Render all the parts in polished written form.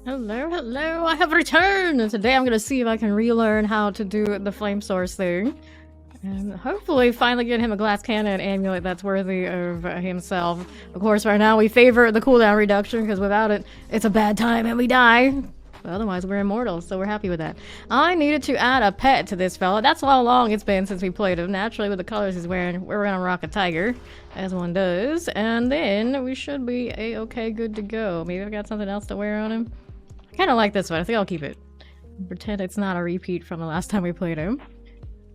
Hello, hello, I have returned! And today I'm gonna see if I can relearn how to do the flame source thing. And hopefully finally get him a glass cannon amulet that's worthy of himself. Of course, right now we favor the cooldown reduction, because without it, it's a bad time and we die. But otherwise, we're immortals, so we're happy with that. I needed to add a pet to this fella. That's how long it's been since we played him. Naturally, with the colors he's wearing, we're gonna rock a tiger, as one does. And then we should be a-okay good to go. Maybe I've got something else to wear on him. I kind of like this one. I think I'll keep it. Pretend it's not a repeat from the last time we played him.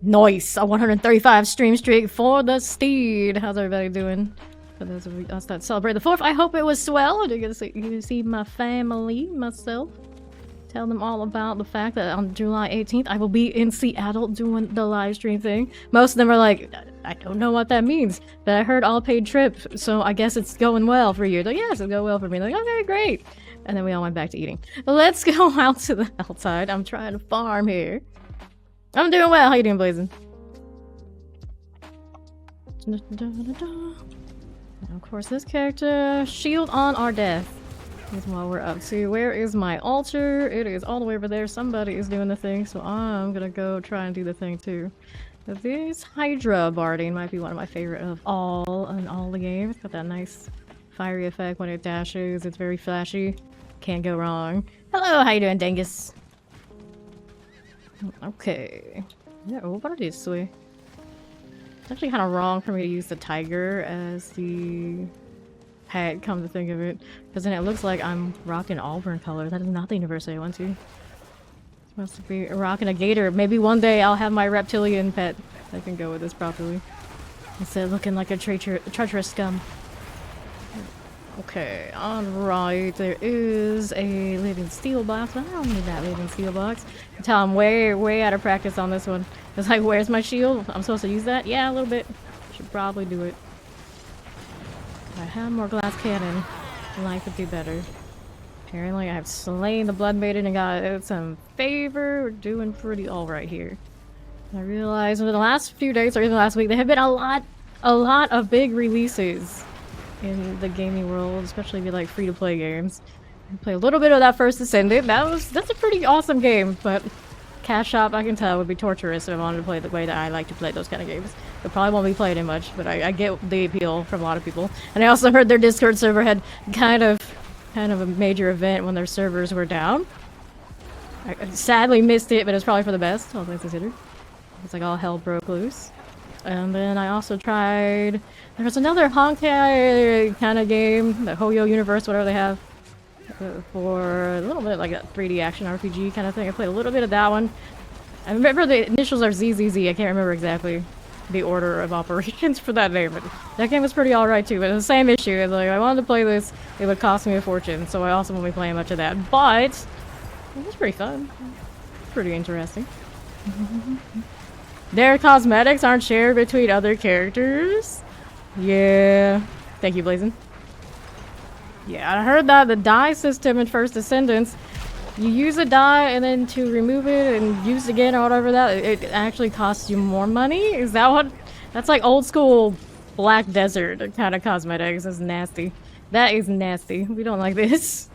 Nice! A 135 stream streak for the steed! How's everybody doing? For those of us that celebrate the 4th, I hope it was swell. You get to see my family, myself. Tell them all about the fact that on July 18th, I will be in Seattle doing the live stream thing. Most of them are like, I don't know what that means, but I heard all paid trip, so I guess it's going well for you. Like, yes, it's going well for me. Like, okay, great. And then we all went back to eating. Let's go out to the outside. I'm trying to farm here. I'm doing well. How you doing, Blazin'? Of course, this character, shield on our death. Is what we're up to. Where is my altar? It is all the way over there. Somebody is doing the thing, so I'm gonna go try and do the thing too. This Hydra barding might be one of my favorite of all in all the games. Got that nice fiery effect when it dashes. It's very flashy. Can't go wrong. Hello, how you doing, Dangus? Okay. Yeah, what are these way? It's actually kind of wrong for me to use the tiger as the pet, come to think of it. Because then it looks like I'm rocking Auburn color. That is not the university I went to. Supposed to be rocking a gator. Maybe one day I'll have my reptilian pet that can go with this properly. Instead of looking like a treacherous scum. Okay, alright. There is a living steel box. I don't need that living steel box. I tell I'm way out of practice on this one. It's like, where's my shield? I'm supposed to use that? Yeah, a little bit. Should probably do it. If I had more glass cannon, life would be better. Apparently I've slain the Blood Maiden and got some favor. We're doing pretty alright here. I realized over the last few days, or even last week, there have been a lot of big releases in the gaming world, especially if you like free-to-play games. I play a little bit of that first Ascendant. That's a pretty awesome game, but Cash Shop, I can tell, would be torturous if I wanted to play the way that I like to play those kind of games. It probably won't be played in much, but I get the appeal from a lot of people. And I also heard their Discord server had kind of a major event when their servers were down. I sadly missed it, but it's probably for the best, all things considered. It's like all hell broke loose. And then I also tried... There was another Honkai kind of game, the Hoyo Universe, whatever they have. For a little bit like a 3D action RPG kind of thing. I played a little bit of that one. I remember the initials are ZZZ. I can't remember exactly the order of operations for that name, but that game was pretty alright too. But it was the same issue. It's like, I wanted to play this, it would cost me a fortune, so I also won't be playing much of that. But it was pretty fun. Pretty interesting. Their cosmetics aren't shared between other characters. Yeah. Thank you, Blazin'. Yeah, I heard that the die system in First Ascendants, you use a die and then to remove it and use it again or whatever it actually costs you more money? Is that what? That's like old school Black Desert kind of cosmetics. That's nasty. That is nasty. We don't like this.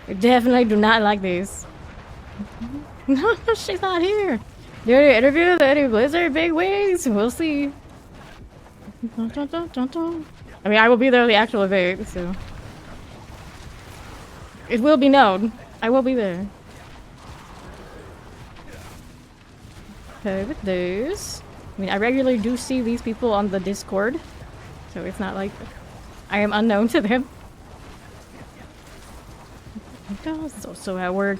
We definitely do not like this. No, she's not here. During the interview, the Eddie Blizzard big wigs. We'll see. I mean, I will be there at the actual event, so... It will be known. I will be there. Okay, with those. I mean, I regularly do see these people on the Discord, so it's not like I am unknown to them. So at work.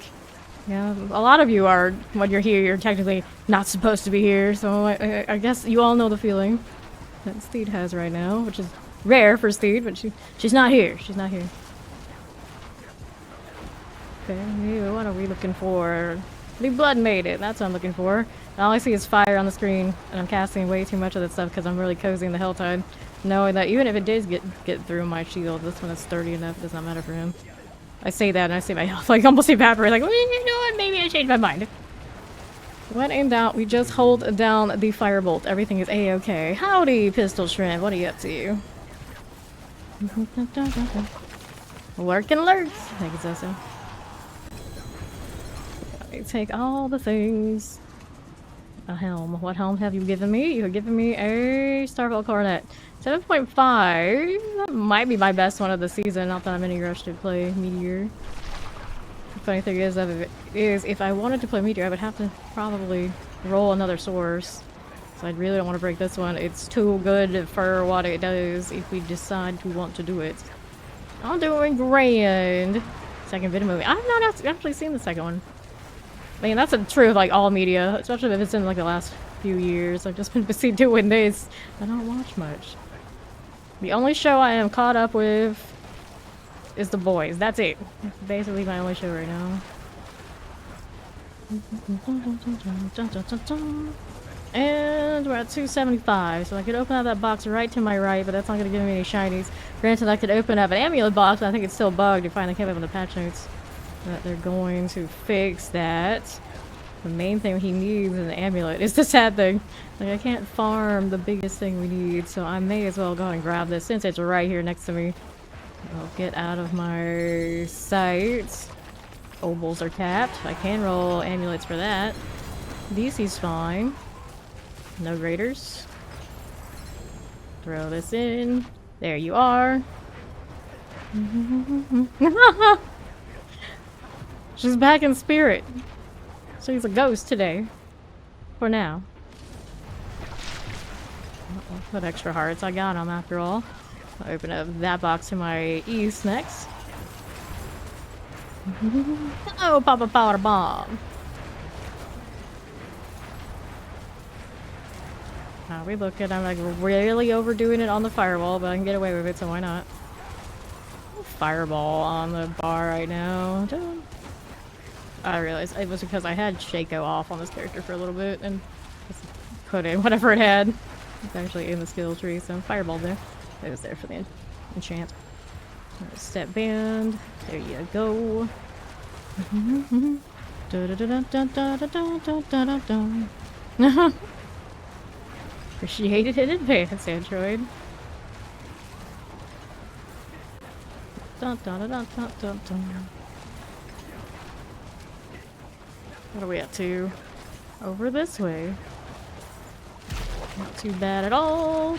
Yeah, a lot of you are, when you're here, you're technically not supposed to be here, so I guess you all know the feeling that Steed has right now, which is rare for Steed, but she's not here. She's not here. Okay, what are we looking for? The Blood Maiden, that's what I'm looking for. All I see is fire on the screen, and I'm casting way too much of that stuff because I'm really cozying the Helltide, knowing that even if it did get through my shield, this one is sturdy enough, it does not matter for him. I say that and I see my health like almost evaporate, like, well, you know what, maybe I changed my mind. When in doubt, we just hold down the firebolt. Everything is a-okay. Howdy, Pistol Shrimp, what are you up to? Lurk and lurk. Thank you, Zoso. Take all the things. A helm. What helm have you given me? You have given me a Starfall Coronet. 7.5. That might be my best one of the season. Not that I'm in any rush to play Meteor. The funny thing is, if I wanted to play Meteor, I would have to probably roll another source. So I really don't want to break this one. It's too good for what it does if we decide to want to do it. I'm doing grand. Second video movie. I've not actually seen the second one. I mean, that's true of like all media, especially if it's in like the last few years. I've just been busy doing this. I don't watch much. The only show I am caught up with is The Boys. That's it. It's basically my only show right now. And we're at 275, so I could open up that box right to my right, but that's not going to give me any shinies. Granted, I could open up an amulet box, but I think it's still bugged. You finally came up with the patch notes that they're going to fix that. The main thing he needs is an amulet. It's the sad thing. Like, I can't farm the biggest thing we need, so I may as well go and grab this since it's right here next to me. I'll get out of my sight. Obols are capped. I can roll amulets for that. DC's fine. No graders. Throw this in. There you are. She's back in spirit. She's a ghost today. For now. I'll put extra hearts. I got them after all. I'll open up that box to my east next. Oh, pop a powder bomb. How we looking? I'm like really overdoing it on the fireball, but I can get away with it, so why not? Fireball on the bar right now. I realized it was because I had Shaco off on this character for a little bit and just put in whatever it had. It's actually in the skill tree, so fireball there. It was there for the enchant. Step band. There you go. Appreciate it in advance, Android. What are we up to? Over this way. Not too bad at all.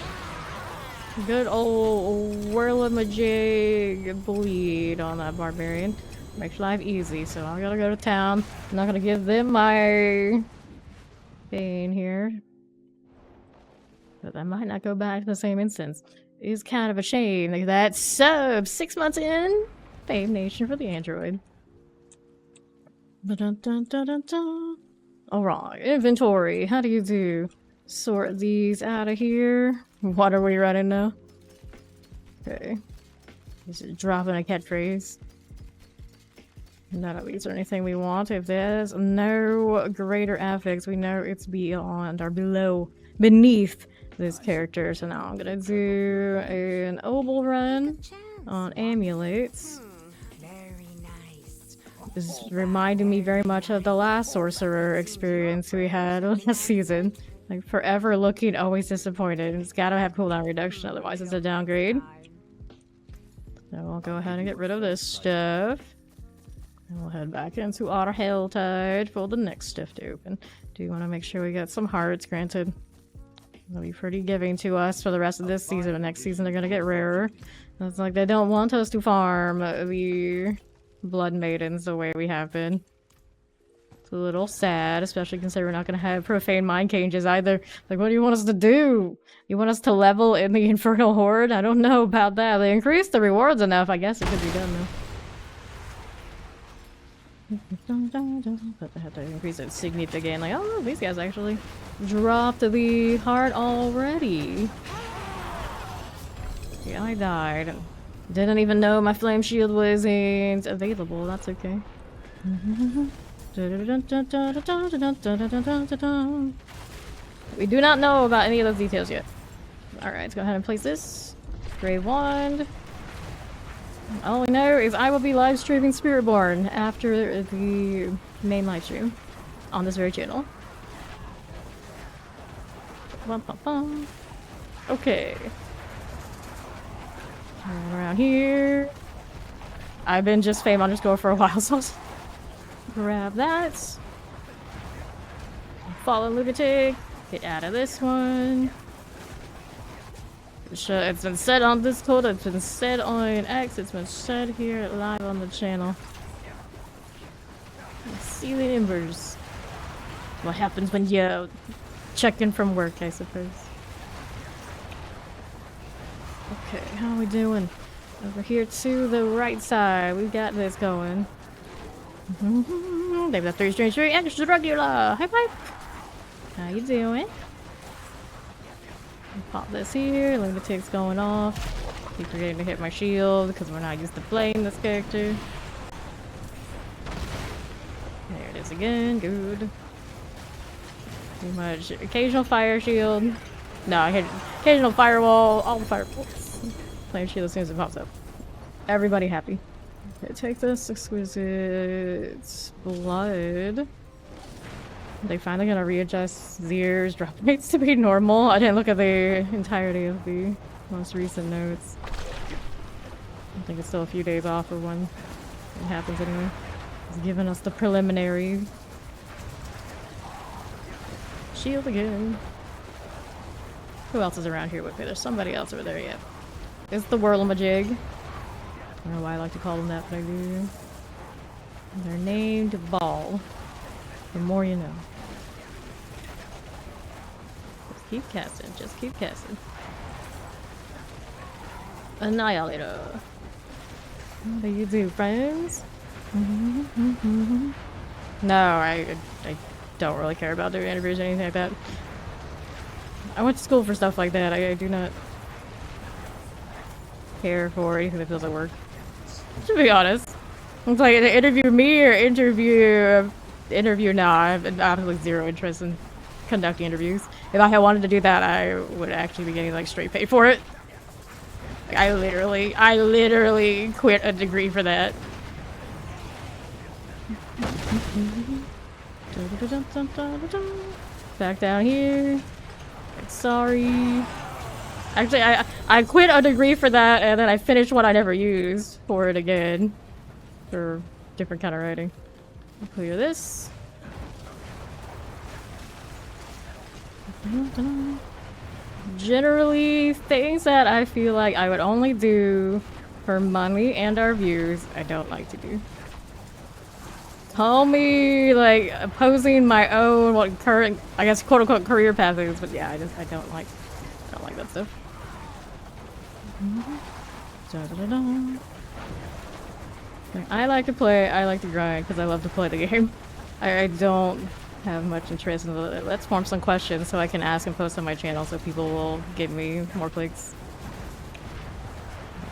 Good old whirlamajig bleed on that barbarian. Makes life easy, so I gotta go to town. I'm not gonna give them my pain here. But I might not go back to the same instance. It's kind of a shame. Like that sub 6 months in. Fame Nation for the Android. Alright, inventory. How do you do? Sort these out of here. What are we running now? Okay. Just dropping a catchphrase. None of these are anything we want. If there's no greater affix, we know it's beyond or below, beneath this character. So now I'm gonna do an oval run on amulets. Very nice. This is reminding me very much of the last sorcerer experience we had last season. Like forever looking always disappointed. It's gotta have cooldown reduction, otherwise it's a downgrade. So we'll go ahead and get rid of this stuff. And we'll head back into our Helltide for the next stuff to open. Do want to make sure we get some hearts, granted. They'll be pretty giving to us for the rest of this season, but next season they're gonna get rarer. It's like they don't want us to farm the Blood Maidens the way we have been. It's a little sad, especially considering we're not gonna have profane mind cages either. Like, what do you want us to do? You want us to level in the Infernal Horde? I don't know about that. They increased the rewards enough, I guess it could be done though. But they have to increase it significantly. Oh, these guys actually dropped the heart already. Yeah, I died. Didn't even know my flame shield wasn't available. That's okay. We do not know about any of those details yet. Alright, let's go ahead and place this. Grave Wand. All we know is I will be live streaming Spiritborn after the main live stream on this very channel. Okay. Turn around here. I've been just fame underscore for a while, so I'll grab that. Fallen Lunatic. Get out of this one. It's been said on Discord, it's been said on X, it's been said here live on the channel. Sealing Embers. What happens when you check in from work, I suppose. Okay, how are we doing? Over here to the right side, we've got this going. They've got 3 strange 3 extra regular. High five! How you doing? Pop this here, Lunatic's going off. Keep forgetting to hit my shield because we're not used to playing this character. There it is again, good. Too much. Occasional fire shield. No, I hit occasional firewall, all the fireballs. Flame shield as soon as it pops up. Everybody happy. Okay, take this exquisite blood. They finally gonna readjust Zier's drop rates to be normal. I didn't look at the entirety of the most recent notes. I think it's still a few days off or when it happens anyway. It's giving us the preliminary. Shield again. Who else is around here with me? There's somebody else over there, yeah. It's the Whirlamajig. I don't know why I like to call them that, but I do. They're named Ball. The more you know. Just keep casting, just keep casting. Annihilator. What do you do, friends? No, I don't really care about doing interviews or anything like that. I went to school for stuff like that. I do not care for anything that feels like work. To be honest. It's like, interview me or interview now. I have absolutely zero interest in conducting interviews. If I had wanted to do that, I would actually be getting like straight pay for it. Like, I literally quit a degree for that. Back down here. Sorry. Actually, I quit a degree for that, and then I finished one I never used for it again. For different kind of writing. I'll clear this. Generally, things that I feel like I would only do for money and our views, I don't like to do. Call me like opposing my own what current, I guess, quote unquote career paths, but yeah, I don't like that stuff. I like to play, I like to grind because I love to play the game. I don't have much interest in the, let's form some questions so I can ask and post on my channel so people will give me more clicks.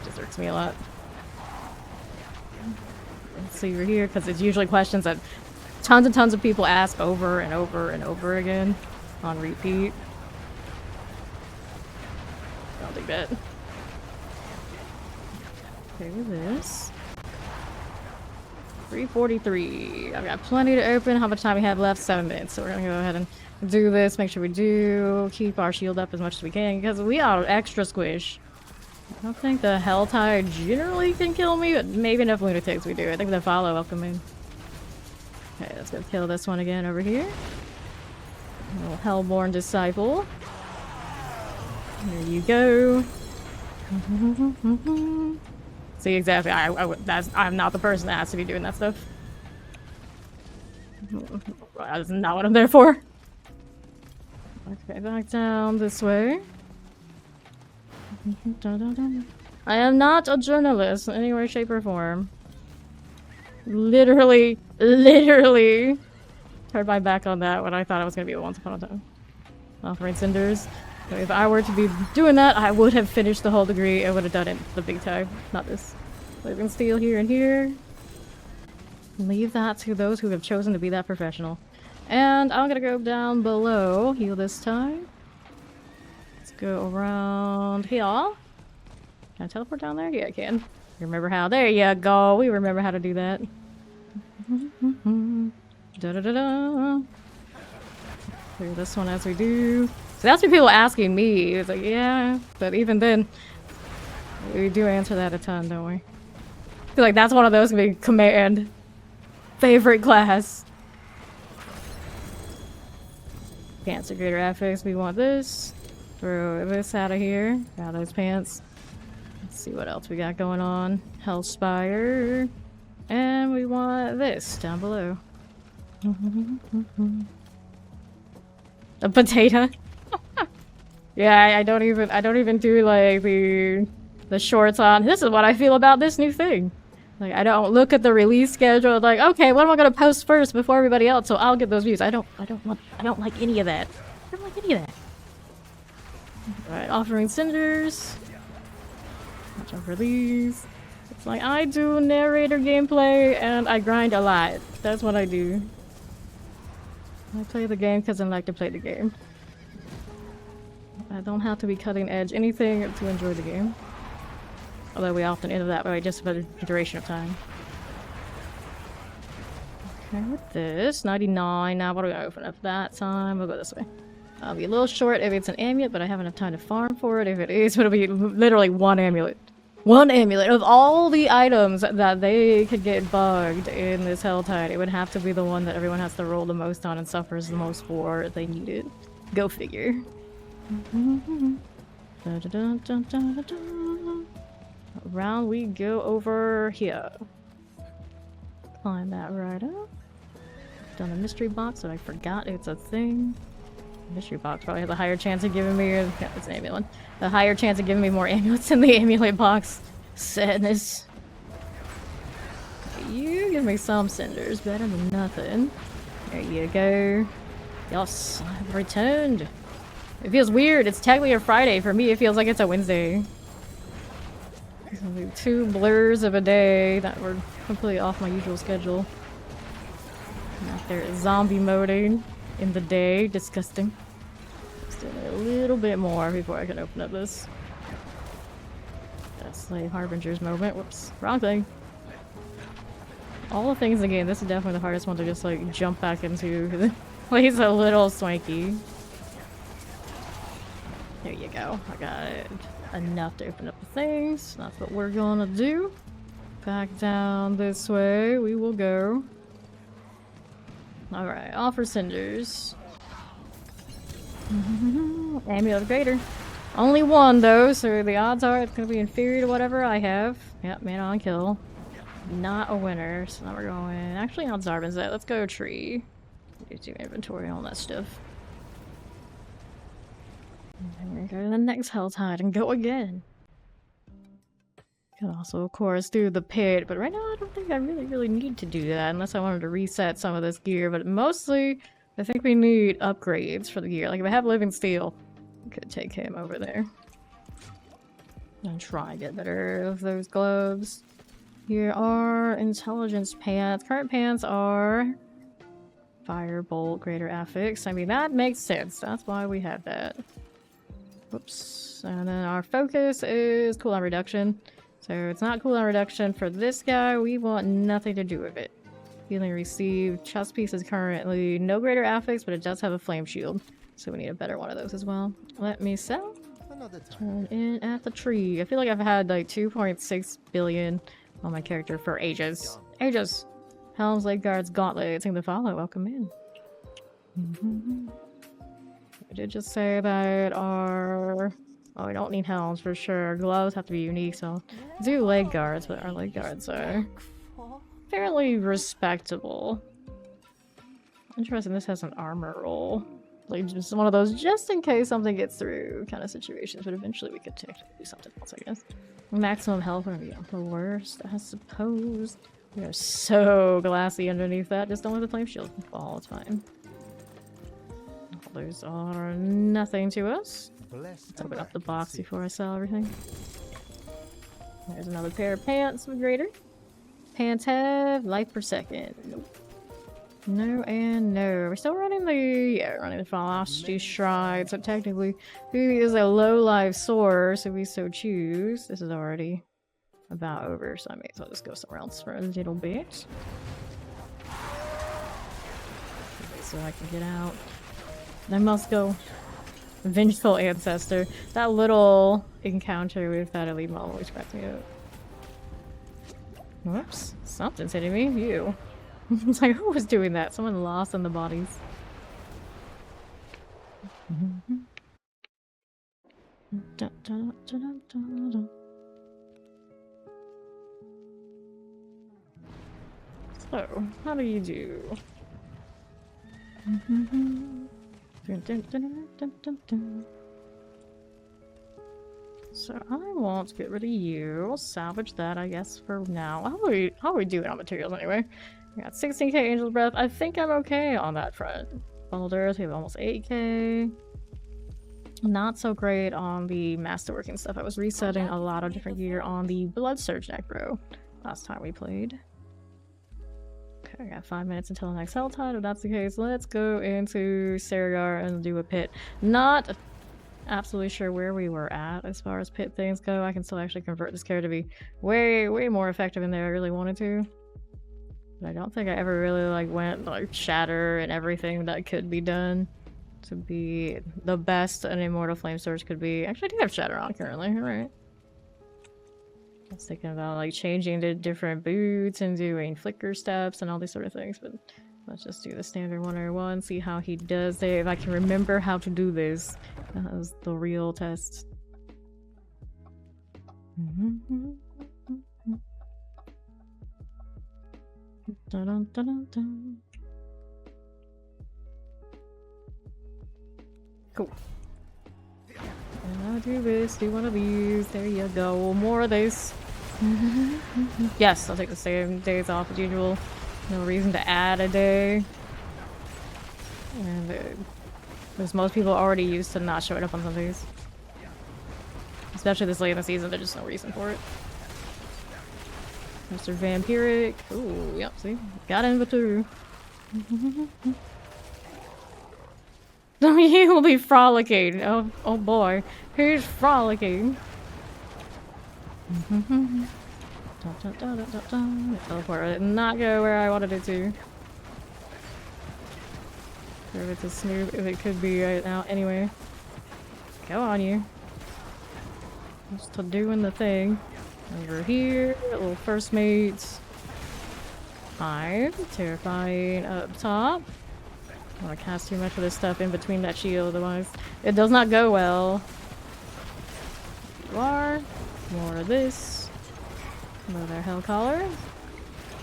It just irks me a lot. Let's see, we're here because it's usually questions that tons and tons of people ask over and over and over again on repeat. I'll take that. Okay, with this. 3:43. I've got plenty to open. How much time we have left? 7 minutes. So we're gonna go ahead and do this. Make sure we do keep our shield up as much as we can because we are extra squish. I don't think the Helltide generally can kill me, but maybe enough lunatics we do. I think the follow will come in. Okay, let's go kill this one again over here. Little Hellborn Disciple. There you go. See, exactly. I'm not the person that has to be doing that stuff. That's not what I'm there for. Okay, back down this way. I am not a journalist in any way, shape, or form. Literally turned my back on that when I thought I was gonna be a once upon a time. Offering cinders. So if I were to be doing that, I would have finished the whole degree. I would have done it the big time, not this. Living steel here and here. Leave that to those who have chosen to be that professional. And I'm gonna go down below. Heal this time. Let's go around here. Can I teleport down there? Yeah, I can. Remember how? There you go. We remember how to do that. Da-da-da-da. Clear this one as we do. So that's what people asking me. It's like, yeah, but even then, we do answer that a ton, don't we? I feel like that's one of those big command favorite class. Cancer greater affix. We want this. Throw this out of here. Out of those pants. Let's see what else we got going on. Hellspire. And we want this down below. A potato. Yeah, I don't even do like the shorts on. This is what I feel about this new thing. Like, I don't look at the release schedule like, okay, what am I gonna post first before everybody else so I'll get those views. I don't like any of that. I don't like any of that. Alright, offering cinders. Watch out for these. It's like I do narrator gameplay and I grind a lot. That's what I do. I play the game because I like to play the game. I don't have to be cutting edge anything to enjoy the game. Although we often end up that way just for the duration of time. Okay, with this, 99. Now what do we open up that time? We'll go this way. I'll be a little short if it's an amulet, but I have enough time to farm for it. If it is, it'll be literally one amulet. One amulet of all the items that they could get bugged in this Helltide. It would have to be the one that everyone has to roll the most on and suffers the most for if they need it. Go figure. Around we go over here. Climb that right up. Done the mystery box that I forgot it's a thing. Mystery box probably has a higher chance of giving me it's an amulet. A higher chance of giving me more amulets in the amulet box. Sadness. You give me some cinders, better than nothing. There you go. Yes, I've returned. It feels weird. It's technically a Friday. For me, it feels like it's a Wednesday. Two blurs of a day that were completely off my usual schedule. Out there zombie moding in the day. Disgusting. Still a little bit more before I can open up this. That's like Harbinger's moment. Whoops. Wrong thing. All the things again, this is definitely the hardest one to just like jump back into because it plays a little swanky. There you go. I got enough to open up the things. That's what we're gonna do. Back down this way we will go. Alright, offer cinders. Amulet greater. Only one though, so the odds are it's gonna be inferior to whatever I have. Yep, man on kill. Not a winner, so now we're going. Actually, not Zarbin's that. Let's go tree. Do inventory on that stuff. And then we go to the next Helltide and go again. Can also, of course, do the pit, but right now I don't think I really need to do that unless I wanted to reset some of this gear. But mostly, I think we need upgrades for the gear. Like if I have living steel, I could take him over there and try and get better of those gloves. Here are intelligence pants. Current pants are firebolt, greater affix. I mean, that makes sense. That's why we have that. Whoops. And then our focus is cooldown reduction. So it's not cooldown reduction for this guy. We want nothing to do with it. Healing received. Chest piece is currently no greater affix, but it does have a flame shield. So we need a better one of those as well. Let me sell. Turn in at the tree. I feel like I've had like 2.6 billion on my character for ages. Ages! Helms, Leg Guards, Gauntlet. Thing to follow. Welcome in. I did just say that our... Oh, we don't need helms for sure. Gloves have to be unique, so do leg guards, but our leg guards are fairly respectable. Interesting, this has an armor roll. Like just one of those just in case something gets through kind of situations, but eventually we could technically do something else, I guess. Maximum health would be the worst, I suppose. We are so glassy underneath that. Just don't let the flame shield fall, it's fine. Those are nothing to us. Let's open up the box before I sell everything. There's another pair of pants with greater. Pants have life per second. Nope. No and no. We're still running running the Velocity Stride. So technically, he is a low life source if we so choose. This is already about over, so I may as well just go somewhere else for a little bit. Okay, so I can get out. I must go. Vengeful Ancestor. That little encounter with that elite mom always cracks me up. Whoops. Something's hitting me. You. It's like, who was doing that? Someone lost in the bodies. So, how do you do? So I want to get rid of you. We'll salvage that, I guess, for now. How are we doing on materials anyway? We got 16k Angel's Breath. I think I'm okay on that front. Bundled Earth, we have almost 8k. Not so great on the masterworking stuff. I was resetting a lot of different gear on the Blood Surge Necro last time we played. Okay, I got 5 minutes until the next Helltide. If that's the case, let's go into Saragar and do a pit. Not absolutely sure where we were at as far as pit things go. I can still actually convert this character to be way more effective in there. I really wanted to. But I don't think I ever really like went like shatter and everything that could be done to be the best an Immortal Flame Source could be. Actually, I do have shatter on currently. Alright. I was thinking about like changing to different boots and doing flicker steps and all these sort of things, but Let's just do the standard 101, see how he does it. If I can remember how to do this. That was the real test. Dun, dun, dun. Cool. And I'll do this, do one of these. There you go. More of this. Yes, I'll take the same days off as usual. No reason to add a day. And because most people are already used to not showing up on Sundays. Especially this late in the season, there's just no reason for it. Mr. Vampiric. Ooh, yep, see? Got in too. He will be frolicking. Oh boy. He's frolicking. Teleport did not go where I wanted it to. Or if it's a snoop, if it could be right now. Anyway. Go on, you. Just doing the thing. Over here, little first mates. 5. Terrifying up top. I don't want to cast too much of this stuff in between that shield, otherwise it does not go well. You are. More of this. Another hell collar.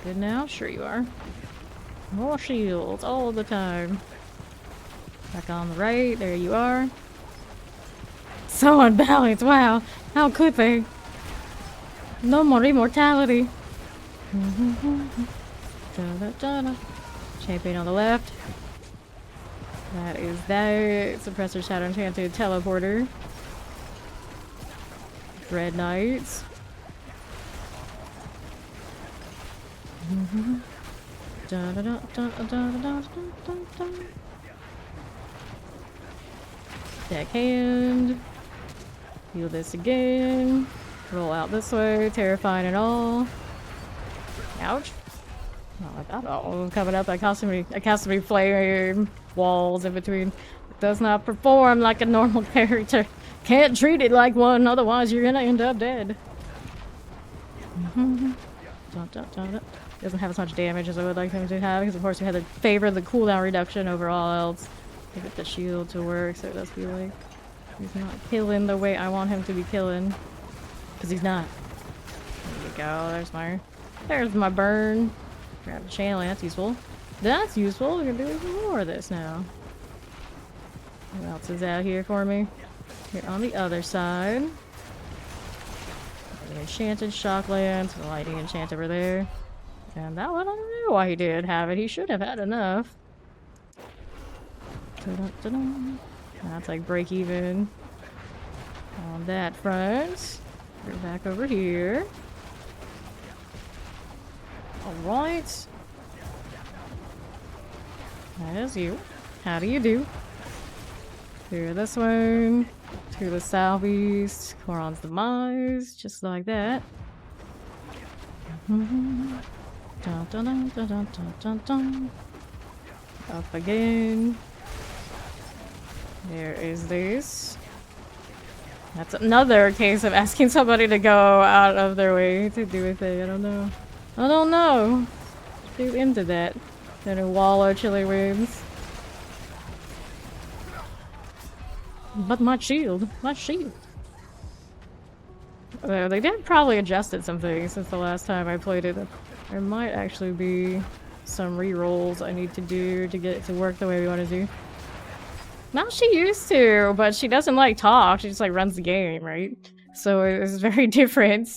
Good now? Sure you are. More shields all the time. Back on the right. There you are. So unbalanced. Wow. How could they? No more immortality. Champion on the left. That is that. Suppressor, Shadow Enchanted, Teleporter. Red Knights. Deckhand. Heal this again. Roll out this way. Terrifying and all. Ouch. Not like that all coming up. I constantly flame walls in between. It does not perform like a normal character. Can't treat it like one, otherwise you're gonna end up dead. Doesn't have as much damage as I would like him to have, because of course we had to favor the cooldown reduction over all else to get the shield to work, so it does feel like he's not killing the way I want him to be killing. Because he's not. There you go, there's my burn. Grab the channeling, that's useful. That's useful, we can do even more of this now. What else is out here for me? Here on the other side. The enchanted shock lance, the lighting enchant over there. And that one, I don't know why he did have it. He should have had enough. That's like break even on that front. We're back over here. Alright. That is you. How do you do? Clear this one. To the southeast. Coron's demise. Just like that. Dun, dun, dun, dun, dun, dun, dun. Up again. There is this. That's another case of asking somebody to go out of their way to do a thing. I don't know. I don't know. Too into that. Then a wallow chili wins. But my shield. My shield. They did probably adjusted some things since the last time I played it. There might actually be some re-rolls I need to do to get it to work the way we want to do. Now she used to, but she doesn't like talk. She just like runs the game, right? So it's very different.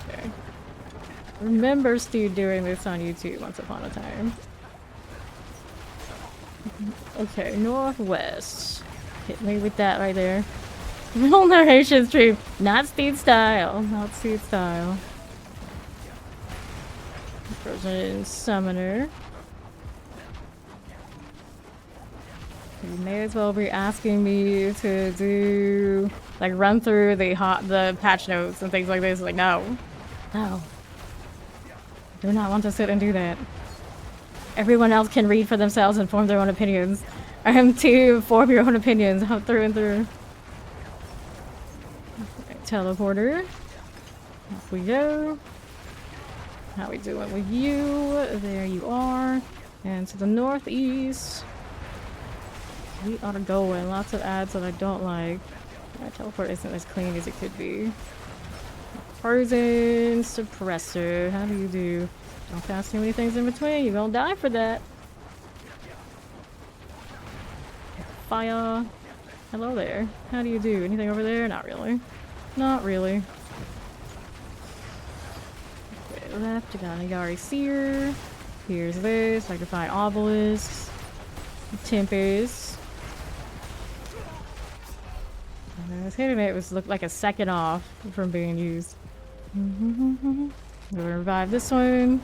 Okay. Remember Steve doing this on YouTube once upon a time. Okay, northwest. Hit me with that right there. Real narration stream. Not Steve style. Not Steve style. Frozen Summoner. You may as well be asking me to do, like, run through the patch notes and things like this. Like, no. No. I do not want to sit and do that. Everyone else can read for themselves and form their own opinions. I am to form your own opinions through and through. Right, teleporter. Off we go. How we doing with you? There you are. And to the northeast. We ought to go in. Lots of ads that I don't like. My teleport isn't as clean as it could be. Frozen suppressor. How do you do? Don't pass too many things in between. You're gonna die for that. Fire. Hello there. How do you do? Anything over there? Not really. Not really. Okay, left. You got Nagari Seer. Here's this. I can find obelisks. Tempest. And I was hitting it. It was looked like a second off from being used. We're gonna revive this one.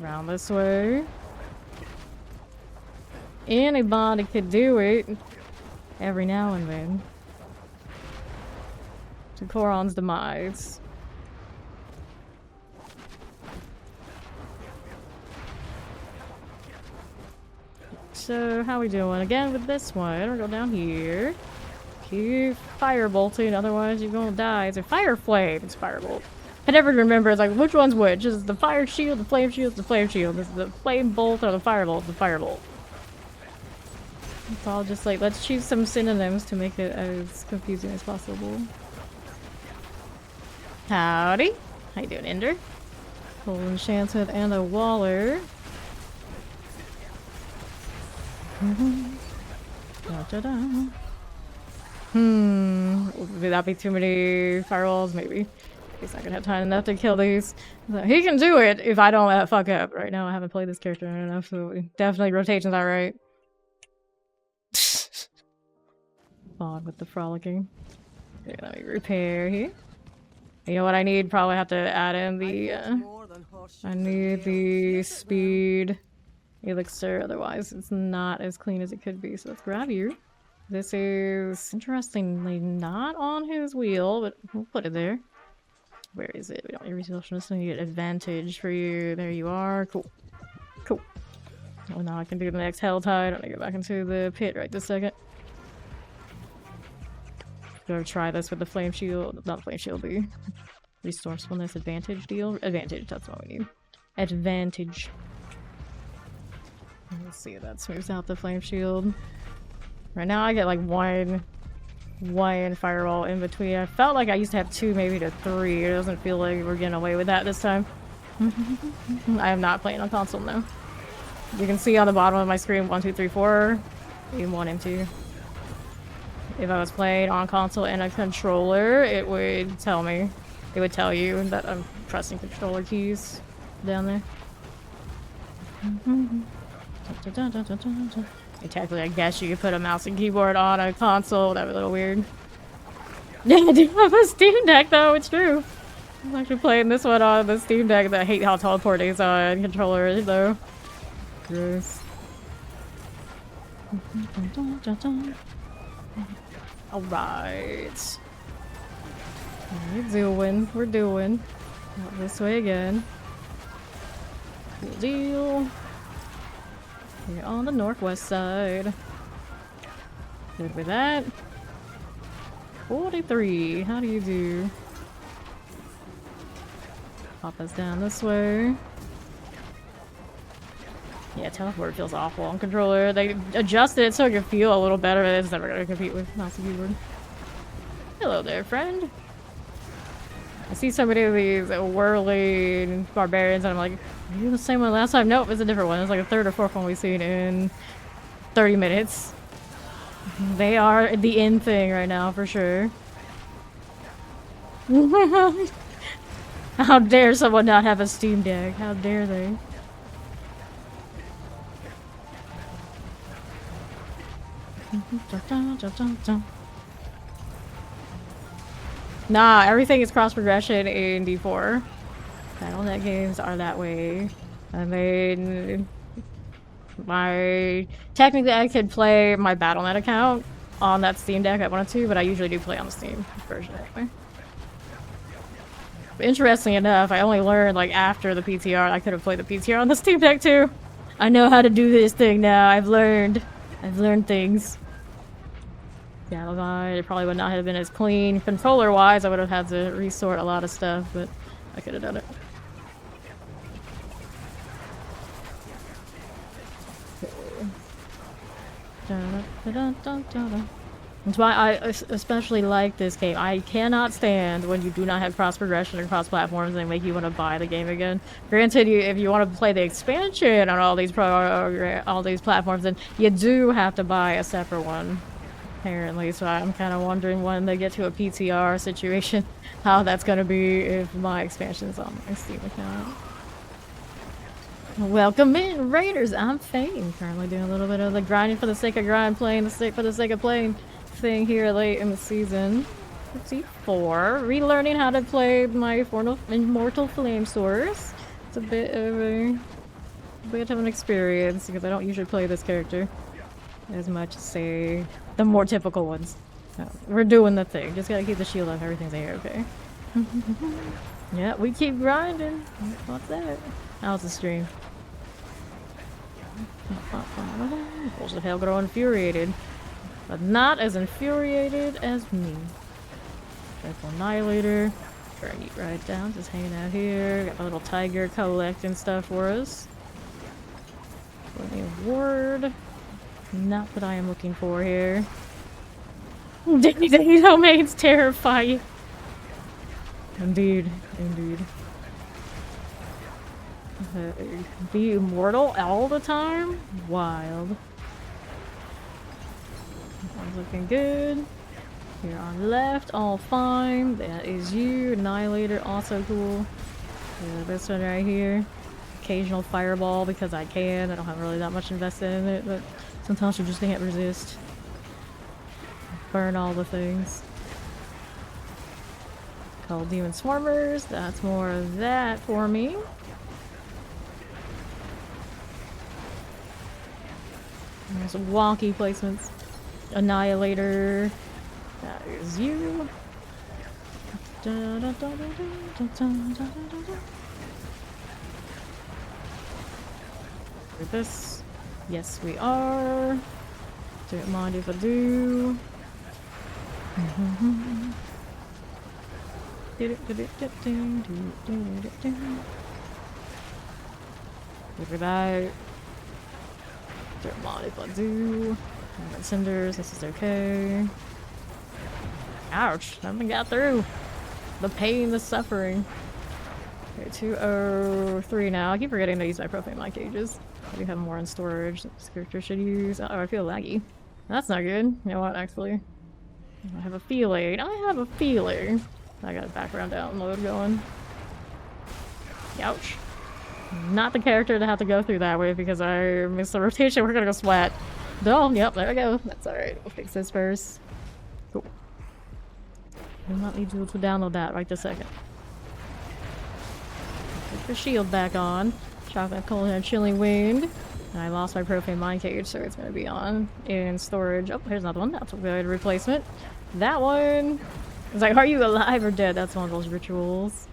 Around this way. Anybody could do it every now and then. To Koron's demise. So, how we doing? Again with this one. We'll go down here. Keep firebolting, otherwise you're gonna die. It's a fire flame. It's firebolt. I never remember, it's like, which one's which? Is it the fire shield, the flame shield, the flame shield? Is it the flame bolt or the firebolt? The firebolt. It's all just like, let's choose some synonyms to make it as confusing as possible. Howdy. How you doing, Ender? Full enchanted and a Waller. Da-da-da. Would that be too many firewalls? Maybe. He's not gonna have time enough to kill these. He can do it if I don't fuck up. Right now I haven't played this character enough, so definitely rotation's alright. On with the frolicking. Okay, let me repair here. You know what I need? Probably have to add in the I need the speed elixir, otherwise it's not as clean as it could be. So let's grab you. This is interestingly not on his wheel, but we'll put it there. Where is it? We don't need resources, we need advantage for you. There you are. Cool. Cool. Well, now I can do the next hell tide. I'm gonna go back into the pit right this second. Go try this with the flame shield. Not flame shield, the resourcefulness advantage deal. Advantage, that's what we need. Advantage. Let's see if that smooths out the flame shield. Right now I get like one firewall in between. I felt like I used to have 2, maybe to 3. It doesn't feel like we're getting away with that this time. I am not playing on console now. You can see on the bottom of my screen 1, 2, 3, 4. Even 1 and 2. If I was playing on console and a controller, it would tell me. It would tell you that I'm pressing controller keys down there. Technically, I guess you could put a mouse and keyboard on a console. That'd be a little weird. Yeah, I do have a Steam Deck though, it's true. I'm actually playing this one on the Steam Deck. I hate how teleporting is on controllers though. Gross. Alright. We're doing. Out this way again. Cool deal. We're on the northwest side. Good with that. 43. How do you do? Pop us down this way. Yeah, teleport feels awful on controller. They adjusted it so it can feel a little better, but it's never gonna compete with mouse and keyboard. Hello there, friend. I see so many of these whirling barbarians, and I'm like, are you the same one last time? Nope, it's a different one. It's like a 3rd or 4th one we've seen in 30 minutes. They are the in thing right now, for sure. How dare someone not have a Steam Deck? How dare they? Nah, everything is cross progression in D4. Battle.net games are that way. I mean, technically I could play my Battle.net account on that Steam Deck if I wanted to, but I usually do play on the Steam version anyway. But interestingly enough, I only learned like after the PTR. I could have played the PTR on the Steam Deck too. I know how to do this thing now. I've learned things. Yeah, it probably would not have been as clean controller-wise. I would have had to resort a lot of stuff, but I could have done it. That's why I especially like this game. I cannot stand when you do not have cross progression and cross platforms and they make you want to buy the game again. Granted, if you want to play the expansion on all these platforms, then you do have to buy a separate one, apparently. So I'm kind of wondering when they get to a PTR situation, how that's gonna be if my expansion is on my Steam account. Welcome in, Raiders. I'm Fane. Currently doing a little bit of the grinding for the sake of grind, playing for the sake of playing thing here late in the season. 54. Relearning how to play my Immortal Flame Source. It's a bit of an experience because I don't usually play this character as much as, say, the more typical ones. No, we're doing the thing. Just gotta keep the shield up. Everything's okay. Yeah, we keep grinding. What's that? How's the stream? Bulls of hell grow infuriated. But not as infuriated as me. Careful Annihilator. Try to eat right down. Just hanging out here. Got a little tiger collecting stuff for us. Plenty of ward. Not what I am looking for here. These homemades terrify you. Indeed. Indeed. Be immortal all the time? Wild. One's looking good. Here on left, all fine. That is you. Annihilator, also cool. Yeah, this one right here. Occasional fireball because I can. I don't have really that much invested in it, but sometimes you just can't resist. Burn all the things. Called Demon Swarmers. That's more of that for me. There's some wonky placements. Annihilator. That is you. With this. Yes, we are. Don't mind if I do. Look at that. Don't mind if I do. Cinders, this is okay. Ouch, nothing got through. The pain, the suffering. Okay, 203 now. I keep forgetting to use my profane mind cages. I do have more in storage that this character should use. Oh, I feel laggy. That's not good. You know what, actually? I have a feeling. I got a background download going. Ouch. Not the character to have to go through that way because I missed the rotation. We're gonna go splat. No, yep, there we go. That's alright. We'll fix this first. Cool. Do not need you to download that right this second. Put the shield back on. Chocolate cold and chilling wind. And I lost my profane mind cage, so it's gonna be on in storage. Oh, here's another one. That's a good replacement. That one. It's like, are you alive or dead? That's one of those rituals.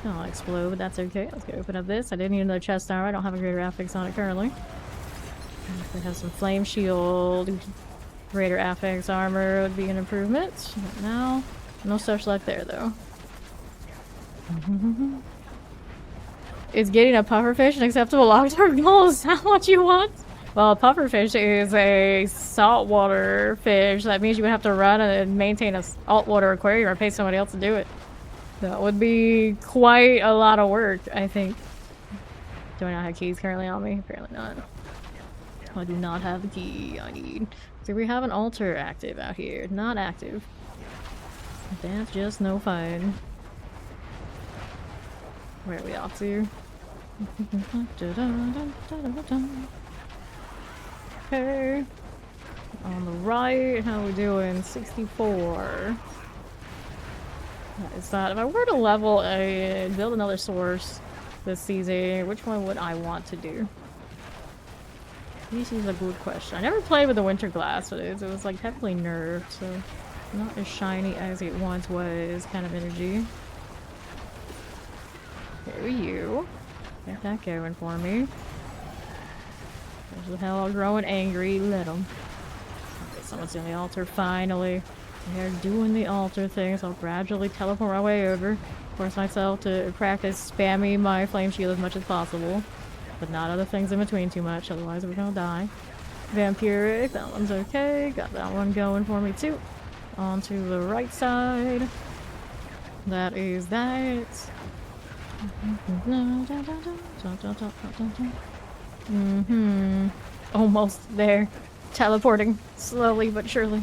I'll explode, but that's okay. Let's go open up this. I didn't need another chest armor. I don't have a greater affix on it currently. We have some flame shield. Greater affix armor would be an improvement. But now, no stuff left there though. Is getting a pufferfish an acceptable long-term goal? Is that what you want? Well, a pufferfish is a saltwater fish. That means you would have to run and maintain a saltwater aquarium or pay somebody else to do it. That would be quite a lot of work, I think. Do I not have keys currently on me? Apparently not. I do not have the key I need. Do we have an altar active out here? Not active. That's just no fun. Where are we off to? Okay. On the right, how are we doing? 64. Is that if I were to level a build another source this season, which one would I want to do? This is a good question. I never played with the winter glass, but it was like heavily nerfed, so not as shiny as it once was kind of energy. There you. Get that going for me. There's the hell growing angry. Let them. Okay, someone's in the altar finally. They're doing the altar thing, so I'll gradually teleport my way over. Force myself to practice spamming my flame shield as much as possible. But not other things in between too much, otherwise we're gonna die. Vampiric, that one's okay. Got that one going for me too. On to the right side. That is that. Almost there. Teleporting slowly but surely.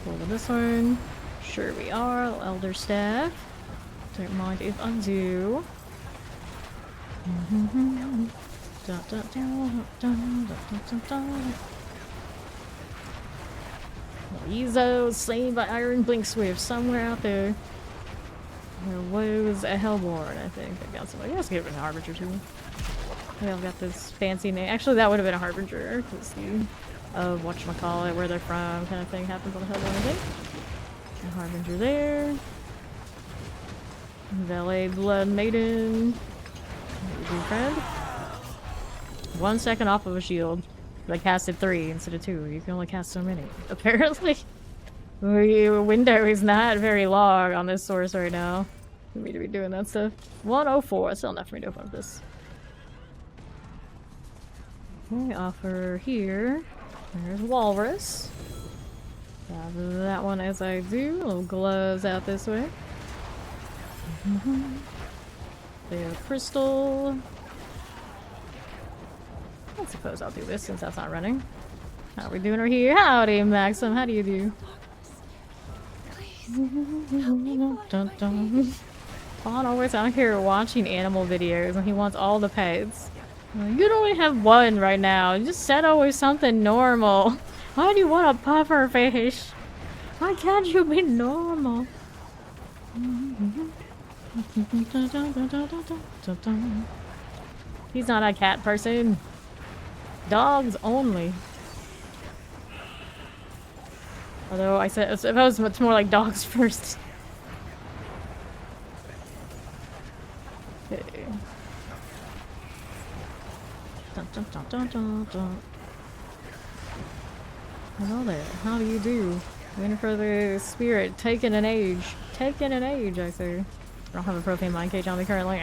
Over this one. Sure we are. Elder Staff. Don't mind if I do. Ezo, slain by Iron Blink Swift, somewhere out there. There was a Hellborn, I think. I got somebody else. Give it a Harbinger too. We all got this fancy name. Actually, that would have been a Harbinger, because the whatchamacallit, where they're from kind of thing happens on the Hellborn, I think. A Harbinger there. Valet Blood Maiden. Good friend. 1 second off of a shield. I casted 3 instead of 2. You can only cast so many. Apparently. The window is not very long on this source right now. For me to be doing that stuff. 104. That's still enough for me to open up this. Okay, offer here. There's Walrus. Grab that one as I do. Little gloves out this way. They have Crystal. I suppose I'll do this since that's not running. How are we doing over here? Howdy, Maxim. How do you do? Dun, dun. Pawn always out here watching animal videos and he wants all the pets. You don't only have one right now. You just said always something normal. Why do you want a puffer fish? Why can't you be normal? He's not a cat person. Dogs only. Although I suppose it's more like dogs first. Okay. Hello there. How do you do? Waiting for the spirit. Taking an age. Taking an age, I say. I don't have a propane mine cage on me currently.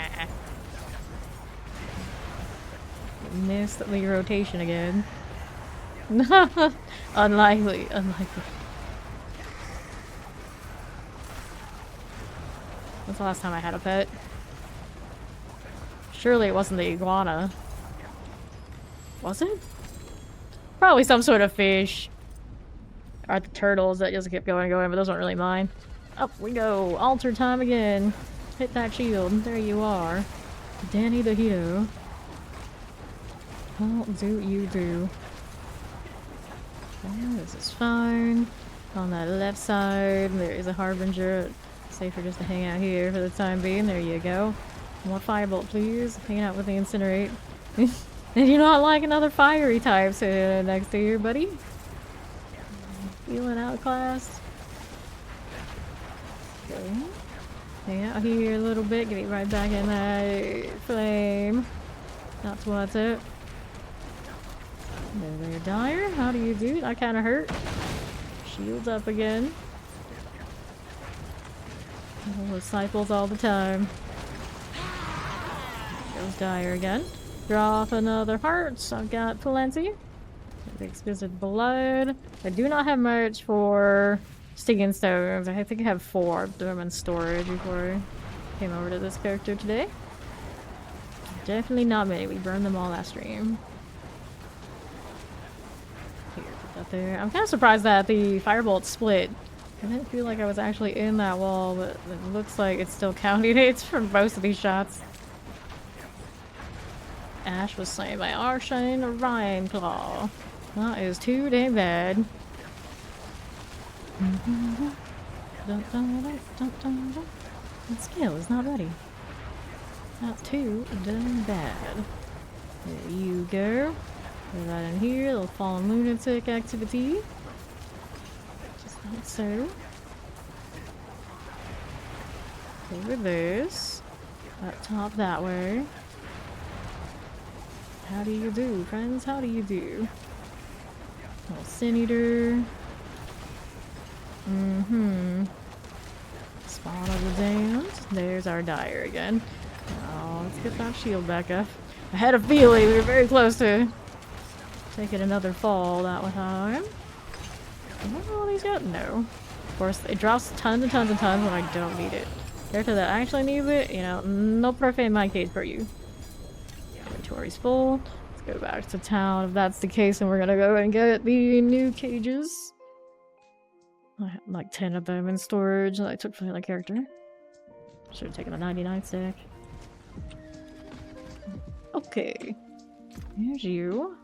Missed the rotation again. Unlikely, unlikely. When's the last time I had a pet? Surely it wasn't the iguana. Was it? Probably some sort of fish. Or the turtles that just kept going and going, but those weren't really mine. Up we go. Altar time again. Hit that shield. There you are. Danny the Hito. How do you do? Okay, this is fine. On that left side, there is a Harbinger. Safer just to hang out here for the time being. There you go. More Firebolt, please. Hang out with the Incinerate. And you're not like another fiery type sitting next to you, buddy. Feeling outclassed. Okay. Hang out here a little bit. Get it right back in that flame. That's what's up. There, Dire. How do you do? That kind of hurt. Shields up again. Oh, disciples all the time. Goes Dire again. Drop another heart. I've got plenty. The exquisite blood. I do not have much for stinging stones. I think I have 4 of them in storage before I came over to this character today. Definitely not many. We burned them all last stream. Here, put that there. I'm kind of surprised that the firebolt split. I didn't feel like I was actually in that wall, but it looks like it's still counting it from most of these shots. Ash was slain by Arshane Ryan Claw. That is too damn bad. That skill is not ready. That's too damn bad. There you go. Put that in here. Little fallen lunatic activity. Just like so. Over this. Up top that way. How do you do, friends? How do you do? Little Sin Eater. Spawn of the damned. There's our dire again. Oh, let's get that shield back up. I had a feeling we were very close to taking another fall that one time. Am I all these got? No. Of course, it drops tons and tons and tons when I don't need it. Character that actually needs it, you know, no profit in my case for you. Inventory's full. Let's go back to town if that's the case, and we're gonna go and get the new cages. I have like 10 of them in storage that I took from the other character. Should have taken a 99 stack. Okay. Here's you.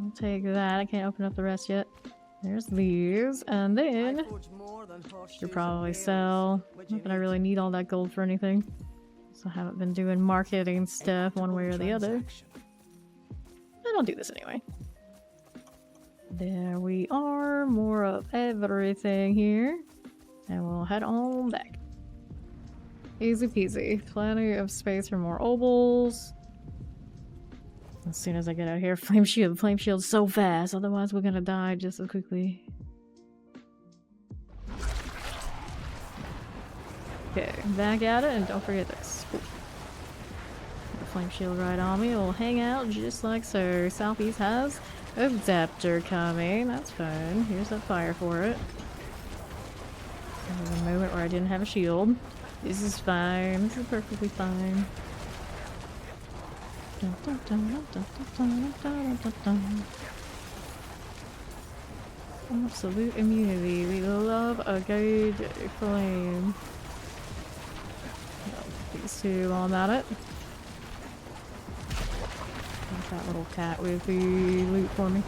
I'll take that. I can't open up the rest yet. There's these. And then should probably sell. Not that I really need all that gold for anything. So I haven't been doing marketing stuff one way or the other. But I'll do this anyway. There we are. More of everything here. And we'll head on back. Easy peasy. Plenty of space for more obols. As soon as I get out here, flame shield. Flame shield's so fast, otherwise we're gonna die just as quickly. Okay, back at it, and don't forget this. Cool. The flame shield right on me. We'll hang out just like so. Southeast has a Zaptor coming. That's fun. Here's that fire for it. There was a moment where I didn't have a shield. This is fine. This is perfectly fine. Absolute immunity. We love a good flame. These two while I'm at it. Like that little cat with the loot for me.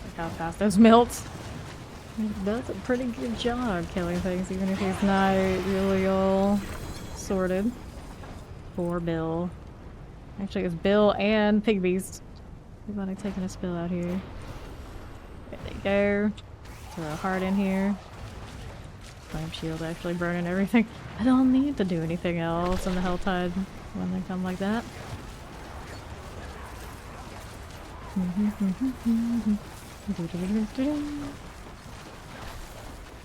Look how fast those melt. It does a pretty good job killing things, even if he's not really all sorted. Poor Bill. Actually, it's Bill and Pig Beast. Everybody taking a spill out here. There they go. Throw a heart in here. Flame shield actually burning everything. I don't need to do anything else in the Helltide when they come like that.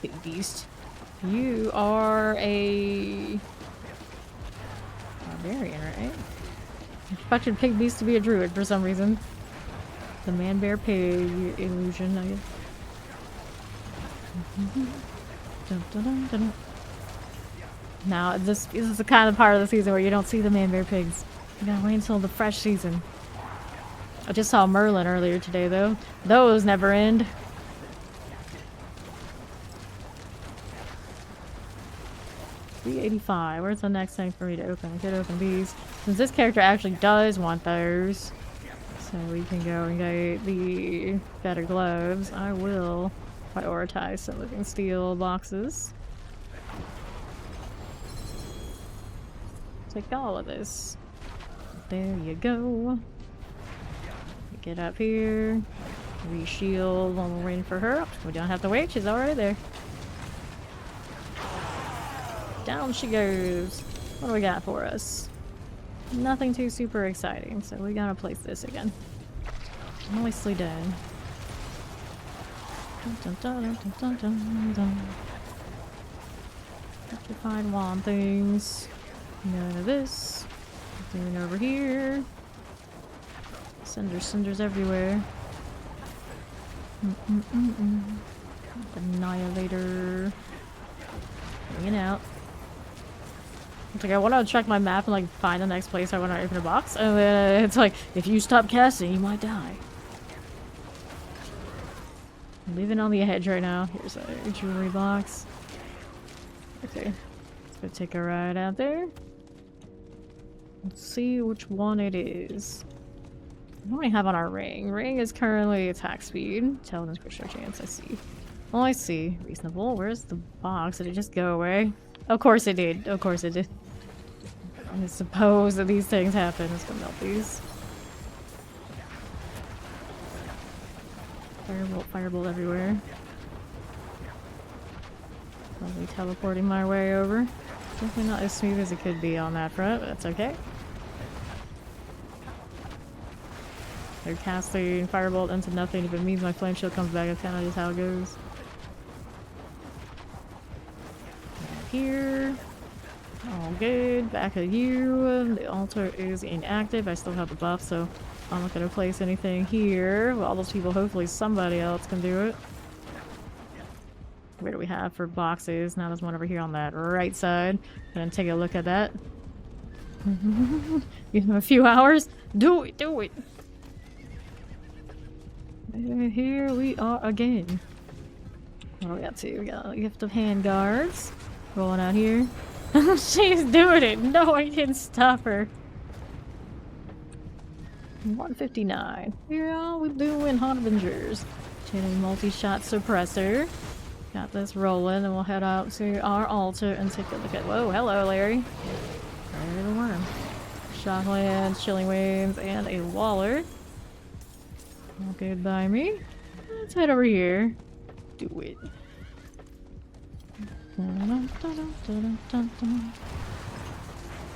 Big Beast. You are a barbarian, right? I expected Pig Beast to be a druid for some reason. The man bear pig illusion, I guess. Now, this is the kind of part of the season where you don't see the man bear pigs. You gotta wait until the fresh season. I just saw Merlin earlier today, though. Those never end. $385. Where's the next thing for me to open? I could open these. Since this character actually does want those, so we can go and get the better gloves, I will prioritize some living steel boxes. Take all of this. There you go. Get up here. Re-shield while we're waiting for her. We don't have to wait, she's already there. Down she goes. What do we got for us? Nothing too super exciting, so we gotta place this again. Nicely done. Dun, dun, dun, dun, dun, dun, dun. Have to find wand things. None of this. Nothing over here. Cinders everywhere. Annihilator. Hanging out. It's like I want to check my map and like find the next place I want to open a box, and then it's like, if you stop casting, you might die. I'm living on the edge right now. Here's a jewelry box. Okay, let's go take a ride out there. Let's see which one it is. What do we have on our ring? Ring is currently attack speed. Intelligence, critical chance, I see. Oh, I see. Reasonable. Where's the box? Did it just go away? Of course it did. Of course it did. I suppose that these things happen. Let's go melt these. Firebolt everywhere. Probably teleporting my way over. Definitely not as smooth as it could be on that front, but that's okay. They're casting Firebolt into nothing. If it means my Flame Shield comes back, that's kind of just how it goes. Back here. All good. Back at you. The altar is inactive. I still have the buff, so I'm not going to place anything here. Well, all those people, hopefully somebody else can do it. Where do we have for boxes? Now there's one over here on that right side. Gonna take a look at that. Give them a few hours. Do it, do it. And here we are again. What do we got to? We got a gift of hand guards. Rolling out here. She's doing it. No, I didn't stop her. 159. Yeah, we doing Hot Avengers. Channeling multi-shot suppressor. Got this rolling, and we'll head out to our altar and take a look at. Whoa, hello, Larry. There's a worm. Shocklands, Chilling Winds, and a Waller. All good by me. Let's head over here. Do it.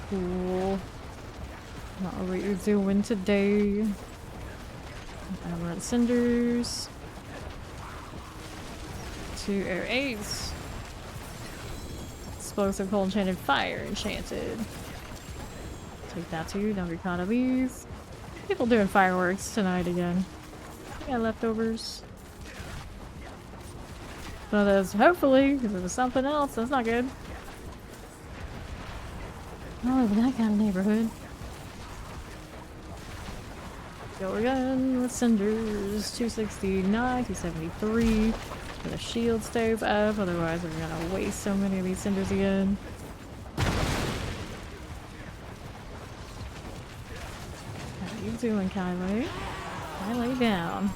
Cool. Not what you're doing today. We're at Cinders. 2 Air 8s. Explosive Cold Enchanted Fire Enchanted. Take that too, don't be caught of these. People doing fireworks tonight again. I got leftovers. So there's hopefully, because if there's something else, that's not good. I don't live in that kind of neighborhood. Go again with Cinders. 269, 273. The shield stays up, otherwise we're gonna waste so many of these cinders again. How you doing, Kylie? Kylie down.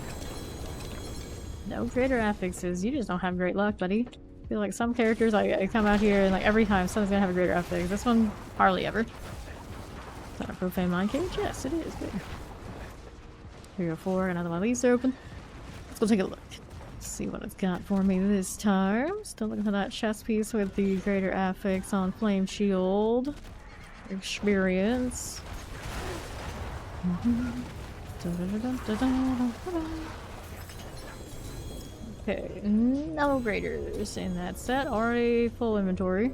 No greater affixes. You just don't have great luck, buddy. I feel like some characters, I come out here and like every time someone's gonna have a greater affix. This one, hardly ever. Is that a Profane Mind Cage? Yes, it is. Good. 304, another one of these are open. Let's go take a look. See what it's got for me this time. Still looking for that chest piece with the greater affix on Flame Shield. Experience. Okay, no graders in that set. Already full inventory.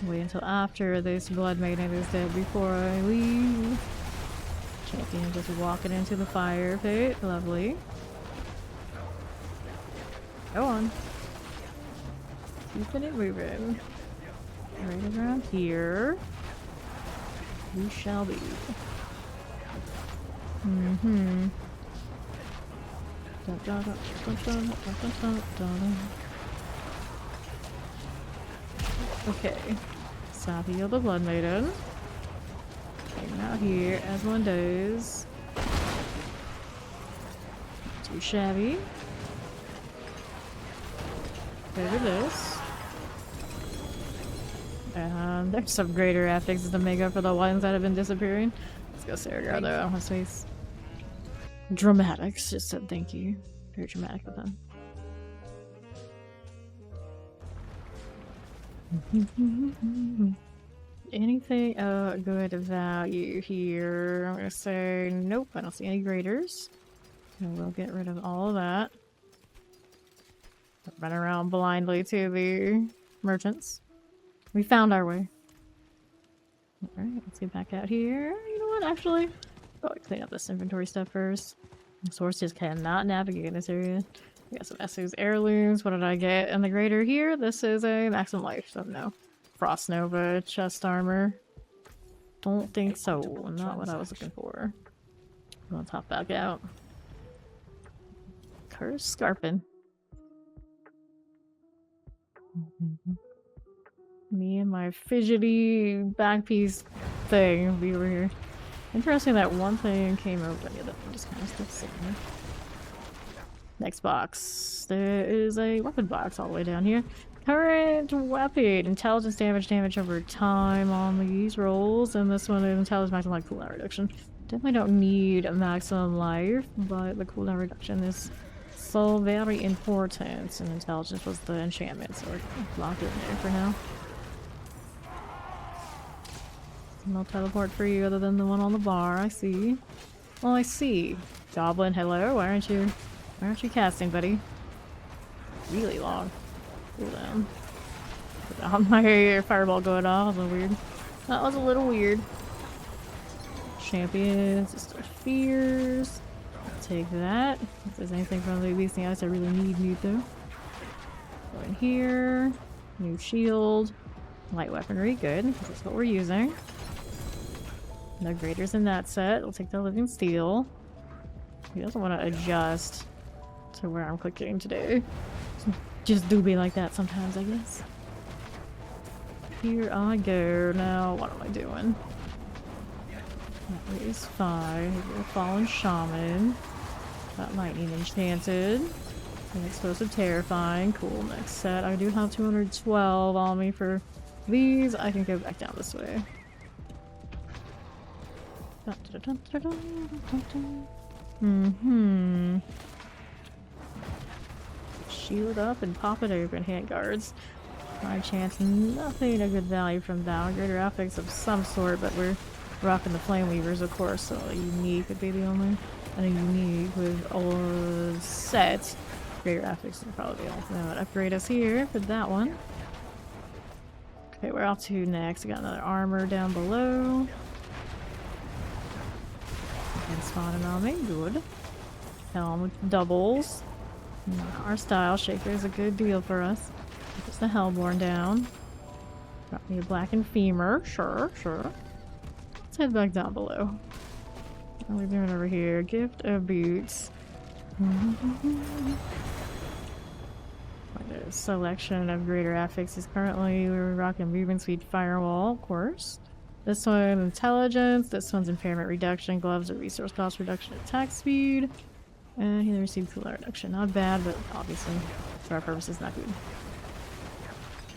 Wait until after this Blood Maiden is dead before I leave. Champion just walking into the fire pit. Lovely. Go on. Keeping it moving. Right around here. We shall be. Mm-hmm. Okay. Savio the Blood Maiden. Hanging out here as one does. Too shabby. Over this. And there's some greater affixes to make up for the ones that have been disappearing. Let's go Saragar though, I don't have space. Dramatics just said thank you. Very dramatic of them. Anything good value here? I'm gonna say nope, I don't see any graders. So we'll get rid of all of that. Run around blindly to the merchants. We found our way. Alright, let's get back out here. You know what, actually? Oh, clean up this inventory stuff first. Source just cannot navigate this area. We got some Essu's heirlooms. What did I get in the greater here? This is a maximum life, so no. Frost Nova, chest armor. Don't think so. Not what I was looking for. Let's hop back out. Curse Scarpin. Me and my fidgety back piece thing. We were here. Interesting that one thing came open. The other thing just kind of still sitting there. Next box. There is a weapon box all the way down here. Current weapon. Intelligence damage over time on these rolls. And this one is intelligence maximum life cooldown reduction. Definitely don't need a maximum life, but the cooldown reduction is so very important. And intelligence was the enchantment, so we're locked in there for now. No teleport for you other than the one on the bar, I see. Well, I see. Goblin, hello? Why aren't you casting, buddy? Really long. Cool down. Without my fireball going off, that was weird. That was a little weird. Champions, Sister Fears. Take that. If there's anything from the beast in the ice I really need though. Go in here. New shield. Light weaponry, good. That's what we're using. No graders in that set. We'll take the living steel. He doesn't want to adjust to where I'm clicking today. Just do be like that sometimes, I guess. Here I go. Now, what am I doing? That is fine. Fallen Shaman. That lightning enchanted. An explosive terrifying. Cool. Next set. I do have 212 on me for these. I can go back down this way. Shield up and pop it open. Handguards. High chance, nothing of good value from that. Greater affix of some sort, but we're rocking the Flame Weavers, of course, so a unique would be the only. And a unique with all sets. Greater affix would probably be the only thing that would upgrade us here for that one. Okay, we're off to next. We got another armor down below. And spawning on me, good. Helm with doubles. Our style shaker is a good deal for us. Puts the Hellborn down. Got me a blackened femur. Sure. Let's head back down below. What are we doing over here? Gift of boots. There's selection of greater affixes. Currently, we're rocking movement speed firewall, of course. This one, intelligence. This one's impairment reduction. Gloves or resource cost reduction, attack speed. And he received cooldown reduction. Not bad, but obviously, for our purposes, not good.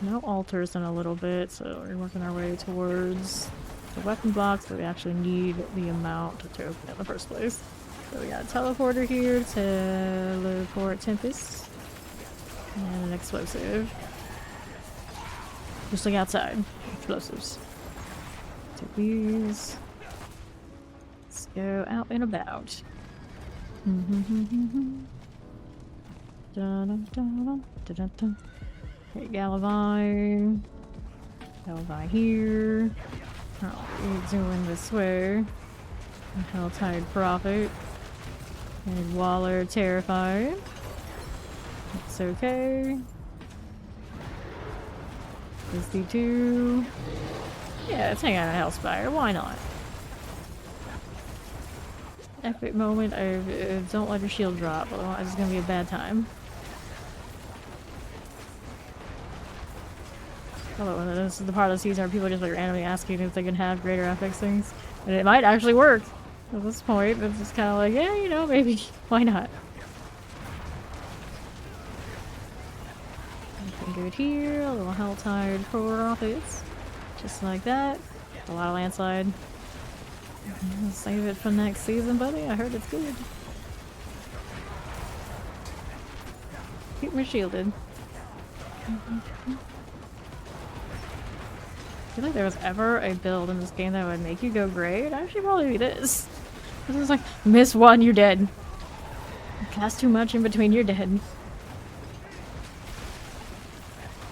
No altars in a little bit, so we're working our way towards the weapon blocks, but we actually need the amount to open it in the first place. So we got a teleporter here, teleport Tempest, and an explosive. Just like outside, explosives. Take these. Let's go out and about. Okay, Galavine. Galavine here. Oh, we're doing this way. Helltide Prophet. And Waller Terrified. It's okay. SD2. Yeah, let's hang out at Hellspire. Why not? Epic moment of don't let your shield drop, otherwise it's gonna be a bad time. Oh, this is the part of the season where people just like randomly asking if they can have greater FX things. And it might actually work. At this point, it's just kind of like, yeah, you know, maybe. Why not? Anything good here? A little Helltide Profits. Just like that. A lot of landslide. Save it for next season, buddy. I heard it's good. Keep me shielded. I feel like there was ever a build in this game that would make you go gray. It actually probably is. This is like, miss one, you're dead. Cast too much in between, you're dead.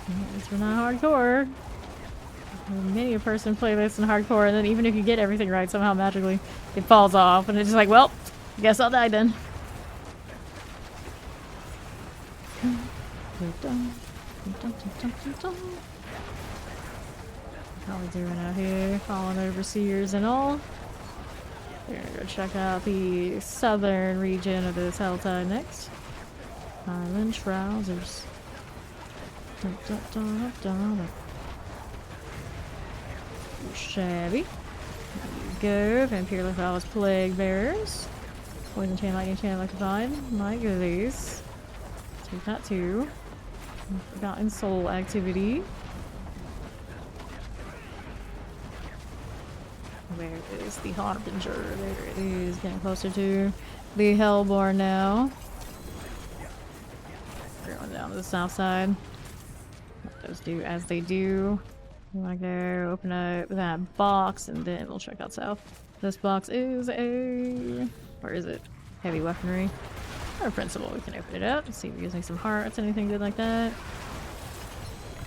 At least we're not hardcore. Many a person play this in hardcore, and then even if you get everything right, somehow magically it falls off, and it's just like, well, guess I'll die then. How we doing out here? Fallen overseers and all. We're gonna go check out the southern region of this Helltide next. Island trousers. Shabby. There you go. Vampire Lethal's Plague Bearers. Poison Chain, Lightning Chain, Electrified. Like these. Take that too. Forgotten Soul Activity. Where is the Harbinger? There it is. Getting closer to the Hellborn now. We're going down to the south side. Let those do as they do. We want to go open up that box and then we'll check out south. This box is a... where is it? heavy weaponry. Or principal, we can open it up and see if we're using some hearts, anything good like that.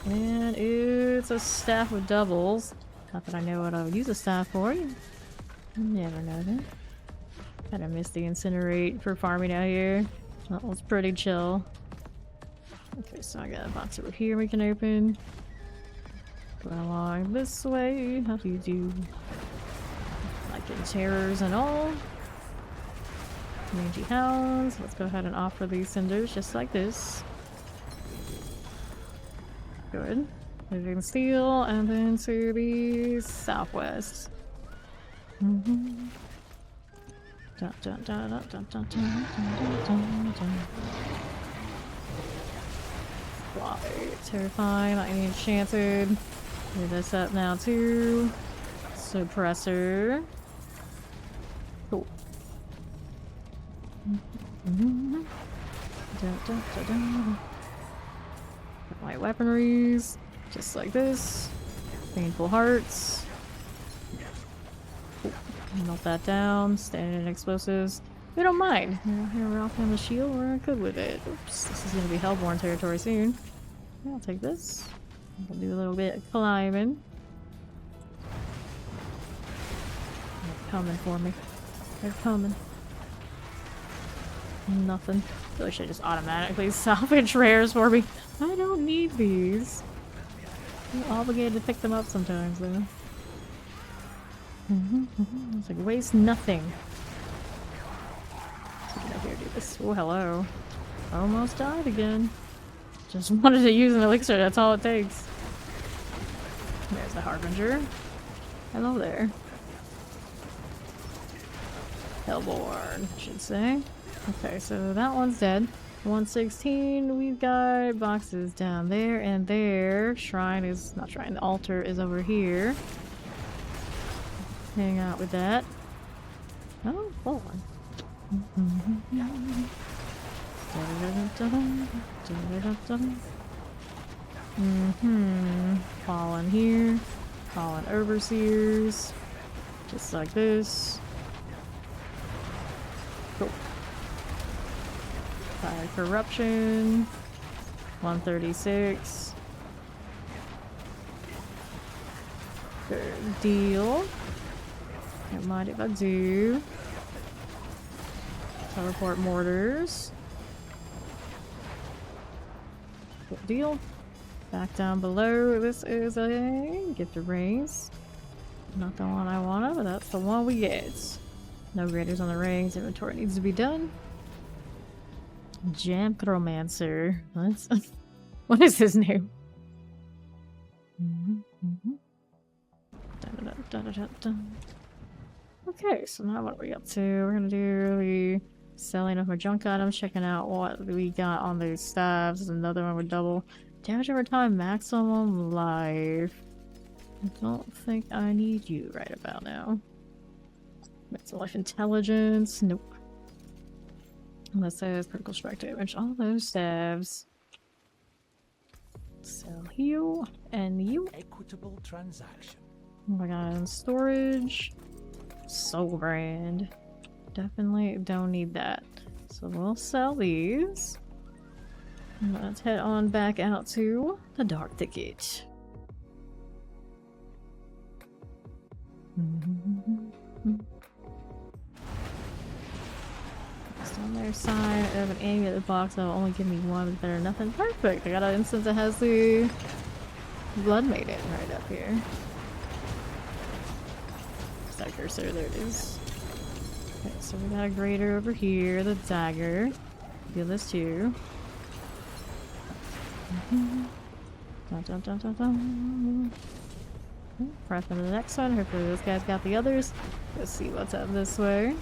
And it's a staff with doubles. Not that I know what I would use a staff for. You never know that. Kinda miss the incinerate for farming out here. That was pretty chill. Okay, so I got a box over here we can open. Go along this way. How do you do? Like in terrors and all. Mangy hounds. Let's go ahead and offer these cinders just like this. Good. Moving steel and then to the southwest. Dun, dun, dun, dun, dun, dun, dun, dun, dun, dun. Wow, terrifying, lightning enchanted. Move this up now too. Suppressor. Cool. Dun, dun, dun, dun. Light weaponries, just like this. Painful hearts. Cool. Melt that down. Standard explosives. We don't mind. We're off on the shield. We're good with it. Oops, this is gonna be Hellborn territory soon. Yeah, I'll take this. We'll do a little bit of climbing. They're coming for me. They're coming. Nothing. Really should just automatically salvage rares for me. I don't need these. I'm obligated to pick them up sometimes, though. It's like waste nothing. So get out here, do this. Oh, hello. Almost died again. Just wanted to use an elixir. That's all it takes. There's the Harbinger. Hello there. Hellborn, I should say. Okay, so that one's dead. 116, we've got boxes down there and there. Shrine is, not shrine, the altar is over here. Hang out with that. Oh, hold on. Fallen here. Fallen overseers. Just like this. Cool. Fire corruption. 136. Good deal. Don't mind if I do. Teleport mortars. Good deal. Back down below. This is a gift of rings. Not the one I wanted, but that's the one we get. No graders on the rings. Inventory needs to be done. Jamchromancer. What is his name? Okay, so now what are we up to? We're gonna do the selling of our junk items, checking out what we got on these staffs. There's another one with double damage over time, maximum life. I don't think I need you right about now. Maximum life intelligence, nope. Unless says critical strike damage, all those staves. Sell you and you. Equitable transaction. Oh my god, storage. Soul brand. Definitely don't need that. So we'll sell these. Let's head on back out to the Dark Thicket. Just on their side of an amulet box that will only give me one, but better nothing. Perfect! I got an instance that has the Blood Maiden right up here. That cursor, there it is. Okay, so we got a grater over here, the dagger. Do this too. Dun, dun, dun, dun, dun. Right from the next one. Hopefully this guy's got the others. Let's see what's up this way.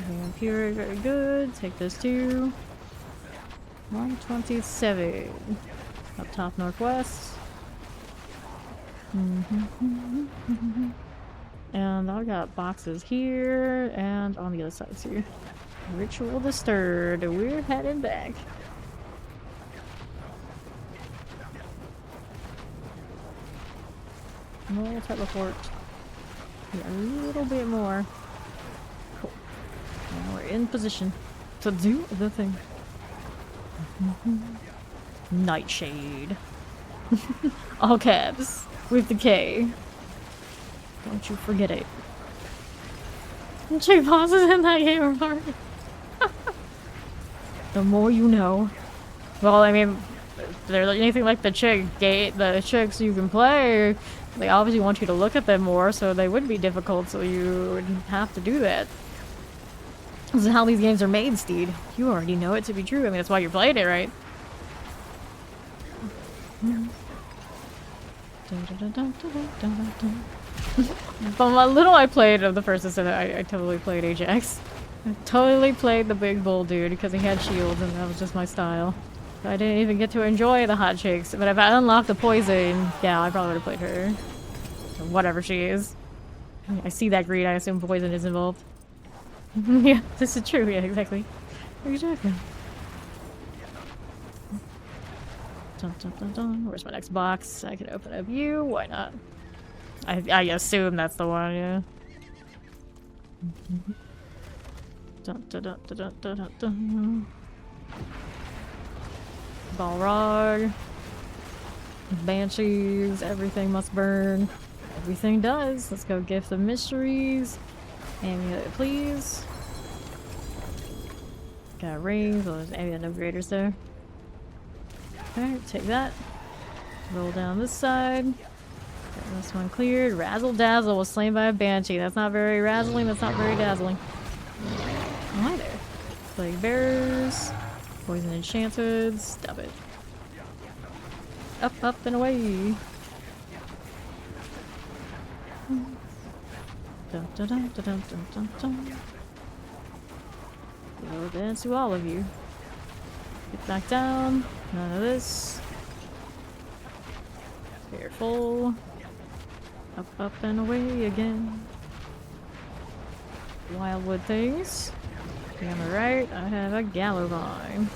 Impure, very good. Take this too. 127. Up top northwest. And I've got boxes here and on the other side too. Ritual disturbed. We're heading back. We'll teleport. Yeah, a little bit more. in position to do the thing. Nightshade. All caps with the K. Don't you forget it. She pauses in that game apart. The more you know. Well, I mean, if they're anything like the the chicks you can play, they obviously want you to look at them more, so they would be difficult, so you would have to do that. This is how these games are made, Steed. You already know it to be true. I mean, that's why you're playing it, right? But what little I played of the first Ascendant, I totally played Ajax. I totally played the big bull dude because he had shields and that was just my style. I didn't even get to enjoy the hot chicks, but if I unlocked the poison, yeah, I probably would have played her. Or whatever she is. I see that green, I assume poison is involved. Yeah, this is true, yeah, exactly. Exactly. Dun, dun, dun, dun. Where's my next box? I can open up you, why not? I assume that's the one, yeah. Dun, dun, dun, dun, dun, dun, dun. Balrog. Banshees, everything must burn. Everything does. Let's go Gift of Mysteries. Amulet, please. Got rings. Well, there's amulet upgraders there. Okay, take that. Roll down this side. Get this one cleared. Razzle Dazzle was slain by a banshee. That's not very razzling, that's not very dazzling. Oh, hi there. Plague Bearers. Poison Enchanted. Stop it. Up, up, and away. Dun, dun, dun, dun, dun, dun, dun. We'll dance to all of you. Get back down. None of this. Careful. Up, up, and away again. Wildwood things. Okay, on the right, I have a Gallovine.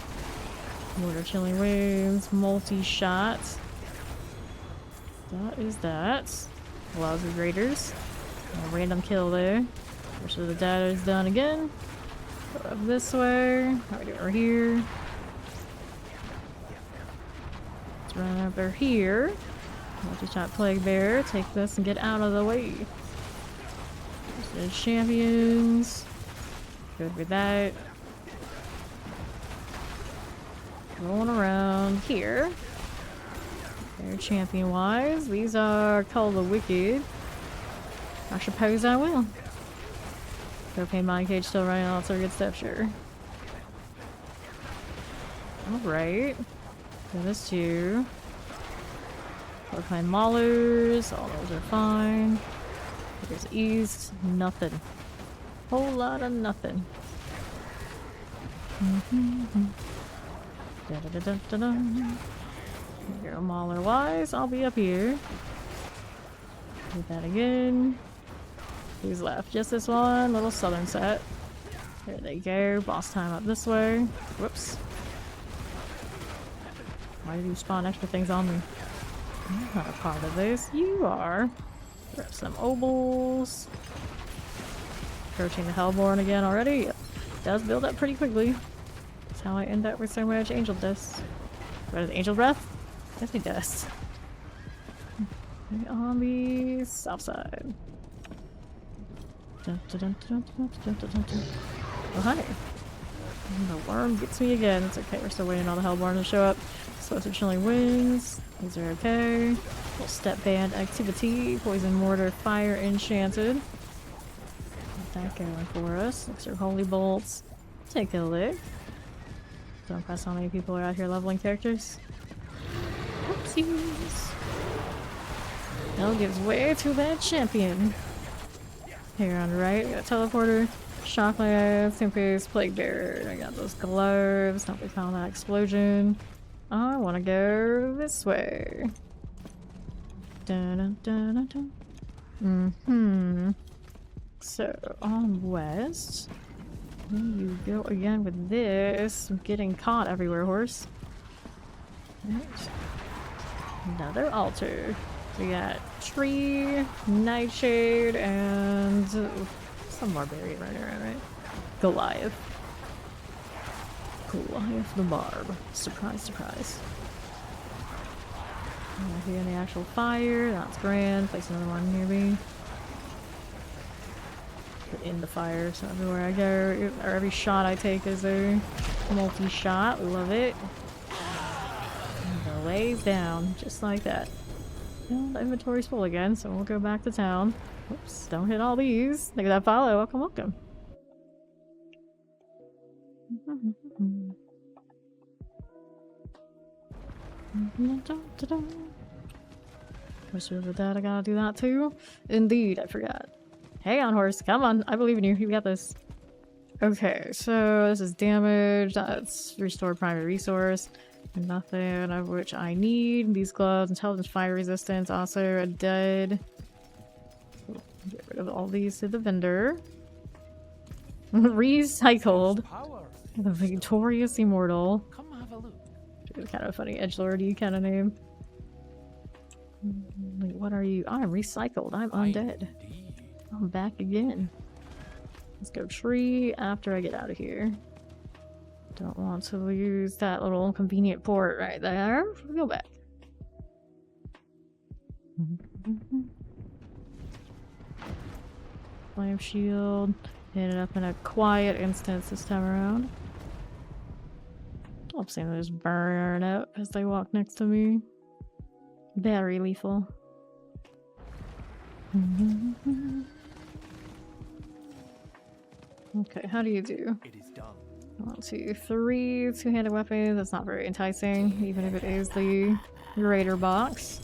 Mortar Chilling Waves, multi-shot. That is that. Lousy Raiders. A random kill there. Rest of the data is done again. Go up this way. How we do over here? Let's run over here. Multi-shot Plague Bear. Take this and get out of the way. There's the champions. Good with that. Rolling around here. They're champion-wise. These are called the Wicked. I suppose I will. Cocaine Mind Cage still running, lots of good stuff, sure. Alright. So this too. Cocaine Maulers, all those are fine. There's East, nothing. Whole lot of nothing. Da da da da da. Here, Mauler-wise, I'll be up here. Do that again. Who's left? Just this one little southern set. There they go. Boss time up this way. Whoops. Why did you spawn extra things on me? I'm not a part of this. You are. Grab some obols. Approaching the Hellborn again already. Yep. Does build up pretty quickly. That's how I end up with so much angel dust. What is Angel Breath? Yes, he does. On the south side. Dun, dun, dun, dun, dun, dun, dun, dun, dun. Oh, hi. And the worm gets me again. It's okay, we're still waiting on the Hellborn to show up. Slows are Chilling Winds. These are okay. Little Step Band Activity. Poison Mortar, Fire Enchanted. Get that going for us. Looks are Holy Bolts. Take a look. Don't impress how many people are out here leveling characters. Oopsies. That gives way to that champion. Here on the right, we got Teleporter, Shocklance, Tempest, Plague Bearer. I got those gloves. Don't be found that explosion. I want to go this way. Dun, dun, dun, dun. So, on west. Here you go again with this. I'm getting caught everywhere, horse. Right. Another altar. We got Tree, Nightshade, and some barbarian running around, right? Goliath. Goliath the Barb. Surprise, surprise. Here the actual fire. That's grand. Place another one near me. Put in the fire, so everywhere I go, or every shot I take is a multi-shot. We love it. And it lays down, just like that. Well, the inventory's full again, so we'll go back to town. Oops, don't hit all these. Look at that follow. Welcome, welcome. Wish with that I gotta do that too. Indeed, I forgot. Hang on, horse. Come on. I believe in you. You got this. Okay, so this is damage. That's restore primary resource. Nothing of which I need. These gloves, intelligence, fire resistance, also a dead. Get rid of all these to the vendor. Recycled. The victorious immortal. Come have a look. Kind of a funny edgelordy kind of name. Wait, what are you? I'm recycled. I'm undead. I'm back again. Let's go tree after I get out of here. Don't want to lose that little convenient port right there. We'll go back. Flame shield. Ended up in a quiet instance this time around. I'm seeing them just burn up as they walk next to me. Very lethal. Okay, how do you do? It is done. 1, 2, 3 two-handed weapons. That's not very enticing, even if it is the greater box.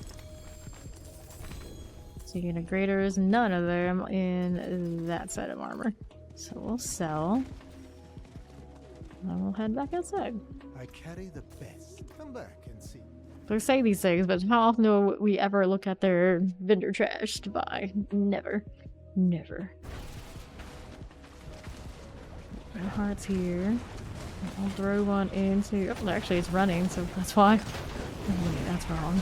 So you get graders, none of them in that set of armor. So we'll sell. And we'll head back outside. I carry the best. Come back and see. They say these things, but how often do we ever look at their vendor trash to buy? Never. Never. Hearts here. I'll throw one into... Oh, actually it's running, so that's why. Oh, wait, that's wrong.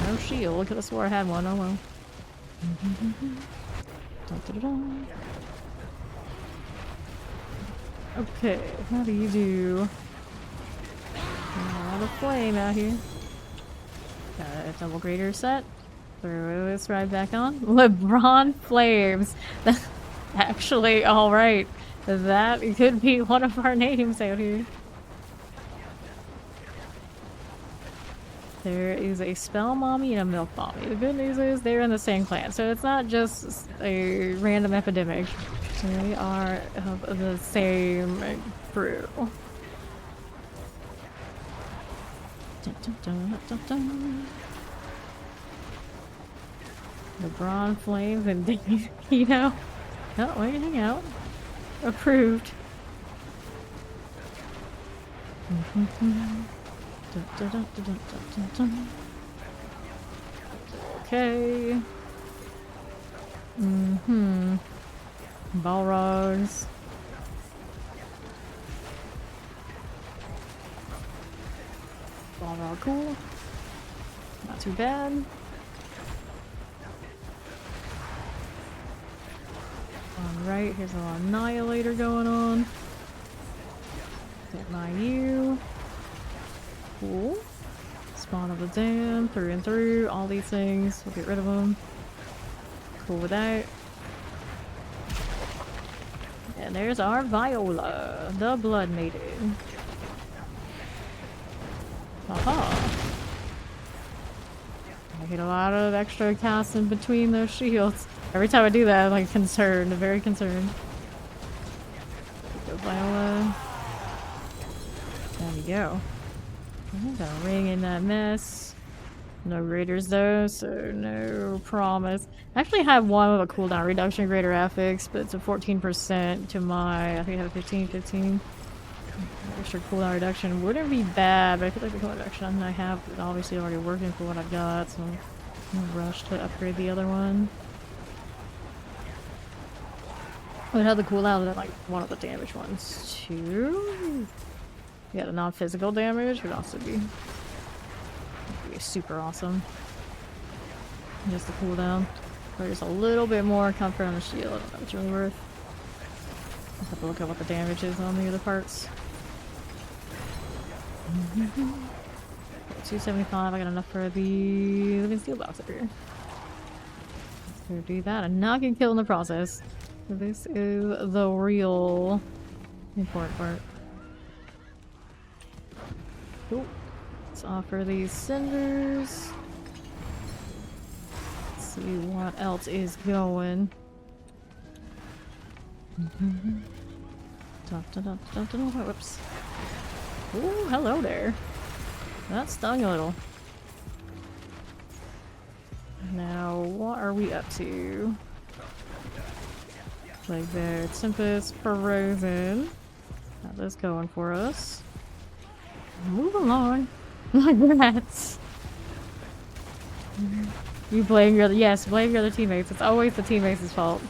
No shield. Look at the swore I had one. Oh well. Okay, how do you do? A lot of flame out here. Got a double grater set. Throw this right back on. LeBron Flames. That's actually alright. That could be one of our names out here. There is a spell mommy and a milk mommy. The good news is they're in the same clan, so it's not just a random epidemic. They are of the same crew. LeBron Flames and you know. Oh, we can hang out. Approved. Okay. Balrogs. Balrog cool. Not too bad. Alright, here's a little annihilator going on. Get my you. Cool. Spawn of the dam, through and through, all these things. We'll get rid of them. Cool with that. And there's our Viola, the Blood Maiden. Aha! I get a lot of extra casts in between those shields. Every time I do that, I'm like concerned, very concerned. Go Viola. There we go. Got a ring in that mess. No raiders though, so no promise. I actually have one with a cooldown reduction greater affix, but it's a 14% to my, I think I have 15. Extra cooldown reduction wouldn't be bad, but I feel like the cooldown reduction I have is obviously already working for what I've got, so no rush to upgrade the other one. It had the cooldown and like one of the damage ones too. Yeah, the non-physical damage would also be super awesome. Just the cooldown. Or just a little bit more comfort on the shield. I don't know what it's really worth. Let's have to look at what the damage is on the other parts. 275, I got enough for the living steel box up here. Let's go do that and not get killed in the process. So this is the real important part. Cool. Let's offer these cinders. Let's see what else is going. Whoops. Ooh, hello there. That stung a little. Now, what are we up to? Like there, Tempest, Frozen. Got this going for us. Move along. Like rats. You blame your blame your other teammates. It's always the teammates' fault.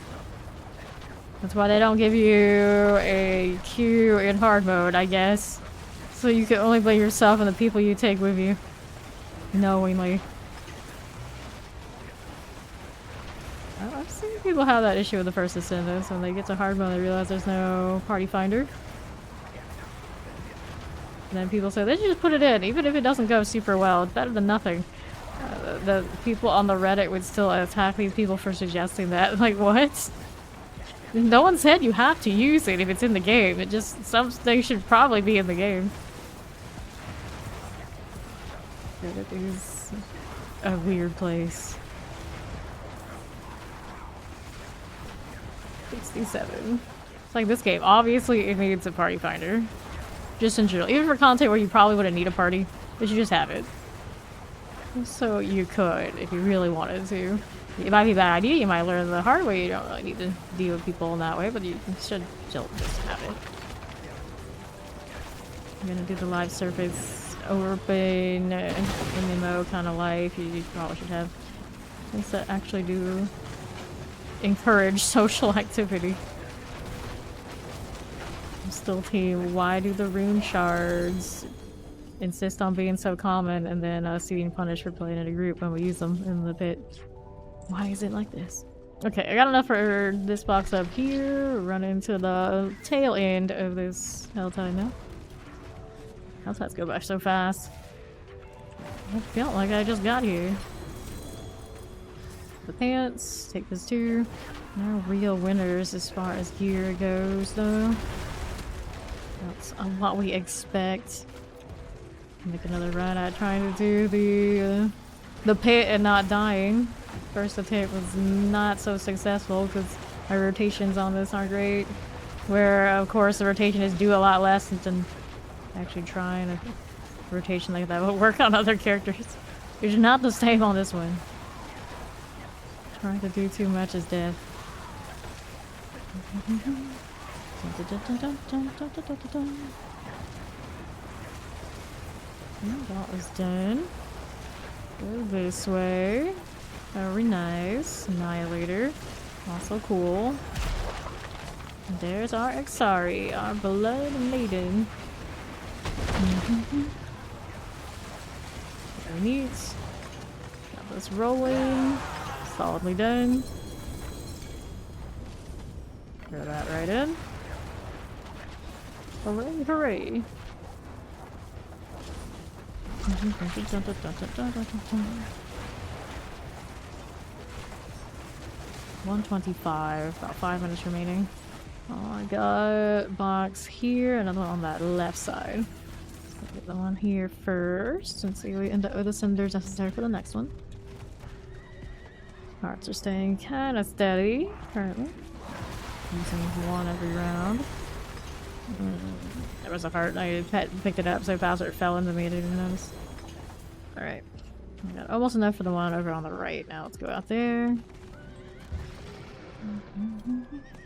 That's why they don't give you a queue in hard mode, I guess. So you can only blame yourself and the people you take with you. Knowingly. I've seen people have that issue with the first Ascendants. When they get to hard mode, they realize there's no party finder. And then people say, they should just put it in. Even if it doesn't go super well, it's better than nothing. The people on the Reddit would still attack these people for suggesting that. Like, what? No one said you have to use it if it's in the game. It just, some things should probably be in the game. It is a weird place. 67. It's like this game. Obviously, it needs a party finder. Just in general. Even for content where you probably wouldn't need a party, but you just have it. So you could, if you really wanted to. It might be a bad idea, you might learn the hard way, you don't really need to deal with people in that way, but you should still just have it. I'm gonna do the live surface open MMO kind of life. You probably should have things that actually do encourage social activity. I'm still team, why do the rune shards insist on being so common and then us getting punished for playing in a group when we use them in the pit? Why is it like this? Okay, I got enough for this box up here. Run into the tail end of this Helltide now. Helltides go by so fast. I felt like I just got here. The pants, take this too. No real winners as far as gear goes though. That's what we expect. Make another run at trying to do the pit and not dying. First attempt was not so successful because my rotations on this aren't great. Where, of course, the rotation is do a lot less than actually trying a rotation like that will work on other characters. It's not the same on this one. Trying to do too much is death. That was done. Go this way. Very nice. Annihilator. Also cool. And there's our Exari, our blood maiden. Very neat. Got this rolling. Solidly done. Throw that right in. Hooray, hooray. 125, about 5 minutes remaining. Oh, I got box here, another one on that left side. Let's get the one here first and see if we end up with the cinders necessary for the next one. Hearts are staying kind of steady currently. Using one every round. There was a heart. I picked it up so fast it fell into me. I didn't even notice. Alright. We got almost enough for the one over on the right. Now let's go out there.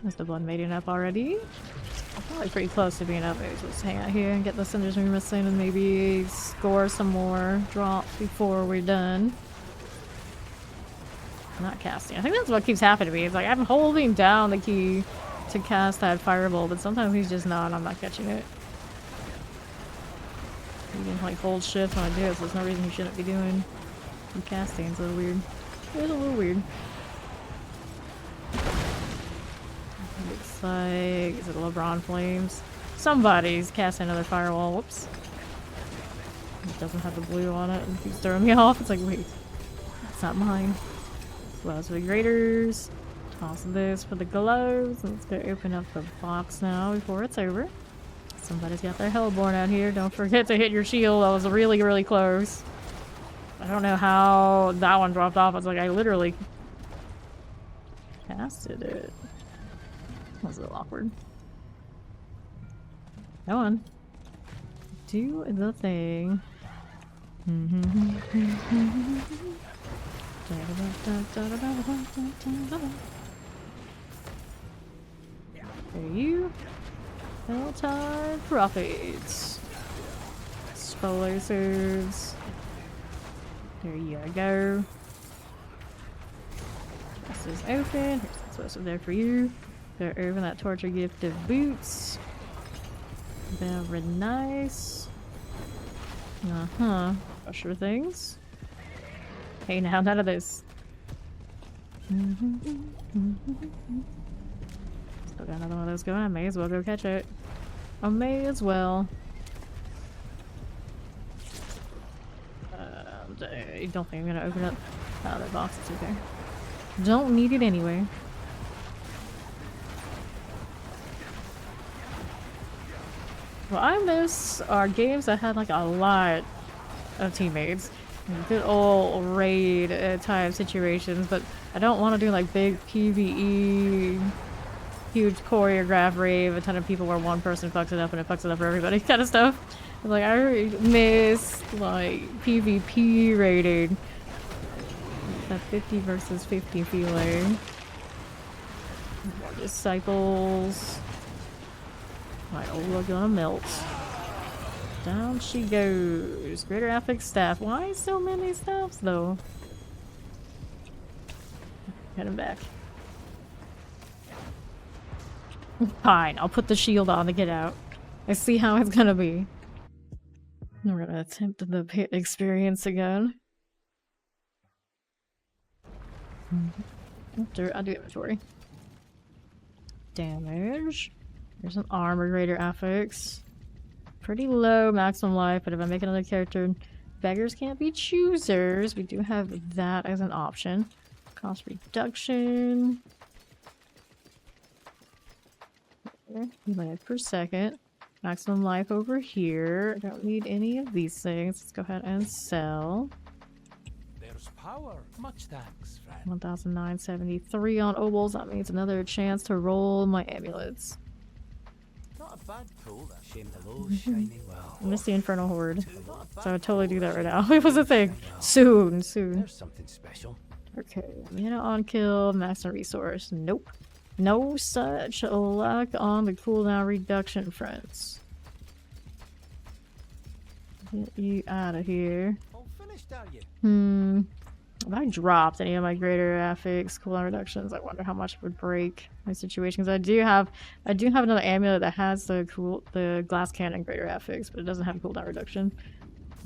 Is the blood maiden up already? Probably pretty close to being up. Maybe let's hang out here and get the cinders we're missing and maybe score some more drops before we're done. Not casting. I think that's what keeps happening to me. It's like I'm holding down the key to cast that fireball, but sometimes he's just not and I'm not catching it. You can like hold shift when I do it, so there's no reason you shouldn't be doing casting. It's a little weird. It's a little weird. Looks like, is it LeBron Flames? Somebody's casting another firewall. Whoops. It doesn't have the blue on it and keeps throwing me off. It's like, wait, that's not mine. Gloves for the graders. Toss this for the gloves. Let's go open up the box now before it's over. Somebody's got their Hellborn out here. Don't forget to hit your shield. That was really, really close. I don't know how that one dropped off. It's like I literally casted it. That was a little awkward. Go on. Do the thing. There you. Helltide Profits. Explosives. There you go. This is open. Here's the explosive there for you. They're open that torture gift of boots. Very nice. Uh-huh. Usher things. Hey now, none of this. Still got another one of those going. I may as well go catch it. I may as well. I don't think I'm gonna open up that box. It's okay. Don't need it anyway. What I miss are games that had like a lot of teammates. Good old raid type situations, but I don't want to do like big PvE, huge choreograph rave, a ton of people where one person fucks it up and it fucks it up for everybody kind of stuff. Like I miss like PvP raiding. That 50 versus 50 feeling. More disciples. My old gonna melt. Down she goes. Greater Affix staff. Why so many staffs though? Heading back. Fine, I'll put the shield on to get out. I see how it's gonna be. We're gonna attempt the pit experience again. I'll do inventory. Damage. There's an armor greater affix. Pretty low maximum life, but if I make another character, beggars can't be choosers. We do have that as an option. Cost reduction. Life per second. Maximum life over here. I don't need any of these things. Let's go ahead and sell. There's power. Much thanks, friend. 1,973 on obols. That means another chance to roll my amulets. Not a bad pull, that. Shame the low shining well. I missed the Infernal Horde. So I would totally do that right now. It was a thing. Soon. There's something special. Okay. Mana on kill. Maximum resource. Nope. No such luck on the cooldown reduction, friends. Get you out of here. All finished, are you? If I dropped any of my greater affix cooldown reductions, I wonder how much it would break my situation. Because I do have another amulet that has the glass cannon greater affix, but it doesn't have a cooldown reduction.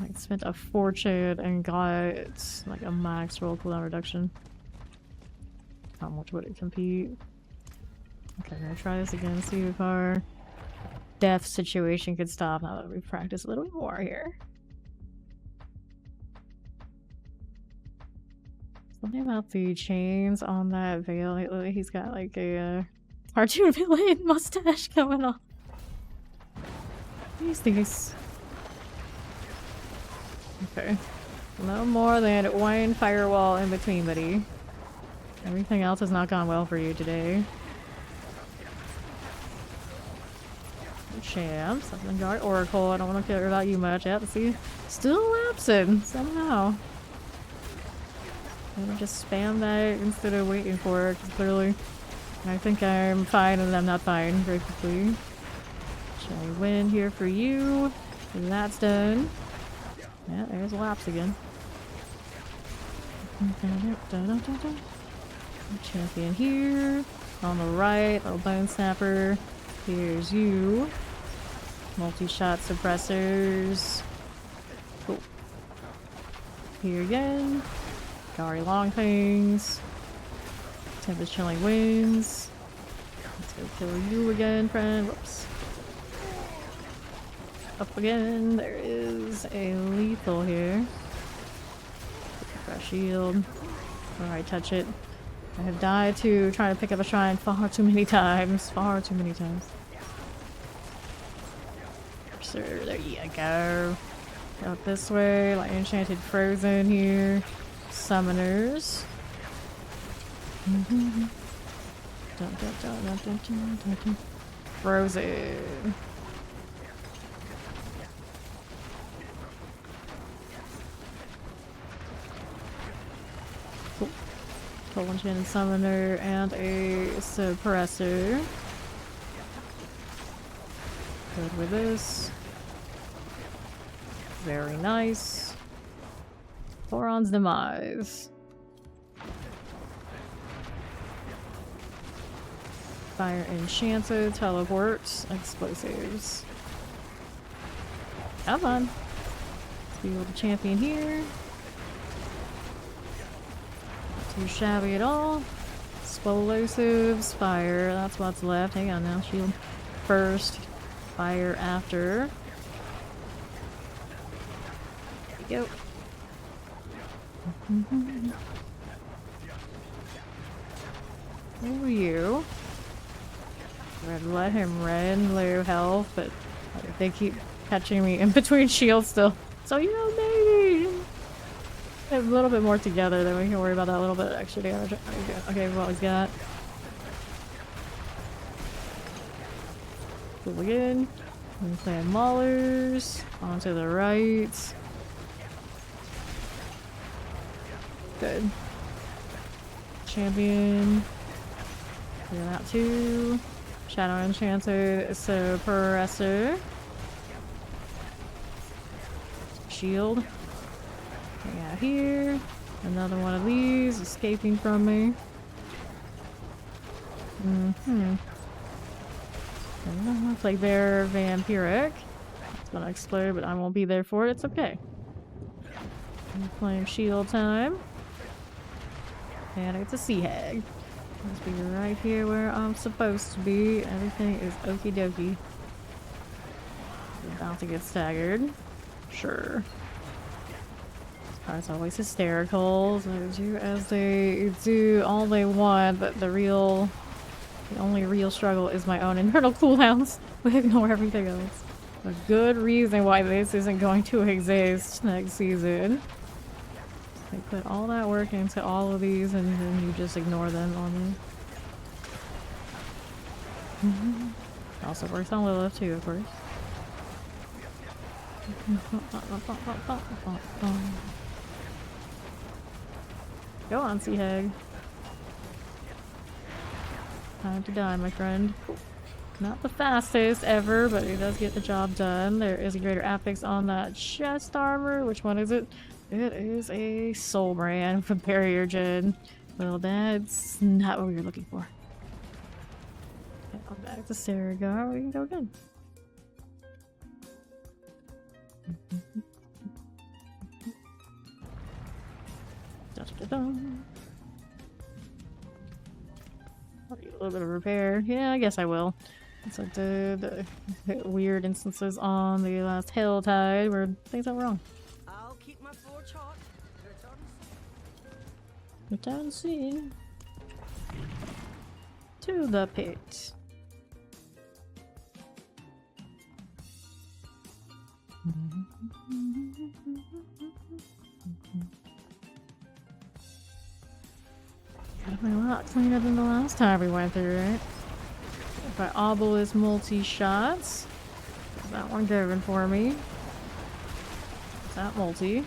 I spent a fortune and got like a max roll cooldown reduction. How much would it compete? Okay, I'm gonna try this again, see if our death situation could stop now that we've practiced a little bit more here. Something about the chains on that veil. He's got like a cartoon villain mustache going on. These. Okay. No more than one firewall in between, buddy. Everything else has not gone well for you today. Champ, something guard Oracle. I don't want to care about you much. Yeah, see, still lapsing somehow. I'm gonna just spam that instead of waiting for it, because clearly I think I'm fine and I'm not fine very quickly. Shall we win here for you? And that's done. Yeah, there's a lapse again. Champion here. On the right, little bone snapper. Here's you. Multi-shot suppressors. Cool. Here again. Gary long things. Tempest chilling winds. Let's go kill you again, friend. Whoops. Up again. There is a lethal here. Got a shield. Before I touch it. I have died to trying to pick up a shrine far too many times. Far too many times. Sir, there you go. Out this way, like enchanted frozen here. Summoners. Frozen. Cool. Full enchanted summoner and a suppressor. Good with this. Very nice. Thoron's demise. Fire enchanted, teleports, explosives. Have fun. Let's be able to champion here. Not too shabby at all. Explosives, fire, that's what's left. Hang on now, shield first, fire after. There we go. Who are you? Let him run, low health, but they keep catching me in between shields still. So, you know, maybe a little bit more together, then we can worry about that little bit of extra damage. Okay, what he's got. Cool again. We play Maulers. Onto the right. Good. Champion. Do that too. Shadow Enchanted, Suppressor. Shield. We got here. Another one of these escaping from me. Plague Bear Vampiric. It's gonna explode, but I won't be there for it. It's okay. Flame Shield time. And it's a Sea Hag. Let's be right here where I'm supposed to be. Everything is okie dokie. About to get staggered. Sure. This part's always hysterical. So they do as they do all they want, but the only real struggle is my own internal cooldowns. We ignore everything else. A good reason why this isn't going to exist next season. They put all that work into all of these and then you just ignore them on me. Also works on Lilith too, of course. Go on, Sea Hag. Time to die, my friend. Not the fastest ever, but it does get the job done. There is a greater affix on that chest armor. Which one is it? It is a soul brand from Barrier Gen. Well, that's not what we were looking for. Okay, back to Saragar. We can go again. I'll do a little bit of repair. Yeah, I guess I will. It's like the weird instances on the last Helltide where things went wrong. I'll keep my forge hot. Return scene. To the pit. Definitely a lot cleaner than the last time we went through, right? By Obelisk multi-shots. That one going for me. That multi.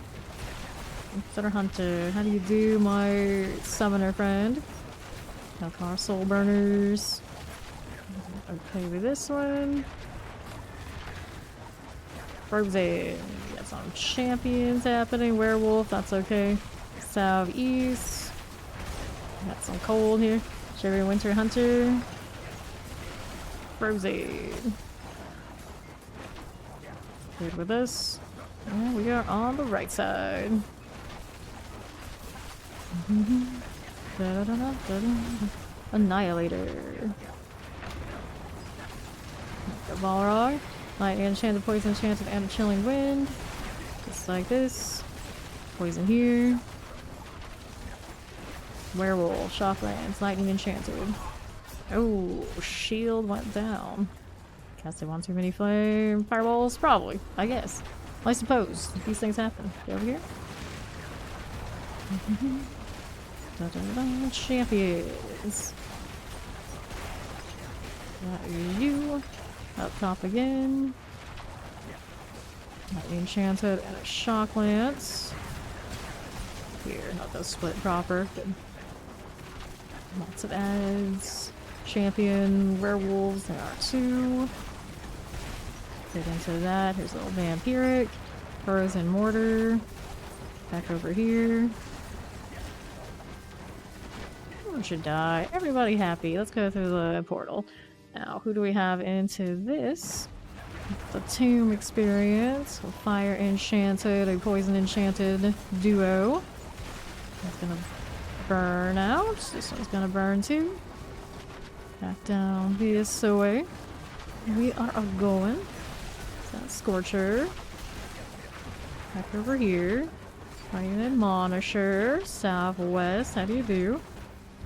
Consider Hunter. How do you do, my summoner friend? Our soul burners. Okay with this one. Frozen. Got some champions happening. Werewolf, that's okay. Southeast. Got some cold here. Cherry Winter Hunter. Frozen. Good with this. And we are on the right side. Annihilator. A Balrog. Lightning enchanted, poison enchanted, and a chilling wind. Just like this. Poison here. Werewolf, shocklands, lightning enchanted. Oh, shield went down. Cast one too many flame fireballs? Probably, I guess. I suppose. These things happen. Get over here. Champions. Got you. Up top again. Lightning enchanted and a shock lance. Here, not those split proper, but lots of ads. Champion, werewolves, there are 2. Get into that. Here's a little vampiric. Frozen mortar. Back over here. Everyone should die. Everybody happy. Let's go through the portal. Now, who do we have into this? The tomb experience. A fire enchanted, a poison enchanted duo. It's gonna burn out. This one's gonna burn too. Back down this way. We are going. That's Scorcher. Back over here. Fighting Admonisher. Southwest. How do you do?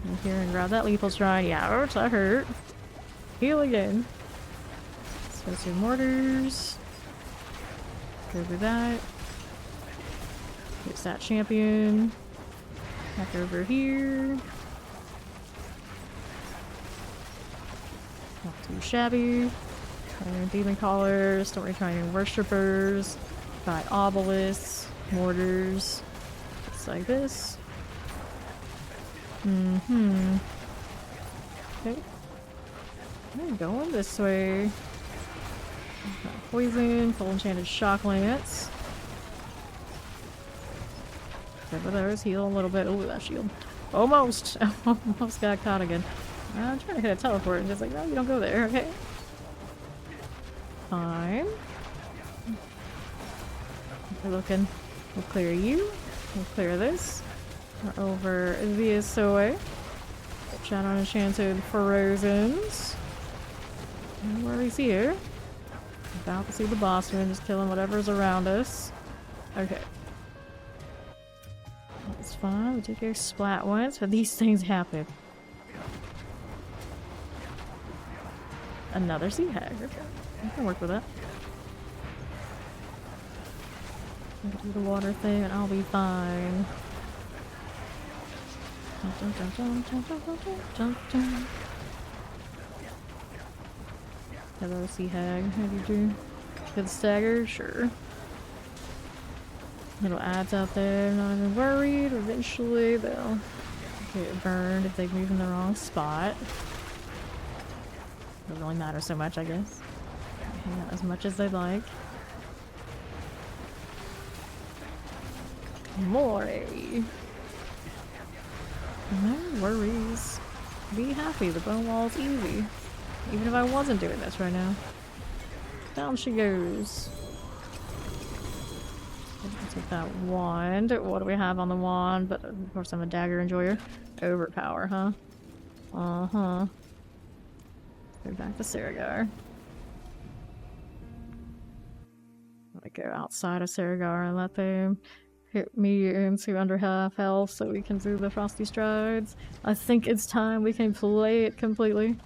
In here and grab that lethal shrine. Yeah, ouch, that hurt. Heal again. Explosive mortars. Go through that. Here's that champion. Back over here. Not too shabby. Demon Callers, Story Trying Worshippers. Got obelisks, mortars. Just like this. Okay. I'm going this way. Poison, full enchanted shock lance. Over those, heal a little bit. Ooh, that shield. Almost! Almost got caught again. I'm trying to hit a teleport and just like, no, you don't go there, okay? Fine. We're looking. We'll clear you. We'll clear this. We're over this way. Shadow Enchanted Frozens. No worries here. About to see the boss room, just killing whatever's around us. Okay. That's fine. We took our splat once, but these things happen. Another sea hag. Okay. I can work with that. I'll do the water thing and I'll be fine. Dun, dun, dun, dun, dun, dun, dun, dun, dun. Hello, sea hag. How do you do? Good stagger? Sure. Little ads out there, not even worried. Eventually they'll get burned if they move in the wrong spot. Doesn't really matter so much, I guess. Hang out as much as they'd like. More. No worries. Be happy, the bone wall's easy. Even if I wasn't doing this right now. Down she goes. Take that wand. What do we have on the wand? But of course I'm a dagger enjoyer. Overpower, huh? Uh-huh. Go back to Saragar. I go outside of Saragar and let them hit me into under half health so we can do the Frosty Strides. I think it's time we can play it completely.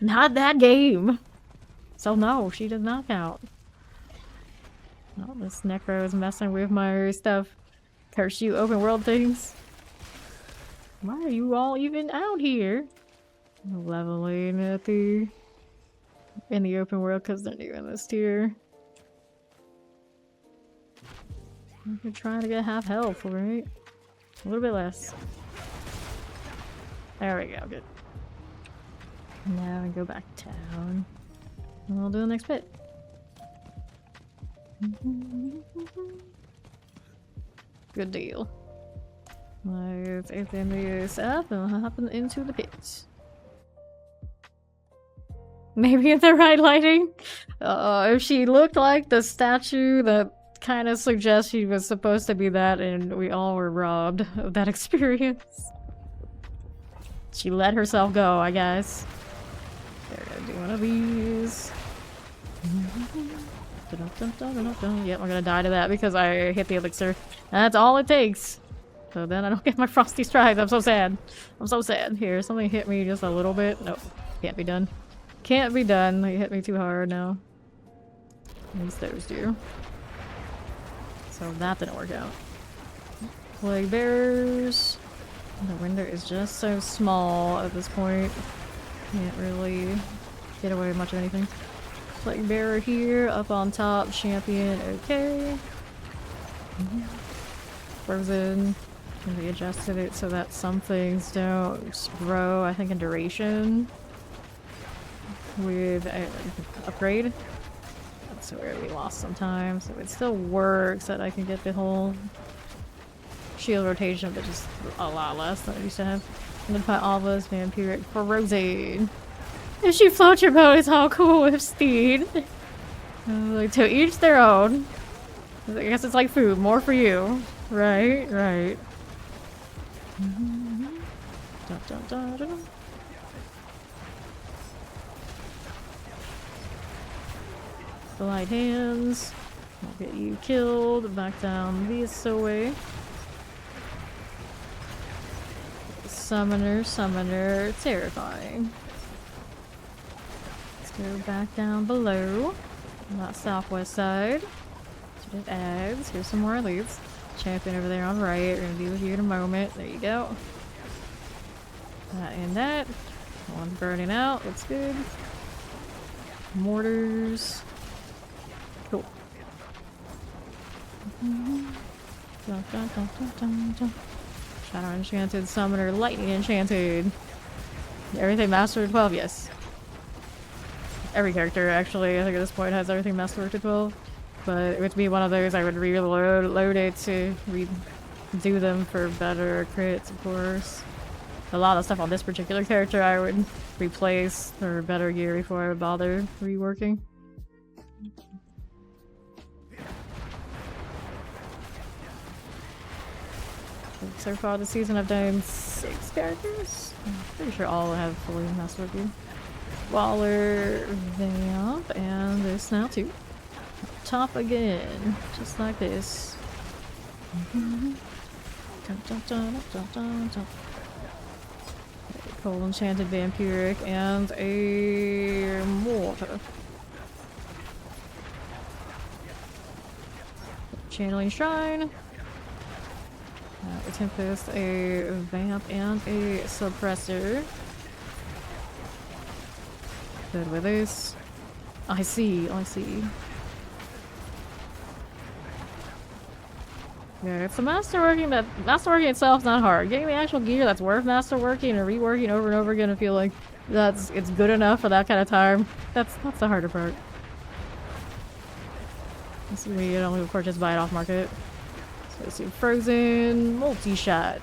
Not that game! So no, she does not count. Oh, this Necro is messing with my stuff. Curse you, open world things. Why are you all even out here? Leveling at the... in the open world because they're new in this tier. We're trying to get half health, right? A little bit less. There we go, good. Now we go back to town. And we'll do the next bit. Good deal. Let's open this up and we'll hop into the pits. Maybe in the right lighting? If she looked like the statue, that kind of suggests she was supposed to be that and we all were robbed of that experience. She let herself go, I guess. They're gonna do one of these. Yep, I'm gonna die to that because I hit the elixir. That's all it takes. So then I don't get my frosty stripes. I'm so sad. I'm so sad. Here, something hit me just a little bit. Nope. Can't be done. Can't be done. They hit me too hard now. At least those do. So that didn't work out. Plague bears. The window is just so small at this point. Can't really get away with much of anything. Plague bearer here, up on top, champion, okay. Frozen. Can be adjusted it so that some things don't grow, I think, in duration. With an upgrade. That's where we lost sometimes. So it still works that I can get the whole shield rotation, but just a lot less than I used to have. I'm gonna put all those vampiric frozen. If she floats your boat, it's all cool with Steed. Like, to each their own. I guess it's like food, more for you. Right, right. Dun, dun, dun, dun. The light hands. I'll get you killed. Back down this way. Summoner, summoner, terrifying. Let's go back down below. On that southwest side. So it adds. Here's some more of these. Champion over there on the right. We're gonna be with you in a moment. There you go. That and that. One burning out. Looks good. Mortars. Cool. Dun, dun, dun, dun, dun, dun. Shadow enchanted, summoner, lightning enchanted. Everything mastered 12, yes. Every character, actually, I think at this point has everything mastered to 12. But it would be one of those I would reload it to redo them for better crits, of course. A lot of stuff on this particular character I would replace for better gear before I would bother reworking. So far this season I've done 6 characters. I'm pretty sure all have fully mastered gear. Waller, Vamp, and this now too. Top again, just like this. Dun, dun, dun, dun, dun, dun. Cold enchanted vampiric and a mortar. Channeling shrine. A tempest, a vamp, and a suppressor. Good with this. I see, I see. Yeah, it's the masterworking that masterworking itself is not hard. Getting the actual gear that's worth masterworking and reworking over and over again and feel like it's good enough for that kind of time. That's the harder part. This is me, you don't of course just buy it off market. So let's see, frozen multi-shot.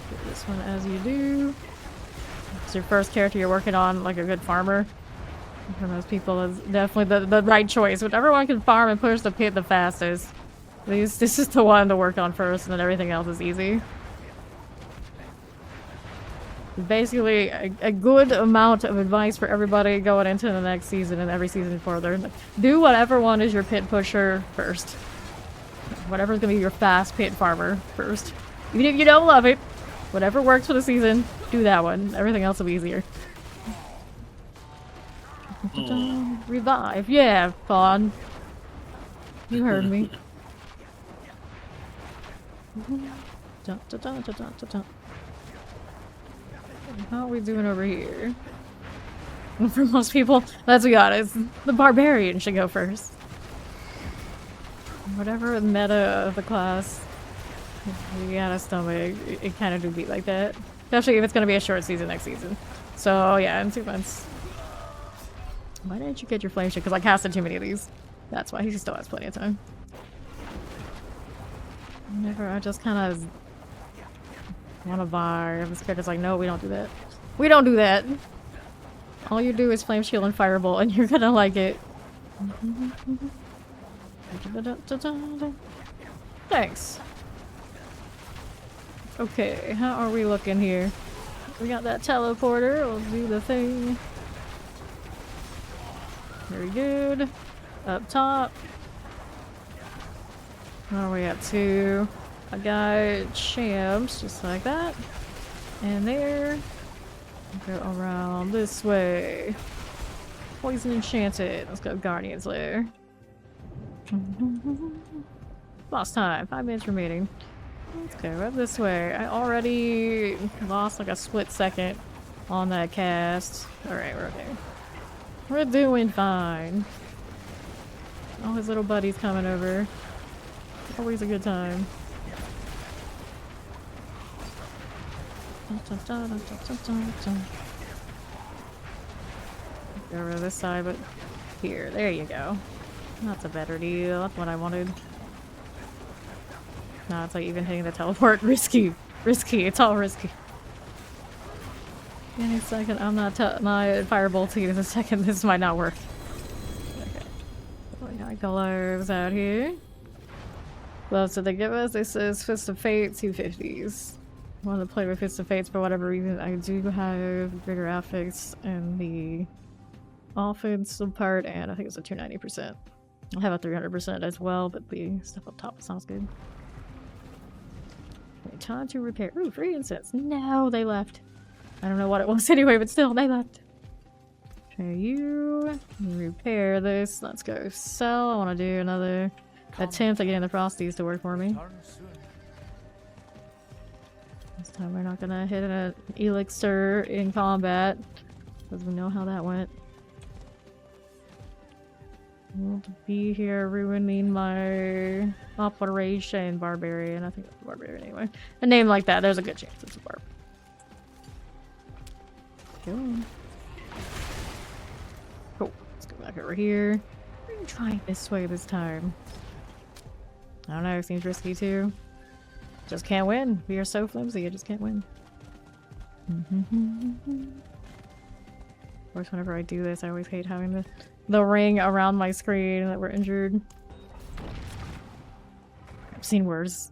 Get this one as you do. It's your first character you're working on, like a good farmer. For most people, is definitely the right choice. Whichever one can farm and push the pit the fastest. This is the one to work on first, and then everything else is easy. Basically, a good amount of advice for everybody going into the next season and every season further. Do whatever one is your pit pusher first. Whatever's gonna be your fast pit farmer first. Even if you don't love it, whatever works for the season, do that one. Everything else will be easier. Revive. Yeah, Fawn. You heard me. Dun, dun, dun, dun, dun, dun. How are we doing over here? For most people, let's be honest, the barbarian should go first. Whatever the meta of the class, you gotta stomach, it kind of do be like that. Especially if it's gonna be a short season next season. So yeah, in 2 months. Why didn't you get your flame shit? Because I casted too many of these. That's why he still has plenty of time. Whenever I just kind of want to buy, this character's like, no, we don't do that. We don't do that. All you do is flame shield and fireball, and you're gonna like it. Thanks. Okay, how are we looking here? We got that teleporter. We'll do the thing. Very good. Up top. What are we up to? I got champs, just like that. And there. Go around this way. Poison enchanted. Let's go Guardian's Lair. Lost time. 5 minutes remaining. Let's go up this way. I already lost like a split second on that cast. Alright, we're okay. We're doing fine. All his little buddies coming over. Always a good time. Go over to this side, but here, there you go. That's a better deal. That's what I wanted. No, it's like even hitting the teleport. Risky. Risky. It's all risky. Any second, I'm not firebolting in a second. This might not work. Okay. We got gloves out here. Gloves did they give us? This is Fist of Fate 250s. I wanted to play with Fist of Fates for whatever reason. I do have bigger affix and the offensive part, and I think it's a 290%. I have a 300% as well, but the stuff up top sounds good. Okay, time to repair. Ooh, free incense. No, they left. I don't know what it was anyway, but still, they left. Okay, you repair this. Let's go sell. I want to do another attempt at getting the Frosties to work for me. This time we're not gonna hit an elixir in combat, because we know how that went. Won't be here ruining my operation. Barbarian. I think it's a barbarian anyway. A name like that, there's a good chance it's a barb. Cool. Cool. Let's go back over here. We're gonna try this way this time. I don't know, it seems risky too. Just can't win. We are so flimsy, I just can't win. Of course, whenever I do this, I always hate having the ring around my screen that we're injured. I've seen worse.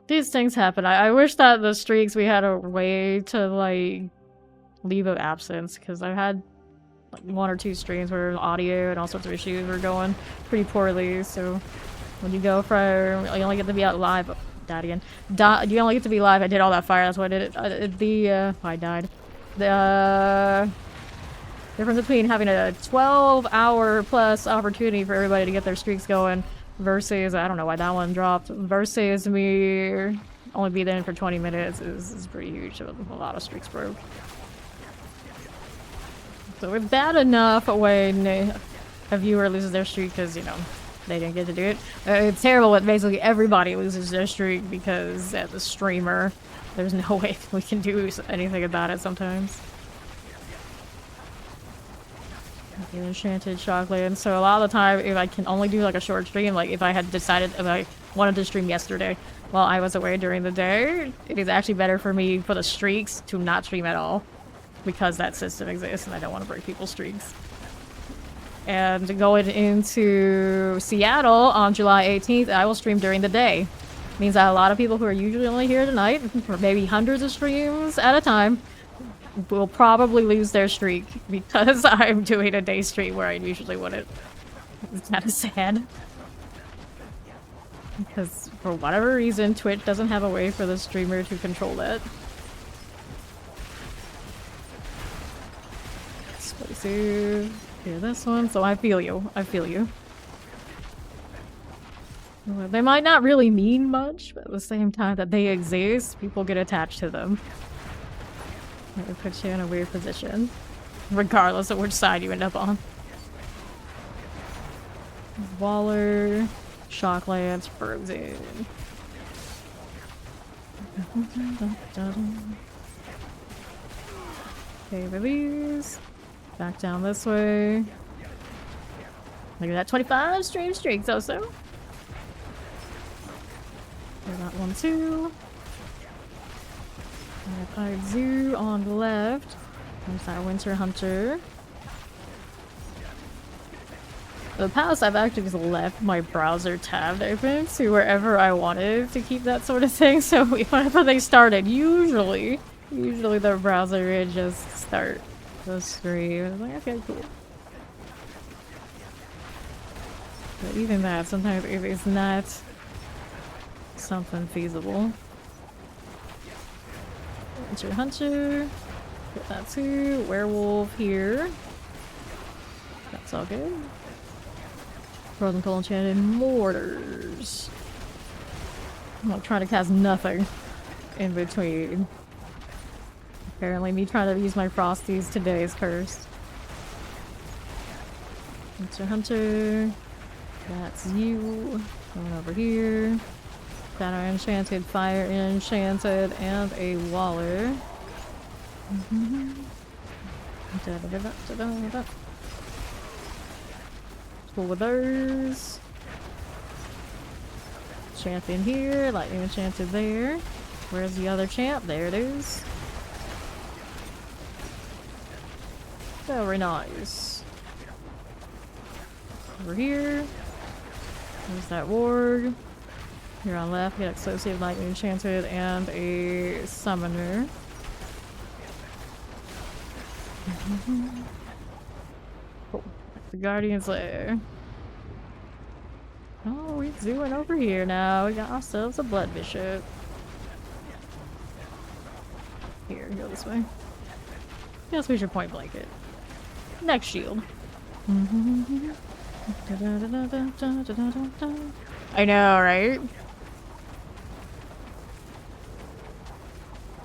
These things happen. I wish that the streaks we had a way to like leave of absence, because I've had like 1 or 2 streams where audio and all sorts of issues were going pretty poorly. So when you go from you only get to be out live, oh, died again. You only get to be live. I did all that fire. That's why I did it. I died. The difference between having a 12-hour plus opportunity for everybody to get their streaks going versus, I don't know why that one dropped, versus me only be there for 20 minutes is pretty huge. A lot of streaks broke. So it's bad enough when a viewer loses their streak because, you know, they didn't get to do it. It's terrible when basically everybody loses their streak because as a streamer, there's no way we can do anything about it sometimes. The enchanted chocolate. So a lot of the time, if I can only do like a short stream, like if I had decided if I wanted to stream yesterday while I was away during the day, it is actually better for me for the streaks to not stream at all, because that system exists and I don't want to break people's streaks. And going into Seattle on July 18th, I will stream during the day. Means that a lot of people who are usually only here tonight, for maybe hundreds of streams at a time, will probably lose their streak because I'm doing a day stream where I usually wouldn't. It's kind of sad. Because for whatever reason, Twitch doesn't have a way for the streamer to control that. Spicy. Here, this one. So I feel you. I feel you. They might not really mean much, but at the same time that they exist, people get attached to them. It puts you in a weird position, regardless of which side you end up on. Waller, Shocklands, Frozen. Okay, release. Back down this way. Look at that 25 stream streaks also. That one too. Alright, Zoo on the left. There's that Winter Hunter. In the past, I've actually just left my browser tabbed open to wherever I wanted to keep that sort of thing. So whenever they started, usually the browser would just start the stream. I was like, okay, cool. But even that, sometimes if it's not something feasible. Hunter. Get that too. Werewolf here. That's all good. Frozen coal enchanted mortars. I'm not trying to cast nothing in between. Apparently me trying to use my frosties today is cursed. Hunter. That's you. Going over here. Shadow enchanted, fire enchanted, and a waller. Cool with those. Champion here, lightning enchanted there. Where's the other champ? There it is. Very nice. Over here. There's that ward. Here on left, we got Explosive, Lightning Enchanted, and a Summoner. Oh, the Guardian's Lair. Oh, we're doing over here now. We got ourselves a Blood Bishop. Here, go this way. Yes, we should point blanket. Next shield. I know, right?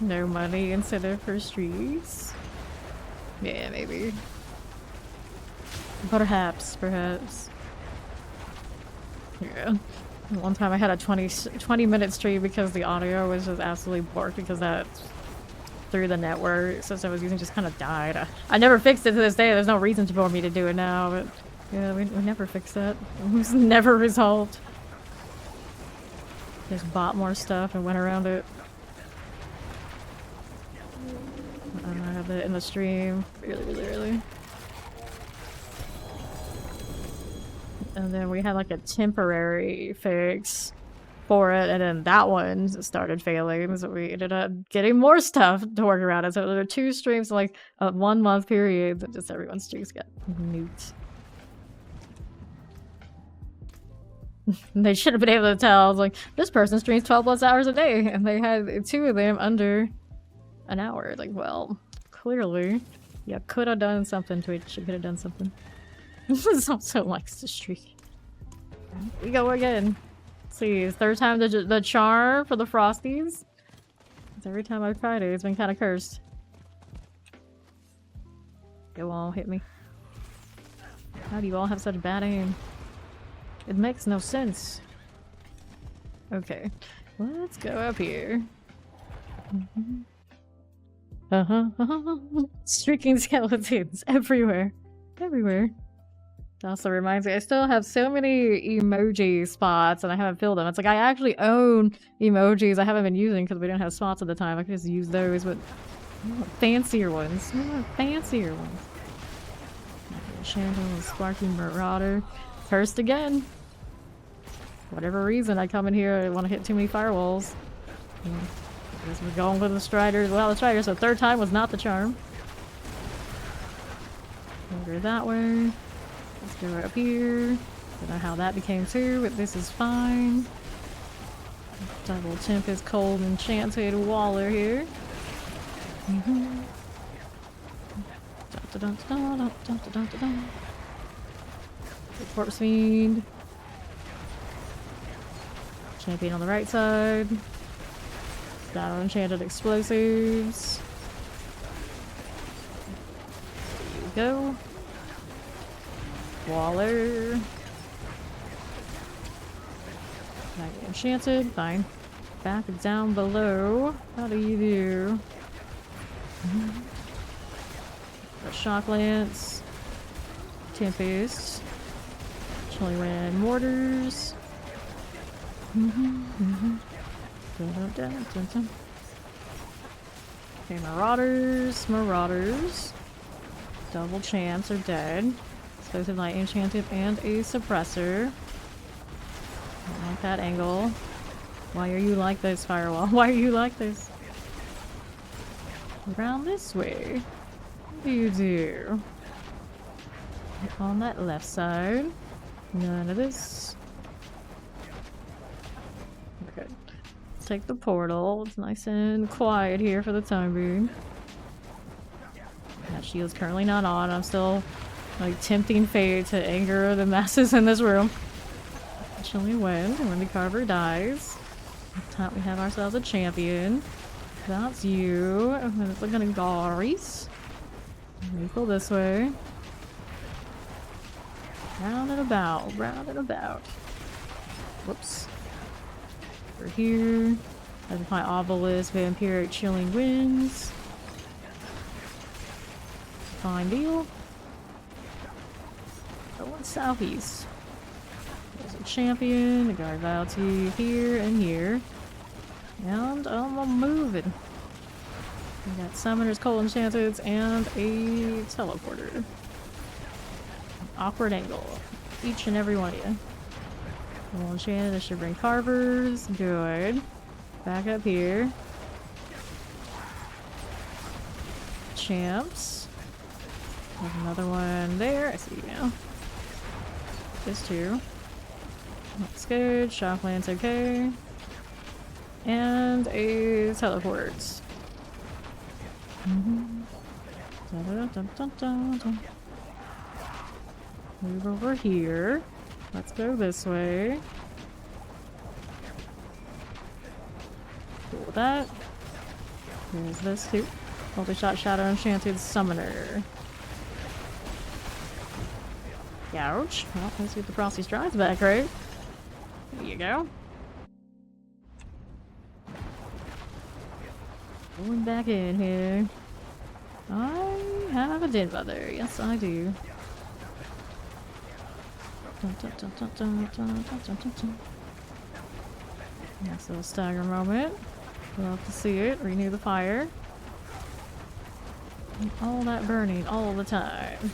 No money incentive for streets? Yeah, maybe. Perhaps. Yeah. One time I had a 20-minute stream because the audio was just absolutely borked because that through the network since I was using just kind of died. I never fixed it to this day. There's no reason for me to do it now, but yeah, we never fixed that. It was never resolved. Just bought more stuff and went around it. I had that in the stream really early. And then we had like a temporary fix for it, and then that one started failing, so we ended up getting more stuff to work around it. So there were 2 streams, like a 1-month period, that just everyone's streams got nuked. They should have been able to tell. I was like, this person streams 12 plus hours a day, and they had 2 of them under an hour. Like, well, clearly, you could have done something. Twitch, you could have done something. This also likes to streak. We go again. Let's see, it's 3rd time the charm for the Frosties. It's every time I've tried it, it's been kind of cursed. Go on, hit me. How do you all have such bad aim? It makes no sense. Okay, let's go up here. Streaking skeletons everywhere. Everywhere. It also reminds me, I still have so many emoji spots and I haven't filled them. It's like I actually own emojis I haven't been using because we don't have spots at the time. I could just use those, but I want fancier ones. I want fancier ones. Chandel, Sparky Marauder. Cursed again. For whatever reason, I come in here, I want to hit too many firewalls. Yeah. I guess we're going with the Striders. Well, the Striders, so 3rd time was not the charm. Over that way. Let's go up here. Don't know how that became 2, but this is fine. Double Tempest, Cold, Enchanted Waller here. Corpse Fiend. Champion on the right side. Shadow Enchanted Explosives. There you go. Waller. Lightning Enchanted, fine. Back down below. How do you do? The Shock Lance. Tempest. Chilling Wind Mortars. Okay, Marauders. Double champs are dead. Explosive light enchanted and a suppressor. Don't like that angle. Why are you like this, Firewall? Why are you like this? Around this way. What do you do? On that left side. None of this. Okay. Let's take the portal. It's nice and quiet here for the time being. That shield's currently not on. I'm still like tempting fate to anger the masses in this room. Actually when the Carver dies. Up top we have ourselves a champion. That's you. And then it's looking at Garis. Lethal this way. Round and about, round and about. Whoops. Over here. That's my obelisk, vampiric chilling winds. Fine deal. Going southeast. There's a champion, a guard bounty here and here. And I'm moving. We got summoners, cold enchanteds, and a teleporter. Awkward angle. Each and every one of you. Cold enchanted, this should bring carvers. Good. Back up here. Champs. There's another one there. I see you now. This too. Looks good. Shockland's okay. And a teleport. Move over here. Let's go this way. Cool with that. There's this too. Multi-shot Shadow Enchanted Summoner. Ouch. Well, let's get the Frosty Strides back, right? There you go. Going back in here. I have a den mother. Yes, I do. Nice little stagger moment. Love to see it. Renew the fire. And all that burning all the time.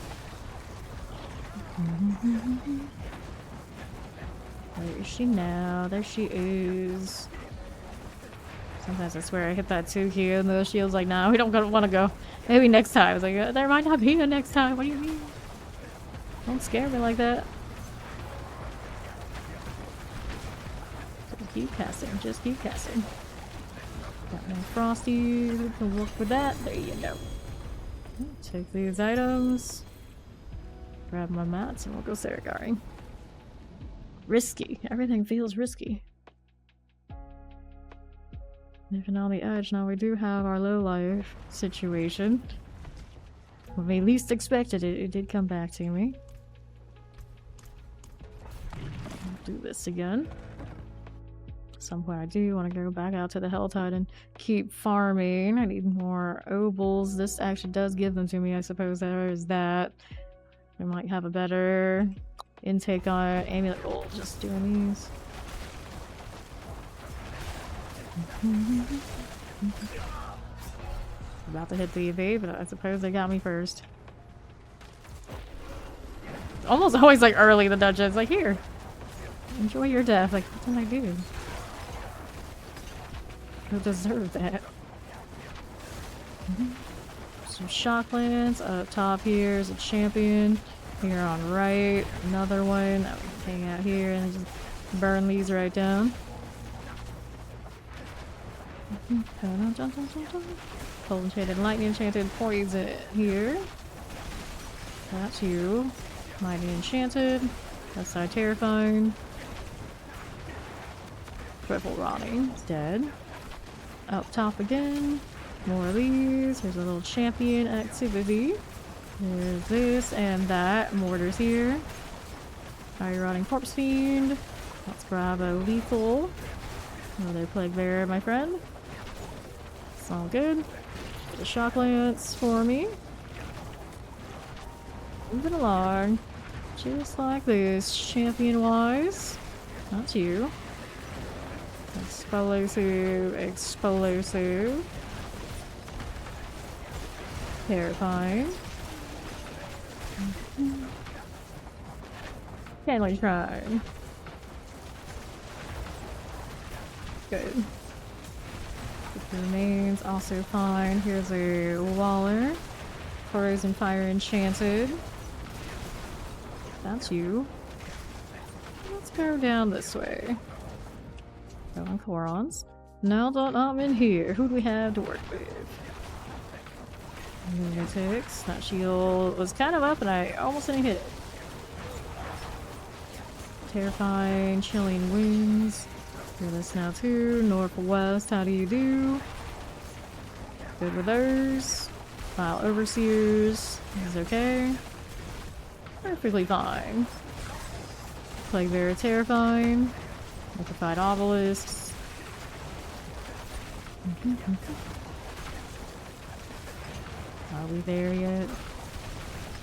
Where is she now? There she is. Sometimes I swear I hit that too here, and the shield's like, nah, we don't want to go. Maybe next time. I was like, there might not be a next time. What do you mean? Don't scare me like that. Just keep casting. Just keep casting. Got more frosties. We can look for that. There you go. Take these items. Grab my mats and we'll go Saragaring. Risky. Everything feels risky. Even on the edge, now we do have our low life situation. When we least expected it, it did come back to me. I'll do this again. At some point I do want to go back out to the Helltide and keep farming. I need more obols. This actually does give them to me, I suppose. There is that. I might have a better intake on amulet gold just doing these. About to hit the evade, but I suppose they got me first. Almost always like early in the dungeons, like here. Enjoy your death. Like, what did I do? I deserve that. Some shocklands up top here is a champion. Here on right, another one. That we can hang out here and just burn these right down. Cold enchanted, lightning enchanted, poison here. That's you. Lightning enchanted. That side terrifying. Triple rotting. It's dead. Up top again. More of these. Here's a little champion activity. There's this and that. Mortars here. Fire rotting corpse fiend. Let's grab a lethal. Another plague bearer, my friend. It's all good. Get a shock lance for me. Moving along. Just like this. Champion wise. Not you. Explosive. Explosive. Terrifying. Family crime. Good. The remains also fine. Here's a Waller. Corrosion Fire Enchanted. That's you. Let's go down this way. Going Corons. Now that I'm in here, who do we have to work with? Lunatics. That shield was kind of up and I almost didn't hit it. Terrifying, chilling winds. Do this now too. Northwest, how do you do? Good with those. File overseers is okay. Perfectly fine. Plague Bearer terrifying. Liquefied obelisks. Are we there yet?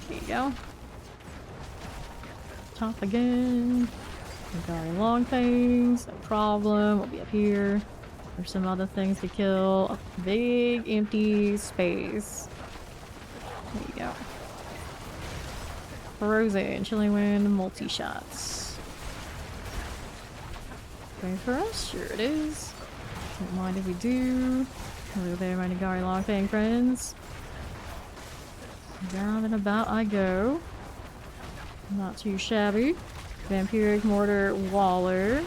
There you go. Top again. Very long things, no problem. We'll be up here. There's some other things to kill. A big empty space. There you go. Frozen, chilling wind, multi-shots. Going for us? Sure it is. Don't mind if we do. Over there, my Nagari Longfang friends. Down and about I go. Not too shabby. Vampiric Mortar Waller.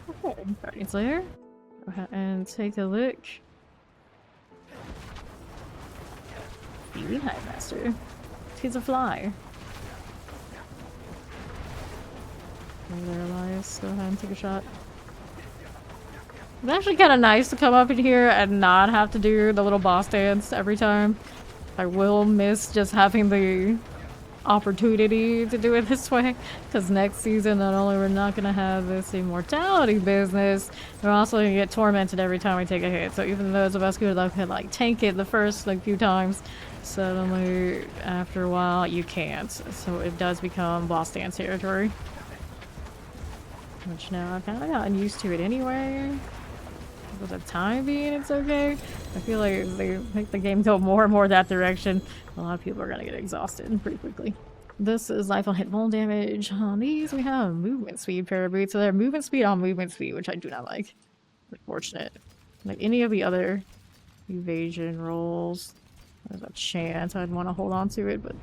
Okay, Guardian Slayer. Go ahead and take a look. Beauty Hive Master. He's a fly. There, Elias. Go ahead and take a shot. It's actually kind of nice to come up in here and not have to do the little boss dance every time. I will miss just having the opportunity to do it this way, because next season not only we're not gonna have this immortality business, we're also gonna get tormented every time we take a hit. So even those of us who could like tank it the first like few times, suddenly after a while you can't. So it does become boss dance territory. Which now I've kind of gotten used to it anyway. For the time being, it's okay. I feel like if they make the game go more and more that direction, a lot of people are gonna get exhausted pretty quickly. This is life on hit roll damage. On these, we have movement speed paraboots. So they're movement speed on movement speed, which I do not like. Unfortunate. Like any of the other evasion rolls, there's a chance I'd want to hold on to it, but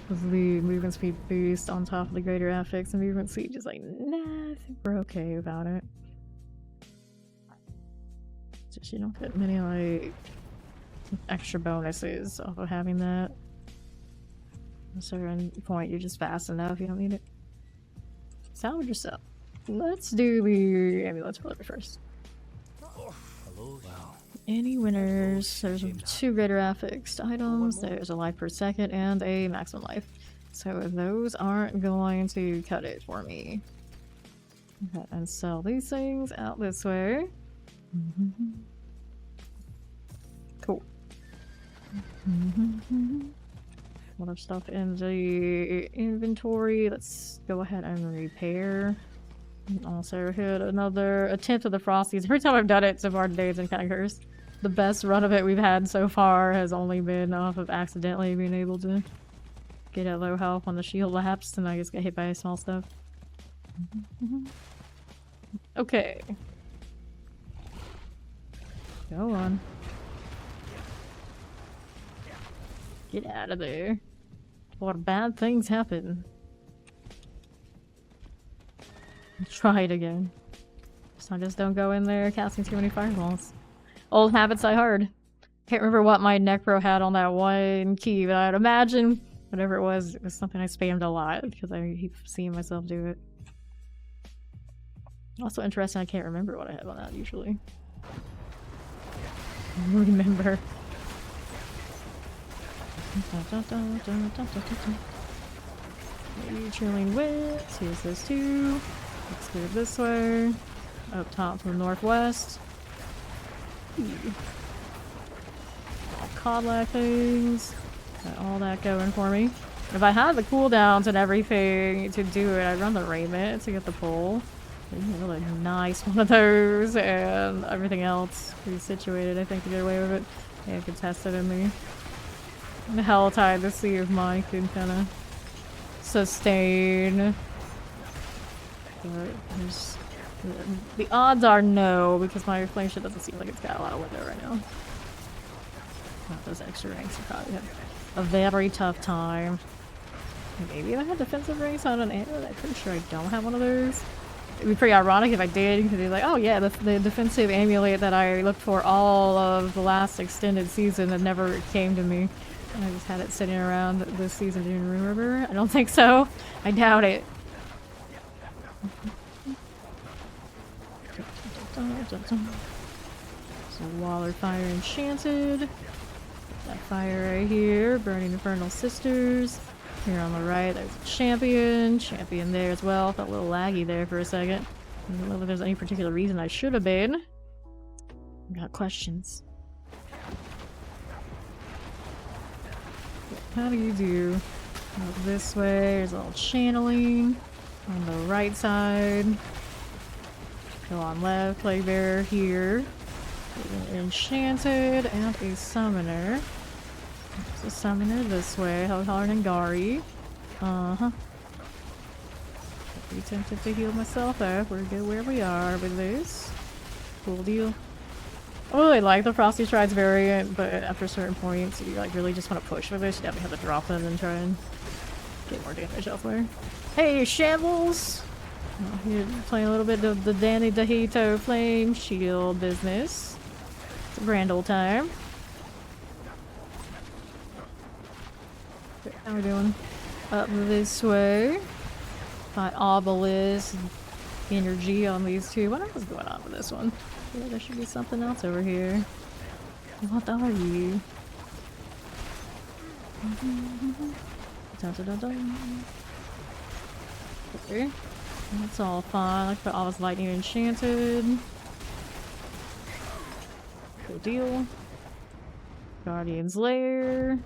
with the movement speed boost on top of the greater affix and movement speed, just like, nah, I think we're okay without it. Just you don't get many like extra bonuses off of having that. At a certain point, you're just fast enough, you don't need it. Salvage yourself. Let's do the amulets first. Hello. Wow. Any winners? There's 2 greater affixed items, there's a life per second, and a maximum life. So those aren't going to cut it for me. Okay, and sell these things out this way. Cool. A lot of stuff in the inventory. Let's go ahead and repair. And also hit another attempt at the Frosties. Every time I've done it so far today, it's been kind of cursed. The best run of it we've had so far has only been off of accidentally being able to get at low health when the shield lapsed and I just get hit by small stuff. Okay. Go on. Get out of there. What bad things happen. Try it again. So I just don't go in there casting too many fireballs. Old habits die hard. Can't remember what my Necro had on that one key, but I'd imagine whatever it was something I spammed a lot because I keep seeing myself do it. Also interesting, I can't remember what I have on that usually. Remember. Chilling winds. Here's this too. Let's go this way. Up top from the northwest. Codlac things. Got all that going for me. If I had the cooldowns and everything to do it, I'd run the Raiment to get the pull. Really nice one of those, and everything else pretty situated, I think, to get away with it. Yeah, I could test it in the The Helltide to see if mine can kind of sustain. But the odds are no, because my flame ship doesn't seem like it's got a lot of window right now. Not those extra ranks will probably have a very tough time. Maybe if I had defensive ranks on an amulet, I'm pretty sure I don't have one of those. It'd be pretty ironic if I did, because it'd be like, oh yeah, the defensive amulet that I looked for all of the last extended season that never came to me. And I just had it sitting around this season during Rune River. I don't think so. I doubt it. So Waller Fire Enchanted. That fire right here. Burning Infernal Sisters. Here on the right, there's a champion. Champion there as well. Felt a little laggy there for a second. I don't know if there's any particular reason I should have been. Got questions. How do you do? Go this way. There's a little channeling. On the right side. Go on left. Plague Bearer here. An Enchanted and a Summoner. There's a Summoner this way. Hellhard and Gari. Uh-huh. Be tempted to heal myself up. We're good where we are with this. Cool deal. I really like the Frosty Strides variant, but after certain points, you like really just want to push with this. You definitely have to drop them and try and get more damage elsewhere. Hey, Shambles! Oh, here, playing a little bit of the Danny DeHito Flame Shield business. It's a grand old time. How we doing? Up this way. Got Obelisk energy on these two. What else is going on with this one? Yeah, there should be something else over here. What are you? Dun, dun, dun, dun. Okay. That's all fine. Like put all this lightning enchanted. Good deal. Guardian's Lair.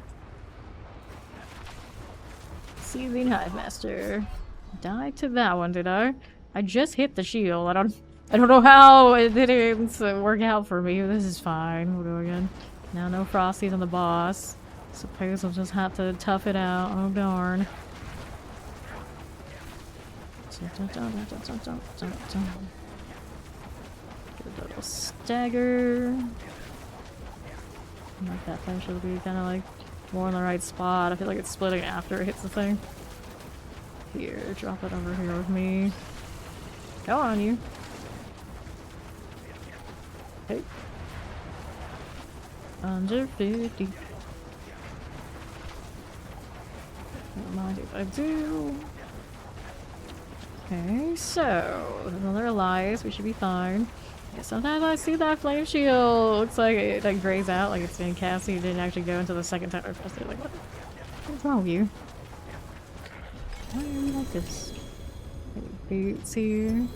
Seething Hive Master. Died to that one, did I? I just hit the shield. I don't know how it didn't work out for me. This is fine. We'll go again. Now no Frosties on the boss. Suppose we'll just have to tough it out. Oh darn. Good little stagger. I like that thing should be kind of like more in the right spot. I feel like it's splitting after it hits the thing. Here, drop it over here with me. Go on, you. Okay. Under 50. Don't mind if I do. Okay, so another Elias. We should be fine. Yeah, sometimes I see that flame shield. Looks like it like grays out, like it's been cast. So you didn't actually go until the second time I pressed it. Like, what's wrong with you? Why are you like this? Any boots here?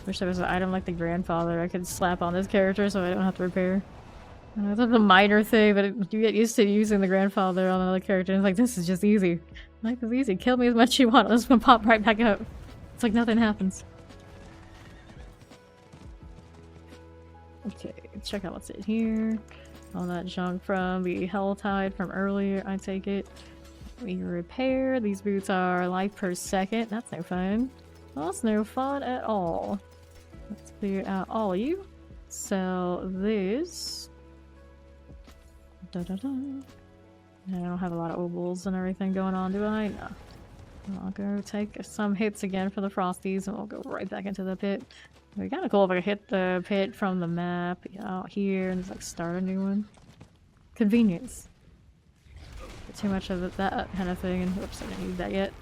Wish there was an item like the grandfather I could slap on this character so I don't have to repair. I know that's a minor thing, but you get used to using the grandfather on another character. And it's like, this is just easy. Life is easy. Kill me as much as you want. I'm just gonna pop right back up. It's like nothing happens. Okay, let's check out what's in here. All that junk from the Helltide from earlier, I take it. We repair. These boots are life per second. That's no fun. That's no fun at all. Let's clear out all of you. Sell this. Da da da. I don't have a lot of ovals and everything going on, do I? No. I'll go take some hits again for the Frosties and we'll go right back into the pit. It'd be kind of cool if I could hit the pit from the map out here and just like start a new one. Convenience. Get too much of that kind of thing and whoops, I didn't need that yet.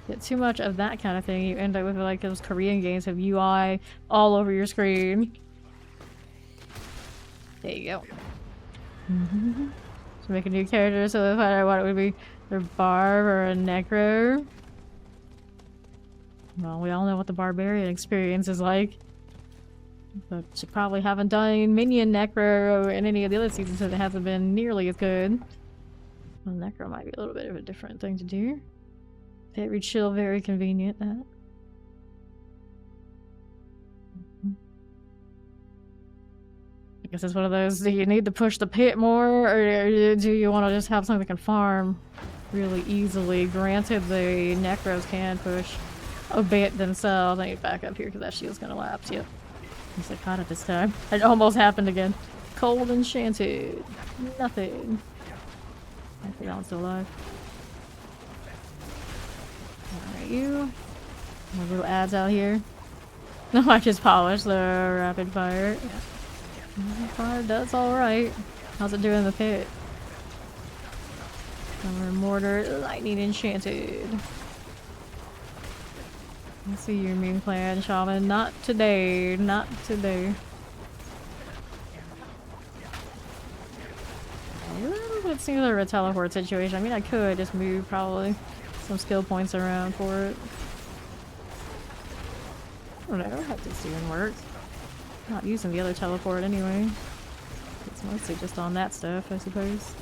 Get too much of that kind of thing, you end up with like those Korean games have UI all over your screen. There you go. So make a new character so if I what it would be their barb or a necro. Well, we all know what the barbarian experience is like. But you probably haven't done minion necro in any of the other seasons so it hasn't been nearly as good. Well, necro might be a little bit of a different thing to do. Very chill, very convenient, that. guess it's one of those, do you need to push the pit more, or do you want to just have something that can farm really easily? Granted, the Necros can push a bit themselves. I need to back up here because that shield's gonna lapse. Yep. At least I caught it this time. It almost happened again. Cold Enchanted. Nothing. I think that one's still alive. Alright, you. My little ads out here. No, I just polished the rapid fire. Yeah. Rapid fire does alright. How's it doing in the pit? Summer Mortar, Lightning Enchanted. I see your mean plan, Shaman. Not today. Not today. It seems like a teleport situation. I mean, I could just move probably some skill points around for it. I don't know how this even works. Not using the other teleport anyway. It's mostly just on that stuff, I suppose.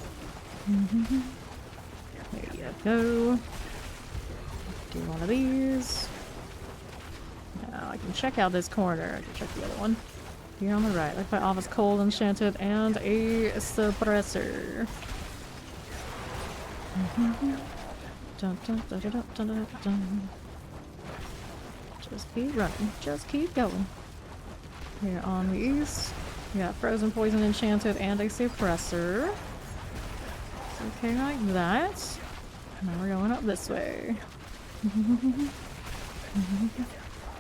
There you go. Do one of these. Now I can check out this corner. I can check the other one. Here on the right. Like my office, Cold Enchanted and a suppressor. Dun, dun, dun, dun, dun, dun, dun. Just keep running. Just keep going. Here on the east, we got Frozen Poison Enchanted and a suppressor. It's okay like that. Now we're going up this way.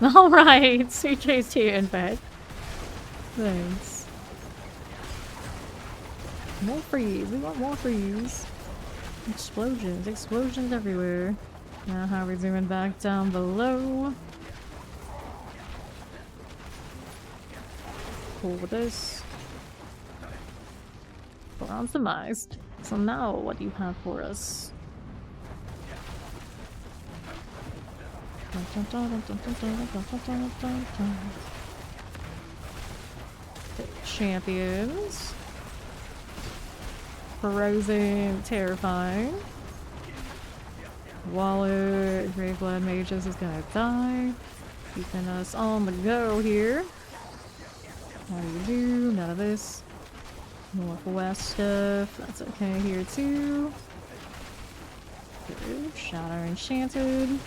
Alright, CJ's here in bed. Thanks. More freeze. We want more freeze. Explosions. Explosions everywhere. Now how are we zooming back down below? Cool with this. Bronze demised. So now what do you have for us? Champions. Frozen, terrifying. Waller, Graveblood Mages is gonna die. Keeping us on the go here. How do you do? None of this. Northwest stuff. That's okay here too. Good. Shadow Enchanted.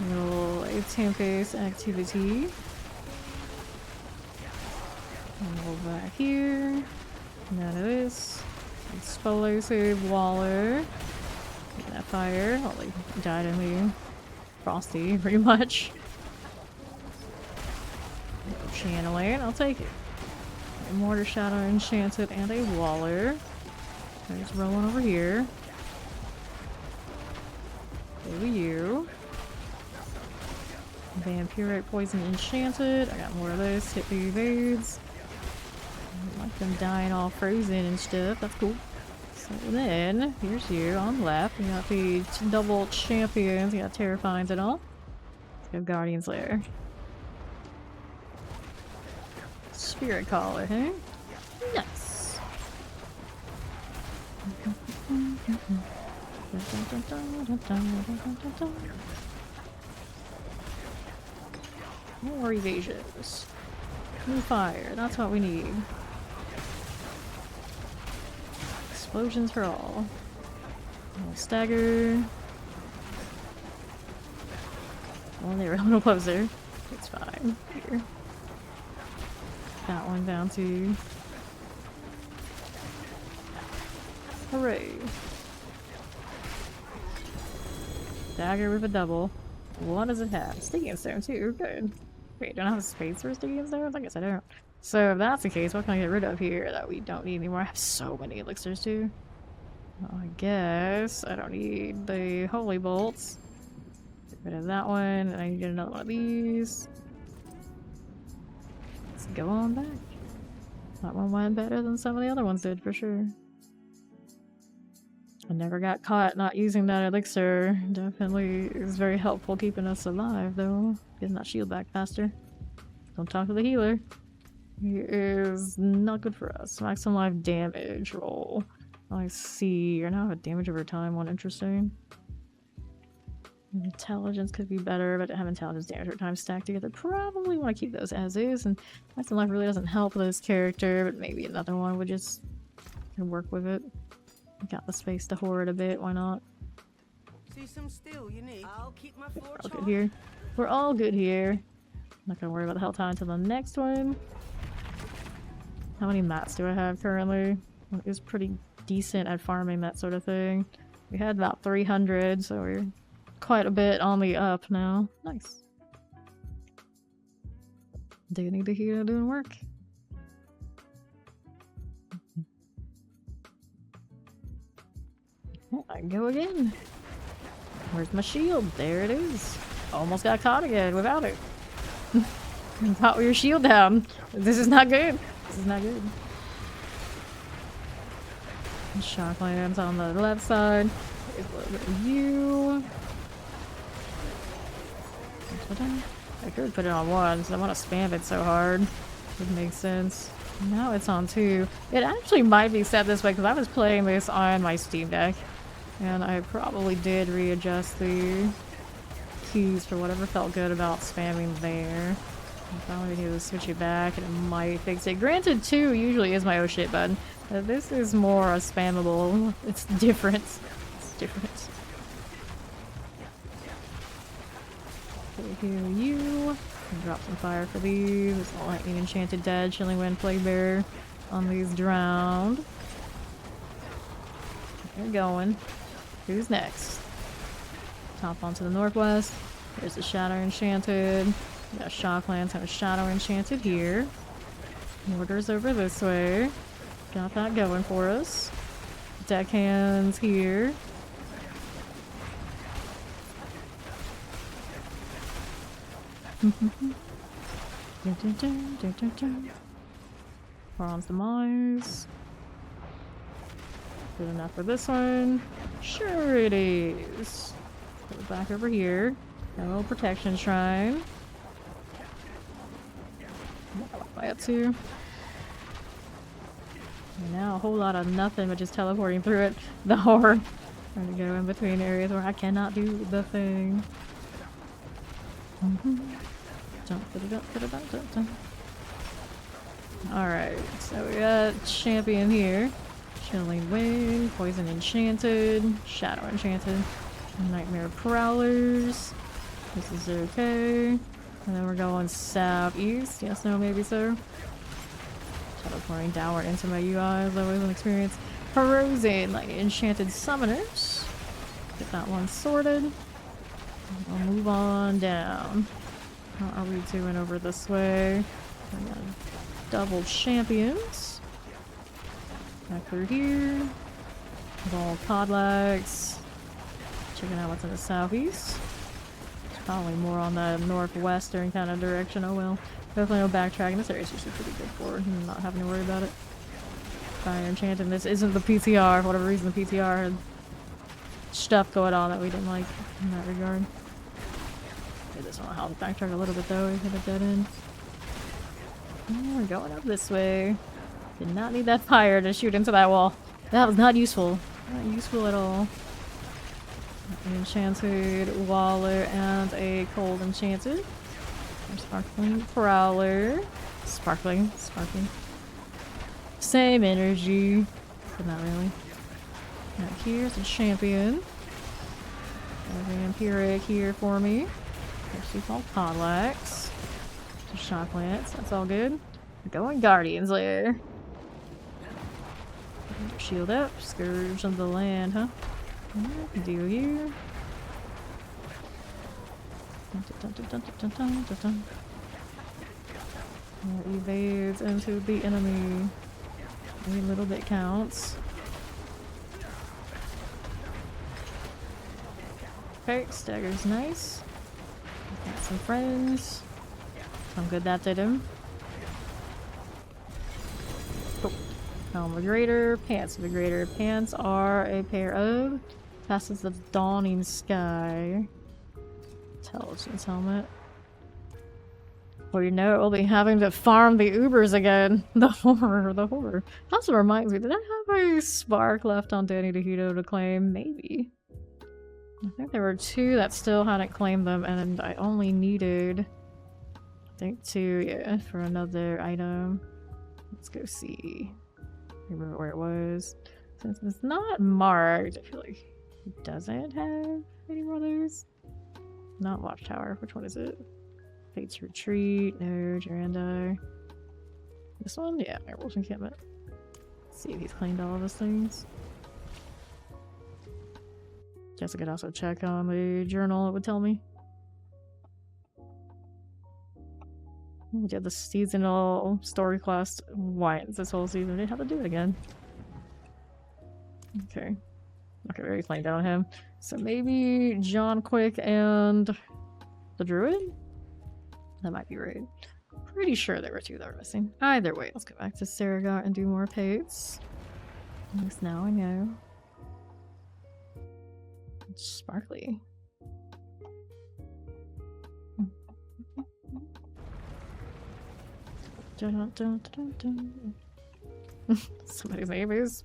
Little Tempest activity. And go back here. None of this. Explosive Waller. Get that fire. Well, they died in the Frosty, pretty much. Channeling, I'll take it. A Mortar Shadow Enchanted and a Waller. There's rolling over here. There you. Vampiric Poison Enchanted. I got more of this. Hit the evades. I like them dying all frozen and stuff. That's cool. So then, here's you on the left. We got the double champions. We got Terrifyings and all. Let's go Guardian's Lair. Spirit Caller, hey? Nice. More evasions. New fire, that's what we need. Explosions for all. Little stagger. Well, they were a little closer. It's fine. Here. That one down too. Hooray. Dagger with a double. What does it have? Sticky Stone too. Good. Wait, don't I have a space for Sticky Stones? I guess I don't. So if that's the case, what can I get rid of here that we don't need anymore? I have so many elixirs too. Well, I guess I don't need the Holy Bolts. Get rid of that one, and I need to get another one of these. Let's go on back. That one went better than some of the other ones did, for sure. I never got caught not using that elixir. Definitely is very helpful keeping us alive, though. Getting that shield back faster. Don't talk to the healer. He is not good for us. Maximum life damage roll. I see. You're now at damage over time one. Interesting. Intelligence could be better, but to have intelligence damage over time stacked together, probably want to keep those as is. And Lesson Life really doesn't help this character, but maybe another one would just can work with it. Got the space to hoard a bit, why not? See some steel you need? I'll keep my We're forge all good hot. here. We're all good here. Not gonna worry about the hell time until the next one. How many mats do I have currently? It was pretty decent at farming that sort of thing. We had about 300, so we're quite a bit on the up now. Nice. Do you need to hear doing work? I go again. Where's my shield? There it is. Almost got caught again without it. Caught with your shield down. This is not good. This is not good. Shock lands on the left side. There's a little bit of you. I could put it on one, so I want to spam it so hard. It makes sense. Now it's on two. It actually might be set this way because I was playing this on my Steam Deck. And I probably did readjust the keys for whatever felt good about spamming there. I probably need to switch it back and it might fix it. Granted, 2 usually is my oh shit button. But this is more a spammable. It's different. It's different. Okay, here you. Drop some fire for these. Lightning Enchanted Dead, Chilling Wind, Plague Bearer on these drowned. They're going. Who's next? Top onto the northwest. There's the Shadow Enchanted. We got Shocklands and a Shadow Enchanted here. Mortar's over this way. Got that going for us. Deckhands here. Bronze Demise. Good enough for this one. Sure it is. Put it back over here. A little protection shrine. What am I up to? And now a whole lot of nothing but just teleporting through it. The horror. Trying to go in between areas where I cannot do the thing. Alright, so we got champion here. Chilling Wind, Poison Enchanted, Shadow Enchanted, Nightmare Prowlers. This is okay. And then we're going southeast. Yes, no, maybe so. Teleporting downward into my UI is always an experience. Frozen, like Enchanted Summoners. Get that one sorted. I'll move on down. How are we doing over this way? We got double champions. Back through here. Ball Codlax. Checking out what's in the southeast. It's probably more on the northwestern kind of direction. Oh well. Definitely no backtracking. This area is usually pretty good for not having to worry about it. Fire Enchanted. This isn't the PTR. For whatever reason, the PTR had stuff going on that we didn't like in that regard. I just want to help backtrack a little bit though. We hit a dead end. Oh, we're going up this way. Did not need that fire to shoot into that wall. That was not useful. Not useful at all. An Enchanted Waller and a Cold Enchanted. Sparkling Prowler. Sparkling. Same energy. But not really. Now here's a champion. Vampiric here for me. Actually called Podlax. Shock Lance. That's all good. We're going Guardian's Lair. Shield up. Scourge of the Land, huh? Deal you. Evades into the enemy. Every little bit counts. Okay, stagger's nice. Got some friends. I'm good that did him. Oh. Helm of Greater, Pants of the Greater. Pants are a pair of Passes the Dawning Sky. Intelligence helmet. Well, you know, we'll be having to farm the Ubers again. The horror, the horror. Also reminds me, did I have a spark left on Danny DeHito to claim? Maybe. I think there were 2 that still hadn't claimed them, and I only needed, I think 2, yeah, for another item. Let's go see. Remember where it was. Since it's not marked, I feel like it doesn't have any more of those. Not Watchtower. Which one is it? Fate's Retreat. No, Durandai. This one? Yeah, Werewolf Encampment. Let's see if he's claimed all of those things. Guess I could also check on the journal, it would tell me. We did the seasonal story quest once this whole season. We didn't have to do it again. Okay. Okay, we already claimed out on him. So maybe John Quick and the Druid? That might be right. Pretty sure there were 2 that were missing. Either way, let's go back to Saragot and do more pates. At least now I know. It's sparkly. Dun, dun, dun, dun, dun. Somebody's name is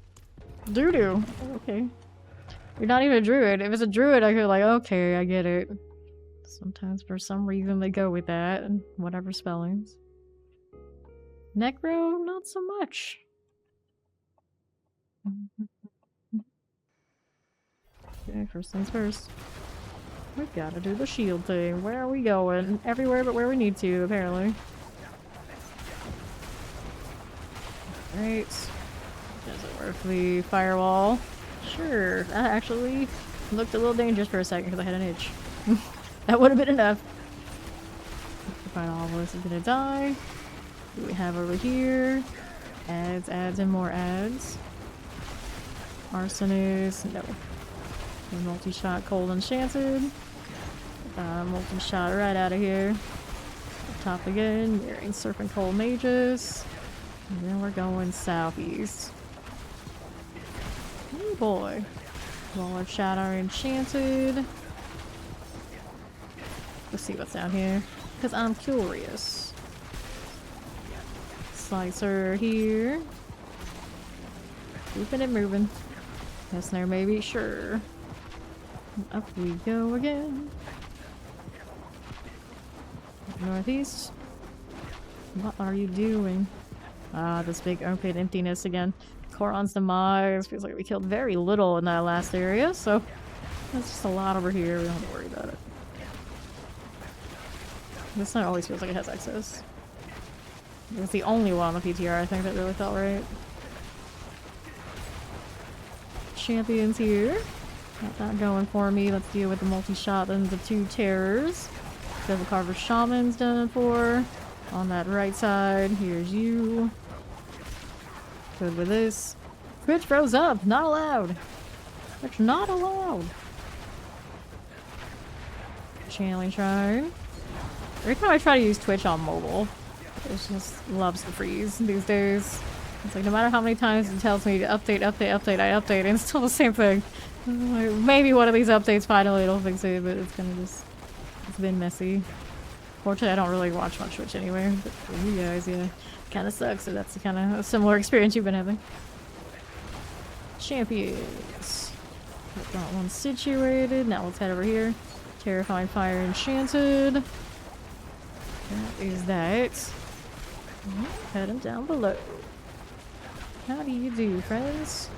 Doodoo. Okay. You're not even a druid. If it's a druid, I could like, okay, I get it. Sometimes for some reason they go with that and whatever spellings. Necro, not so much. Okay, first things first. We gotta do the shield thing. Where are we going? Everywhere but where we need to, apparently. Right. Does it work the firewall? Sure. That actually looked a little dangerous for a second because I had an itch. That would have been enough. Final obelisk is gonna die. What do we have over here? Ads, ads, and more ads. Arsonist, no. Multi-shot cold enchanted. Multi-shot right out of here. Top again, wearing Serpent Cold Mages. And then we're going southeast. Oh boy. Wall of Shadow enchanted. Let's see what's down here. Because I'm curious. Slicer here. Keeping it moving. Yes, there maybe, sure. Up we go again. Northeast. What are you doing? Ah, this big armpit emptiness again. Koron's demise. Feels like we killed very little in that last area, so that's just a lot over here. We don't have to worry about it. This one always feels like it has access. It was the only one on the PTR I think that really felt right. Champions here. Got that going for me. Let's deal with the multi-shot and the 2 terrors. Devil Carver Shaman's done for. On that right side, here's you. Good with this. Twitch froze up. Not allowed. Twitch not allowed. Channeling Shrine. Every time I try to use Twitch on mobile, it just loves to freeze these days. It's like no matter how many times it tells me to update, update, update, I update, and it's still the same thing. Like, maybe one of these updates finally it'll fix it, but it's gonna just... It's been messy. Fortunately, I don't really watch much Twitch anyway, but for you guys, yeah, kinda sucks, so that's the kind of similar experience you've been having. Champions. Got that one situated. Now let's head over here. Terrifying Fire Enchanted. That is that. Head him down below. How do you do, friends?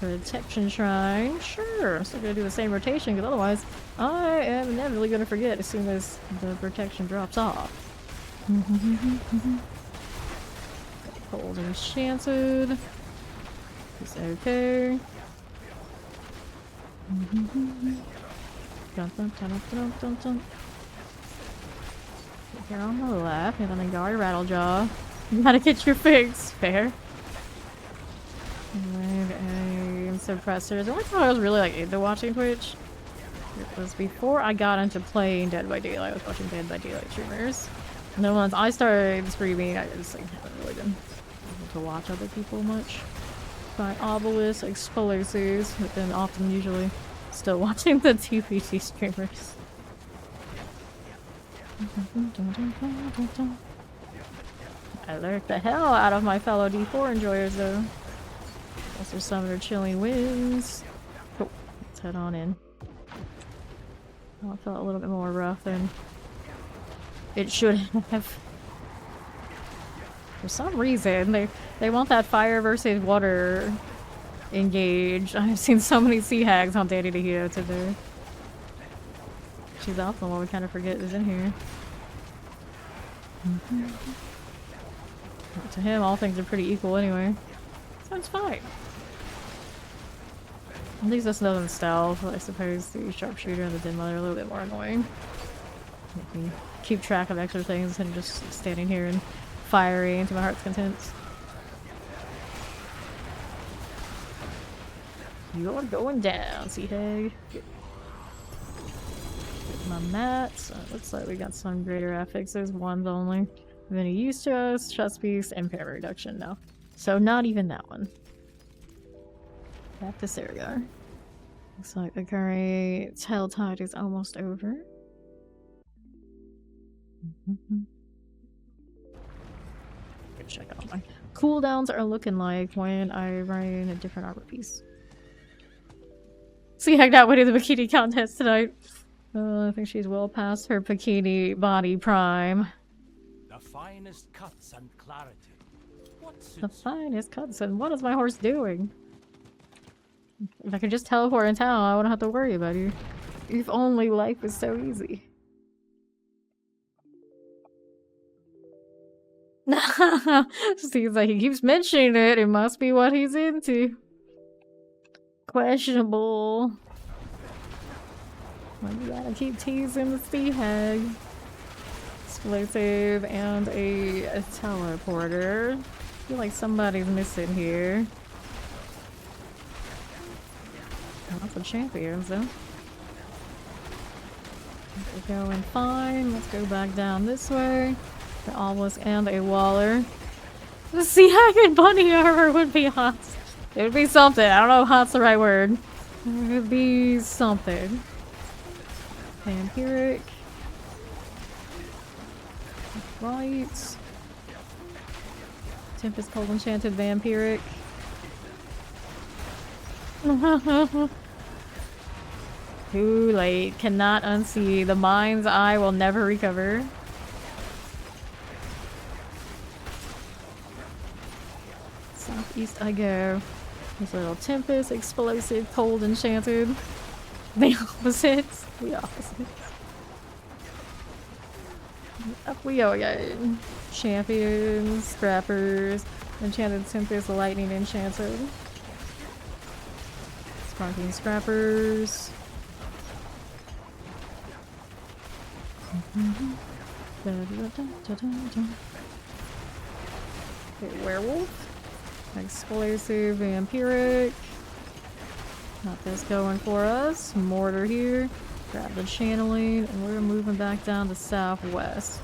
Protection Shrine. Sure, I'm still gonna do the same rotation because otherwise I am inevitably gonna forget as soon as the protection drops off. Cold Enchanted. It's okay. Dun, dun, dun, dun, dun, dun. Here on the left, and then the guard Rattlejaw. You gotta get your fix. Fair. And suppressors. The only time I was really like into watching Twitch it was before I got into playing Dead by Daylight. I was watching Dead by Daylight streamers. And then once I started streaming, I just like haven't really been able to watch other people much. By Obelisk explosives, but then often usually still watching the TPT streamers. I lurked the hell out of my fellow D4 enjoyers though. Also some of their chilling winds. Oh, let's head on in. Oh, it felt a little bit more rough than it should have. For some reason, they want that fire versus water engage. I've seen so many sea hags on Danny to Hero today. She's also one we kind of forget is in here. To him, all things are pretty equal anyway. So it's fine. At least this doesn't stealth. I suppose the sharpshooter and the den mother are a little bit more annoying. Make me keep track of extra things and just standing here and firing to my heart's content. You're going down, Sea Hag. Get my mats. Looks like we got some greater affixes, ones only. And then a use trust, trust piece, and parry reduction now. So not even that one. Back to Serigar. Looks like the current Hell Tide is almost over. Check out my cooldowns are looking like when I run a different armor piece. Sea Hag not winning the bikini contest tonight. I think she's well past her bikini body prime. The finest cuts and clarity. The finest cuts, and what is my horse doing? If I could just teleport in town, I wouldn't have to worry about you. If only life was so easy. Seems like he keeps mentioning it. It must be what he's into. Questionable. Well, you gotta keep teasing the Sea Hag. Explosive and a teleporter. I feel like somebody's missing here. Lots of champions, though. We're going fine. Let's go back down this way. The Obelisk and a Waller. The Sea Hag and bunny armor would be hot. It would be something. I don't know if hot's the right word. It would be something. Vampiric. Right. Tempest Cold Enchanted Vampiric. Too late. Cannot unsee. The mind's eye will never recover. Southeast I go. This little Tempest, Explosive, Cold Enchanted. The opposites. The opposites. Up we go again. Champions, Scrappers, Enchanted Tempest, Lightning Enchanted. Sparking Scrappers. Okay, Werewolf. Explosive, Vampiric. Got this going for us. Mortar here. Grab the channeling, and we're moving back down to southwest.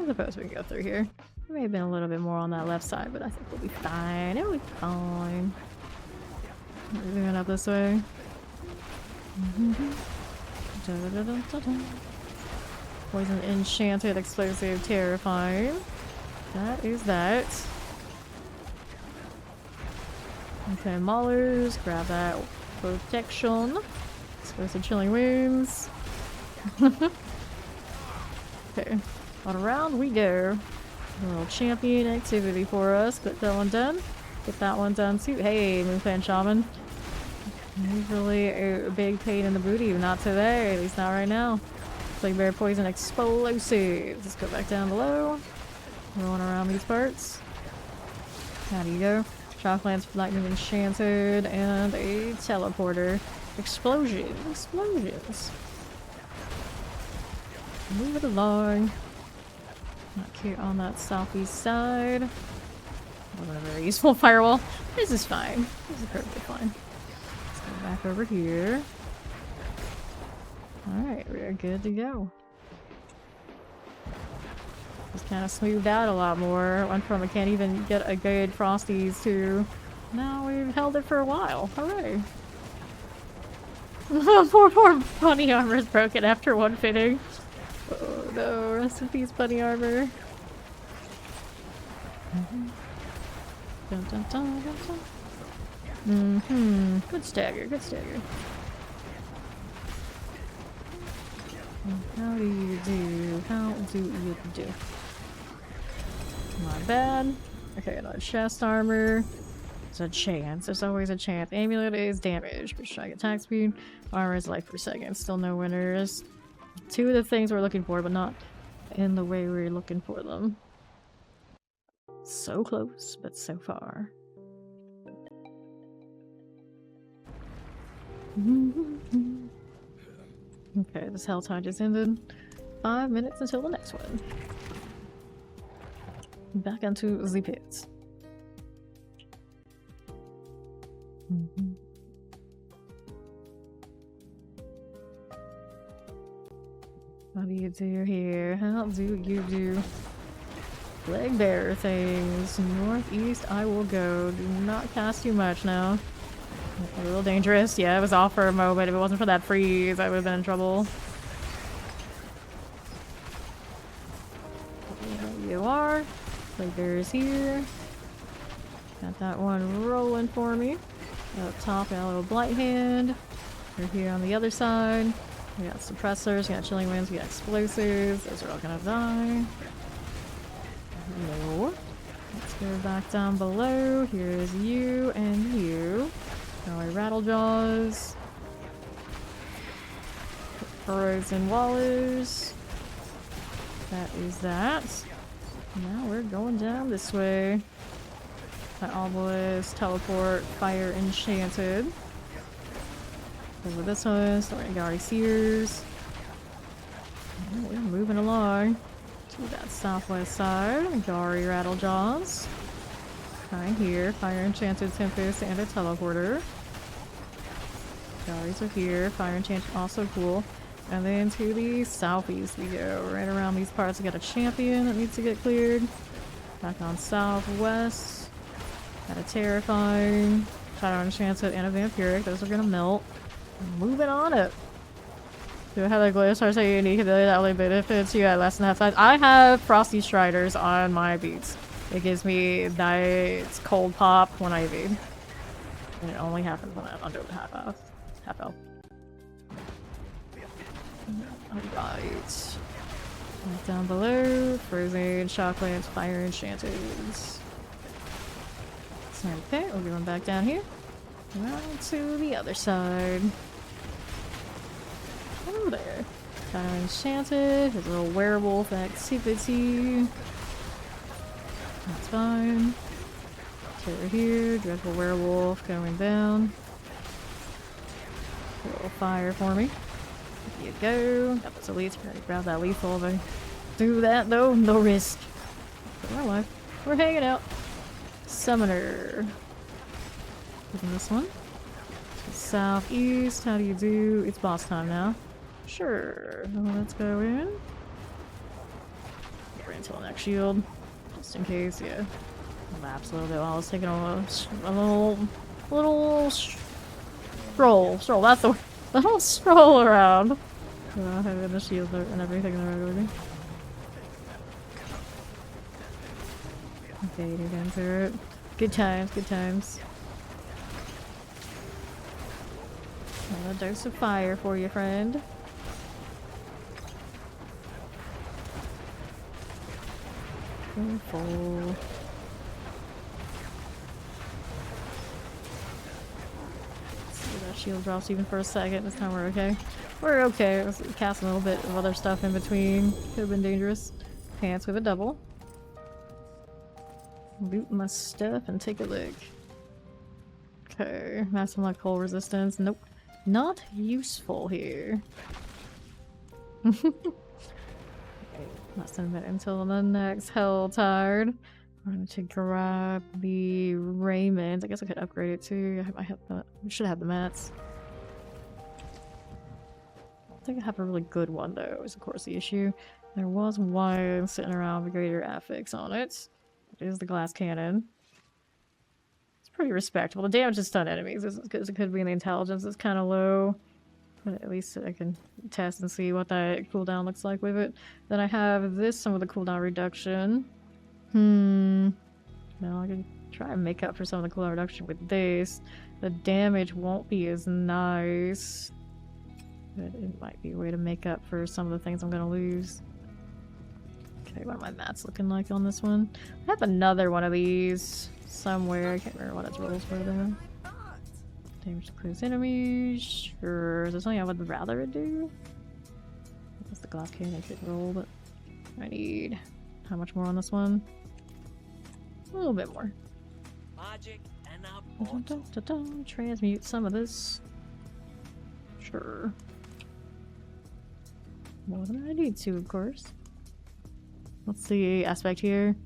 I suppose we can go through here. It may have been a little bit more on that left side, but I think we'll be fine. It'll be fine. We're going up this way. Poison Enchanted, Explosive, Terrifying. That is that. Okay, Maulers, grab that protection. Explosive Chilling Wounds. Okay, on around we go. A little champion activity for us. Get that one done. Get that one done too. Hey, Moonfan Shaman. Usually a big pain in the booty, but not today. At least not right now. Plague Bear Poison Explosive. Let's go back down below. Rolling around these parts. How do you go? Shocklands, Lightning Enchanted, and a Teleporter. Explosion. Explosions. Move it along. Not cute on that southeast side. Wasn't a very useful firewall. This is fine. This is perfectly fine. Let's go back over here. Alright, we're good to go. Just kind of smoothed out a lot more. Went from I can't even get a good Frosties to now we've held it for a while. Hooray. poor bunny armor is broken after one fitting. Oh no, rest in peace bunny armor. Dun, dun, dun, dun, dun. Good stagger, good stagger. How do you do? How do you do? Not bad. Okay, another chest armor. It's a chance. There's always a chance. Amulet is damage. Strike attack speed. Armor is life per second. Still no winners. Two of the things we're looking for, but not in the way we're looking for them. So close, but so far. Okay, this hell tide just ended. 5 minutes until the next one. Back into the pits. What do you do here? How do you do? Leg bearer things. Northeast I will go. Do not cast too much now. A little dangerous. Yeah, it was off for a moment. If it wasn't for that freeze, I would have been in trouble. There you are. Leg bearer's here. Got that one rolling for me. Up top, got a little blight hand. We're here on the other side. We got suppressors, we got chilling winds, we got explosives. Those are all gonna die. No. Let's go back down below. Here's you and you. Our rattle jaws. Burrows and wallers. That is that. Now we're going down this way. My obelisk, teleport, fire enchanted. Over this one, starting Gary Sears. And we're moving along to that southwest side. Gary Rattlejaws. Right here, Fire Enchanted Tempest and a teleporter. Garies are here, Fire Enchanted also cool. And then to the southeast we go. Right around these parts we got a champion that needs to get cleared. Back on southwest. Got a terrifying, Shadow Enchanted, and a vampiric. Those are gonna melt. Moving on up. Do I have a glare source so unique ability that only benefits you at less than half size? I have Frosty Striders on my beats. It gives me nice cold pop when I evade. And it only happens when I'm under half health. Alright. Right down below, Frozen, Shocklands, Fire Enchanted. Okay, we'll get one back down here. Round to the other side. Over there. Fire Enchanted, his little werewolf activity. That's fine. Over here, Dreadful Werewolf going down. A little fire for me. There you go. Got those elites. Gotta grab that lethal. But do that though, no risk. But we're alive. We're hanging out. Summoner. Taking this one. Southeast, how do you do? It's boss time now. Sure. Let's go in. Right until the next shield. Just in case, yeah. Lapse a little bit while I was taking a little stroll. Stroll, that's the word. A little stroll around. Having the shield and everything in the right order. Okay, you're going through it. Good times, good times. Another dose of fire for you, friend. Careful. See, that shield drops even for a second. This time we're okay. We're okay. Let's cast a little bit of other stuff in between. Could have been dangerous. Pants with a double. Loot my stuff and take a look. Okay, maximum like cold resistance. Nope. Not useful here. Okay, less than a minute until the next hell tide. I'm going to grab the raiment. I guess I could upgrade it too. I have the. I should have the mats. I think I have a really good one though. Is of course the issue. There was one sitting around with greater affix on it. It is the glass cannon. Pretty respectable. The damage to stun enemies is because it could be in the intelligence. It's kind of low, but at least I can test and see what that cooldown looks like with it. Then I have this, some of the cooldown reduction. No, I can try and make up for some of the cooldown reduction with this. The damage won't be as nice. But it might be a way to make up for some of the things I'm gonna lose. Okay, what are my mats looking like on this one? I have another one of these somewhere. I can't remember what its rolls were though. Damage to close enemies. Sure. Is there something I would rather it do? That's the glass cannon I could roll, but I need how much more on this one? A little bit more. Magic and a Transmute some of this. Sure. More than I need to, of course. What's the aspect here?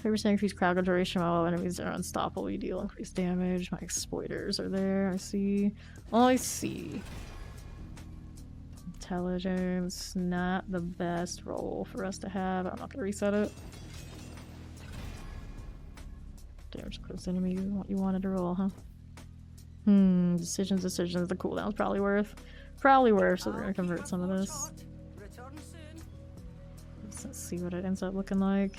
30% increased crowd control duration while enemies are unstoppable. You deal increased damage. My exploiters are there. I see. Oh, I see. Intelligence. Not the best roll for us to have. I'm not gonna reset it. Damage close enemy. You wanted to roll, huh? Decisions. The cooldown's probably worth. So we're gonna convert some of this. Let's see what it ends up looking like.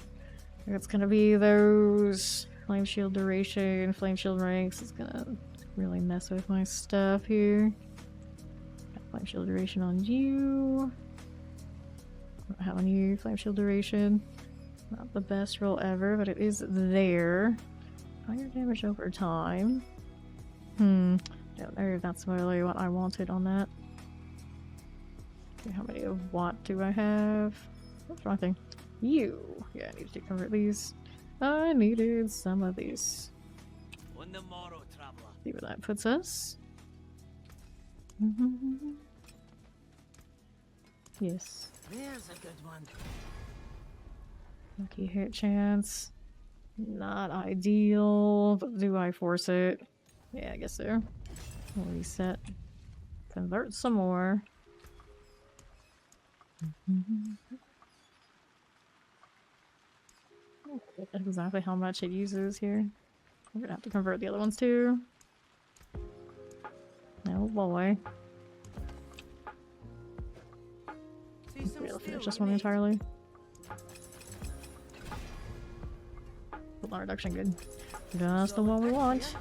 It's gonna be those flame shield duration, flame shield ranks. It's gonna really mess with my stuff here. Got flame shield duration on you. I don't have on you. Flame shield duration. Not the best roll ever, but it is there. Higher damage over time. Don't know if that's really what I wanted on that. Okay, how many of what do I have? What's wrong thing? You! Yeah, I need to convert these. I needed some of these. On the morrow, traveler. See where that puts us. Yes. There's a good one. Lucky hit chance. Not ideal, but do I force it? Yeah, I guess so. We'll reset. Convert some more. Exactly how much it uses here. We're gonna have to convert the other ones too. Oh boy. We'll finish this one entirely. Cooldown reduction, good. Just the one we want.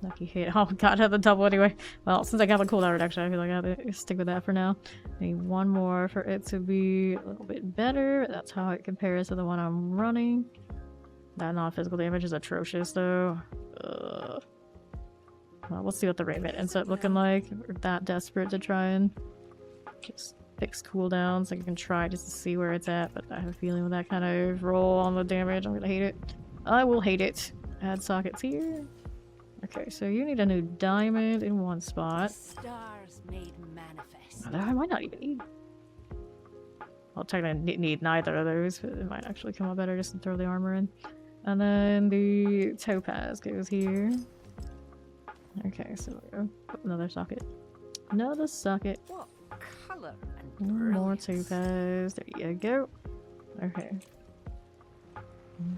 Lucky hit. Oh god, I had the double anyway. Well, since I got the cooldown reduction, I feel like I have to stick with that for now. Need one more for it to be a little bit better. That's how it compares to the one I'm running. That non-physical damage is atrocious though. Well, we'll see what the raiment ends up looking like. We're that desperate to try and just fix cooldowns. I can try just to see where it's at, but I have a feeling with that kind of roll on the damage, I'm gonna hate it. I will hate it. Add sockets here. Okay, so you need a new diamond in one spot. Stars made manifest. I might not even need. I'll technically need neither of those, but it might actually come out better just to throw the armor in. And then the topaz goes here. Okay, so we go. Another socket. Another socket. What color and More brilliance. topaz. There you go. Okay.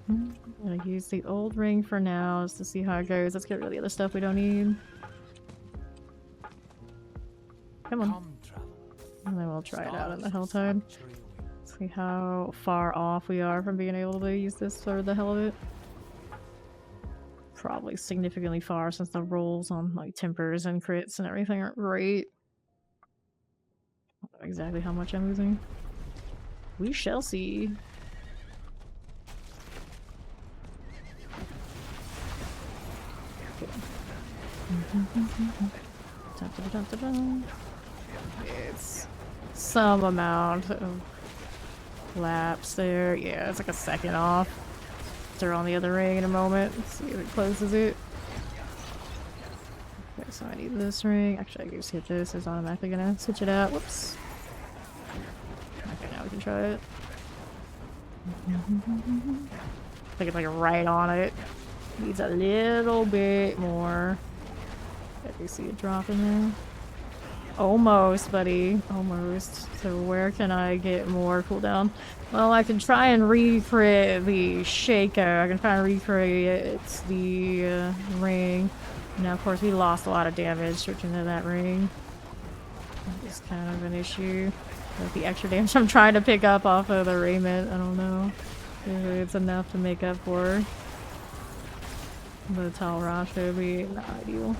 I'm gonna use the old ring for now just to see how it goes. Let's get rid of the other stuff we don't need. Come on. Come, traveler. And then we'll try it out in the Helltide. See how far off we are from being able to use this for the hell of it. Probably significantly far since the rolls on like tempers and crits and everything aren't great. I don't know exactly how much I'm losing. We shall see. It's some amount of lapse there. Yeah, it's like a second off. They're on the other ring in a moment. Let's see if it closes it. Okay, so I need this ring. Actually, I can just hit this. It's automatically gonna switch it out. Whoops. Okay, now we can try it. I think it's like right on it. Needs a little bit more. Let me see it drop in there. Almost, buddy. Almost. So where can I get more cooldown? Well, I can try and recreate the Shaco. I can try and recreate the ring. Now, of course, we lost a lot of damage switching to that ring. It's kind of an issue. With the extra damage I'm trying to pick up off of the raiment, I don't know if it's enough to make up for the Talrasha would be not ideal.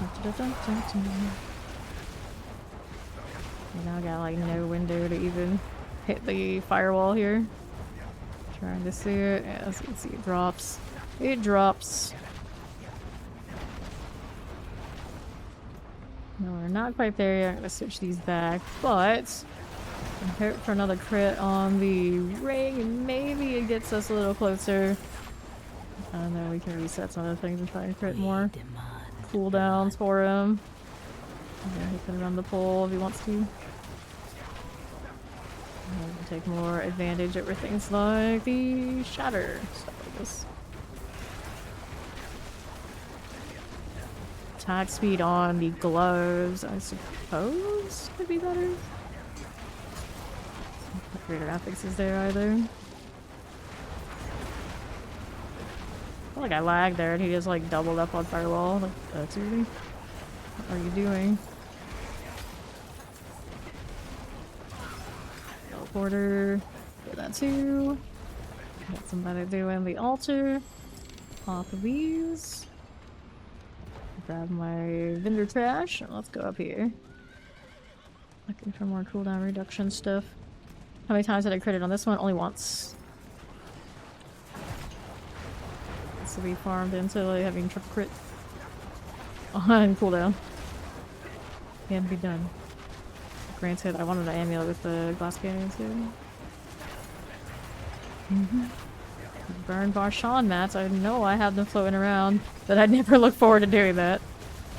You know, I got like no window to even hit the firewall here. Trying to see it. Yeah, as you can see, it drops. It drops. No, we're not quite there yet. I'm gonna switch these back, but I hope for another crit on the ring, and maybe it gets us a little closer. And then we can reset some of the things and try and crit more cooldowns for him. Yeah, he can run the pole if he wants to. And we can take more advantage over things like the shatter, stuff like this. Attack speed on the gloves, I suppose, could be better. No greater graphics is there either. I feel like I lagged there and he just like doubled up on firewall. Like, that's really. What are you doing? Teleporter. Do that too. Got somebody doing the altar. Off of these. Grab my vendor trash and let's go up here. Looking for more cooldown reduction stuff. How many times did I crit on this one? Only once. This will be farmed into like having triple crit on cooldown. Can be done. Granted, I wanted an amulet with the glass cannon too. Burn Barshan mats. I know I have them floating around, but I'd never look forward to doing that.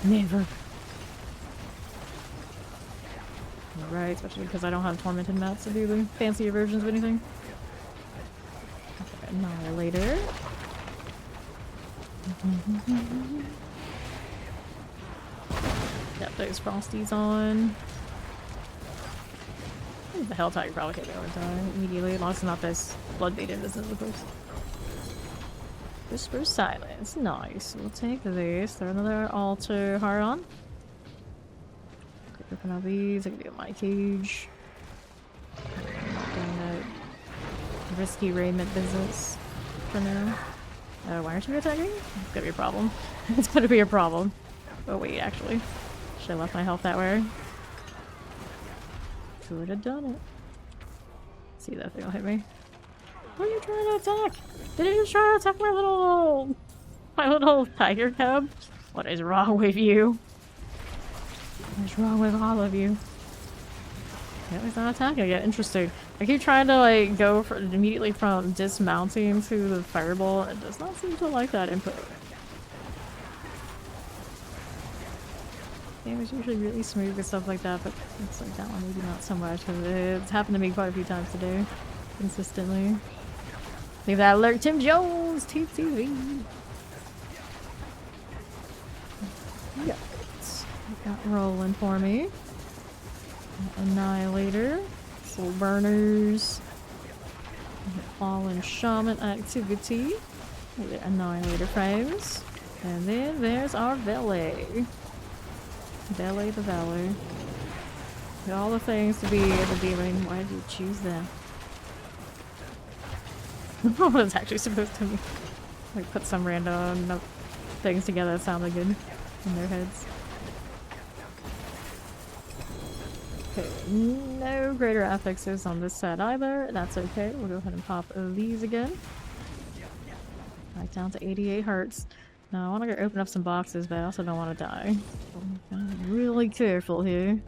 Never. Right, especially because I don't have tormented mats to do the fancier versions of anything. Okay, Annihilator. Got those frosties on. The hell type probably hit me over time immediately, as long as it's not this blood bait business, of course. Whisper silence. Nice. We'll take this. Throw another altar heart on. Open all these. I can do my cage. I'm not doing that risky raiment business for now. Why aren't you attacking? It's gonna be a problem. It's gonna be a problem. Oh wait, actually. Should have left my health that way. Could have done it. See, that thing will hit me. What are you trying to attack? Did you just try to attack my little tiger cub? What is wrong with you? What is wrong with all of you? Yeah, he's not attacking yet. Interesting. I keep trying to like go immediately from dismounting to the fireball, and it does not seem to like that input. Game is usually really smooth with stuff like that, but it's like that one maybe not so much. It's happened to me quite a few times today, consistently. Leave that alert, Tim Jones, TTV. Yeah, got rolling for me. Annihilator, soul burners, fallen shaman activity, the Annihilator frames, and then there's our valet. Valet the valet. All the things to be the demon. Why did you choose that? What it's actually supposed to be. Like put some random things together that sounded good in their heads. Okay, no greater affixes on this set either. That's okay. We'll go ahead and pop these again. Right down to 88 hearts. Now I want to go open up some boxes, but I also don't want to die. I'm really careful here.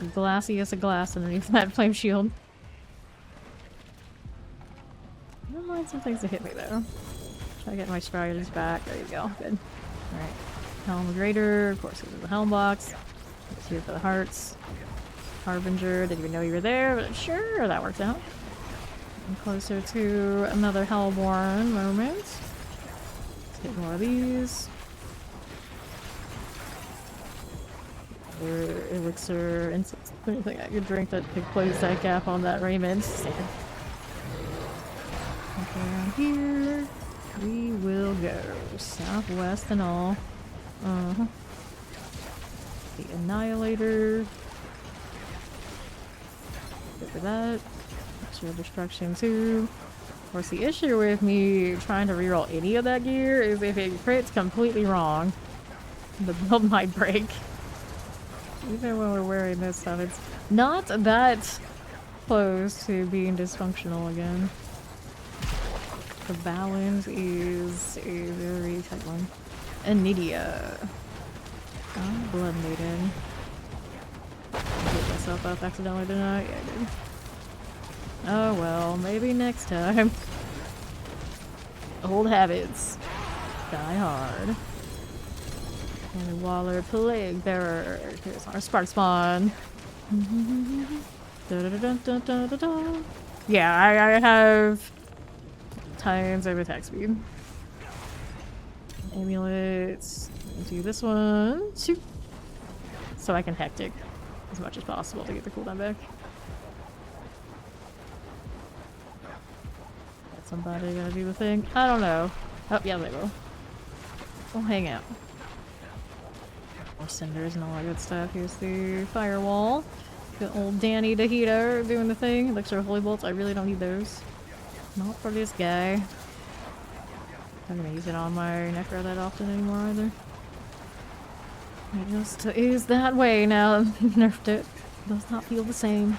The glassiest of glass underneath that flame shield. I don't mind some things to hit me though. Try to get my striders back. There you go. Good. Alright. Helm Greater. Of course, there's the helm box. It's here for the hearts. Harbinger. Didn't even know you were there, but sure, that worked out. I'm closer to another Hellborn moment. Let's get more of these. Elixir, anything I could drink that could close that gap on that raiment. Okay, around here we will go southwest and all. The Annihilator. Good for that. Extra destruction too. Of course, the issue with me trying to reroll any of that gear is if it crits completely wrong, The build might break. Even when we're wearing this stuff, it's not that close to being dysfunctional again. The balance is a very tight one. Anidia. Oh, Blood Maiden. I hit myself up accidentally, didn't I? Yeah, I did. Oh well, maybe next time. Old habits. Die hard. And Waller, Plague Bearer. Here's our Spark Spawn. Yeah, I have tons of attack speed. Amulets. Do this one. Shoot. So I can hectic as much as possible to get the cooldown back. Got somebody gonna do the thing? I don't know. Oh, yeah, they will. We'll hang out. More cinders and all that good stuff. Here's the firewall. Good old Danny DeHito doing the thing. Elixir of Holy Bolts. I really don't need those. Not for this guy. I'm gonna use it on my Necro that often anymore either. It just is that way now. Nerfed it. Does not feel the same.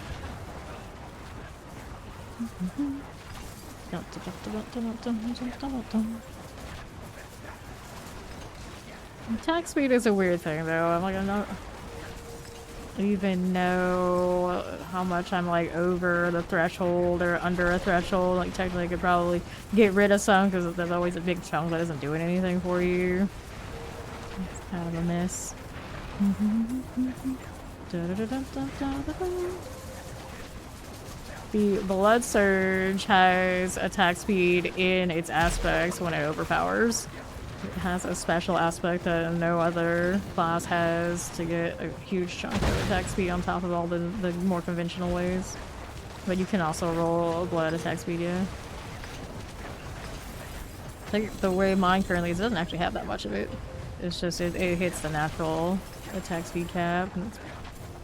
Attack speed is a weird thing though. I'm like, I don't even know how much I'm like over the threshold or under a threshold. Like technically I could probably get rid of some because there's always a big chunk that isn't doing anything for you. It's kind of a mess. The Blood Surge has attack speed in its aspects when it overpowers. It has a special aspect that no other class has to get a huge chunk of attack speed on top of all the more conventional ways. But you can also roll blood attack speed, yeah. I think the way mine currently is, it doesn't actually have that much of it. It's just, it hits the natural attack speed cap. And it's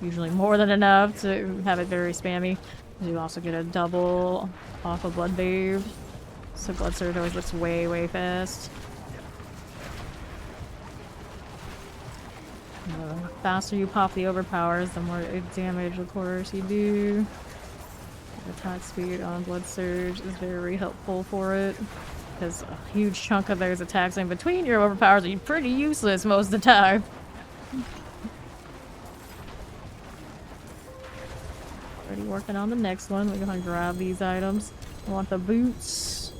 usually more than enough to have it very spammy. You also get a double off of Blood Bathe. So Blood Surge always looks way, way fast. The faster you pop the overpowers, the more damage, of course, you do. Attack speed on Blood Surge is very helpful for it, because a huge chunk of those attacks in between your overpowers are pretty useless most of the time. Already working on the next one. We're gonna grab these items. I want the boots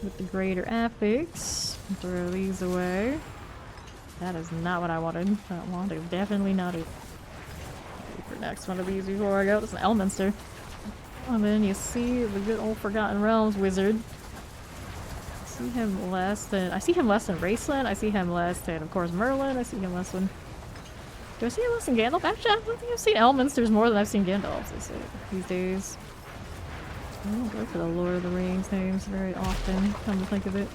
with the greater affix. Throw these away. That is not what I wanted. That one is definitely not it. Wait for next one of these before I go. It's an Elminster. And then you see the good old Forgotten Realms wizard. I see him less than Raceland. I see him less than, of course, Merlin. I see him less than. Do I see him less than Gandalf? Actually, I don't think I've seen Elminsters more than I've seen Gandalfs these days. I don't go for the Lord of the Rings names very often, come to think of it.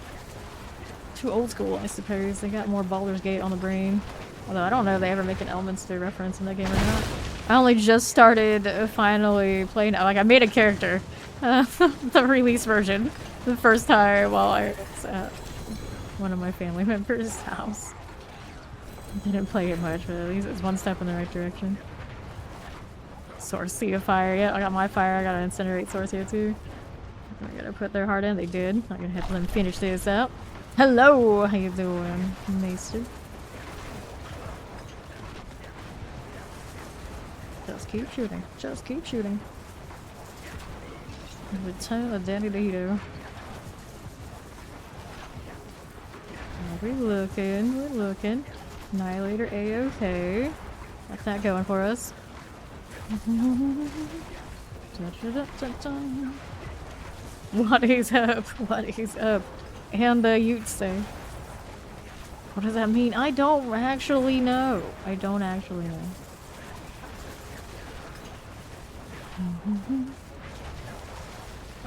Too old school, I suppose. They got more Baldur's Gate on the brain. Although I don't know if they ever make an Elminster reference in that game or not. I only just started finally playing. Like, I made a character. The release version. The first time while I was at one of my family members' house. Didn't play it much, but at least it's one step in the right direction. Source Sea of Fire. Yeah, I got my fire. I gotta incinerate Source here too. I gotta put their heart in. They did. I'm gonna have them finish this out. Hello! How you doing, Maester? Just keep shooting. Just keep shooting. Return of Danny DeHito. We're looking. We're looking. Annihilator A-OK. Got that going for us. What is up? What is up? And the Utes say. What does that mean? I don't actually know. I don't actually know.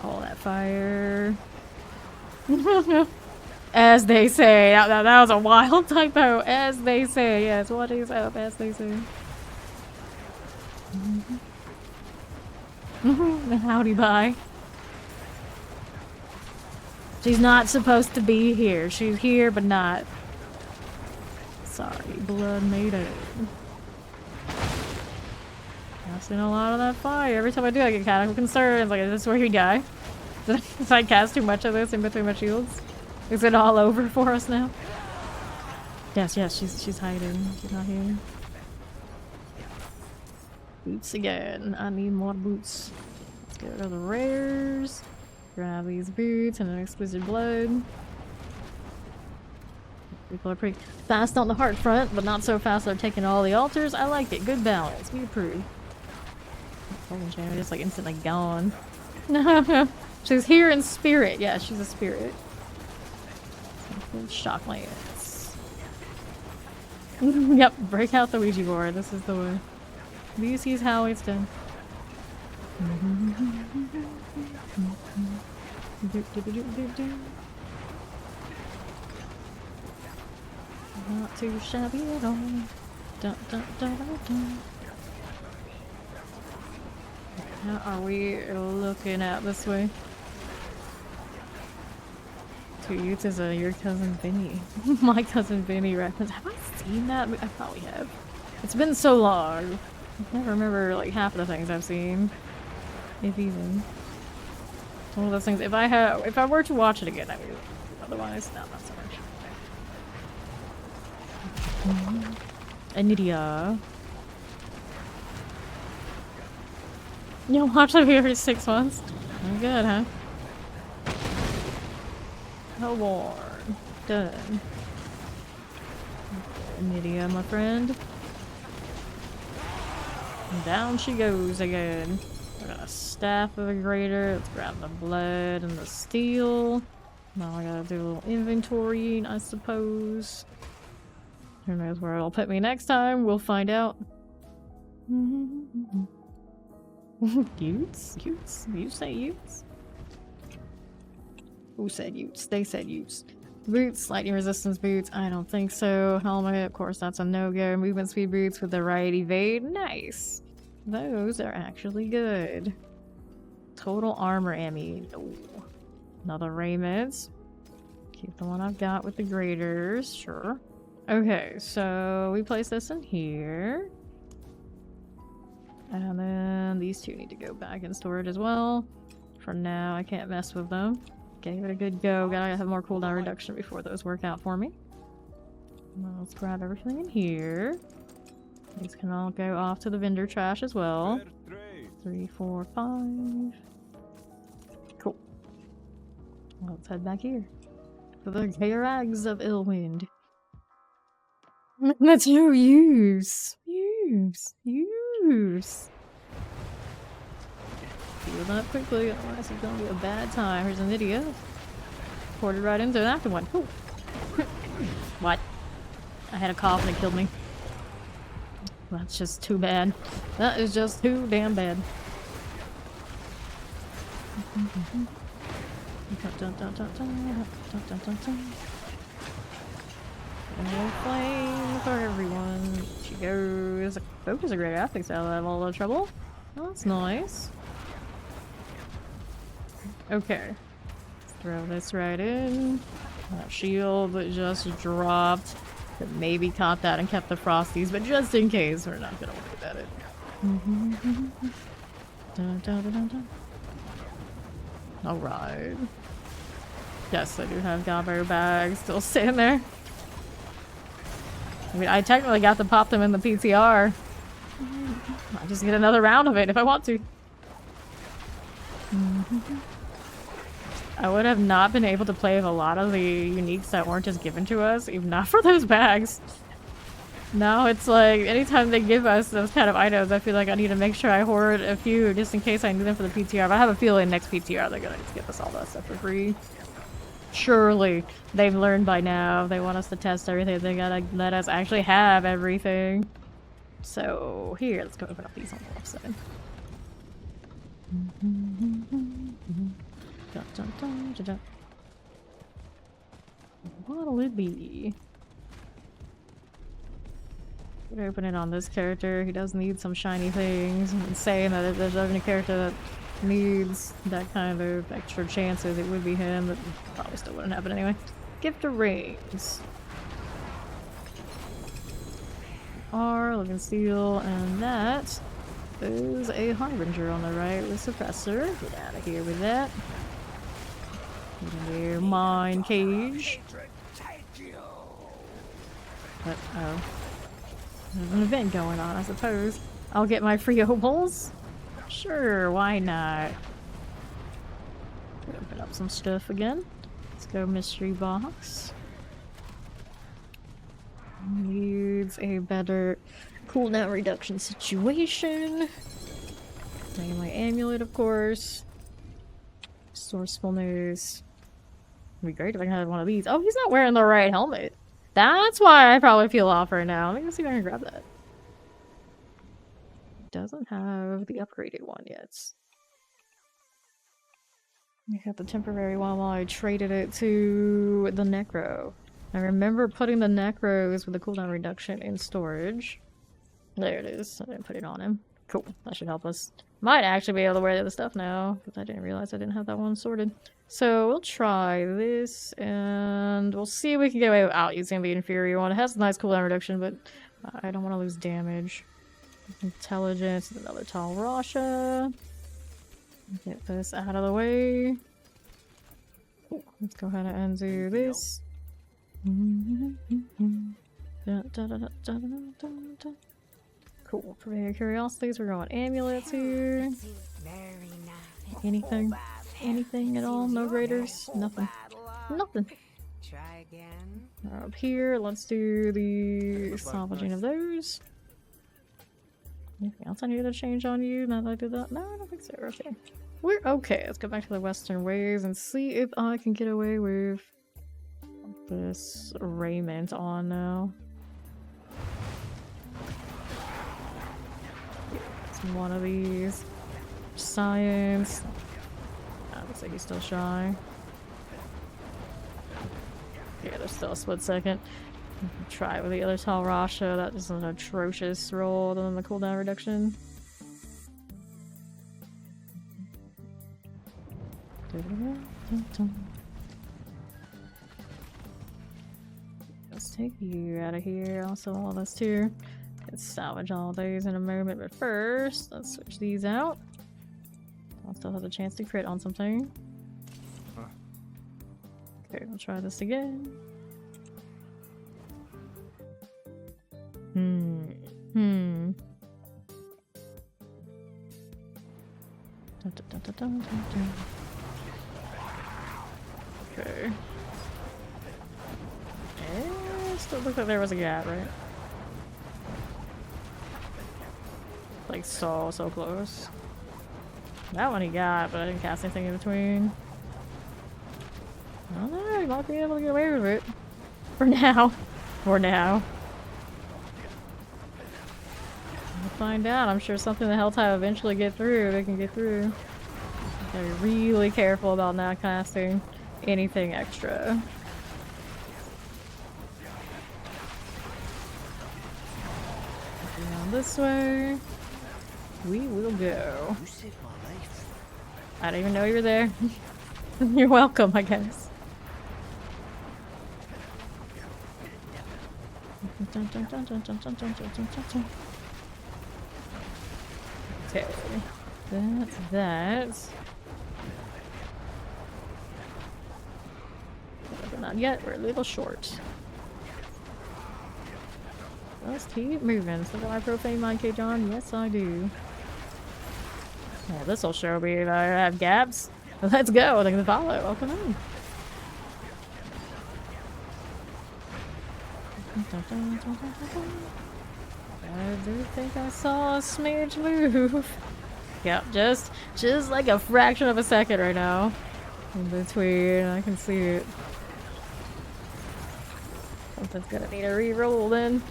All that fire. As they say. That was a wild typo. As they say. Yes, what is up? As they say. Howdy bye. She's not supposed to be here. She's here, but not. Sorry, blood maiden. I've seen a lot of that fire. Every time I do, I get kind of concerned. It's like, is this where you die? Did I cast too much of this in between my shields? Is it all over for us now? Yes, she's hiding. She's not here. Boots again. I need more boots. Let's go to the rares. Grab these boots and an exquisite blood. People are pretty fast on the heart front, but not so fast they're taking all the altars. I like it. Good balance. We approve. Golden Chain just like instantly gone. She's here in spirit. Yeah, she's a spirit. Shock lance. Yep, break out the Ouija board. This is the way. This is how it's done. Not too shabby at all. Dun, dun, dun, dun, dun. How are we looking at this way? Two youths is your cousin Vinny. My cousin Vinny reference. Have I seen that? I probably have. It's been so long. I never remember like half of the things I've seen. If even. It's one of those things. If I were to watch it again, I would. Otherwise, no, not so much. Anidia. You watch it every 6 months? Oh, good, huh? Hellborn. Done. Anidia, my friend. And down she goes again. I got a staff of a greater. Let's grab the blood and the steel. Now I gotta do a little inventory, I suppose. Who knows where it'll put me next time? We'll find out. Utes? Utes? You say Utes? Who said Utes? They said Utes. Boots, lightning resistance boots. I don't think so. Helmet, of course, that's a no-go. Movement speed boots with the right evade. Nice. Those are actually good. Total armor ammy. Oh. Another raiment. Keep the one I've got with the graders. Sure. Okay, so we place this in here. And then these two need to go back in storage as well. For now, I can't mess with them. Gave it a good go. Gotta have more cooldown reduction before those work out for me. Now let's grab everything in here. These can all go off to the vendor trash as well. 3, 4, 5. Cool. Well, let's head back here. For the Rags of Illwind. That's your use. Use. Heal that quickly, otherwise it's gonna be a bad time. Here's an idiot. Ported right into an active one. Ooh. What? I had a cough and it killed me. That's just too bad. That is just too damn bad. No flame for everyone. She goes. Focus a great athlete out of all the trouble. Oh, that's nice. Okay. Let's throw this right in. That shield that just dropped. That maybe caught that and kept the frosties, but just in case, we're not gonna worry about it. Dun, dun, dun, dun, dun. Alright. Yes, I do have Gobbo bags still sitting there. I mean, I technically got to pop them in the PTR. I'll just get another round of it if I want to. I would have not been able to play with a lot of the uniques that weren't just given to us, even not for those bags. Now it's like, anytime they give us those kind of items, I feel like I need to make sure I hoard a few just in case I need them for the PTR. But I have a feeling next PTR they're gonna just give us all that stuff for free. Surely they've learned by now. They want us to test everything. They gotta let us actually have everything. So here, let's go open up these on the left side. Dun, dun, dun, dun, dun. What'll it be? Gonna open it on this character. He does need some shiny things. I'm saying that if there's any character that needs that kind of extra chances, it would be him, but probably still wouldn't happen anyway. Gift of rings. R, looking steel, and that is a harbinger on the right with suppressor. Get out of here with that. Get in there, mine cage. But, oh. There's an event going on, I suppose. I'll get my free opals. Sure, why not? Open up some stuff again. Let's go mystery box. Needs a better cooldown reduction situation. Getting my amulet, of course. Resourcefulness. It'd be great if I can have one of these. Oh, he's not wearing the right helmet. That's why I probably feel off right now. Let me see if I can grab that. Doesn't have the upgraded one yet. I got the temporary one while I traded it to the Necro. I remember putting the Necros with the cooldown reduction in storage. There it is. I didn't put it on him. Cool. That should help us. Might actually be able to wear the other stuff now, but I didn't realize I didn't have that one sorted. So we'll try this, and we'll see if we can get away without using the inferior one. It has a nice cooldown reduction, but I don't want to lose damage. Intelligence, another Tal Rasha. Get this out of the way. Let's go ahead and do this. Cool. For curiosities, we're going amulets here. Anything? Anything at all? No raiders? Nothing. Nothing. Try again. Up here, let's do the salvaging of those. Anything else I needed to change on you now that I did that? No, I don't think so. Okay. We're okay. Let's go back to the Western ways and see if I can get away with this raiment on now. It's one of these. Science. Looks like he's still shy. Yeah, there's still a split second. Try it with the other Tal Rasha. That is an atrocious roll other than the cooldown reduction. Let's take you out of here. Also, all this too. Let's salvage all those in a moment, but first, let's switch these out. I'll still have a chance to crit on something. Okay, we'll try this again. Okay. Still looks like there was a gap, right? Like so close. That one he got, but I didn't cast anything in between. I don't know, he might be able to get away with it. For now. For now. We'll find out. I'm sure something the Helltide eventually get through. They can get through. Gotta be really careful about not casting anything extra. Down this way. We will go. You saved my life. I didn't even know you were there. You're welcome, I guess. Okay. That's that. But not yet, we're a little short. Let's keep moving. So do I profane my cage on? Yes, I do. Yeah, this will show me that I have gaps. Let's go. They can follow. Oh, come on. I do think I saw a smidge move. Yep, just like a fraction of a second right now. In between, I can see it. Something's gonna need a re-roll then.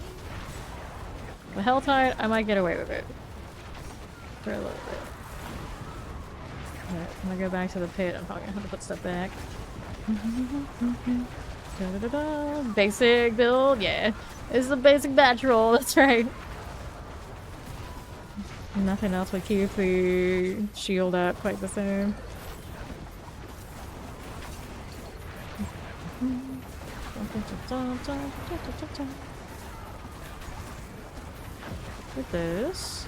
The Helltide, I might get away with it. For a little bit. Alright, I'm gonna go back to the pit. I'm probably gonna have to put stuff back. Basic build, yeah. It's a basic batch roll, that's right. Nothing else would keep the shield up quite the same. with this.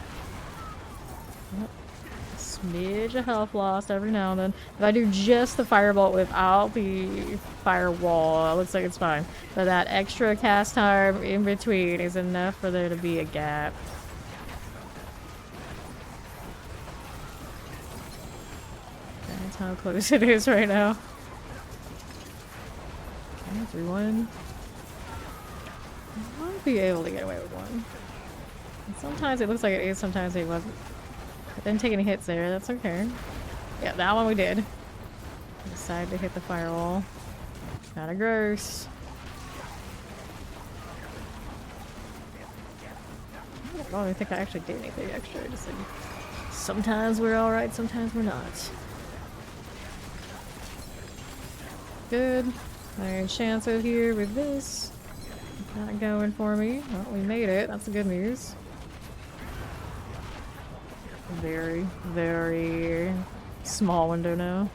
Yep. Smidge of health lost every now and then. If I do just the firebolt without the firewall, it looks like it's fine. But that extra cast time in between is enough for there to be a gap. That's how close it is right now. Okay, 3-1. I might be able to get away with one. And sometimes it looks like it is, sometimes it wasn't. I didn't take any hits there, that's okay. Yeah, that one we did. Decided to hit the firewall. Kinda gross. I don't even think I actually did anything extra. I just like, sometimes we're alright, sometimes we're not. Good. Iron chance out here with this. Not going for me. Well, we made it. That's the good news. Very, very small window now.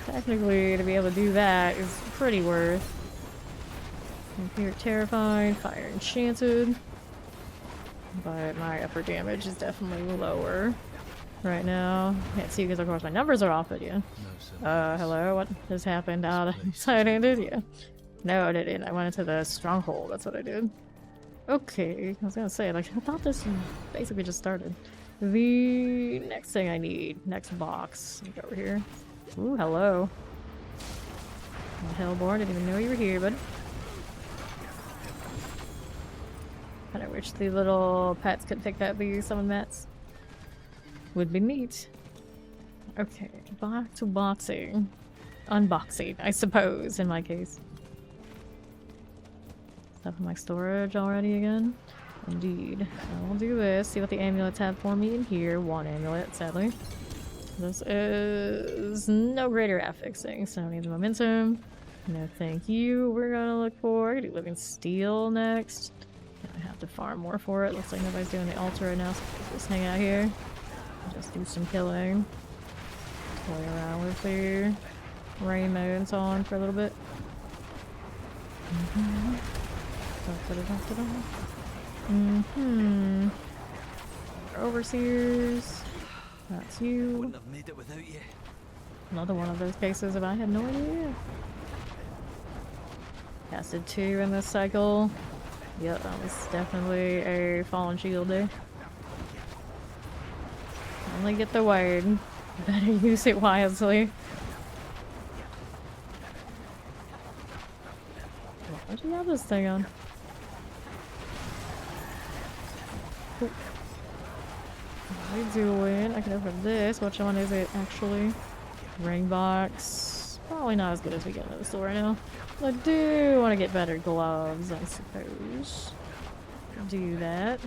Technically, to be able to do that is pretty worth. Here, terrified, fire enchanted. But my upper damage is definitely lower right now. Can't see because of course my numbers are off, but yeah. Hello? What just happened? Side ended? Yeah. No, I didn't. I went into the stronghold. That's what I did. Okay. I was gonna say, like, I thought this basically just started. The next thing I need, next box. Let me go over here. Ooh, hello. Hellborn, didn't even know you were here, bud. Kinda wish the little pets could pick up these summon mats. Would be neat. Okay, back to boxing. Unboxing, I suppose, in my case. Stuff in my storage already again? Indeed. I'll do this, see what the amulets have for me in here. One amulet, sadly. This is no greater at fixing, so I need the momentum. No thank you. We're gonna look for living steel next. I have to farm more for it. Looks like nobody's doing the altar right now, so we'll just hang out here. Just do some killing. Toy around with the rain modes on for a little bit. Overseers. That's you. Wouldn't have made it without you. Another one of those cases if I had no idea. Casted 2 in this cycle. Yep, that was definitely a fallen shield there. Only get the word. Better use it wisely. Why'd you have this thing on? Cool. What are we doing? I can open this. Which one is it actually? Ring box. Probably not as good as we get in the store right now. I do want to get better gloves, I suppose. Do that.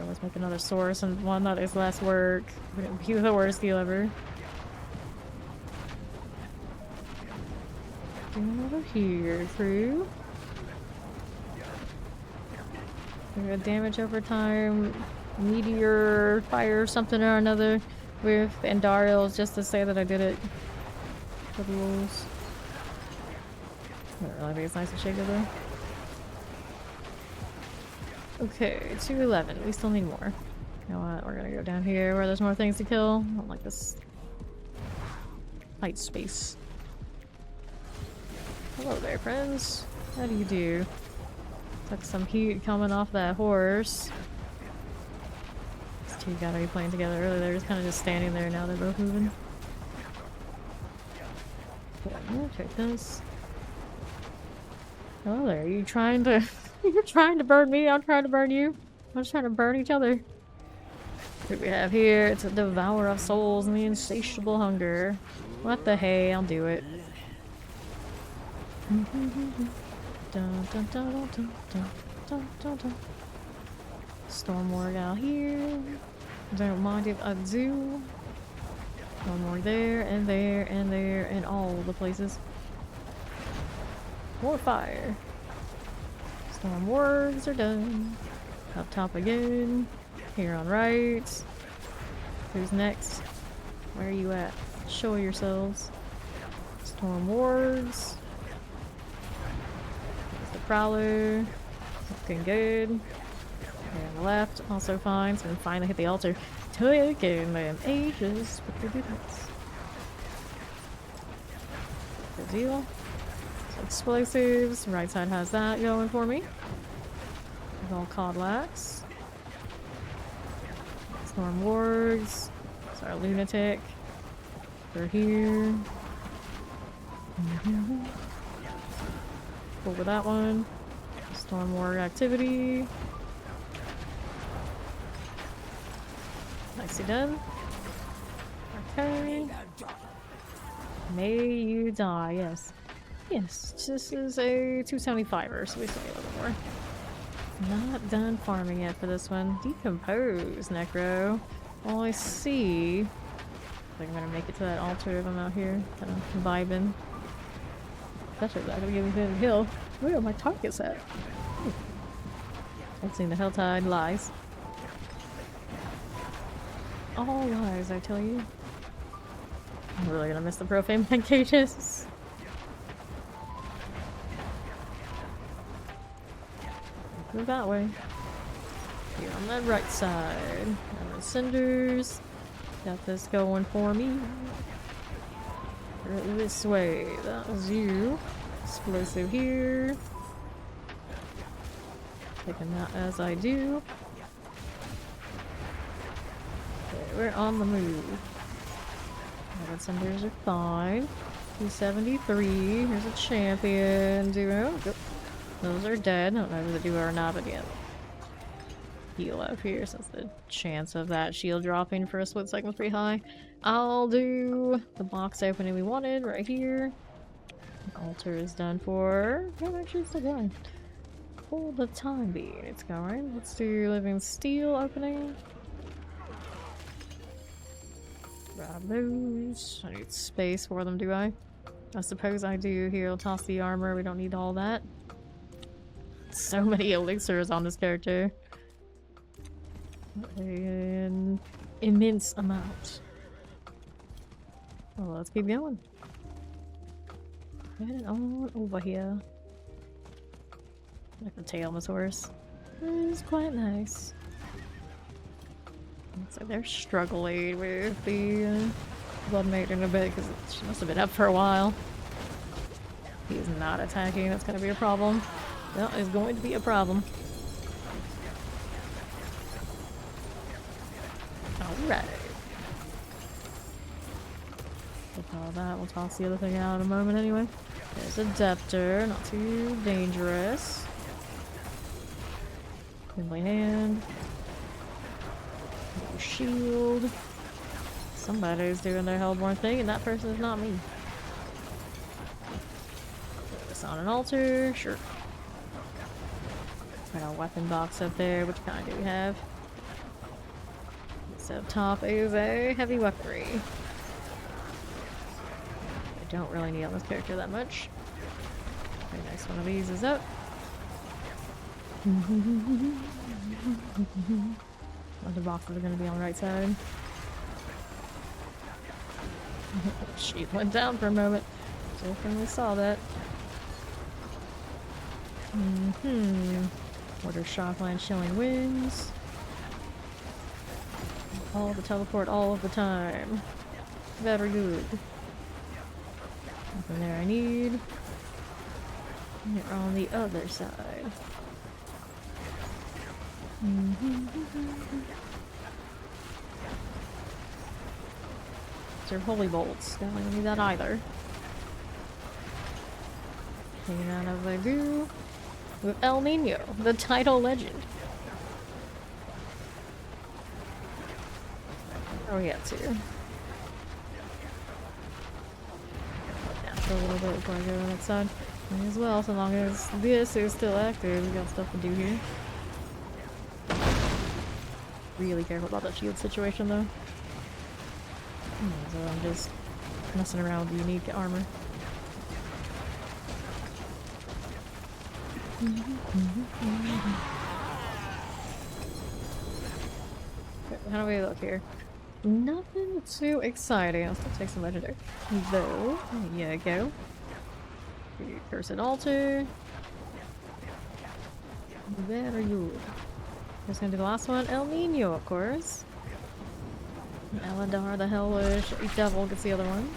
Let's make another source and one that is less work. Wouldn't be the worst deal ever. Going over here, crew. Good damage over time. Meteor, fire, something or another with Andariels just to say that I did it. For the rules. I don't really think it's nice and shaky though. Okay, 211. We still need more. You know what? We're gonna go down here where there's more things to kill. I don't like this light space. Hello there, friends. How do you do? Took some heat coming off that horse. These two gotta be playing together earlier. They're just kind of just standing there now. They're both moving. Yeah, check this. Hello there. Are you trying to... You're trying to burn me, I'm trying to burn you. We're just trying to burn each other. What do we have here? It's a devourer of souls and the insatiable hunger. What the hey, I'll do it. Storm Warg out here. Don't mind if I do. One more there, and there, and there, and all the places. More fire. Storm Wargs are done. Up top again. Here on right. Who's next? Where are you at? Show yourselves. Storm Wargs. Prowler. Looking good. And the left, also fine. So we finally hit the altar. Taking them ages, but they do this. Good deal. So explosives. Right side has that going for me. With all Codlax. Storm Wargs. It's our Lunatic. They're here. Cool with that one. Storm Warg activity. Nicely done. Okay. May you die, yes. Yes, this is a 275er, so we still need a little more. Not done farming yet for this one. Decompose, Necro. Well, I see. I think I'm gonna make it to that altar if I'm out here. Kind of vibing. Especially if I'm gonna give me a hill. Where are my targets at? I've seen the Helltide lies. All lies, I tell you. I'm really gonna miss the profane cages. Go that way. Here on that right side. And the cinders. Got this going for me. Right this way. That was you. Explosive here. Taking that as I do. Okay, we're on the move. The cinders are fine. 273. Here's a champion duo. Yep. Those are dead. I don't know if the duo or not, but yeah. Heal up here since the chance of that shield dropping for a split second was pretty high. I'll do the box opening we wanted right here. Altar is done for. Yeah, actually still going. For the time being, it's going. Let's do Living Steel opening. Grab those. I need space for them, do I? I suppose I do. Here, I'll toss the armor. We don't need all that. So many elixirs on this character. An immense amount. Well, let's keep going. Heading on over here. Like the tail of this horse. It's quite nice. Looks like they're struggling with the Bloodmate in a bit because she must have been up for a while. He's not attacking. That's going to be a problem. That is going to be a problem. Alright. With all that, we'll toss the other thing out in a moment anyway. There's a Deptor, not too dangerous. Friendly hand. No shield. Somebody's doing their Hellborn thing, and that person is not me. Put this on an altar, sure. Got a weapon box up there. Which kind do we have? So up top is a heavy weaponry. I don't really need on this character that much. Okay, next one of these is up. Other boxes are going to be on the right side. She went down for a moment. Definitely saw that. Order Shockline Chilling Winds. All the teleport all of the time. Very good. Nothing there I need. And you're on the other side. These are holy bolts. Don't really need that either. Taking out as I do. With El Nino, the title legend. Oh yeah, too. For a little bit before I go on that side. May as well, so long as this is still active, we got stuff to do here. Really careful about that shield situation though. So I'm just messing around with the unique armor. Okay, how do we look here? Nothing too exciting. I'll still take some legendary. Though, there you go. Cursed altar. Where are you? Who's gonna do the last one? El Nino, of course. Eladar the Hellish Devil gets the other one.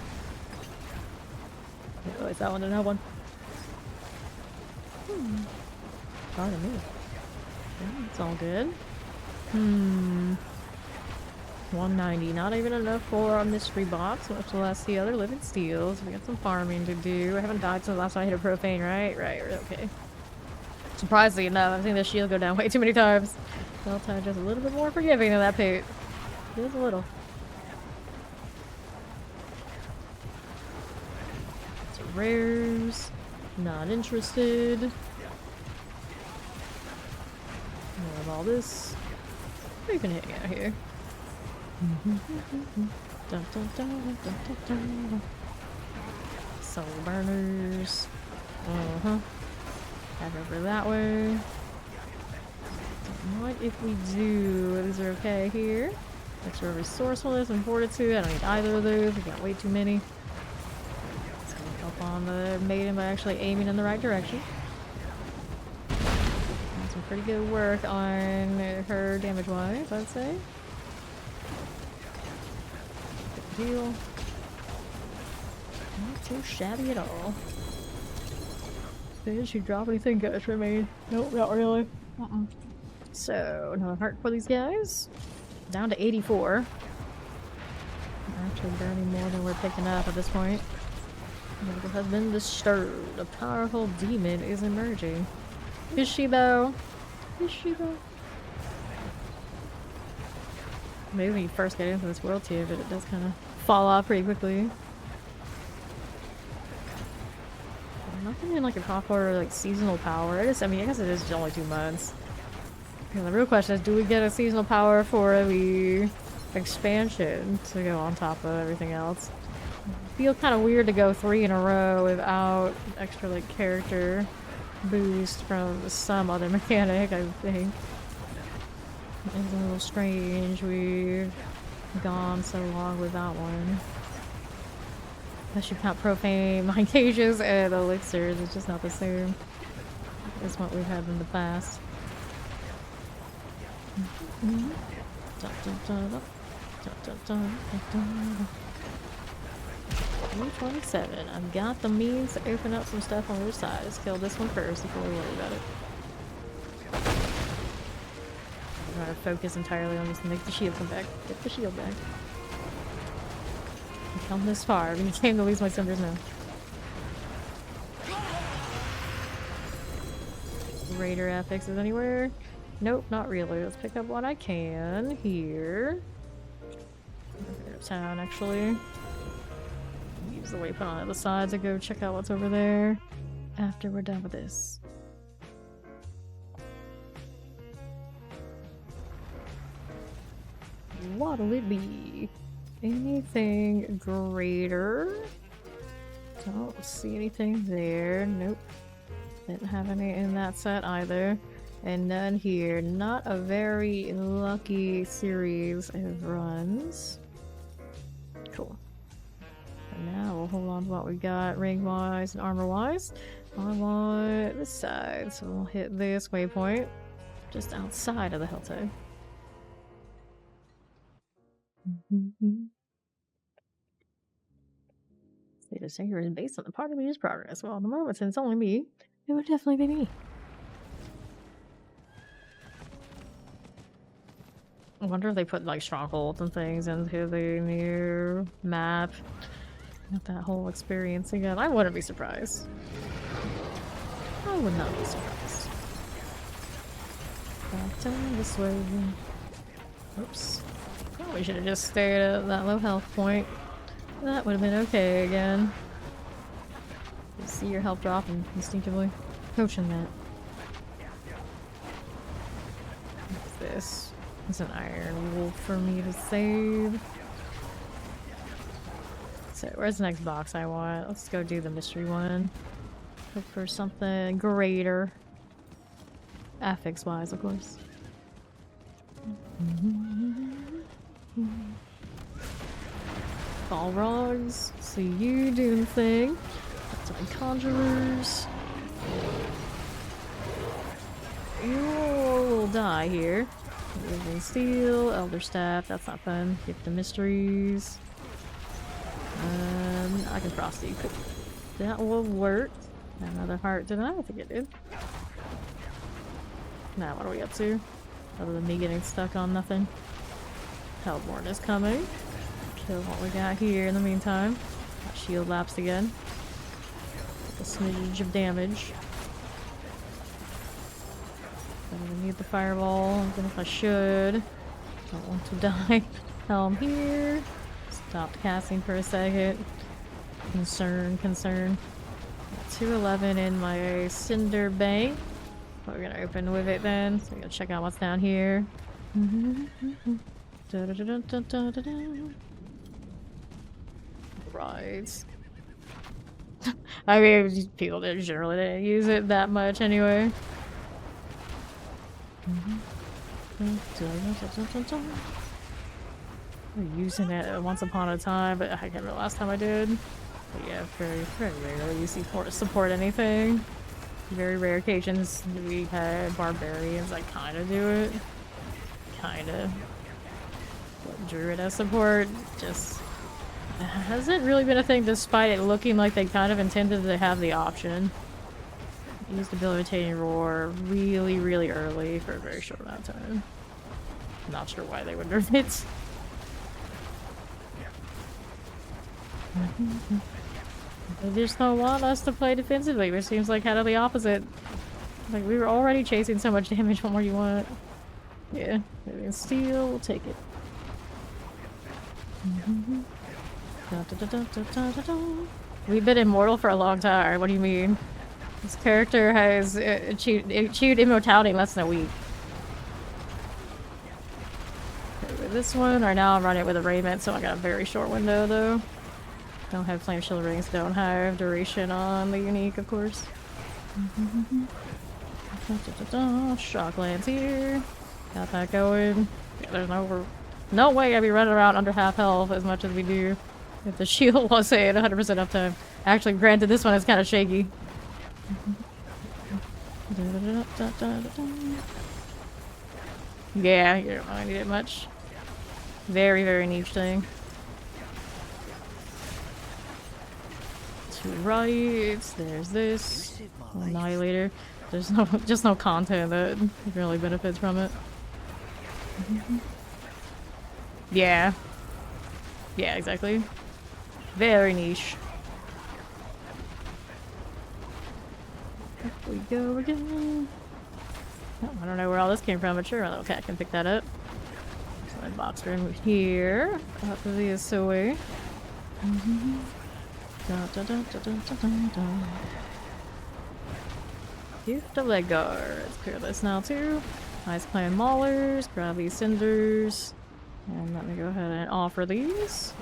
I realize that one didn't have one. Pardon me. Yeah, it's all good. 190. Not even enough for a mystery box, much less the other living steals. We got some farming to do. I haven't died since the last time I hit a profane, right? Right, okay. Surprisingly enough, I've seen this shield go down way too many times. Delta just a little bit more forgiving than that pate. Just a little. So rares. Not interested. More of all this. We can hang out here. Dun, dun, dun, dun, dun, dun. Soul burners. Head over that way. What if we do? These are okay here. Extra resourcefulness and fortitude. I don't need either of those. We got way too many. It's gonna help on the maiden by actually aiming in the right direction. Done some pretty good work on her damage wise, I'd say. Good deal. Not too shabby at all. Did she drop anything good for me? Nope, not really. So, another heart for these guys. Down to 84. We're actually burning more than we're picking up at this point. It has been disturbed. A powerful demon is emerging. Is she though? Is she though? Maybe when you first get into this world too, but it does kind of fall off pretty quickly. Nothing in like a proper like seasonal power. I guess it is only 2 months. And the real question is, do we get a seasonal power for the expansion to go on top of everything else? I feel kind of weird to go 3 in a row without extra like character boost from some other mechanic, I think. It's a little strange we've gone so long without one. Unless you count profane mind cages and elixirs, it's just not the same as what we've had in the past. 327. I've got the means to open up some stuff on the other side. Let's kill this one first before we worry about it. I'm gonna focus entirely on this and make the shield come back. Get the shield back. I've come this far. I came to lose my cinders now. Raider affixes anywhere? Nope, not really. Let's pick up what I can here. Town, actually. Use the waypoint on the other side to go check out what's over there after we're done with this. What'll it be? Anything greater? Don't see anything there. Nope. Didn't have any in that set either. And none here. Not a very lucky series of runs. Cool. And now we'll hold on to what we got ring-wise and armor-wise. I want this side, so we'll hit this waypoint just outside of the hilltop. State of Sanger is based on the part of me's progress. Well, at the moment, since it's only me, it would definitely be me. I wonder if they put like strongholds and things into the new map. Got that whole experience again. I wouldn't be surprised. I would not be surprised. Back down this way. Oops. Probably should have just stayed at that low health point. That would have been okay again. You see your health dropping instinctively. Coaching that. What's this? It's an iron wolf for me to save. So, where's the next box I want? Let's go do the mystery one. Look for something greater. Affix-wise, of course. Balrogs. See you doing the thing. Got some conjurers. you'll die here. Living Steel, Elder Staff, that's not fun. Gift of Mysteries. I can Frosty. That will work. Another heart, did I? I think it did. Now, what are we up to? Other than me getting stuck on nothing. Hellborn is coming. Kill what we got here in the meantime. Got shield lapsed again. A smidge of damage. I'm gonna need the fireball, even if I should. Don't want to die. Helm here. Stopped casting for a second. Concern. Got 211 in my cinder bank. We're gonna open with it then. So we're gonna check out what's down here. Right. I mean, people generally didn't use it that much anyway. I'm using it once upon a time, but I can't remember the last time I did. But yeah, very rarely you see support anything. Very rare occasions we had barbarians that kind of do it. Kinda. But druid as support just hasn't really been a thing, despite it looking like they kind of intended to have the option. Used debilitating roar really early for a very short amount of time. Not sure why they would nerf it. They just don't want us to play defensively, which seems like kind of the opposite. Like, we were already chasing so much damage, what more do you want? Yeah, steel, we'll take it. We've been immortal for a long time, what do you mean? This character has achieved immortality in less than a week. Okay, with this one, right now I'm running it with a raiment, so I got a very short window though. Don't have flame shield rings, don't have duration on the unique, of course. Shock lands here. Got that going. Yeah, there's no way I'd be running around under half health as much as we do if the shield was saying 100% uptime. Actually, granted, this one is kind of shaky. Yeah, you don't really need it much. Very niche thing. To right, there's this Annihilator. There's just no content that really benefits from it. Yeah, exactly. Very niche. Up we go again. Oh, I don't know where all this came from, but sure, a little cat can pick that up. So my box room here. Up this way. Gift of Leggar. Let's clear this now too. Ice Clan Maulers. Grab these cinders. And let me go ahead and offer these.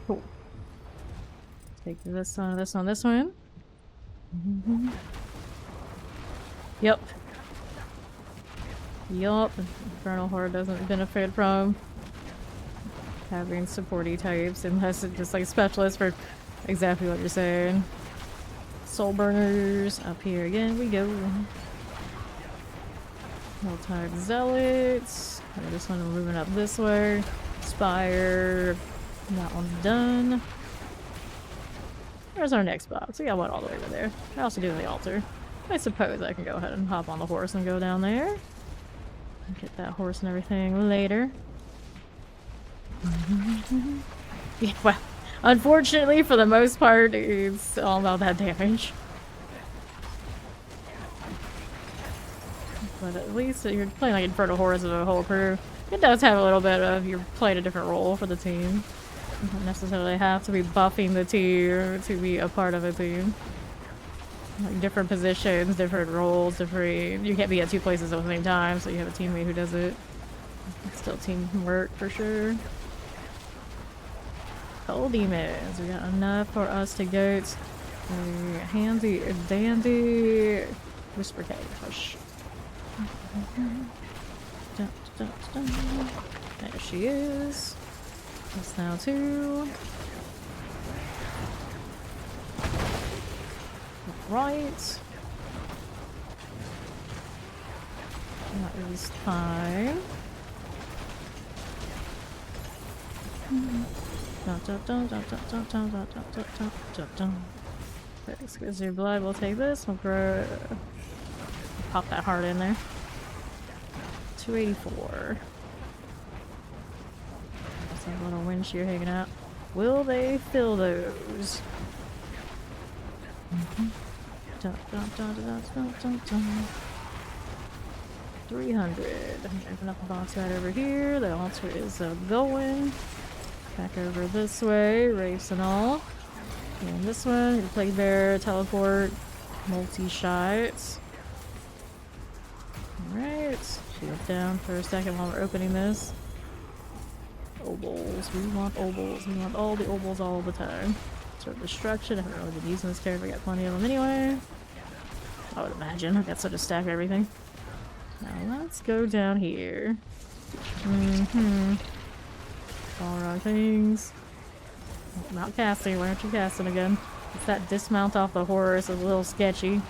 Cool. Take this one, this one, this one. Yep. Infernal Horde doesn't benefit from having supporty types unless it's just like specialist for exactly what you're saying. Soul Burners up here again we go. Multi Zealots. Okay, this one we're moving up this way. Spire. That one's done. There's our next box. We got one all the way over there. I also do the altar. I suppose I can go ahead and hop on the horse and go down there. Get that horse and everything later. Yeah, well, unfortunately, for the most part, it's all about that damage. But at least you're playing like Infernal Hordes with a whole crew. It does have a little bit of you're playing a different role for the team. You don't necessarily have to be buffing the team to be a part of a team. Like different positions, different roles, different. You can't be at two places at the same time, so you have a teammate who does it. It's still teamwork for sure. Cold demons. We got enough for us to go to handy dandy whisper cave. Hush. There she is. This now too. Right. is fine. Excuse your blood, we'll take this. We'll grow. Pop that heart in there. 284. There's a little winch here hanging out. Will they fill those? 300. Open up the box right over here. The altar is going. Back over this way. Wraiths and all. And this one, your plague bear, teleport, multi-shots. Alright. Shield down for a second while we're opening this. Obols. We want obols. We want all the obols all the time. Sort of destruction. I haven't really been using this character. I got plenty of them anyway. I would imagine. I got such a stack of everything. Now let's go down here. All wrong things. Not casting. Why aren't you casting again? It's that dismount off the horse is a little sketchy.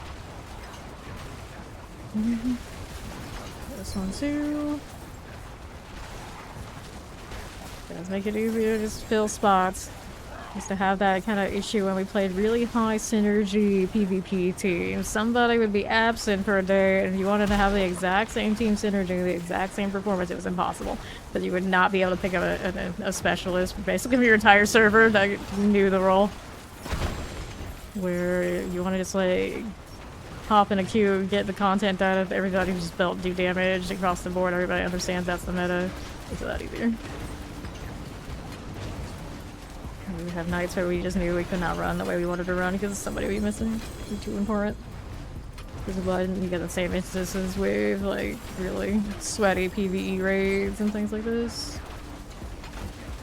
This one too. Does make it easier to just fill spots. Used to have that kind of issue when we played really high synergy PvP teams. Somebody would be absent for a day and you wanted to have the exact same team synergy, the exact same performance. It was impossible. But you would not be able to pick up a specialist, basically for your entire server that knew the role. Where you want to just like hop in a queue, get the content done of everybody who just felt do damage across the board. Everybody understands that's the meta. Makes it that easier. We have nights where we just knew we could not run the way we wanted to run because somebody would be missing. Be too important. Because of blood, you get the same instances with like really sweaty PvE raids and things like this.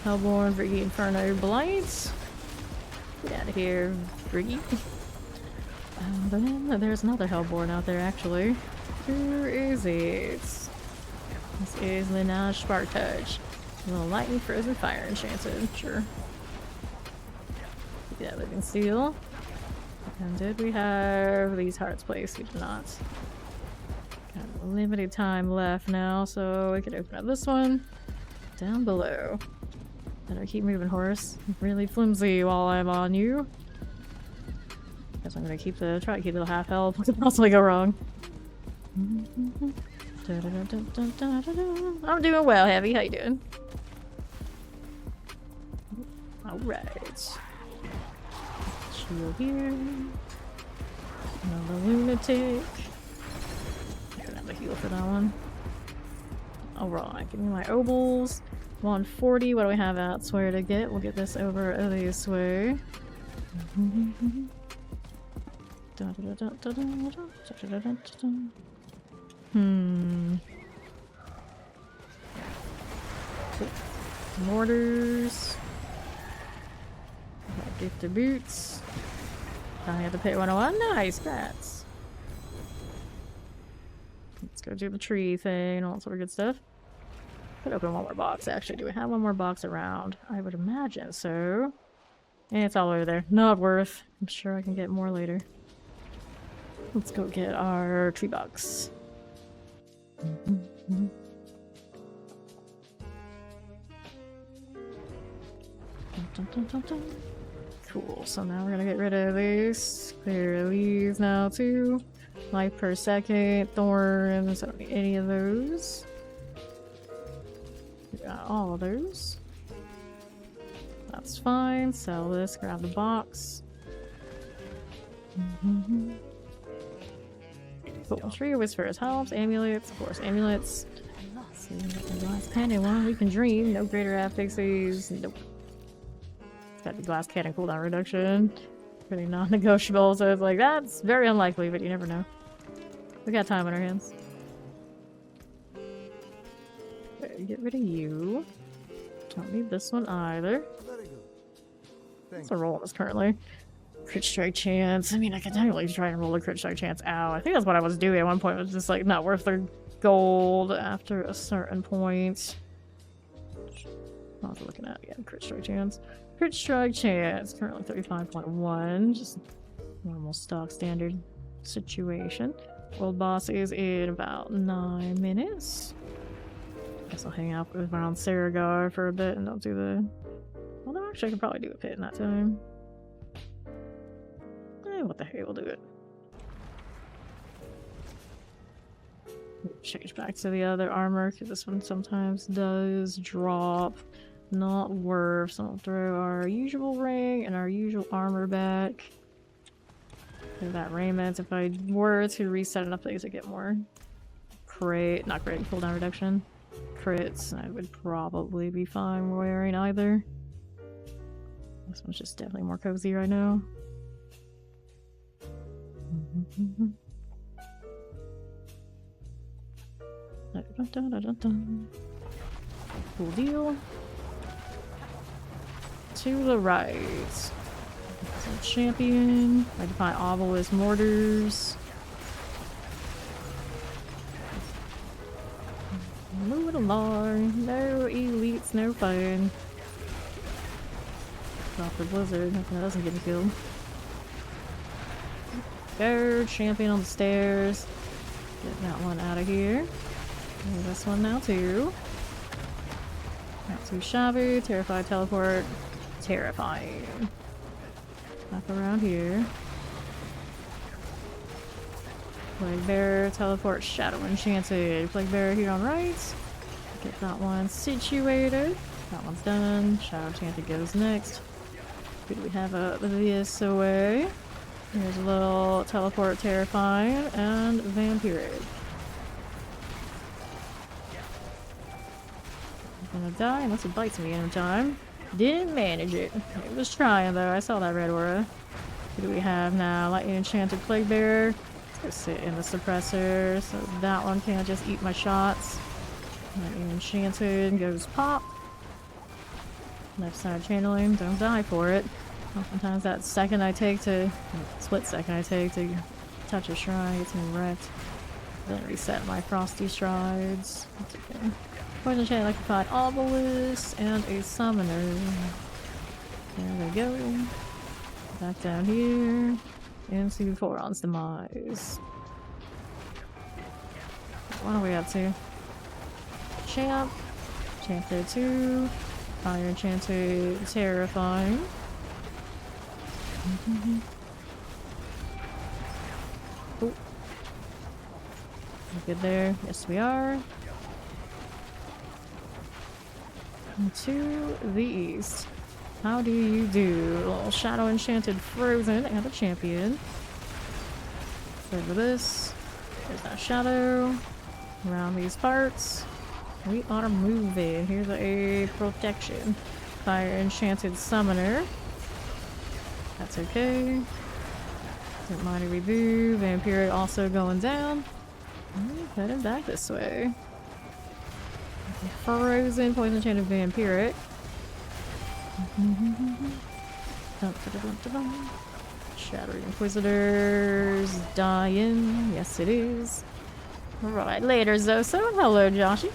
Hellborn, Briggy, Inferno, Blight. Get out of here, Briggy. But then there's another Hellborn out there actually. Who is it? This is Lineage Spark Touch. A little lightning, frozen, fire enchanted. Sure. Yeah, living seal. And did we have these hearts placed? We did not. Got limited time left now, so we can open up this one. Down below. Better keep moving, horse. Really flimsy while I'm on you. Guess I'm gonna try to keep the half health. What could possibly go wrong? I'm doing well, Heavy. How you doing? Alright. Shield here. Another lunatic. I don't have a heal for that one. Alright, give me my obols. 140. What do we have elsewhere to get? We'll get this over this way. Mortars. Gift of boots. I have to pay 101. Nice, bats. Let's go do the tree thing, all that sort of good stuff. Could open one more box, actually. Do we have one more box around? I would imagine so. And it's all over there. Not worth. I'm sure I can get more later. Let's go get our tree box. Cool, so now we're gonna get rid of these. Clear these now too. Life per second, thorns, don't need any of those. We got all of those. That's fine. Sell this, grab the box. Cool. Tree Whisperers helps. Amulets, of course, amulets. See, the glass cannon one, we can dream. No greater affixes. Nope. It's got the glass cannon cooldown reduction. Pretty non-negotiable, so it's like, that's very unlikely, but you never know. We got time on our hands. Okay, get rid of you. Don't need this one either. Very good. What's the roll on this currently? Crit strike chance. I mean, I could definitely try and roll a crit strike chance out. I think that's what I was doing at one point. It was just like not worth the gold after a certain point. What was I looking at? Yeah, crit strike chance. Crit strike chance. Currently 35.1. Just normal stock standard situation. World boss is in about 9 minutes. Guess I'll hang out with around Saragar for a bit and don't do the... Although actually I could probably do a pit in that time. What the heck, we'll do it. Change back to the other armor, because this one sometimes does drop. Not worth, so I'll throw our usual ring and our usual armor back. Do that raiment. If I were to reset enough things to get more not crit, cooldown reduction. Crits, I would probably be fine wearing either. This one's just definitely more cozy right now. Cool deal. To the right. Some champion. I can find obelisk mortars. Moving along. No elites, no fun. Off the blizzard. Hopefully that doesn't get me killed. Go, champion on the stairs. Get that one out of here. And this one now too. Not too shabby. Terrified teleport. Terrifying. Back around here. Plague Bearer, teleport, Shadow Enchanted. Plague Bearer here on right. Get that one situated. That one's done. Shadow Enchanted goes next. Who do we have this away? Here's a little teleport, Terrifying, and Vampiric. I'm gonna die unless it bites me in time. Didn't manage it. It was trying though. I saw that red aura. Who do we have now? Lightning Enchanted Plague Bearer. Let's go sit in the suppressor so that one can't just eat my shots. Lightning Enchanted goes pop. Left side channeling. Don't die for it. Oftentimes that second I take to... split second I take to touch a shrine gets me wrecked. Then reset my Frosty Strides. That's okay. Poison Chain, Electrified Obelisk, and a Summoner. There we go. Back down here. Into Foron's Demise. What are we up to? Champ. Champ there too. Fire Enchanted, Terrifying. Oh. We good there? Yes, we are. And to the east. How do you do? A little Shadow Enchanted Frozen and a champion. Over this. There's that shadow. Around these parts. We are moving. Here's a protection. Fire Enchanted Summoner. That's okay. Don't mind a reboot. Vampiric also going down. Heading back this way. Frozen, Poison Enchanted Vampiric. Shattering Inquisitors. Dying. Yes, it is. Alright, later, Zoso. Hello, Joshy.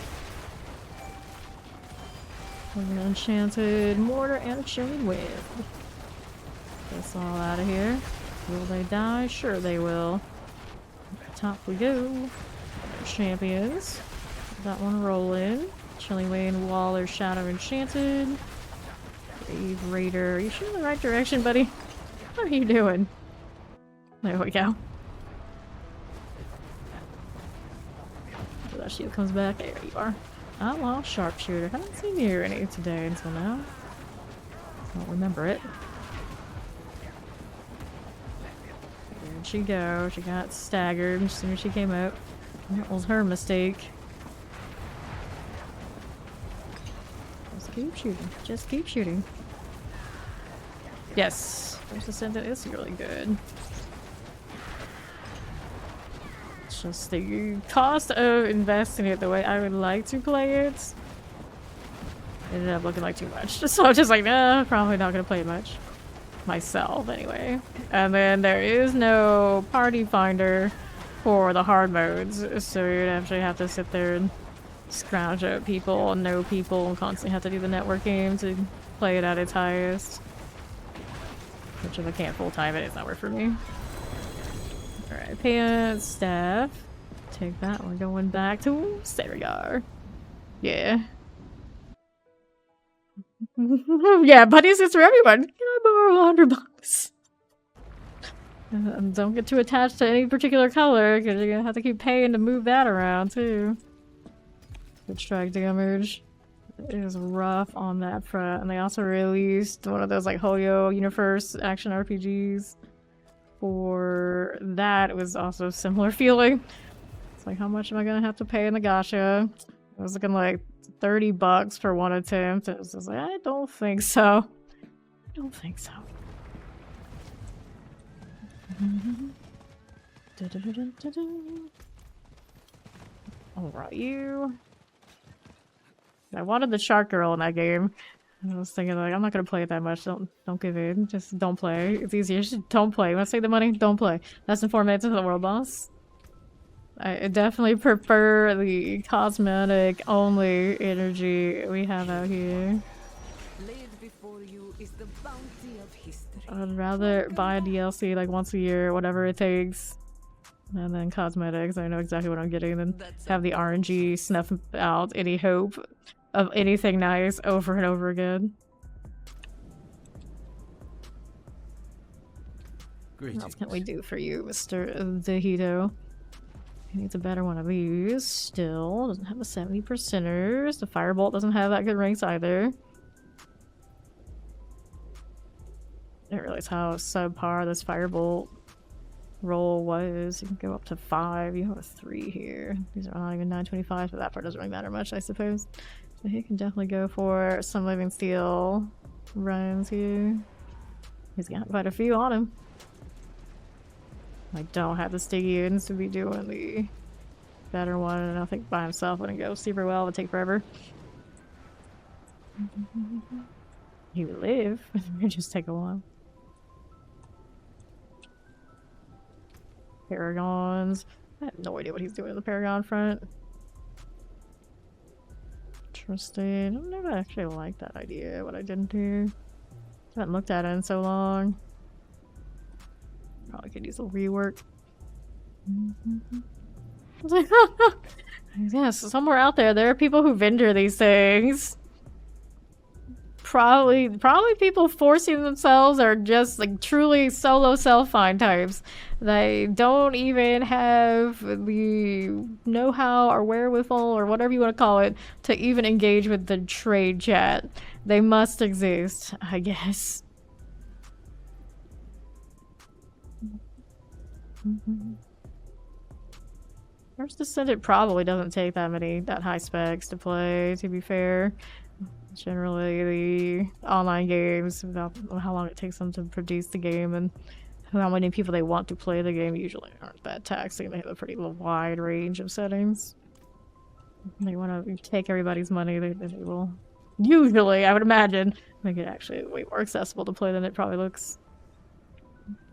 An Enchanted Mortar and a Chilling Wind. This all out of here. Will they die? Sure they will. Top we go. Champions. That one rolling. Chilling Wind, Waller, Shadow Enchanted. Brave Raider. Are you shooting in the right direction, buddy? What are you doing? There we go. So that shield comes back. There you are. Outlaw Sharpshooter. Haven't seen you any today until now. Don't remember it. Where'd she go? She got staggered as soon as she came out. That was her mistake. Just keep shooting. Just keep shooting. Yes. First Ascendant is really good. It's just the cost of investing it the way I would like to play it ended up looking like too much. So I'm just like, nah, probably not gonna play it much. Myself, anyway. And then there is no party finder for the hard modes, so you'd actually have to sit there and scrounge out people and know people and constantly have to do the network game to play it at its highest. Which if I can't full time it, it's not worth for me. Alright, Alright, pants, staff. Take that, we're going back to there we go. Yeah. Yeah, buddies, it's for everyone. Can I borrow $100? Don't get too attached to any particular color, because you're gonna have to keep paying to move that around, too. Good strike damage. It is rough on that front. And they also released one of those, like, Hoyo Universe action RPGs. For that, it was also a similar feeling. It's like, how much am I gonna have to pay in the gacha? I was looking like $30 for one attempt. It was just like, I don't think so. I don't think so. Alright, you. I wanted the shark girl in that game. I was thinking like, I'm not gonna play it that much. Don't give in. Just don't play. It's easier. Just don't play. You wanna save the money? Don't play. Less than 4 minutes into the world boss. I definitely prefer the cosmetic only energy we have out here. Laid before you is the bounty of history. I'd rather buy a DLC like once a year, whatever it takes. And then cosmetics, I know exactly what I'm getting, and then have the RNG snuff out any hope of anything nice over and over again. What else can we do for you, Mr. Zahito? He needs a better one of these. Still, doesn't have a 70%ers. The Firebolt doesn't have that good ranks either. I didn't realize how subpar this Firebolt roll was. You can go up to 5. You have a 3 here. These are not even 925, but that part doesn't really matter much, I suppose. So he can definitely go for some Living Steel runs here. He's got quite a few on him. I don't have the sticky ends to be doing the better one, and I think by himself wouldn't go super well. It would take forever. He would live. It would just take a while. Paragons. I have no idea what he's doing in the Paragon front. Interesting. I don't know if I actually like that idea, what I didn't do. I haven't looked at it in so long. Probably could use a rework. Yes, somewhere out there are people who vendor these things. Probably people forcing themselves are just like truly solo self-find types. They don't even have the know-how or wherewithal or whatever you want to call it to even engage with the trade chat. They must exist, I guess. First Descendant probably doesn't take that high specs to play, to be fair. Generally, the online games, about how long it takes them to produce the game and how many people they want to play the game, usually aren't that taxing. They have a pretty wide range of settings. They want to take everybody's money, they will usually, I would imagine, make it actually way more accessible to play than it probably looks.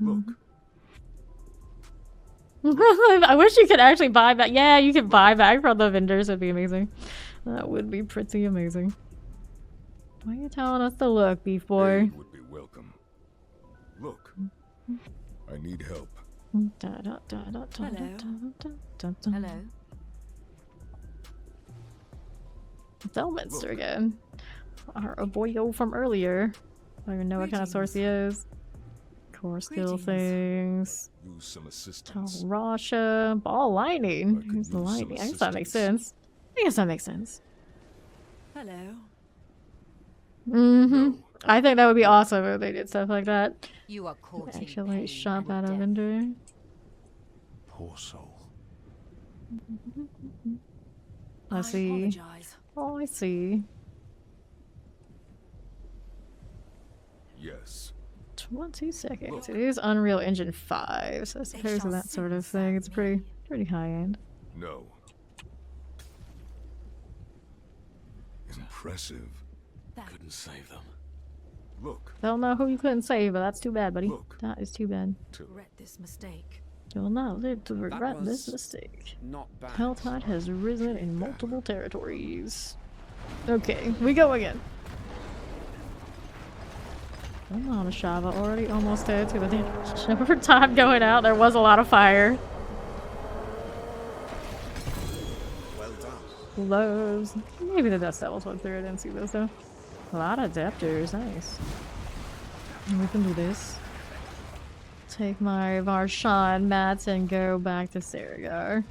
Look. I wish you could actually buy back. Yeah, you could buy back from the vendors. It'd be amazing. That would be pretty amazing. Why are you telling us to look, Beef Boy? Aid would be welcome. Look, I need help. Hello. Delminster again. Our boyo from earlier. I don't even know what kind of source he is. Core skill things. Use some assistance. Rasha. Ball lightning. Here's the lightning. I guess that makes sense. Hello. I think that would be awesome if they did stuff like that. You are caught Actually, in shop pain out a and vendor. Poor soul. I see. apologize. Oh, I see. Yes. 20 seconds. It is Unreal Engine 5, so I suppose with that sort of thing, it's pretty high end. No. Impressive. Couldn't save them. Look. Don't know who you couldn't save, but that's too bad, buddy. Look. That is too bad. Regret this mistake. You'll not live to regret was this mistake. Not bad. Helltide has risen in multiple territories. Okay, we go again. Come on, Shava. Already almost dead to the damage. Over time going out, there was a lot of fire. Well done. Lows. Maybe the Dust Devils went through. I didn't see those though. A lot of Adeptors. Nice. We can do this. Take my Varshan mats and go back to Saragar.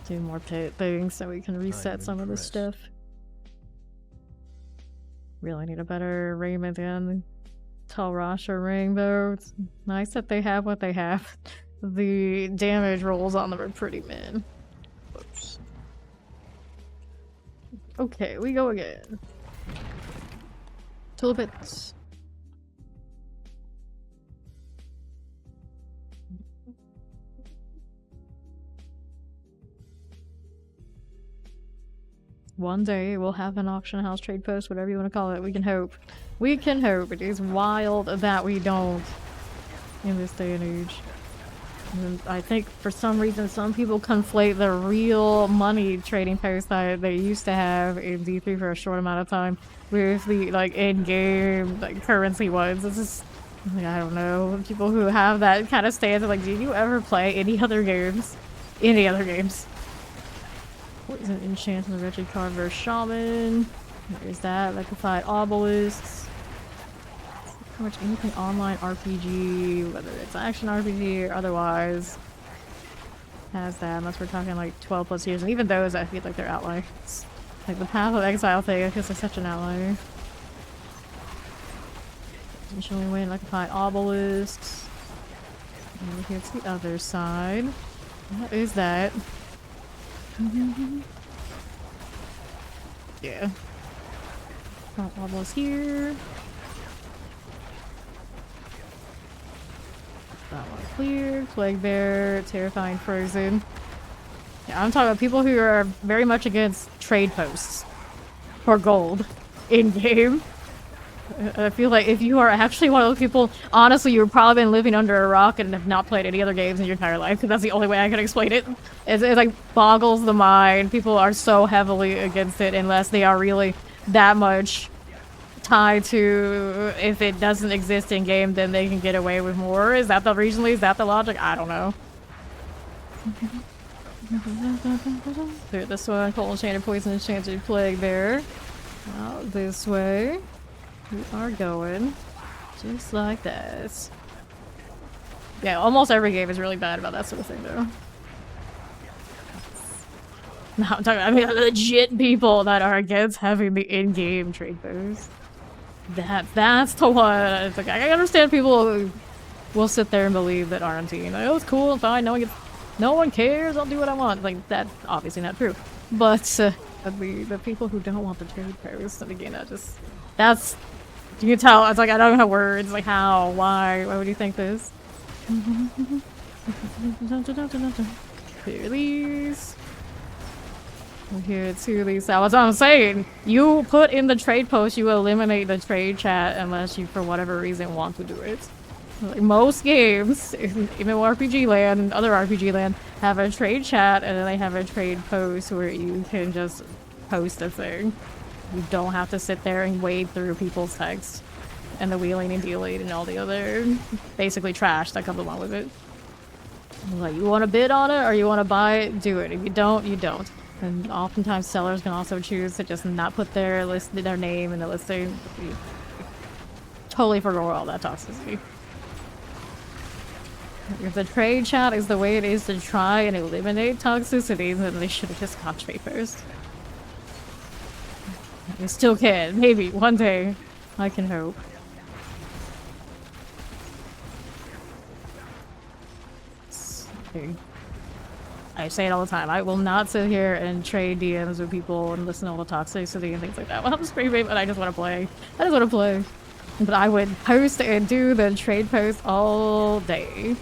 Do more pit things so we can reset some of this stuff. Really need a better raiment and Tal Rasha ring though. It's nice that they have what they have. The damage rolls on them are pretty mid. Whoops. Okay, we go again. Tulipits. One day we'll have an auction house, trade post, whatever you want to call it. We can hope. We can hope. It is wild that we don't in this day and age. And I think for some reason some people conflate the real money trading posts that they used to have in D3 for a short amount of time with the like in-game like currency ones. It's just like, I don't know. People who have that kind of stance are like, do you ever play any other games? Any other games? What is an enchant on the Wretched Carver Shaman? There's that. Liquefied Obelisks. Pretty much anything online RPG, whether it's action RPG or otherwise, has that, unless we're talking like 12 plus years. And even those, I feel like they're outliers. Like the Path of Exile thing, I guess they're such an outlier. Showing away Liquefied Obelisks. And here's the other side. What is that? Yeah. Almost here. That one cleared. Plague Bear, Terrifying Frozen. Yeah, I'm talking about people who are very much against trade posts for gold in game. I feel like if you are actually one of those people, honestly, you've probably been living under a rock and have not played any other games in your entire life, because that's the only way I can explain it. It like boggles the mind. People are so heavily against it unless they are really that much tied to if it doesn't exist in game, then they can get away with more. Is that the reason? Is that the logic? I don't know. Through this one, Cold Enchanted Poison Enchanted Plague Bear. Out this way. We are going just like this. Yeah, almost every game is really bad about that sort of thing, though. No, I'm talking. I mean, legit people that are against having the in-game trade posts. That's the one. It's like I understand people who will sit there and believe that RMT, like, oh, it's cool, it's fine. No one cares. I'll do what I want. Like that's obviously not true. But the people who don't want the trade posts, and again, that's. You can tell, it's like, I don't have words, like how, why would you think this? Here these. Here to these. That's what I'm saying. You put in the trade post, you eliminate the trade chat unless you, for whatever reason, want to do it. Like most games, even RPG land and other RPG land, have a trade chat and then they have a trade post where you can just post a thing. You don't have to sit there and wade through people's text and the wheeling and dealing and all the other basically trash that comes along with it. Like, you want to bid on it or you want to buy it, do it. If you don't, you don't. And oftentimes sellers can also choose to just not put their name in the listing. You totally forgot all that toxicity. If the trade chat is the way it is to try and eliminate toxicity, then they should have just got trade first. You still can. Maybe. One day. I can hope. I say it all the time. I will not sit here and trade DMs with people and listen to all the toxicity and things like that. Well, I'm screaming, but I just want to play. I just want to play. But I would post and do the trade post all day.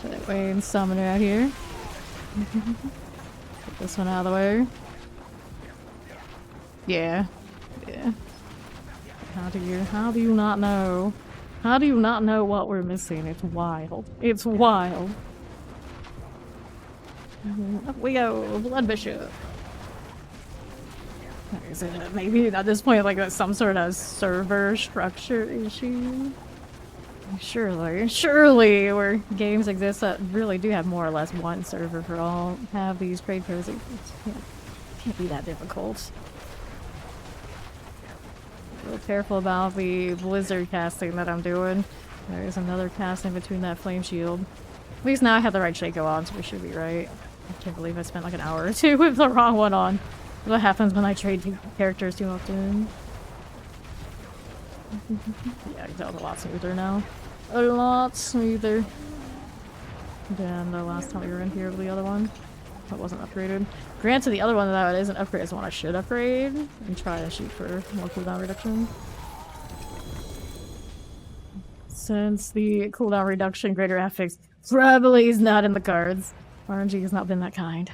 That way and summon it out here. Get this one out of the way. Yeah. Yeah. How do you not know? How do you not know what we're missing? It's wild. It's wild. Up we go, Blood Bishop. Is it maybe at this point like some sort of server structure issue? Surely, where games exist that really do have more or less one server for all, have these trade posts. It can't be that difficult. Real careful about the blizzard casting that I'm doing. There is another cast in between that flame shield. At least now I have the right Shaco on, so we should be right. I can't believe I spent like an hour or two with the wrong one on. What happens when I trade characters too often? Yeah, I can tell it's a lot smoother now. A lot smoother than the last time we were in here with the other one. That wasn't upgraded. Granted, the other one that isn't upgraded is the one I should upgrade and try to shoot for more cooldown reduction. Since the cooldown reduction greater affix probably is not in the cards. RNG has not been that kind.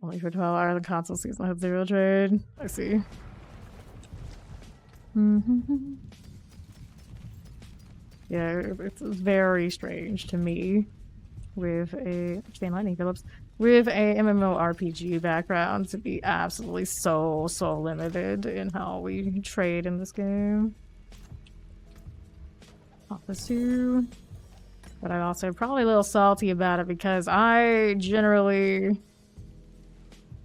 Only for 12 hours, the console season had 0 trade. I see. Yeah, it's very strange to me with a Chain Lightning Phillips with a MMORPG background to be absolutely so limited in how we trade in this game. Office 2. But I'm also probably a little salty about it because I generally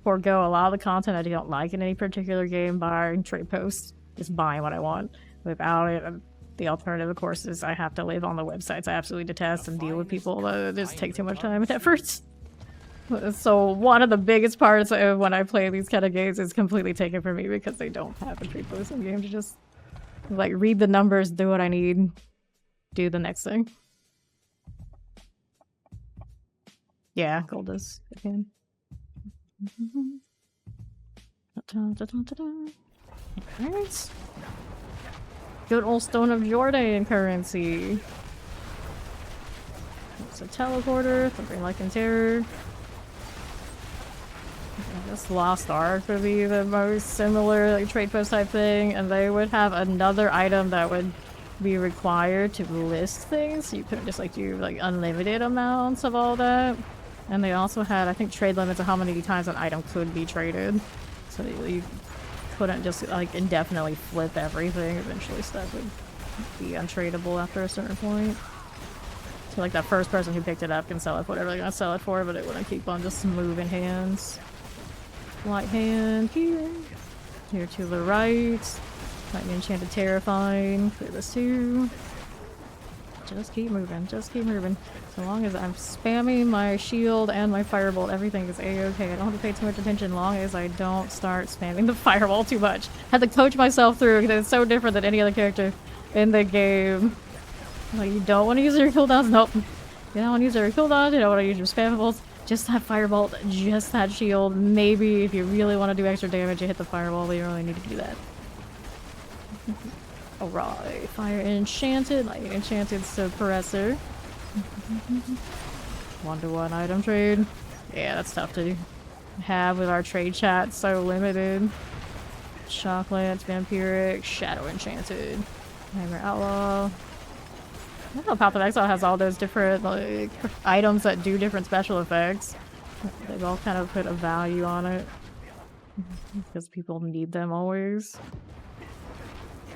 forego a lot of the content I don't like in any particular game by trade posts. Just buying what I want. Without it, the alternative, of course, is I have to live on the websites I absolutely detest and deal with people that just take too much time and effort. So one of the biggest parts of when I play these kind of games is completely taken from me because they don't have a trade post in game to just like read the numbers, do what I need, do the next thing. Yeah, gold is again. Alright. Good old Stone of Jordan currency. It's a teleporter, something like in Terror. I guess Lost Ark would be the most similar like trade post type thing, and they would have another item that would be required to list things. So you couldn't just like do like unlimited amounts of all that. And they also had, I think, trade limits of how many times an item could be traded. So you couldn't just like indefinitely flip everything. Eventually stuff would be untradeable after a certain point. So like that first person who picked it up can sell it for whatever they're gonna sell it for, but it wouldn't keep on just moving hands. Light hand here. Here to the right. Lightning Enchanted Terrifying. Clear this too. Just keep moving, just keep moving. So long as I'm spamming my shield and my firebolt, everything is a-okay. I don't have to pay too much attention long as I don't start spamming the fireball too much. I had to coach myself through because it's so different than any other character in the game. Like, you don't want to use your cooldowns? Nope. You don't want to use your cooldowns, you don't want to use your spammables. Just that firebolt, just that shield. Maybe if you really want to do extra damage, you hit the fireball, but you really need to do that. Alright, Fire Enchanted, Lightning Enchanted Suppressor. 1-to-1 item trade. Yeah, that's tough to have with our trade chat, so limited. Shock Lance, Vampiric, Shadow Enchanted, Hammer Outlaw. I don't know if Path of Exile has all those different like items that do different special effects. They've all kind of put a value on it. Because people need them always.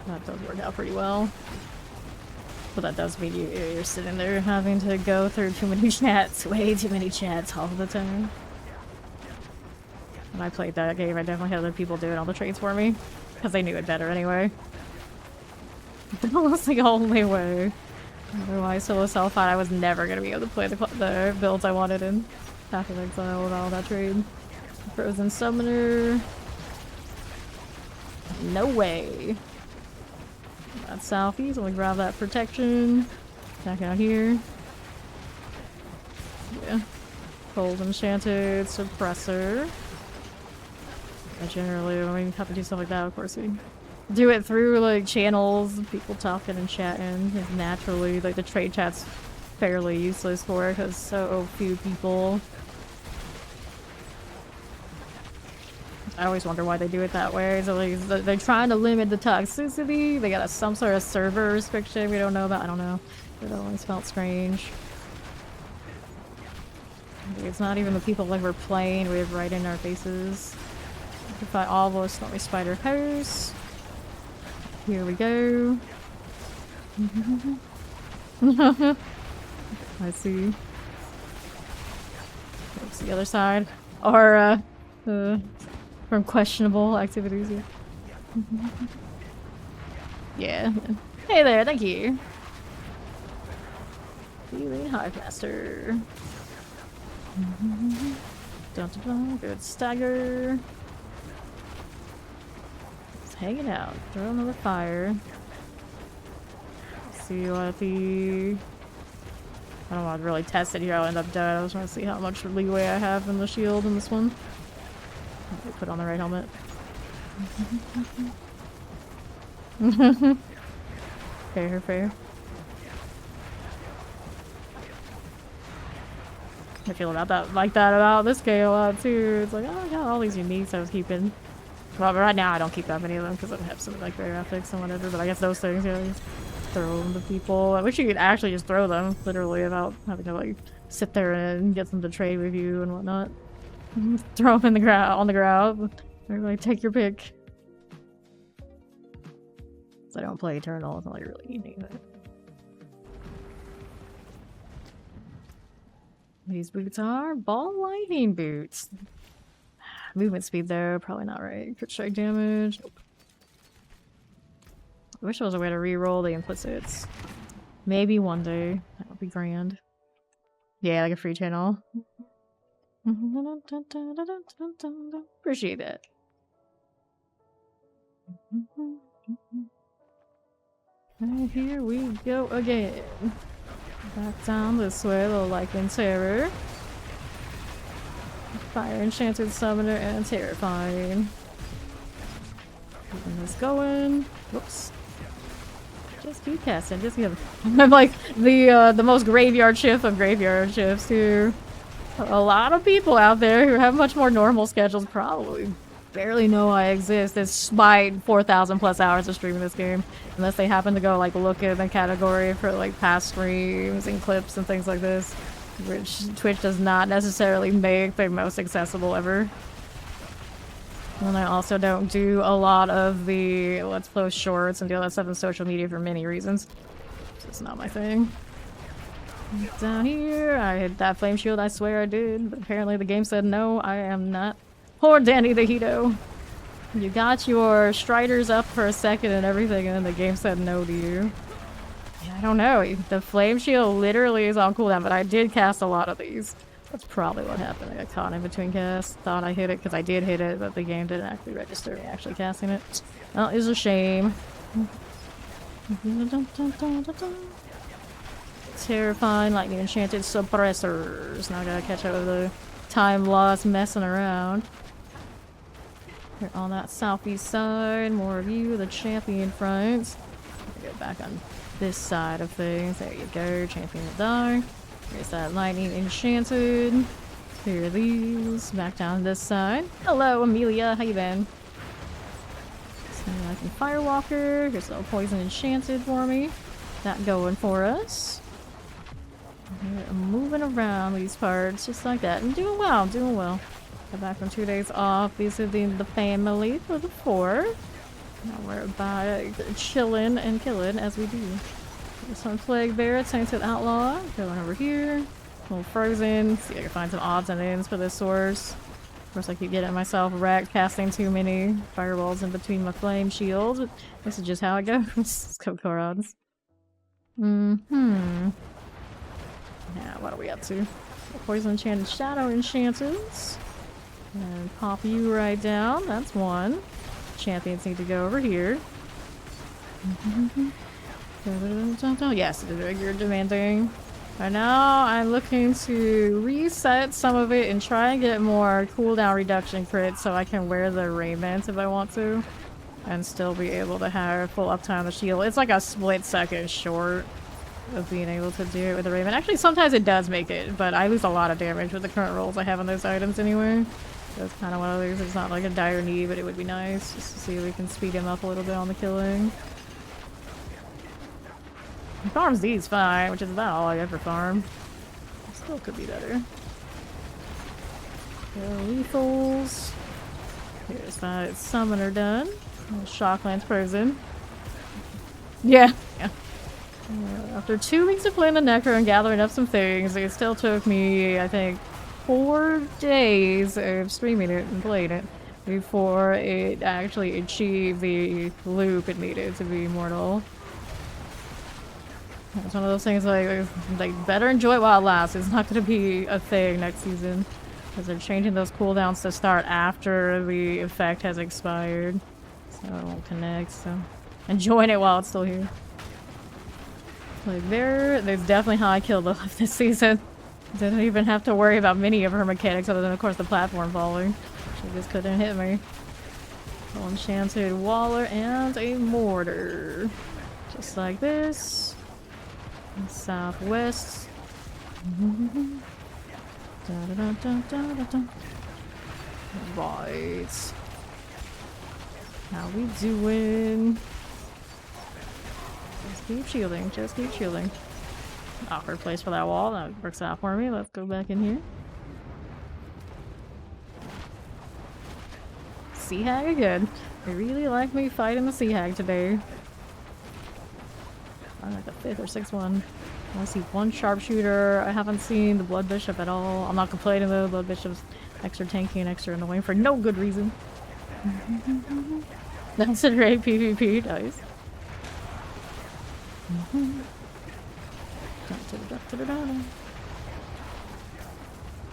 That does work out pretty well. But that does mean you're sitting there having to go through too many chats, way too many chats all the time. When I played that game, I definitely had other people doing all the trades for me. Because they knew it better anyway. That was the only way. Otherwise, solo self-fight, I was never going to be able to play the builds I wanted in Path of Exile with all that trade. Frozen Summoner. No way. That's southeast, let me grab that protection. Back out here. Yeah. Cold Enchanted Suppressor. I generally, when we have to do stuff like that, of course we do it through like channels, people talking and chatting. And naturally, like the trade chat's fairly useless for it because so few people. I always wonder why they do it that way. So like, they're trying to limit the toxicity. They got some sort of server restriction we don't know about. I don't know. It always felt strange. It's not even the people like we're playing with right in our faces. We can fight all those snowy spider hosts. Here we go. I see. What's the other side? Or, from questionable activities, yeah. Yeah. Hey there, thank you. Feeling Hive Master. Dun, dun, dun. Good stagger. Just hanging out. Throw another fire. See what the... I don't want to really test it here. I'll end up dead. I just want to see how much leeway I have in the shield in this one. Put on the right helmet. Fair, fair. I feel about that, like that about this game a lot too. It's like, oh, I got all these uniques I was keeping. Well, but right now I don't keep that many of them because I have some like rare ethics and whatever. But I guess those things, yeah, just throw them to people. I wish you could actually just throw them, literally, without having to like sit there and get them to trade with you and whatnot. Throw them in the ground, on the ground. Or like take your pick. So I don't play Eternal. It's not like really needing it. These boots are ball lightning boots. Movement speed though, probably not right. Crit strike damage. Nope. I wish there was a way to re-roll the implicits. Maybe one day. That would be grand. Yeah, like a free channel. Appreciate that. And here we go again. Back down this way, the Lycan Terror. Fire Enchanted Summoner and Terrifying. Keeping this going. Whoops. Just keep casting, just keep... I'm like the most graveyard shift of graveyard shifts too. A lot of people out there who have much more normal schedules probably barely know I exist despite 4,000 plus hours of streaming this game. Unless they happen to go like look in the category for like past streams and clips and things like this. Which Twitch does not necessarily make the most accessible ever. And I also don't do a lot of the let's post shorts and do all that stuff on social media for many reasons. So it's not my thing. Down here, I hit that flame shield, I swear I did, but apparently the game said no, I am not. Poor Danny the Hito. You got your Striders up for a second and everything, and then the game said no to you. Yeah, I don't know. The flame shield literally is on cooldown, but I did cast a lot of these. That's probably what happened. I got caught in between casts. Thought I hit it because I did hit it, but the game didn't actually register me actually casting it. Well, it was a shame. Terrifying lightning enchanted suppressors. Now I gotta catch up with the time lost messing around. Here on that southeast side, more of you, the champion front. Go back on this side of things. There you go, champion will die. Here's that lightning enchanted. Clear these. Back down this side. Hello, Amelia. How you been? Like Firewalker. Here's a little poison enchanted for me. That going for us. I'm moving around these parts just like that. I'm doing well, doing well. Got back from 2 days off visiting the family for the 4. Now we're about chilling and killing as we do. There's some Plague Bear, Tainted Outlaw. Going over here. A little frozen. See if I can find some odds and ends for this source. Of course I keep getting myself wrecked, casting too many fireballs in between my flame shields. This is just how it goes. Let's go Korans. Now, what are we up to? Poison Enchanted Shadow Enchantments. And pop you right down. That's one. Champions need to go over here. Yes, you're demanding. Right now, I'm looking to reset some of it and try and get more cooldown reduction crits so I can wear the raiment if I want to. And still be able to have full uptime on the shield. It's like a split second short of being able to do it with the raiment. Actually, sometimes it does make it, but I lose a lot of damage with the current rolls I have on those items anyway. So it's kind of one of those, it's not like a dire need, but it would be nice just to see if we can speed him up a little bit on the killing. He farms these fine, which is about all I ever farm. Still could be better. Lethals. Here's that summoner done. Shockland's frozen. Yeah. After 2 weeks of playing the Necro and gathering up some things, it still took me, I think, 4 days of streaming it and playing it before it actually achieved the loop it needed to be immortal. It's one of those things like better enjoy it while it lasts. It's not going to be a thing next season because they're changing those cooldowns to start after the effect has expired, so it won't connect. So enjoying it while it's still here. Like there's definitely how I killed Lilith this season. Didn't even have to worry about many of her mechanics other than of course the platform falling. She just couldn't hit me. Enchanted Waller and a Mortar. Just like this. Southwest. Right. How we doing? Just keep shielding, just keep shielding. Awkward place for that wall, that works out for me. Let's go back in here. Sea Hag again. I really like me fighting the Sea Hag today. I like the 5th or 6th one. I see one sharpshooter. I haven't seen the Blood Bishop at all. I'm not complaining though. Blood Bishop's extra tanky and extra annoying for no good reason. That's a great PvP, nice.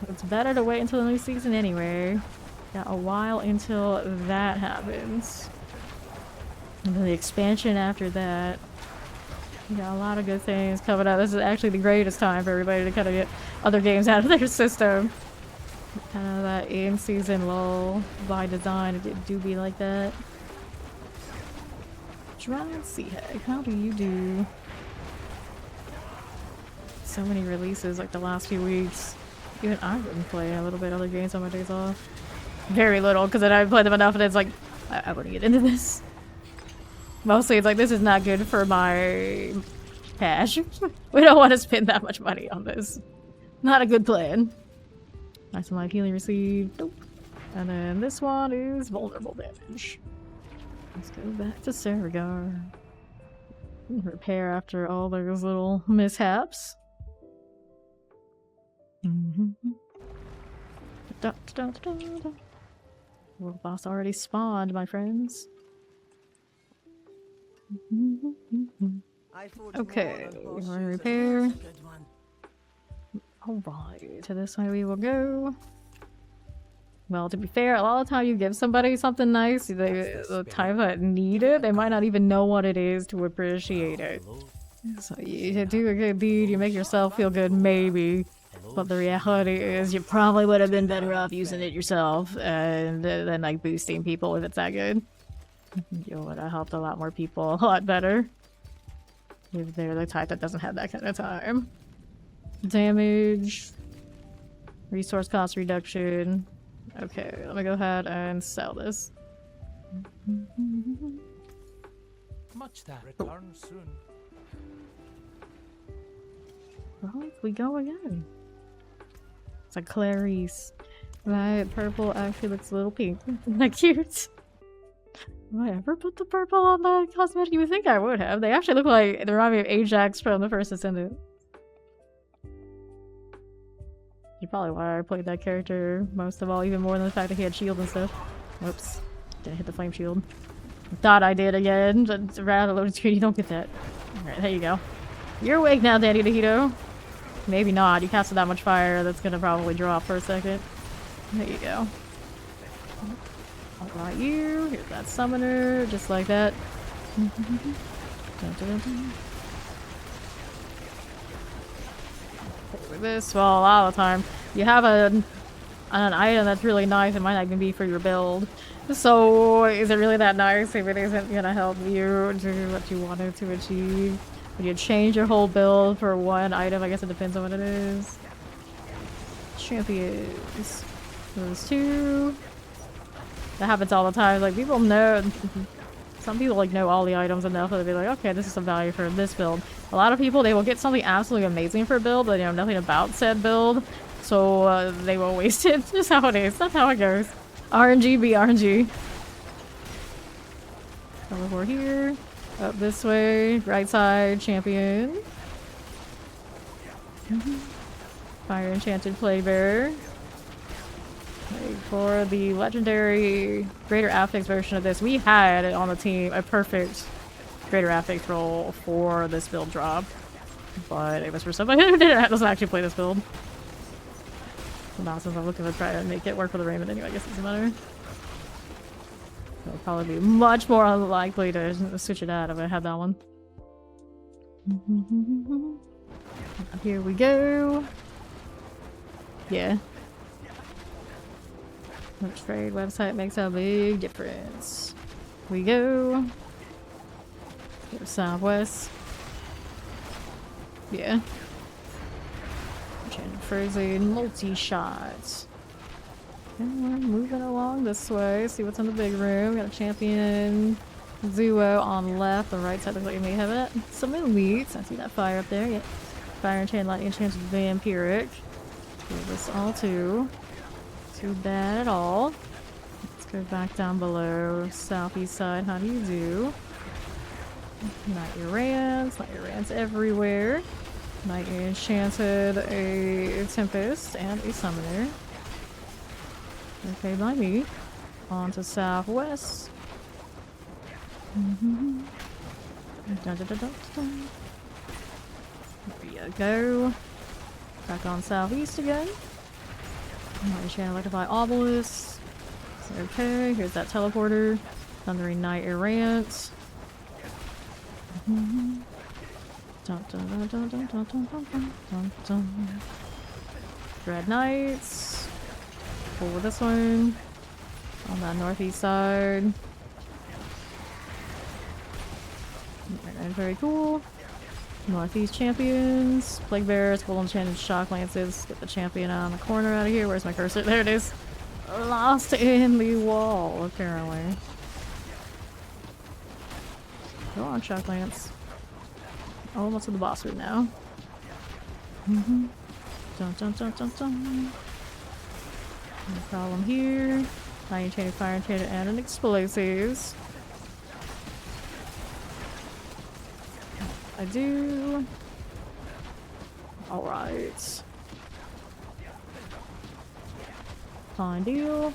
It's better to wait until the new season anyway. Got a while until that happens. And then the expansion after that. We got a lot of good things coming out. This is actually the greatest time for everybody to kind of get other games out of their system. Kind of that in-season lull by design. It do be like that. Dry Sea Hag, how do you do? So many releases like the last few weeks. Even I've been playing a little bit other games on my days off. Very little, because then I played them enough and it's like, I wouldn't get into this. Mostly it's like, this is not good for my cash. We don't want to spend that much money on this. Not a good plan. Nice and light healing received. Nope. And then this one is vulnerable damage. Let's go back to Saragar. Repair after all those little mishaps. World boss already spawned, my friends. Okay, we're gonna repair. Alright, to this way we will go. Well, to be fair, a lot of time you give somebody something nice, the time that need it, they might not even know what it is to appreciate it. So you do a good deed, you make yourself feel good, maybe. But the reality is you probably would have been better off using it yourself and then like boosting people if it's that good. You would have helped a lot more people a lot better. If they're the type that doesn't have that kind of time. Damage. Resource cost reduction. Okay, let me go ahead and sell this. Much that return soon. Right, we go again. It's like Clarice. Right, purple actually looks a little pink. Isn't that cute? Would I ever put the purple on the cosmetic? You would think I would have. They actually look like they remind me of Ajax from the first Ascendant. You probably why I played that character most of all, even more than the fact that he had shield and stuff. Whoops. Didn't hit the flame shield. Thought I did again, but rather loaded screen, you don't get that. Alright, there you go. You're awake now, Danny DeHito. Maybe not. You casted that much fire, that's gonna probably drop for a second. There you go. Alright, you. Here's that summoner, just like that. Dun, dun, dun. With this, well, a lot of the time, you have an item that's really nice, it might not even be for your build. So, is it really that nice if it isn't gonna help you do what you wanted to achieve? Would you change your whole build for one item? I guess it depends on what it is. Champions. Those two. That happens all the time. Like, people know... Some people, like, know all the items enough that they'll be like, okay, this is some value for this build. A lot of people, they will get something absolutely amazing for a build, but they know nothing about said build. so they won't waste it. Just how it is. That's how it goes. RNG be RNG. Teleport here. Up this way. Right side. Champion. Fire Enchanted Plague Bearer. For the legendary Greater Affix version of this, we had on the team a perfect Greater Affix roll for this build drop. But it was for somebody who doesn't actually play this build. So now since I'm looking to try to make it work for the Raymond anyway, I guess it doesn't matter. It'll probably be much more unlikely to switch it out if I had that one. Here we go. Yeah. The trade website makes a big difference. We go. Go southwest. Yeah. Change frozen multi-shots. And we're moving along this way. See what's in the big room. Got a champion Zuo on left. The right side looks like you may have it. Some elites. I see that fire up there. Yep. Fire Enchanted, Lightning Enchanted, Vampiric. Do this all too. Too bad at all. Let's go back down below. Southeast side. How do you do? Not your rants. Not your rants everywhere. Knight Enchanted, a Tempest, and a Summoner. Okay, by me. On to Southwest. Dun, dun, dun, dun, dun. There you go. Back on Southeast again. Knight Enchanted, Electrify Obelisk. Okay, here's that teleporter. Thundering Knight Errant. Dun, dun, dun, dun, dun, dun, dun, dun, dun, dun. Dread Knights. Pull with this one. On that northeast side. Very cool. Northeast champions. Plague Bearers, Full Enchanted Shock Lances. Get the champion on the corner out of here. Where's my cursor? There it is. Lost in the wall, apparently. Go on, Shock Lance. Almost to the boss room now. Dun dun dun dun dun. No problem here. Fire Enchanted, Fire Enchanted, and an Explosives. I do. Alright. Fine deal.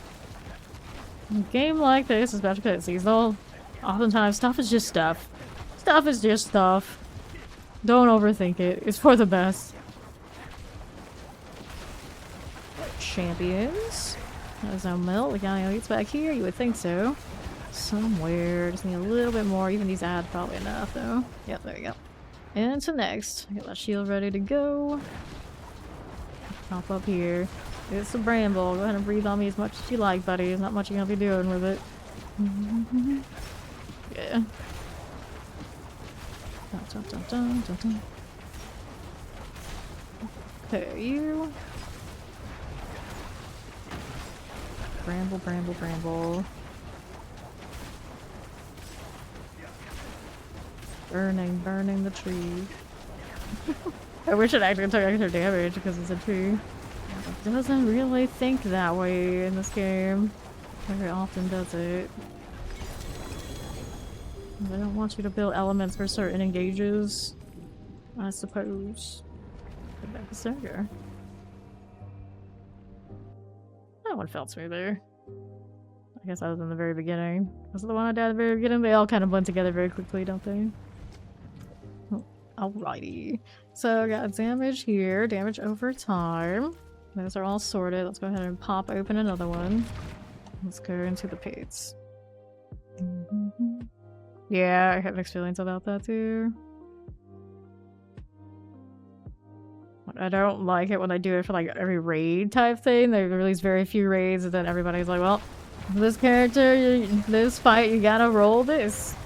A game like this, especially because it's seasonal, oftentimes stuff is just stuff. Stuff is just stuff. Don't overthink it. It's for the best. Champions. There's no melt. We got any elites back here? You would think so. Somewhere. Just need a little bit more. Even these ads probably enough though. Yep, there you go. And to next. I got that shield ready to go. Hop up here. It's a bramble. Go ahead and breathe on me as much as you like, buddy. There's not much you're gonna be doing with it. Yeah. Dun, dun, dun, dun, dun. Okay, you. Bramble, bramble, bramble. Burning, burning the tree. I wish it actually took extra damage because it's a tree. It doesn't really think that way in this game. Very often does it. They don't want you to build elements for certain engages, I suppose. Go back to Serger. That one felt smoother. I guess other than the very beginning. Was it the one I died at the very beginning? They all kind of blend together very quickly, don't they? Oh, alrighty. So I got damage here, damage over time. Those are all sorted. Let's go ahead and pop open another one. Let's go into the pits. Yeah, I have mixed feelings about that too. I don't like it when they do it for like every raid type thing. They release very few raids and then everybody's like, well, this character, this fight, you gotta roll this.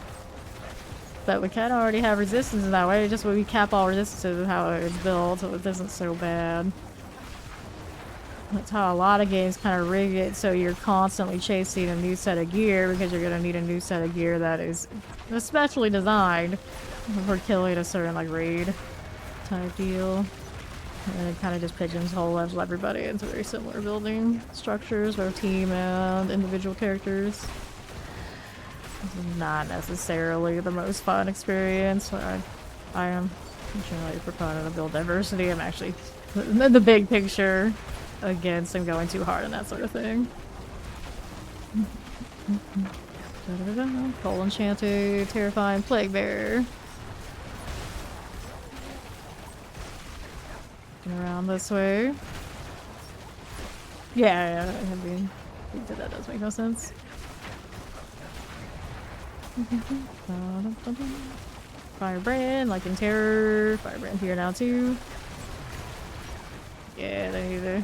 But we kind of already have resistance in that way. Just when we cap all resistance how it's built, so it isn't so bad. That's how a lot of games kind of rig it so you're constantly chasing a new set of gear because you're gonna need a new set of gear that is especially designed for killing a certain like raid type deal. And it kind of just pigeonholes everybody into very similar building structures, both team and individual characters. This is not necessarily the most fun experience. I am generally a proponent of build diversity. I'm actually, the big picture, against him going too hard on that sort of thing. Coal Enchanted, Terrifying Plague Bear. Around this way. Yeah, I mean, that does make no sense. Firebrand, like in Terror. Firebrand here now too. Yeah, they need to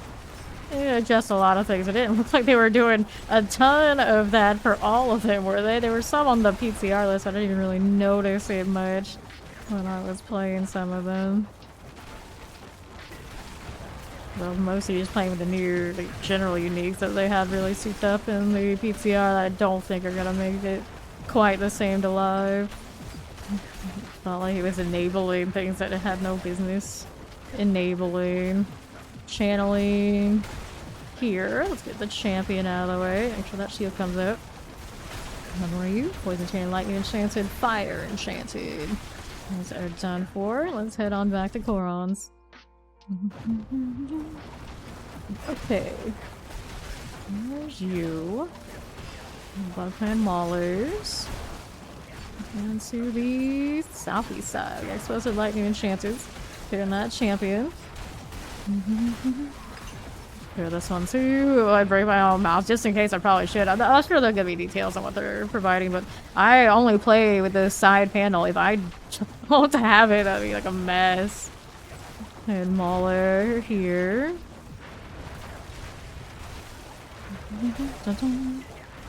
adjust a lot of things. It didn't look like they were doing a ton of that for all of them, were they? There were some on the PCR list. I didn't even really notice it much when I was playing some of them. Well, mostly just playing with the new, like, general uniques that they had really souped up in the PCR that I don't think are gonna make it quite the same to live. Not like it was enabling things that it had no business enabling. Channeling here. Let's get the champion out of the way. Make sure that shield comes out. How are you? Poison Chain, Lightning Enchanted, Fire Enchanted. Those are done for. Let's head on back to Korons. Okay. There's you. Bloodpan Maulers. And to the southeast side. Explosive Lightning Enchanted. Clearing that champion. Clear this one too. I break my own mouse just in case. I probably should. I'm not sure they'll give me details on what they're providing, but I only play with the side panel. If I don't have it, that'd be like a mess. And Mauler here.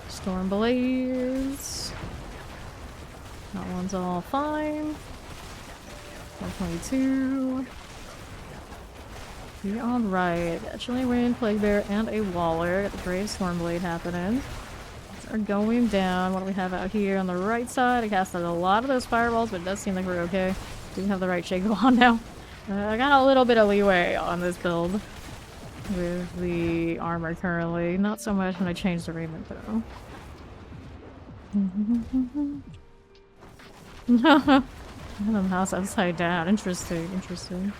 Storm Blaze. That one's all fine. 122. Be alright. Chilling Wind, Plague Bear, and a Waller. Got the Brave Stormblade happening. These are going down. What do we have out here on the right side? I casted a lot of those fireballs, but it does seem like we're okay. Do have the right shake on now. I got a little bit of leeway on this build with the armor currently. Not so much when I changed the raiment though. Random house upside down. Interesting, interesting.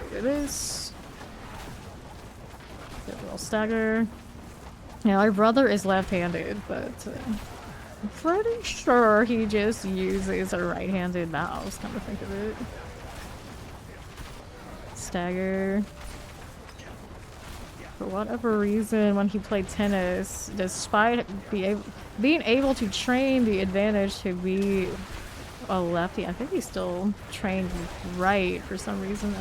Look at this. Get a little stagger. Yeah, my brother is left-handed, but I'm pretty sure he just uses a right-handed mouse, come to think of it. Stagger. For whatever reason, when he played tennis, despite being able to train the advantage to be a lefty, I think he still trained right for some reason.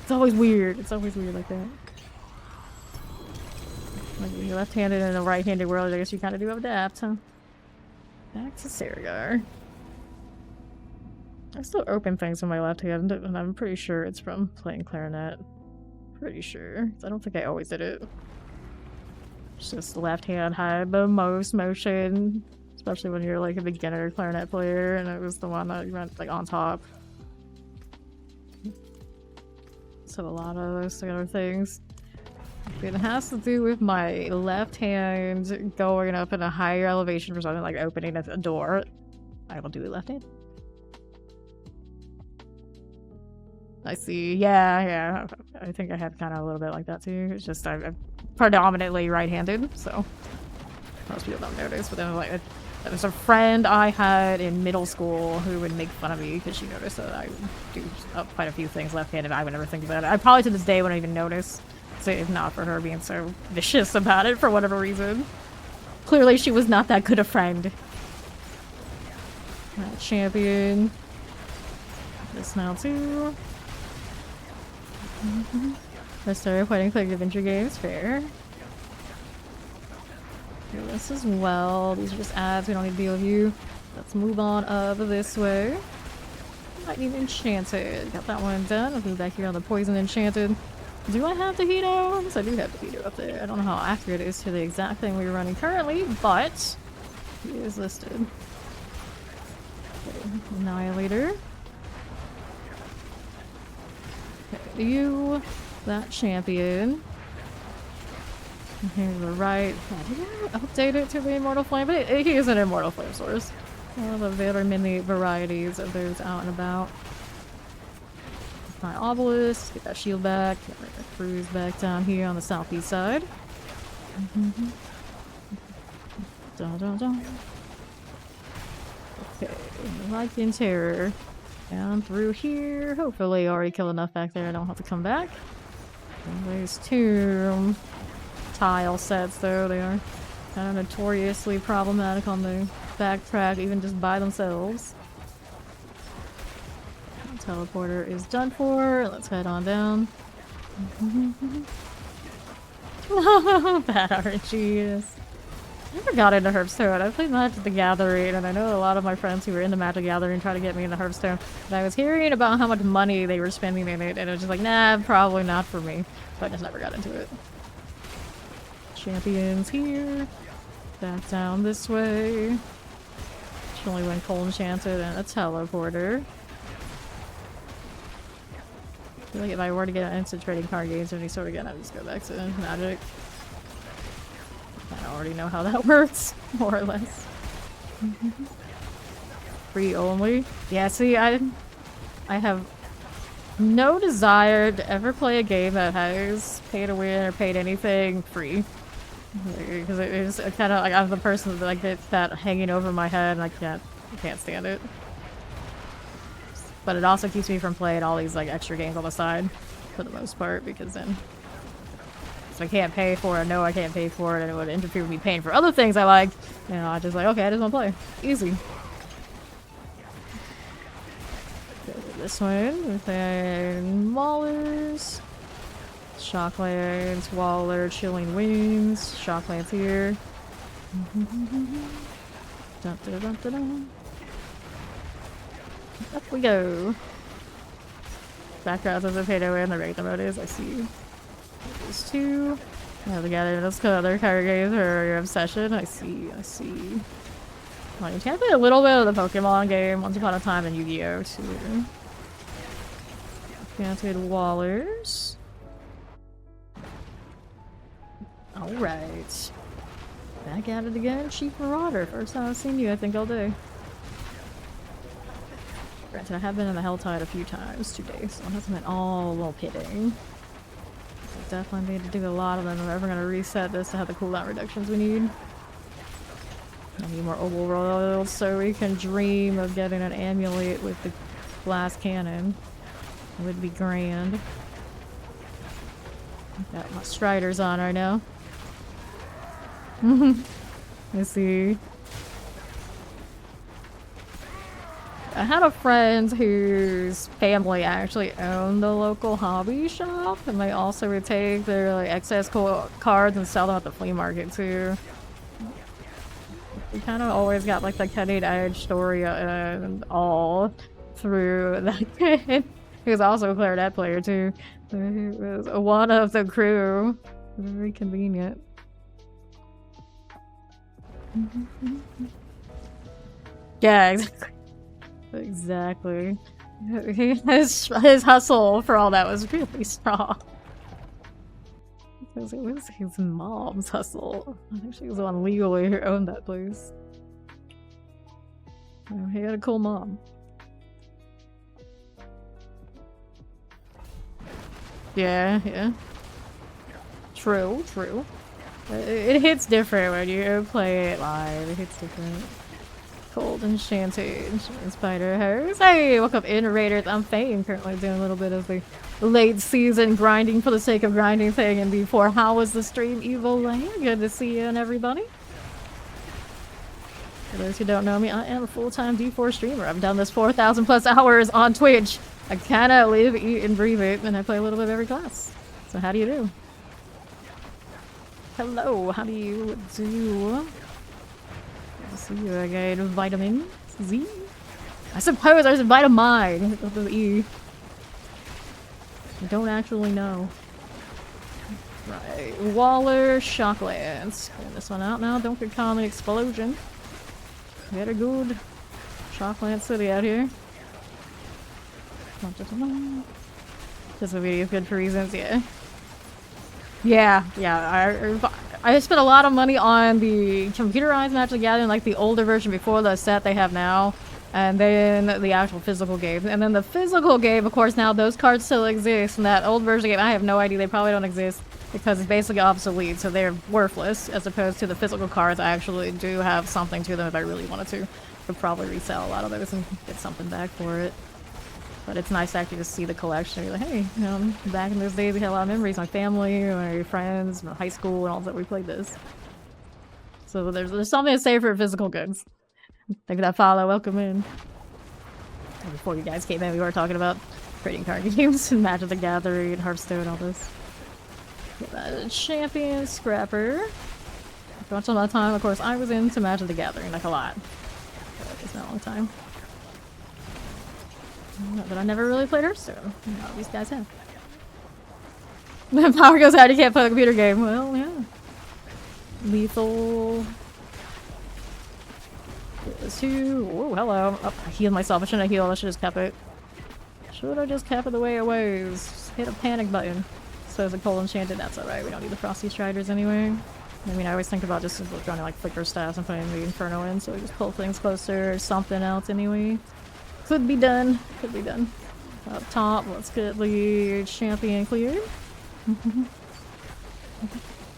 It's always weird. It's always weird like that. Like you're left-handed in a right-handed world, I guess you kind of do adapt, huh? Back to Saragar. I still open things with my left hand, and I'm pretty sure it's from playing clarinet. Pretty sure. I don't think I always did it. It's just the left hand had the most motion, especially when you're like a beginner clarinet player, and it was the one that you went like on top. So a lot of those other things. It has to do with my left hand going up in a higher elevation for something like opening a door. I will do it left hand. I see. Yeah. I think I had kind of a little bit like that too. It's just I'm predominantly right-handed, so most people don't notice. But then like there was a friend I had in middle school who would make fun of me because she noticed that I would do quite a few things left-handed. I would never think about it. I probably to this day wouldn't even notice. So if not for her being so vicious about it for whatever reason. Clearly she was not that good a friend. Right, champion. This now too. I started playing quick adventure games, fair. Do this as well. These are just ads, we don't need to deal with you. Let's move on up this way. Lightning Enchanted. Got that one done. Let's move back here on the Poison Enchanted. Do I have Tahito? Yes, I do have Tahito up there. I don't know how accurate it is to the exact thing we're running currently, but he is listed. Okay, Annihilator. you that champion. Here's the right. Did I update it to the Immortal Flame? But he is an Immortal Flame source. There are many varieties of those out and about. My obelisk, get that shield back, get the cruise back down here on the southeast side. Dun, dun, dun. Okay, Lycan Terror. Down through here. Hopefully already killed enough back there I don't have to come back. And there's two tile sets though, they are kind of notoriously problematic on the backtrack even just by themselves. Teleporter is done for. Let's head on down. Bad RNG, yes. I never got into Hearthstone. I played Magic the Gathering, and I know a lot of my friends who were into Magic the Gathering try to get me into Hearthstone. But I was hearing about how much money they were spending in it, and it was just like, nah, probably not for me. So I just never got into it. Champions here. Back down this way. Only when cold enchanted and a teleporter. I feel like if I were to get an instant trading card games of any sort again, I'd just go back to Magic. I already know how that works, more or less. Free only. Yeah, see, I have no desire to ever play a game that has pay to win or paid anything free. Because it is kind of like I'm the person that like gets that hanging over my head and I can't stand it. But it also keeps me from playing all these like extra games on the side for the most part because then if I can't pay for it, I know I can't pay for it and it would interfere with me paying for other things I like. You know, I just like, okay, I just want to play. Easy. Go to this one with Maulers. Shocklands, Waller, Chilling Winds, Shocklands here. Dun, dun, dun, dun, dun. Up we go. Backgrounds as a pay to win, the regular mode is, I see. There's two. Now together, let's go other card games or your obsession. I see. Well, you can play a little bit of the Pokemon game once upon a time in Yu-Gi-Oh! Too. Enchanted Wallers. Alright. Back at it again, Chief Marauder. First time I've seen you, I think, all day. Granted, I have been in the Helltide a few times today, so it hasn't been all while pitting. I definitely need to do a lot of them if I'm ever going to reset this to have the cooldown reductions we need. I need more Opal Royals so we can dream of getting an amulet with the glass cannon. It would be grand. Got my Striders on right now. Let's see. I had a friend whose family actually owned the local hobby shop, and they also would take their like excess cards and sell them at the flea market too. We kind of always got like the cutting edge story all through that. He was also a clarinet player too. He was one of the crew. Very convenient. Yeah, exactly. His hustle for all that was really strong. It was his mom's hustle. I think she was the one legally who owned that place. He had a cool mom. Yeah. True. It hits different when you play it live. It hits different. Cold Enchanted, Spider Hose. Hey, welcome in, Raiders. I'm Fane, currently doing a little bit of the late season grinding for the sake of grinding thing. And before, how was the stream, Evil Lane? Good to see you and everybody. For those who don't know me, I am a full-time D4 streamer. I've done this 4,000 plus hours on Twitch. I kinda live, eat, and breathe it, and I play a little bit of every class. So how do you do? Hello, how do you do? Good to see you again. Vitamin Z? I suppose there's a vitamin with the E. I don't actually know. Right, Waller, Shocklands. Clear this one out now. Don't get caught in the explosion. Get a good Shockland City out here. This movie is good for reasons, yeah. Yeah. I spent a lot of money on the computerized Magic the Gathering, like the older version before the set they have now, and then the actual physical game. And then the physical game, of course, now those cards still exist, and that old version game, I have no idea, they probably don't exist because it's basically obsolete, so they're worthless, as opposed to the physical cards. I actually do have something to them if I really wanted to. Could probably resell a lot of those and get something back for it. But it's nice to actually just see the collection. You're like, hey, you know, back in those days we had a lot of memories. My family, my friends, my high school, and all that we played this. So there's something to say for physical goods. Thank you for that follow. Welcome in. And before you guys came in, we were talking about trading card games and Magic the Gathering and Hearthstone and all this. Champion Scrapper. For much of my time, of course, I was into Magic the Gathering, like a lot. But it's been a long time. But I never really played Hearthstone. No, these guys have. When power goes out, you can't play a computer game. Well, yeah. Lethal. There's two. Oh, hello. Oh, I healed myself. I shouldn't have healed. I should have just kept it. Should I just kept it the way it was? Just hit a panic button. So is it cold enchanted? That's alright. We don't need the Frosty Striders anyway. I mean, I always think about just going to like flicker staffs and putting the Inferno in, so we just pull things closer or something else anyway. Could be done. Could be done. Up top, let's get the champion cleared.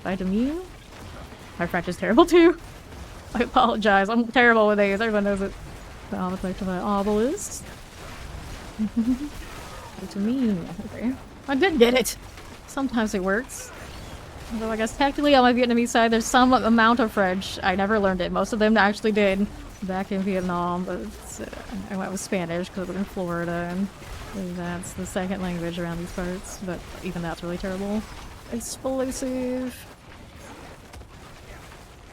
Vitamin. My French is terrible too. I apologize. I'm terrible with these. Everyone knows it. The obelisk to the obelisk. Vitamin. Okay. I did get it. Sometimes it works. Although I guess technically on my Vietnamese side, there's some amount of French. I never learned it. Most of them actually did. Back in Vietnam, but I went with Spanish because I live in Florida, and that's the second language around these parts, but even that's really terrible. Explosive.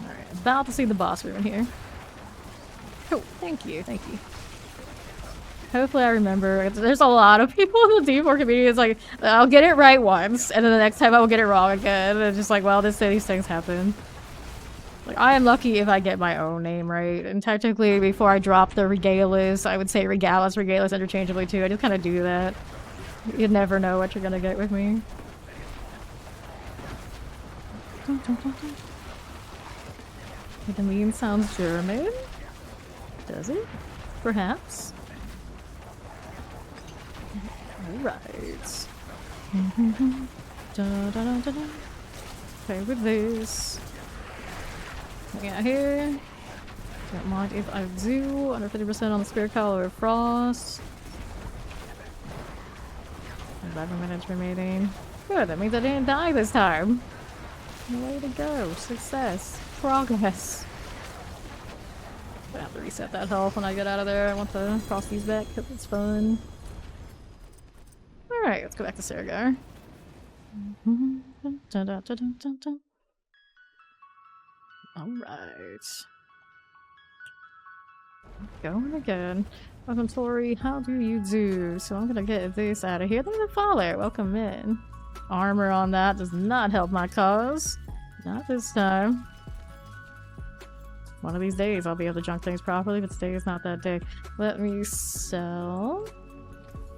Alright, about to see the boss room in here. Oh, thank you, thank you. Hopefully I remember. There's a lot of people in the D4 community. It's like, I'll get it right once, and then the next time I will get it wrong again. And it's just like, well, these things happen. Like, I am lucky if I get my own name right. And technically, before I drop the Regalis, I would say Regalis interchangeably too. I just kind of do that. You never know what you're gonna get with me. The meme sounds German. Does it? Perhaps. Alright. Okay, with this. Yeah, here. Don't mind if I do. Under 50% on the Spirit Color of Frost. 11 minutes remaining. Good, that means I didn't die this time. Way to go. Success. Progress. I'm gonna have to reset that health when I get out of there. I want the Frosties back because it's fun. Alright, let's go back to Sergar. Alright. Going again. Welcome, Tori. How do you do? So I'm gonna get this out of here. There's a Faller. Welcome in. Armor on that does not help my cause. Not this time. One of these days I'll be able to junk things properly, but today is not that day. Let me sell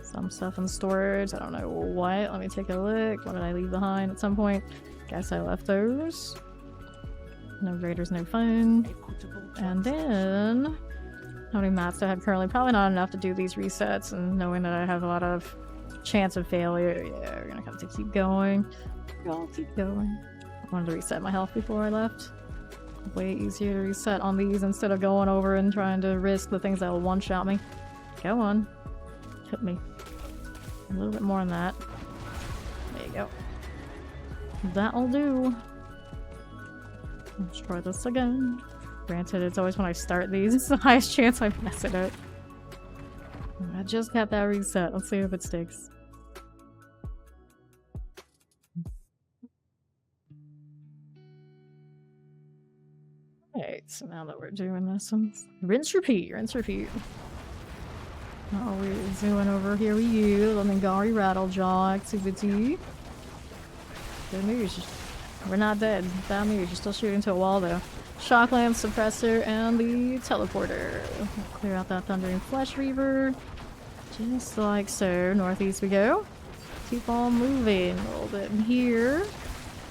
some stuff in storage. I don't know what. Let me take a look. What did I leave behind at some point? Guess I left those. No raiders, no fun. And then, how many mats do I have currently? Probably not enough to do these resets, and knowing that I have a lot of chance of failure, yeah, we're gonna have to keep going. I'll keep going. I wanted to reset my health before I left. Way easier to reset on these instead of going over and trying to risk the things that will one-shot me. Go on. Hit me. A little bit more than that. There you go. That'll do. Let's try this again. Granted, it's always when I start these, it's the highest chance I mess it up. I just got that reset. Let's see if it sticks. Alright, so now that we're doing this, rinse, repeat, rinse, repeat. What are we doing over here with you? Lemingari, Rattlejaw, activity. Good news. We're not dead. Bad news. You're still shooting to a wall though. Shockland, Suppressor, and the Teleporter. Clear out that Thundering Flesh Reaver. Just like so. Northeast we go. keep on moving a little bit here.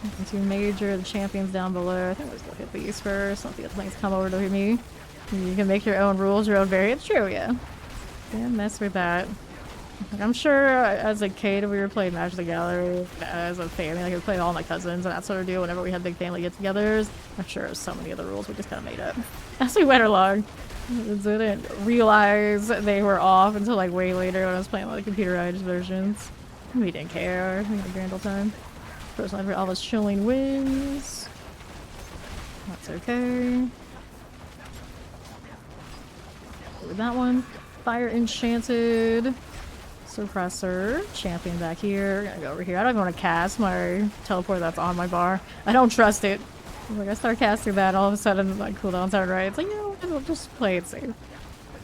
Nothing too major. The champions down below. I think let's go hit these first. Let the other things come over to me. You can make your own rules, your own variants. True, yeah. Can't mess with that. Like, I'm sure as a kid we were playing Magic the Gallery as a family. Like, we played with all my cousins and that sort of deal whenever we had big family get-togethers. I'm sure so many of the rules we just kind of made up as we went along. I didn't realize they were off until like way later when I was playing like computerized versions. We didn't care. We had a grand old time. First line for all those chilling winds. That's okay. With that one. Fire Enchanted. Suppressor. Champion back here. Gotta go over here. I don't even want to cast my teleport that's on my bar. I don't trust it. Like, I start casting that, all of a sudden, like, cooldowns aren't right. It's like, you know, I'll just play it safe.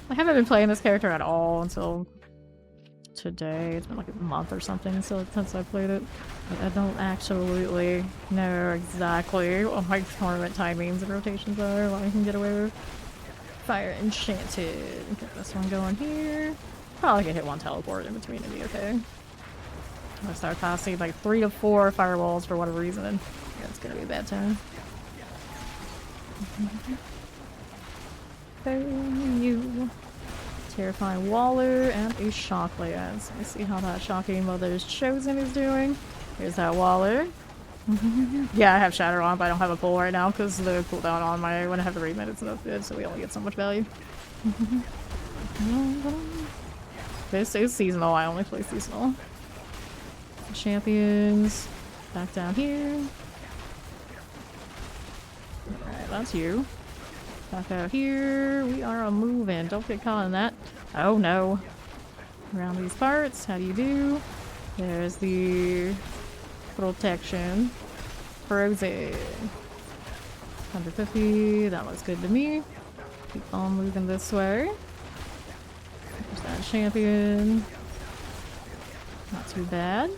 I haven't been playing this character at all until today. It's been like a month or something since I played it. I don't absolutely know exactly what my tournament timings and rotations are, what I can get away with. Fire Enchanted. Get this one going here. Probably can hit one teleport in between and be okay. I'm gonna start casting like 3 to 4 firewalls for whatever reason. Yeah, it's gonna be a bad time. You. Terrifying Waller and a Shock Lance. Let me see how that Shocking Mother's Chosen is doing. Here's that Waller. Yeah, I have Shatter on, but I don't have a pull right now because the cooldown on my when I have the raid minutes is good, so we only get so much value. This is seasonal. I only play seasonal. Champions. Back down here. Alright, that's you. Back out here. We are a moving. Don't get caught in that. Oh no. Around these parts. How do you do? There's the protection. Frozen. 150. That looks good to me. Keep on moving this way. There's that champion. Not too bad.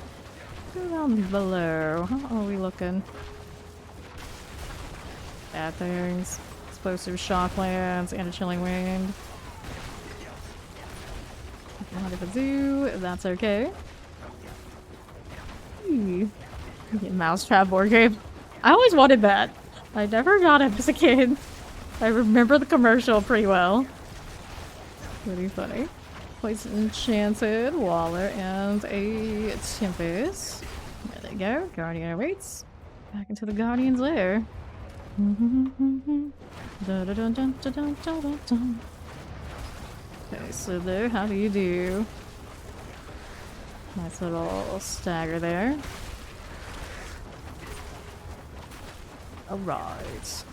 Go down below. How are we looking? Bad things. Explosive shock lands and a chilling wind. Not if a zoo. That's okay. Mousetrap board game. I always wanted that. I never got it as a kid. I remember the commercial pretty well. Pretty funny. Poison Enchanted, Waller, and a Tempest. There they go. Guardian awaits. Back into the Guardian's lair. Okay, so there, how do you do? Nice little stagger there. Alright.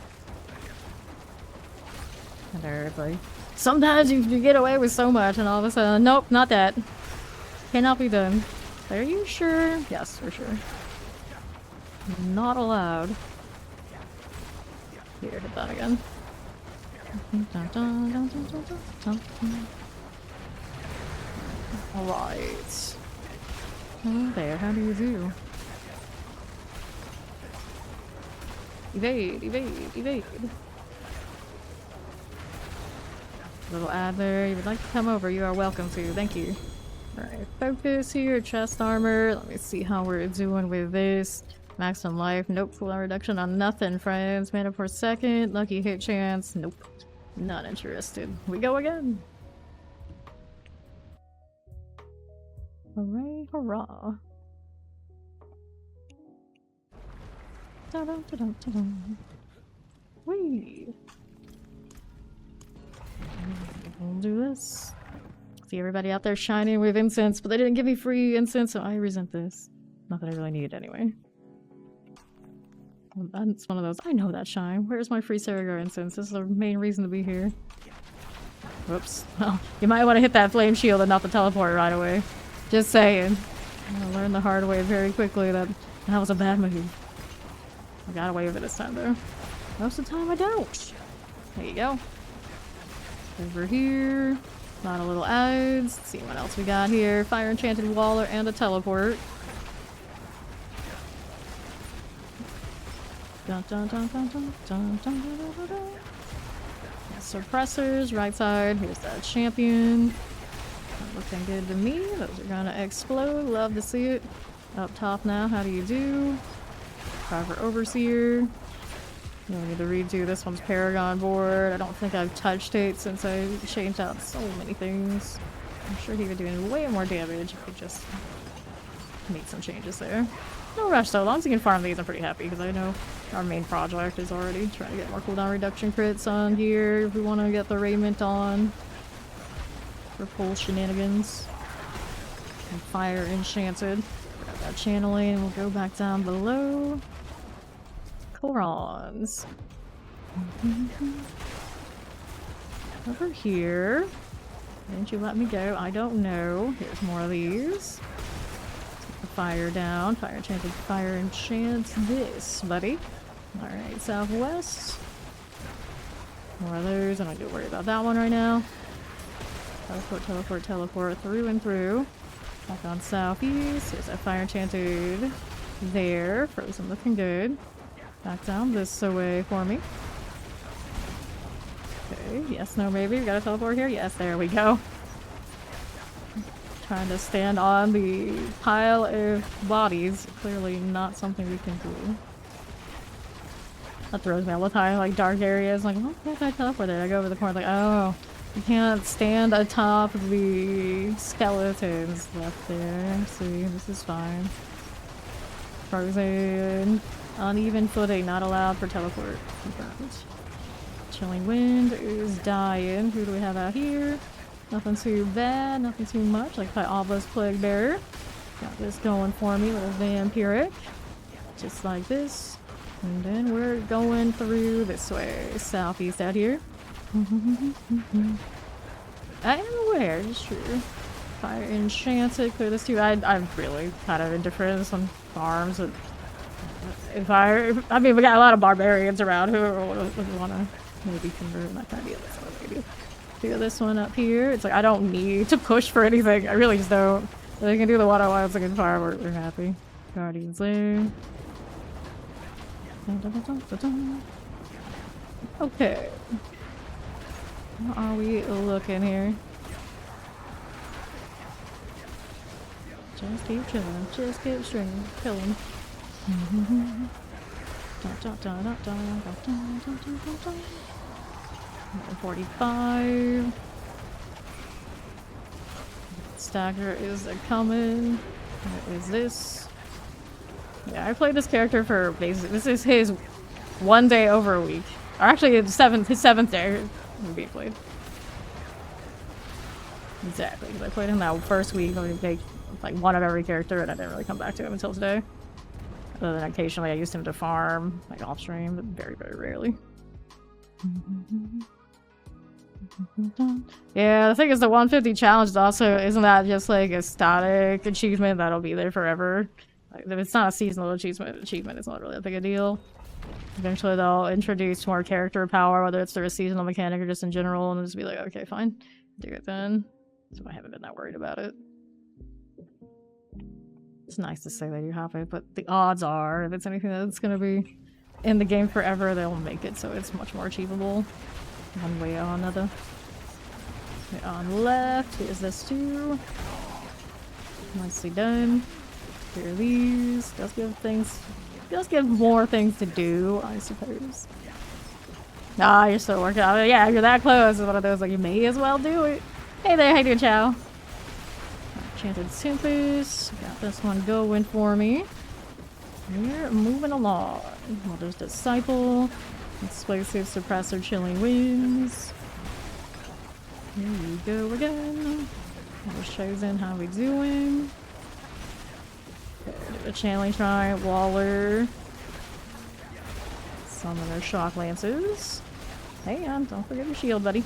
And everybody. Sometimes you get away with so much and all of a sudden, nope, not that. Cannot be done. Are you sure? Yes, for sure. Not allowed. Here, hit that again. Alright. Oh, there, how do you do? Evade, evade, evade. Little ad there. You would like to come over, you are welcome to. Thank you. Alright, focus here, chest armor. Let me see how we're doing with this. Maximum life. Nope. Full reduction on nothing, friends. Mana per second. Lucky hit chance. Nope. Not interested. We go again. Hooray, hurrah. Da-dum, da-dum, da-dum. Whee! We'll do this. See everybody out there shining with incense, but they didn't give me free incense, so I resent this. Not that I really need it anyway. That's one of those. I know that shine. Where's my free Saragar incense? This is the main reason to be here. Whoops. Well, you might want to hit that flame shield and not the teleport right away. Just saying. I learned the hard way very quickly that that was a bad move. I got away with it this time though. Most of the time I don't. There you go. Over here. A lot of little ads. Let's see what else we got here. Fire Enchanted Waller and a teleport. Dun, dun, dun, dun, dun, dun, dun, dun, dun, dun. Suppressors, right side. Here's that champion. looking good to me. Those are gonna explode. Love to see it. Up top now, how do you do? Driver Overseer. I need to redo this one's Paragon board. I don't think I've touched it since I changed out so many things. I'm sure he would do way more damage if we just made some changes there. No rush though, as long as you can farm these I'm pretty happy because I know our main project is already trying to get more cooldown reduction crits on here if we want to get the raiment on for full shenanigans. And fire enchanted. Grab that channeling and we'll go back down below. Corons. Over here. Didn't you let me go? I don't know. Here's more of these. Take the fire down. Fire enchanted. Fire enchants this, buddy. Alright, southwest. More of those. I don't need to worry about that one right now. Teleport, teleport, teleport through and through. Back on southeast. Here's that fire enchanted there. Frozen looking good. Back down this way for me. Okay, yes, no, maybe. We gotta teleport here? Yes, there we go. Trying to stand on the pile of bodies. Clearly not something we can do. That throws me all the time, like dark areas. Like, oh, can't I teleport there? I go over the corner, like, oh, you can't stand atop the skeletons left there. See, this is fine. Frozen. Uneven footing, not allowed for teleport. Confirmed. Chilling wind is dying. Who do we have out here? Nothing too bad, nothing too much. Like my Obelisk Plague Bearer. Got this going for me with a vampiric. Just like this. And then we're going through this way. Southeast out here. I am aware, it's true. Fire enchanted, clear this too. I'm really kind of indifferent to some farms. I mean, we got a lot of barbarians around who would want to maybe convert. That kind of deal. That's what maybe do this one up here. It's like I don't need to push for anything. I really just don't. If they can do the water wilds against fire. We're happy. Guardians there. Okay. How are we looking here? Just keep chilling. Just keep stringing. Killing. 45. Stagger is coming. What is this? Yeah, I played this character for basically. This is his one day over a week. Or actually, his seventh day being played. Exactly, because I played him that first week. I would take like one of every character, and I didn't really come back to him until today. Other than occasionally I used him to farm, like off stream, but very, very rarely. Yeah, the thing is the 150 challenge is also, isn't that just like a static achievement that'll be there forever? Like, if it's not a seasonal achievement, it's not really that big a deal. Eventually they'll introduce more character power, whether it's through a seasonal mechanic or just in general, and just be like, okay, fine, do it then. So I haven't been that worried about it. It's nice to say that you have it, but the odds are, if it's anything that's gonna be in the game forever, they'll make it so it's much more achievable. One way or another. Okay, on left, here's this too. Nicely done. Here are these. Does give more things to do, I suppose. Ah, you're still working on it. Yeah, you're that close. It's one of those like you may as well do it. Hey there, how you doing, Chow? Enchanted Tempest. Got this one going for me. We're moving along. Well, there's Disciple. Explosive Suppressor Chilling Winds. Here we go again. We're chosen. How we doing? Okay, do a channeling try. Waller. Summoner Shock Lances. Hey, don't forget your shield, buddy.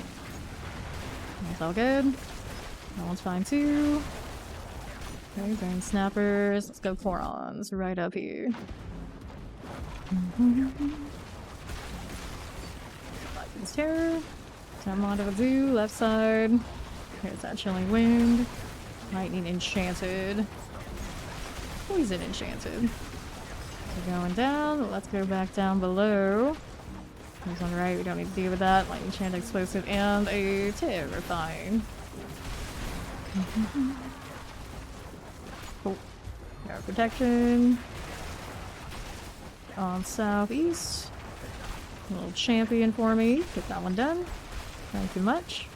That's all good. That one's fine too. Okay, Brain Snappers. Let's go Corons right up here. Lightning's Terror. Tamon of a Zoo, left side. Here's that Chilling Wind. Lightning Enchanted. Poison Enchanted. We're going down. Let's go back down below. There's one right, we don't need to deal with that. Lightning Enchanted Explosive and a Terrifying. Cool. Got protection. On southeast. A little champion for me. Get that one done. Thank you much.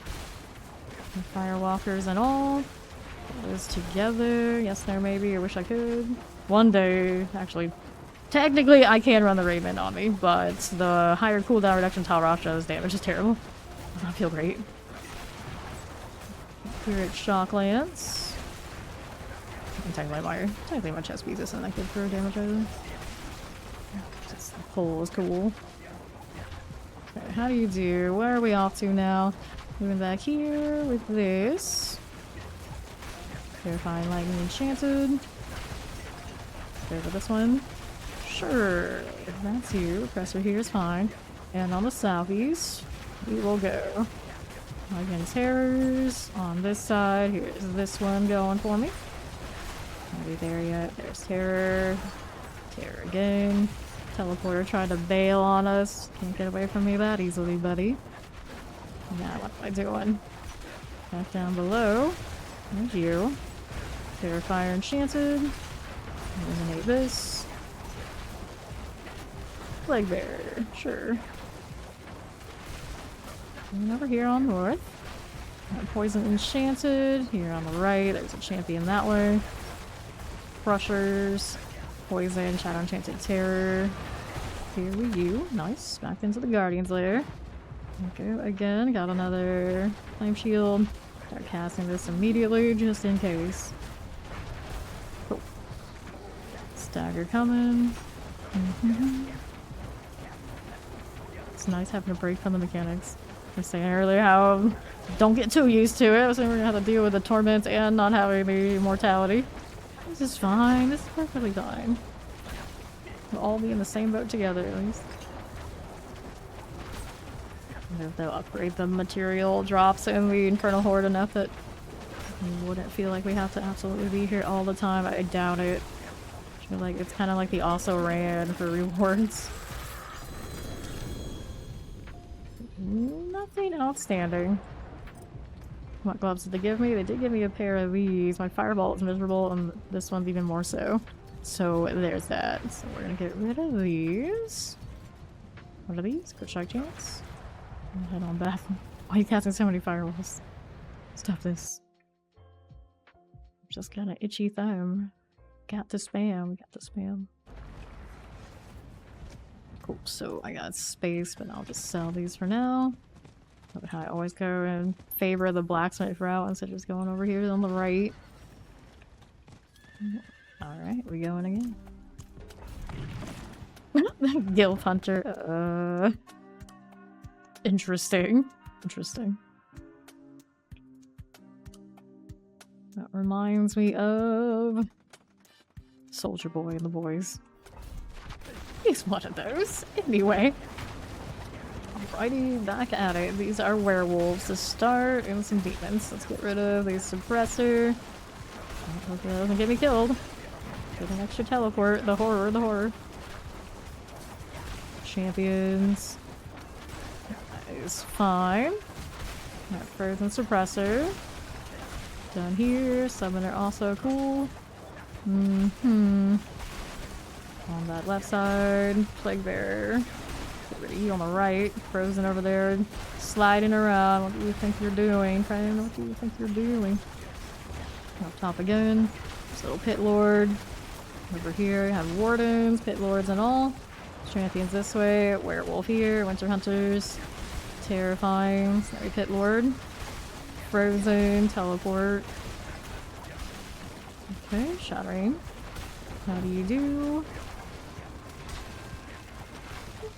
And firewalkers and all. Put those together. Yes, there maybe. I wish I could. One day, actually. Technically, I can run the Raven on me, but the higher cooldown reduction Talrasha's damage is terrible. Does not feel great. Here at Shock Lance. And technically my chest piece isn't that good for damage either. Just the pole is cool. Okay, how do you do? Where are we off to now? Moving back here with this. Terrifying Lightning Enchanted. Go with this one. Sure, that's you. Pressure here is fine. And on the southeast, we will go. Again, terrors on this side. Here's this one going for me. Not be there yet. There's terror. Terror again. Teleporter tried to bail on us. Can't get away from me that easily, buddy. Now what am I doing? Back down below. There's you. Terrifier Enchanted. Eliminate this. Plague Bearer. Sure. And over here on north. Poison Enchanted. Here on the right. There's a champion that way. Crushers. Poison. Shadow Enchanted Terror. Here we go. Nice. Back into the Guardian's Lair. Okay, again. Got another Flame Shield. Start casting this immediately just in case. Cool. Stagger coming. It's nice having a break from the mechanics. I was saying earlier how don't get too used to it. I was saying we're gonna have to deal with the torment and not having the mortality. This is fine. This is perfectly fine. We'll all be in the same boat together at least. I wonder if they'll upgrade the material drops in the Infernal Horde enough that we wouldn't feel like we have to absolutely be here all the time. I doubt it. I feel like it's kind of like the also ran for rewards. Nothing outstanding. What gloves did they give me? They did give me a pair of these. My fireball is miserable, and this one's even more so. So there's that. So we're gonna get rid of these. What are these? Quick strike chance. Head on back. Why are you casting so many firewalls? Stop this. Just got an itchy thumb. Got to spam. Got to spam. Cool, so I got space, but I'll just sell these for now. That's how I always go in favor of the blacksmith route instead of just going over here on the right. Alright, we going again. Guild Hunter. Interesting. Interesting. That reminds me of Soldier Boy and the Boys. He's one of those. Anyway. Alrighty, back at it. These are werewolves to start and some demons. Let's get rid of the suppressor. Hope that doesn't get me killed. Get an extra teleport. The horror, the horror. Champions. That is fine. That frozen suppressor. Down here. Summoner also cool. On that left side, Plague Bearer. Get rid of you on the right. Frozen over there, sliding around. What do you think you're doing, friend? What do you think you're doing? Up top again. This little Pit Lord. Over here, have Wardens, Pit Lords and all. Champions this way. Werewolf here. Winter Hunters. Terrifying. Sorry, Pit Lord. Frozen. Teleport. Okay, Shattering. How do you do?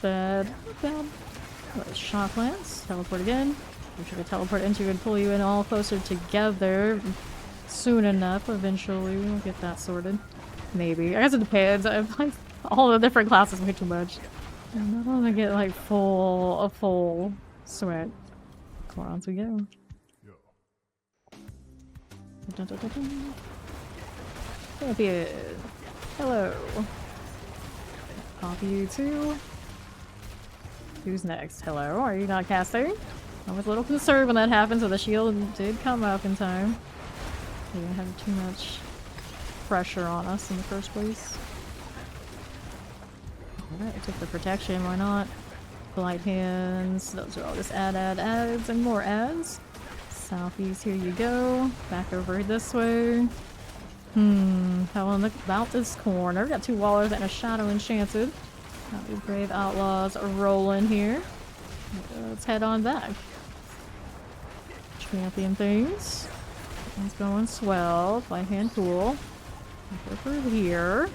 Bad. Bad. Shock Lance. Teleport again. Which I could teleport into and pull you in all closer together soon enough. Eventually, we'll get that sorted. Maybe. I guess it depends. I've like all the different classes way too much. I'm not gonna get like a full sweat. Come on, we go. Dun, dun, dun, dun. Champion. Hello. Copy you too. Who's next? Hello, are you not casting? I was a little concerned when that happened, so the shield did come up in time. We didn't have too much pressure on us in the first place. Alright, I took the protection, why not? Blight hands, those are all just adds, and more adds. Southeast, here you go. Back over this way. How about this corner? We got 2 Wallers and a Shadow Enchanted. Got these Brave Outlaws rolling here. Let's head on back. Champion things. It's going swell. Blight hand cool. Go through here.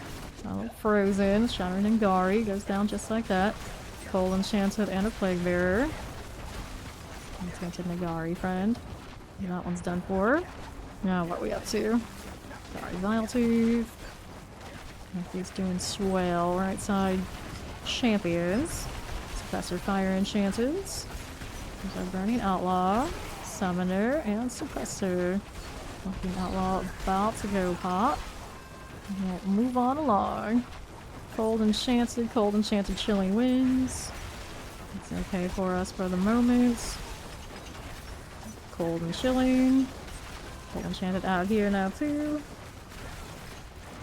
Oh, frozen. Shattering Nangari goes down just like that. Cold Enchanted and a Plague Bearer. Enchanted Nagari, friend. That one's done for. Now what are we up to? Sorry, Vile Tooth. He's doing swell. Right side champions. Suppressor Fire Enchanteds. There's our Burning Outlaw. Summoner and Suppressor. Fucking Outlaw about to go pop. We'll move on along. Cold Enchanted Chilling Winds. It's okay for us for the moment. Cold and Chilling. Cold Enchanted out here now too.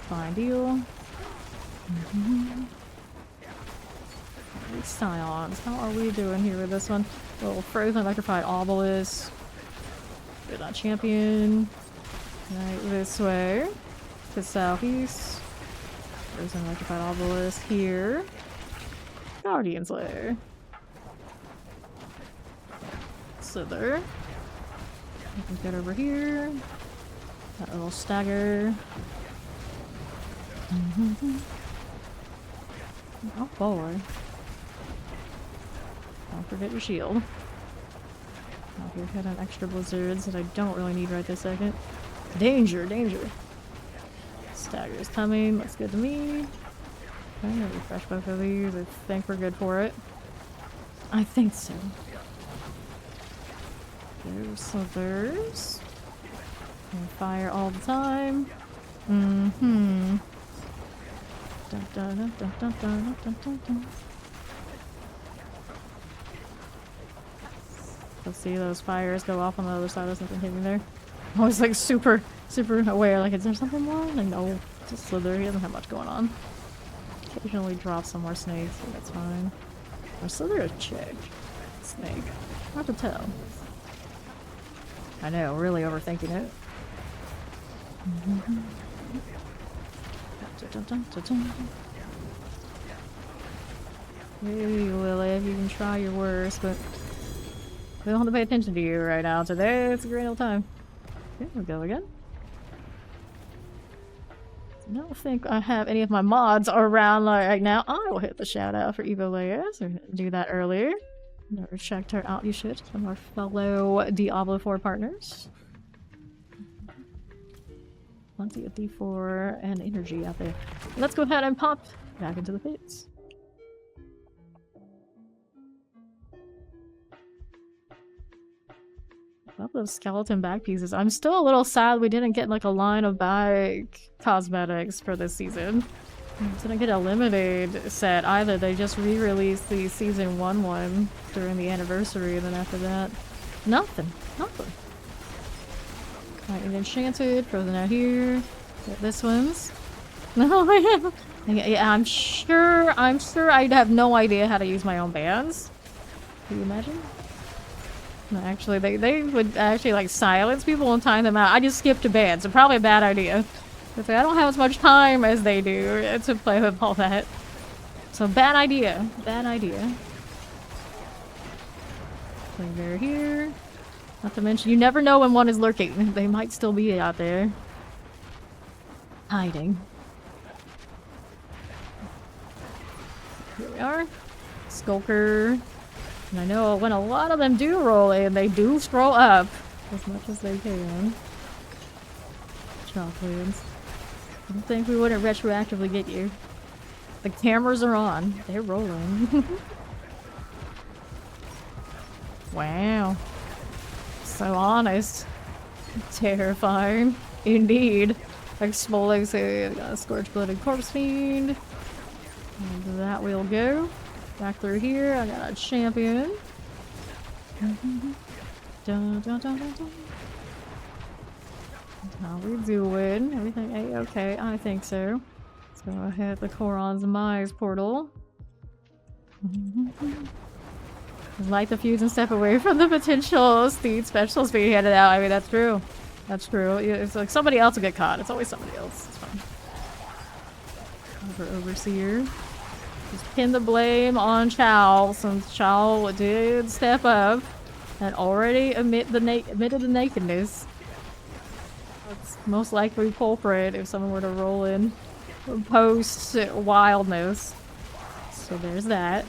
Fine deal. Scions. How are we doing here with this one? Little Frozen Electrified Obelisk. Good on champion. Right this way. To southeast. Frozen Electrified Obelisk here. Guardian's Lair. Slither. We can get over here. That little stagger. Oh boy. Don't forget your shield. Out here hit on extra blizzards that I don't really need right this second. Danger, danger. Stagger's coming, looks good to me. I'm gonna refresh both of these. I think we're good for it. I think so. There's Slithers. And fire all the time. Dun, dun, dun, dun, dun, dun, dun, dun, dun. Let's see those fires go off on the other side. There's nothing hitting there. I was like super aware. Like, is there something wrong? Like, no, just Slither. He doesn't have much going on. Occasionally drop some more snakes, so that's fine. Or Slither is chick. Snake. Hard to tell. I know, really overthinking it. Hey, Lilith, you can try your worst, but we don't have to pay attention to you right now. Today, it's a great old time. Okay, we'll go again. I don't think I have any of my mods around right now. I will hit the shout out for Evo Layers. I do that earlier. Never checked her out, you should, from our fellow Diablo 4 partners. Plenty of D4 and energy out there. Let's go ahead and pop back into the pits. Love those skeleton back pieces. I'm still a little sad we didn't get like a line of back cosmetics for this season. Didn't get a limited set either. They just re-released the season 1 one during the anniversary, and then after that, nothing. Alright, and Enchanted, frozen out here. Get this one's. No, yeah, I'm sure I'd have no idea how to use my own bands. Can you imagine? No, actually, they would actually like silence people and time them out. I just skipped a band, so probably a bad idea. I don't have as much time as they do to play with all that. So bad idea. Bad idea. Play there here. Not to mention, you never know when one is lurking. They might still be out there. Hiding. Here we are. Skulker. And I know when a lot of them do roll in, they do scroll up as much as they can. Chocolates. I don't think we wouldn't retroactively get you. The cameras are on. They're rolling. Wow. So honest. Terrifying. Indeed. Explosive. Got a Scorch-Blooded Corpse Fiend. And that will go. Back through here, I got a champion. Dun, dun, dun, dun, dun. How we doing? Everything A-okay? I think so. Let's go ahead the Koron's Mize portal. Light the fuse and step away from the potential speed specials being handed out. I mean, that's true. That's true. Yeah, it's like somebody else will get caught. It's always somebody else. It's fine. Overseer. Just pin the blame on Chow, since Chow did step up and already admitted the nakedness. That's most likely culprit if someone were to roll in post wildness. So there's that.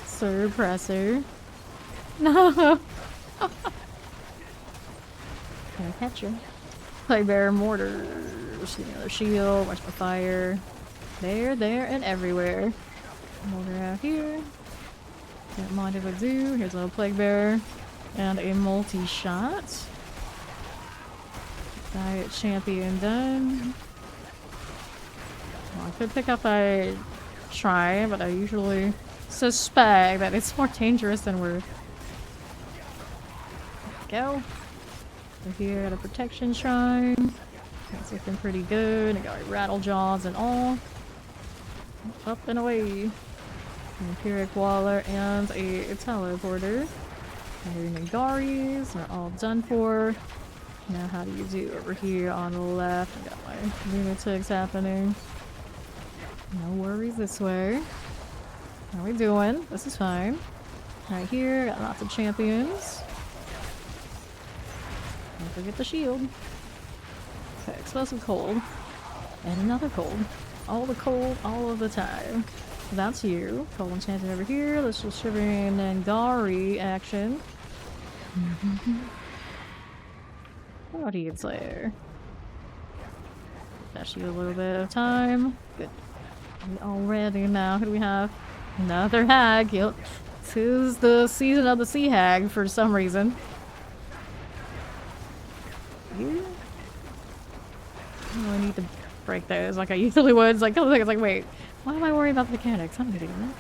Suppressor. No. Can I catch her? Play bear mortar. Another shield. Watch my fire. There, and everywhere. Mortar out here. Don't mind if I do. Here's a little plague bear. And a multi-shot. Diet champion done. Well, I could pick up a shrine, but I usually suspect that it's more dangerous than worth. There we go. So here, got a protection shrine. That's looking pretty good. I got rattle jaws and all. Up and away. An Empiric Waller and a teleporter. And the Nagaris are all done for. Now how do you do over here on the left? I got my lunatics happening. No worries this way. How are we doing? This is fine. Right here, got lots of champions. Don't forget the shield. Okay, explosive cold. And another cold. All the cold, all of the time. That's you. Cold enchanted over here. Let's just Shivering Nangari action. What do you Slayer? Dash you a little bit of time. Good. Already now, who do we have? Another hag. Yep. This is the season of the sea hag for some reason. You? Oh, I need to break those like I usually would. It's like, it's like, wait, why am I worrying about the mechanics? I'm getting that.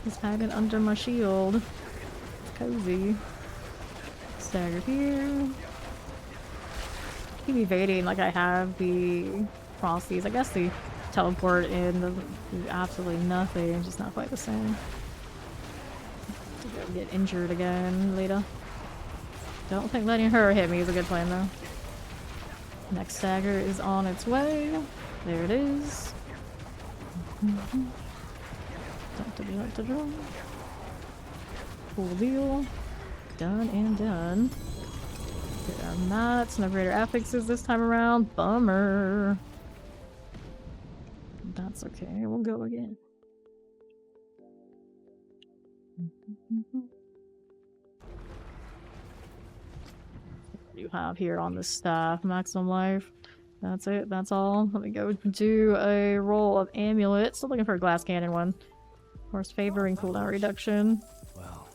Just hiding under my shield. It's cozy. Stagger here. Keep evading like I have the Frosties. I guess the teleport in the absolutely nothing. It's just not quite the same. To go get injured again later. Don't think letting her hit me is a good plan though. Next stagger is on its way. There it is. Cool deal. Done and done. Get our mats, no greater affixes this time around. Bummer. That's okay, we'll go again. What do you have here on the staff? Maximum life. That's it, that's all. Let me go do a roll of amulet. Still looking for a glass cannon one. Of course, favoring cooldown reduction. Well,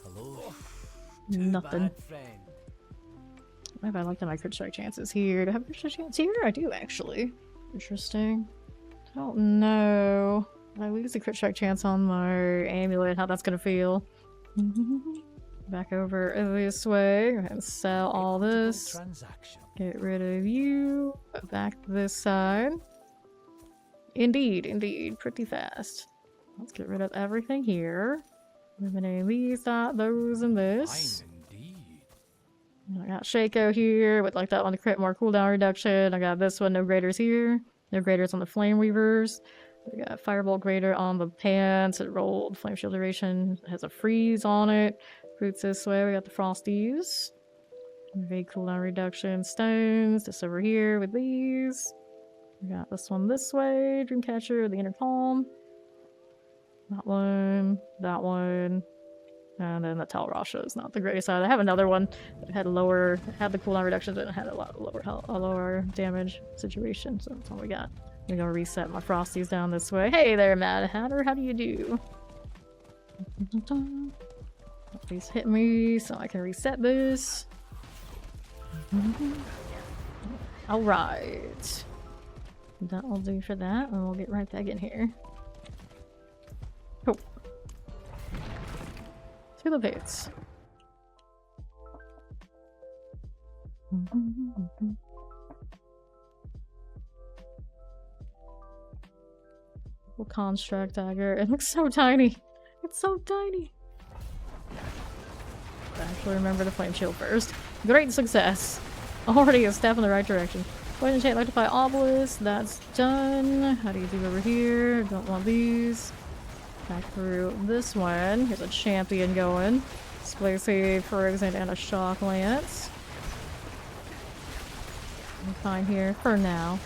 hello. Nothing. Bad, friend. What have I looked at my crit strike chances here? Do I have a crit strike chance here? I do actually. Interesting. I don't know. If I lose the crit strike chance on my amulet, how that's gonna feel. Back over this way. Go ahead and sell all this. Transaction. Get rid of you. Back this side. Indeed, indeed. Pretty fast. Let's get rid of everything here. Eliminating these, that, those, and this. Fine indeed. I got Shaco here with like that one to crit more cooldown reduction. I got this one, no graders here. No graders on the Flame Weavers. We got Firebolt grader on the pants. It rolled Flame Shield duration. It has a freeze on it. Fruits this way. We got the Frosties. Evade cooldown reduction. Stones. Just over here with these. We got this one this way. Dreamcatcher, the Inner Calm. That one. That one. And then the Talrasha is not the greatest side. I have another one that had lower, had the cooldown reductions and had a lot lower health, a lower damage situation. So that's all we got. I'm gonna reset my Frosties down this way. Hey there, Mad Hatter. How do you do? Please hit me so I can reset this. All right. That will do for that, and we'll get right back in here. Cool. To the pits. Construct dagger. It looks so tiny. It's so tiny. Actually, remember the flame shield first. Great success. Already a step in the right direction. Go ahead and enchant Electrify Obelisk. That's done. How do you do over here? Don't want these. Back through this one. Here's a champion going. Explosive, Frozen, and a Shock Lance. I'm fine here for now.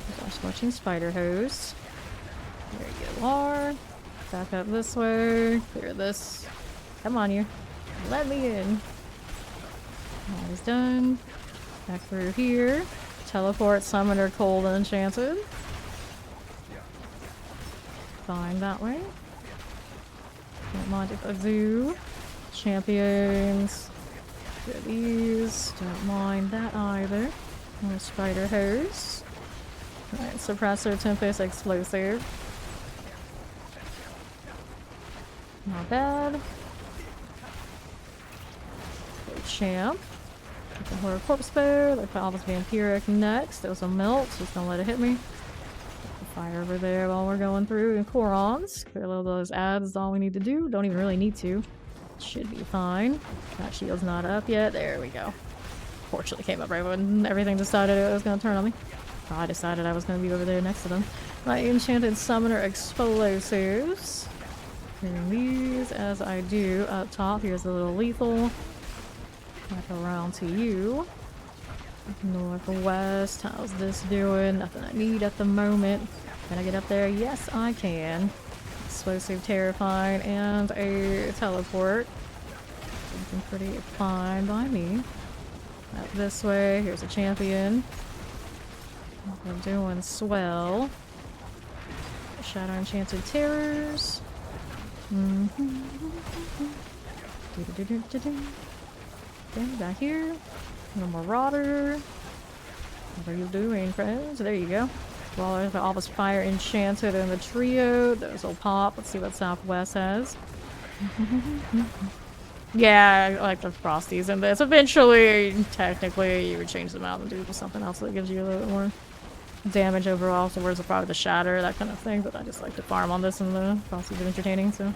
There's our Scorching Spider Hose. There you are. Back up this way. Clear this. Come on, you. Let me in. That is done. Back through here. Teleport, Summoner, Cold, and Enchanted. Fine that way. Don't mind if I do. Champions. Get these. Don't mind that either. No Spider Hose. Alright, Suppressor, Tempest, Explosive. Not bad. Good champ. Get the Horror Corpse Bow. Like the Obelisk Vampiric next. There's a melt. Just don't let it hit me. Get the fire over there while we're going through. And Corons. Clear all those ads is all we need to do. Don't even really need to. Should be fine. That shield's not up yet. There we go. Fortunately came up right when everything decided it was going to turn on me. Oh, I decided I was going to be over there next to them. My Enchanted Summoner Explosives. Clearing these as I do. Up top, here's a little lethal. Back around to you. Northwest, how's this doing? Nothing I need at the moment. Can I get up there? Yes, I can. Explosive, Terrifying, and a teleport. Something pretty fine by me. Up this way, here's a champion. We're doing swell. Shadow Enchanted Terrors. Okay, back here. No Marauder. What are you doing, friends? There you go. Well, there's all this Fire Enchanted in the trio. Those will pop. Let's see what Southwest has. Yeah, I like the Frosties in this. Eventually, technically, you would change them out and do something else that gives you a little bit more damage overall. So where's the probably the Shatter, that kind of thing. But I just like to farm on this, and the Frosties are entertaining, so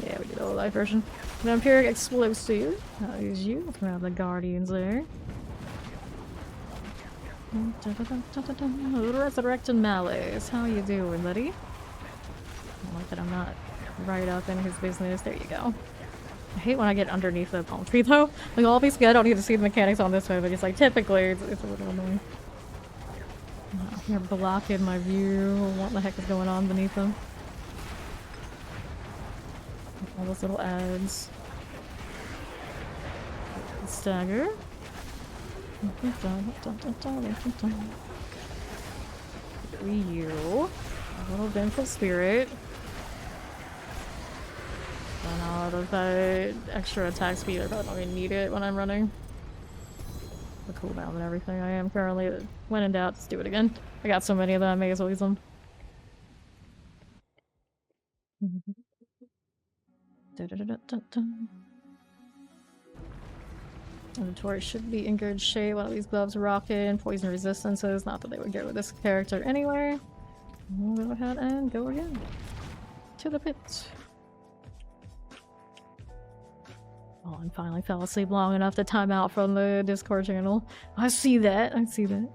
yeah, we did a live version. Vampiric Explosive. I'll use you. Let's grab the Guardians there. Resurrected Malice. How you doing, buddy? I like that I'm not right up in his business. There you go. I hate when I get underneath the palm tree though. Like obviously I don't need to see the mechanics on this way, but it's like typically it's a little annoying. You're blocking my view. What the heck is going on beneath them? All those little ads. Stagger. You. A little Vengeful Spirit. I know, does that extra attack speed, I don't even need it when I'm running. The cooldown and everything I am currently. When in doubt, just do it again. I got so many of them, I may as well use them. Inventory should be in good shape. One of these gloves rocking. Poison resistances. Not that they would get with this character anyway. We'll go ahead and go again. To the pit. Oh, I finally fell asleep long enough to time out from the Discord channel. I see that. I see that.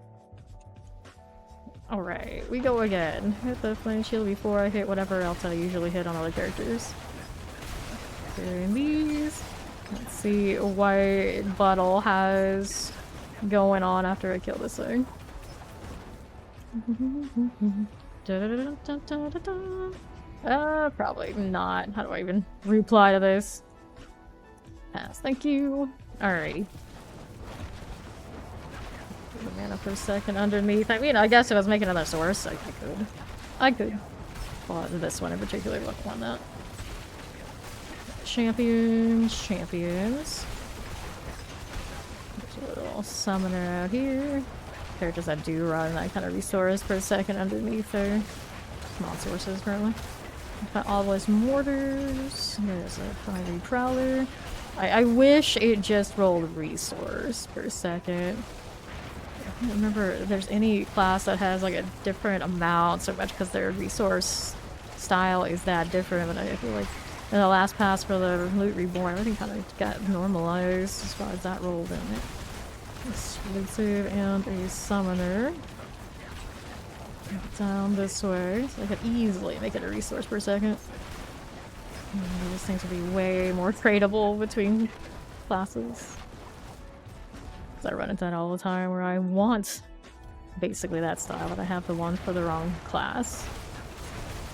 Alright, we go again. Hit the flame shield before I hit whatever else I usually hit on other characters. Clearing these. Let's see what Buttle has going on after I kill this thing. Probably not. How do I even reply to this? Pass, thank you. Alrighty. Mana for a second underneath. I mean, I guess if I was making another source, I could. I could. Well, this one in particular, look on that. Champions, champions. There's a little summoner out here. Characters that do run that kind of resource per second underneath their small sources currently. Got all those mortars. There's a fiery prowler. I wish it just rolled resource per second. I don't remember if there's any class that has like a different amount so much because their resource style is that different, but I feel like in the last pass for the Loot Reborn, everything kind of got normalized as far as that rolled in it. Exclusive and a summoner. Down this way, so I could easily make it a resource per second. These things would be way more tradable between classes. Because I run into that all the time where I want basically that style, but I have the one for the wrong class.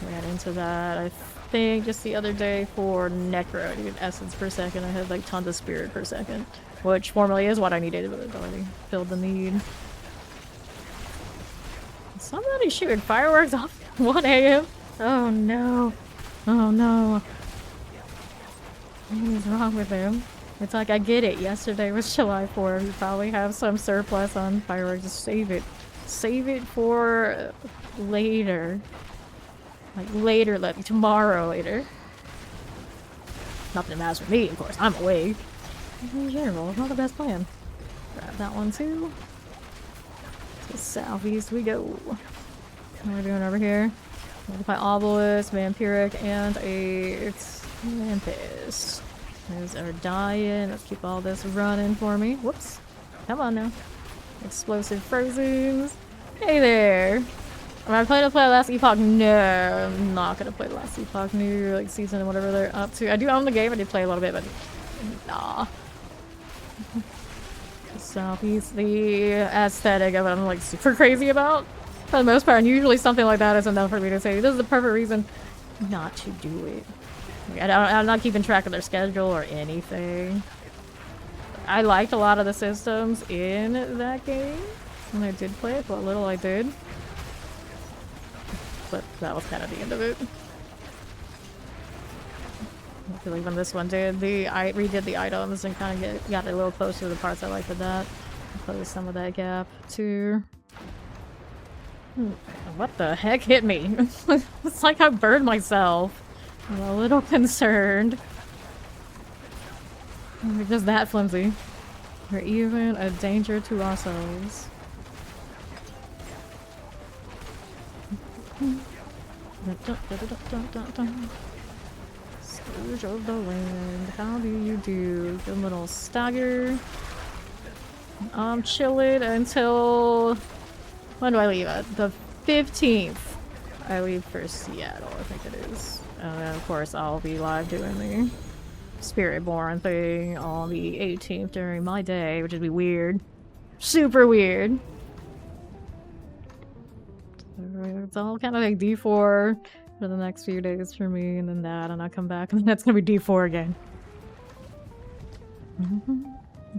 Ran into that, I think, just the other day for Necro. I needed essence per second. I had like tons of spirit per second, which formerly is what I needed, but it already filled the need. Somebody shooting fireworks off 1 a.m. Oh no. Oh no. What is wrong with him? It's like, I get it. Yesterday was July 4th. You probably have some surplus on fireworks. Just save it. Save it for later. Like later, like tomorrow later. Nothing matters for me, of course. I'm awake. In general, it's not the best plan. Grab that one too. To southeast we go. What are we doing over here? Multiply Obelisk, Vampiric, and a Tempest. Those are dying. Let's keep all this running for me. Whoops. Come on now. Explosive Frozens. Hey there. Am I planning to play Last Epoch? No, I'm not gonna play Last Epoch New like season and whatever they're up to. I do own the game. I did play a little bit, but nah. Southeast, the aesthetic of it, I'm like super crazy about for the most part, and usually something like that is enough for me to say this is the perfect reason not to do it. Like, I'm not keeping track of their schedule or anything. I liked a lot of the systems in that game when I did play it, what little I did, but that was kind of the end of it. I feel like when this one did, I redid the items and kind of got a little closer to the parts I liked with that. Close some of that gap too. What the heck hit me? It's like I burned myself. I'm a little concerned. We're just that flimsy. We're even a danger to ourselves. Scourge of the Land, how do you do? Good little stagger. I'm chilling until... when do I leave? The 15th. I leave for Seattle, I think it is. And then of course I'll be live doing the Spiritborn thing on the 18th during my day, which would be weird. Super weird. It's all kind of like D4 for the next few days for me, and then that, and I come back, and then that's gonna be D4 again.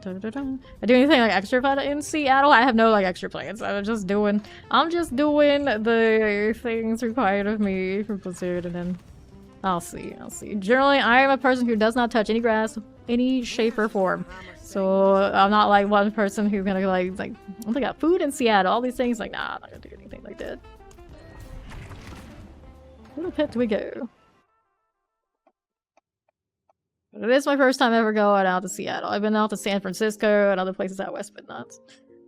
I do anything like extra fun in Seattle? I have no like extra plans. I'm just doing the things required of me for Blizzard, and then I'll see. Generally, I am a person who does not touch any grass, any shape or form. So I'm not like one person who's gonna like oh, they got food in Seattle, all these things. Like, nah, I'm not gonna do anything like that. Where the pit do we go? It is my first time ever going out to Seattle. I've been out to San Francisco and other places out west, but not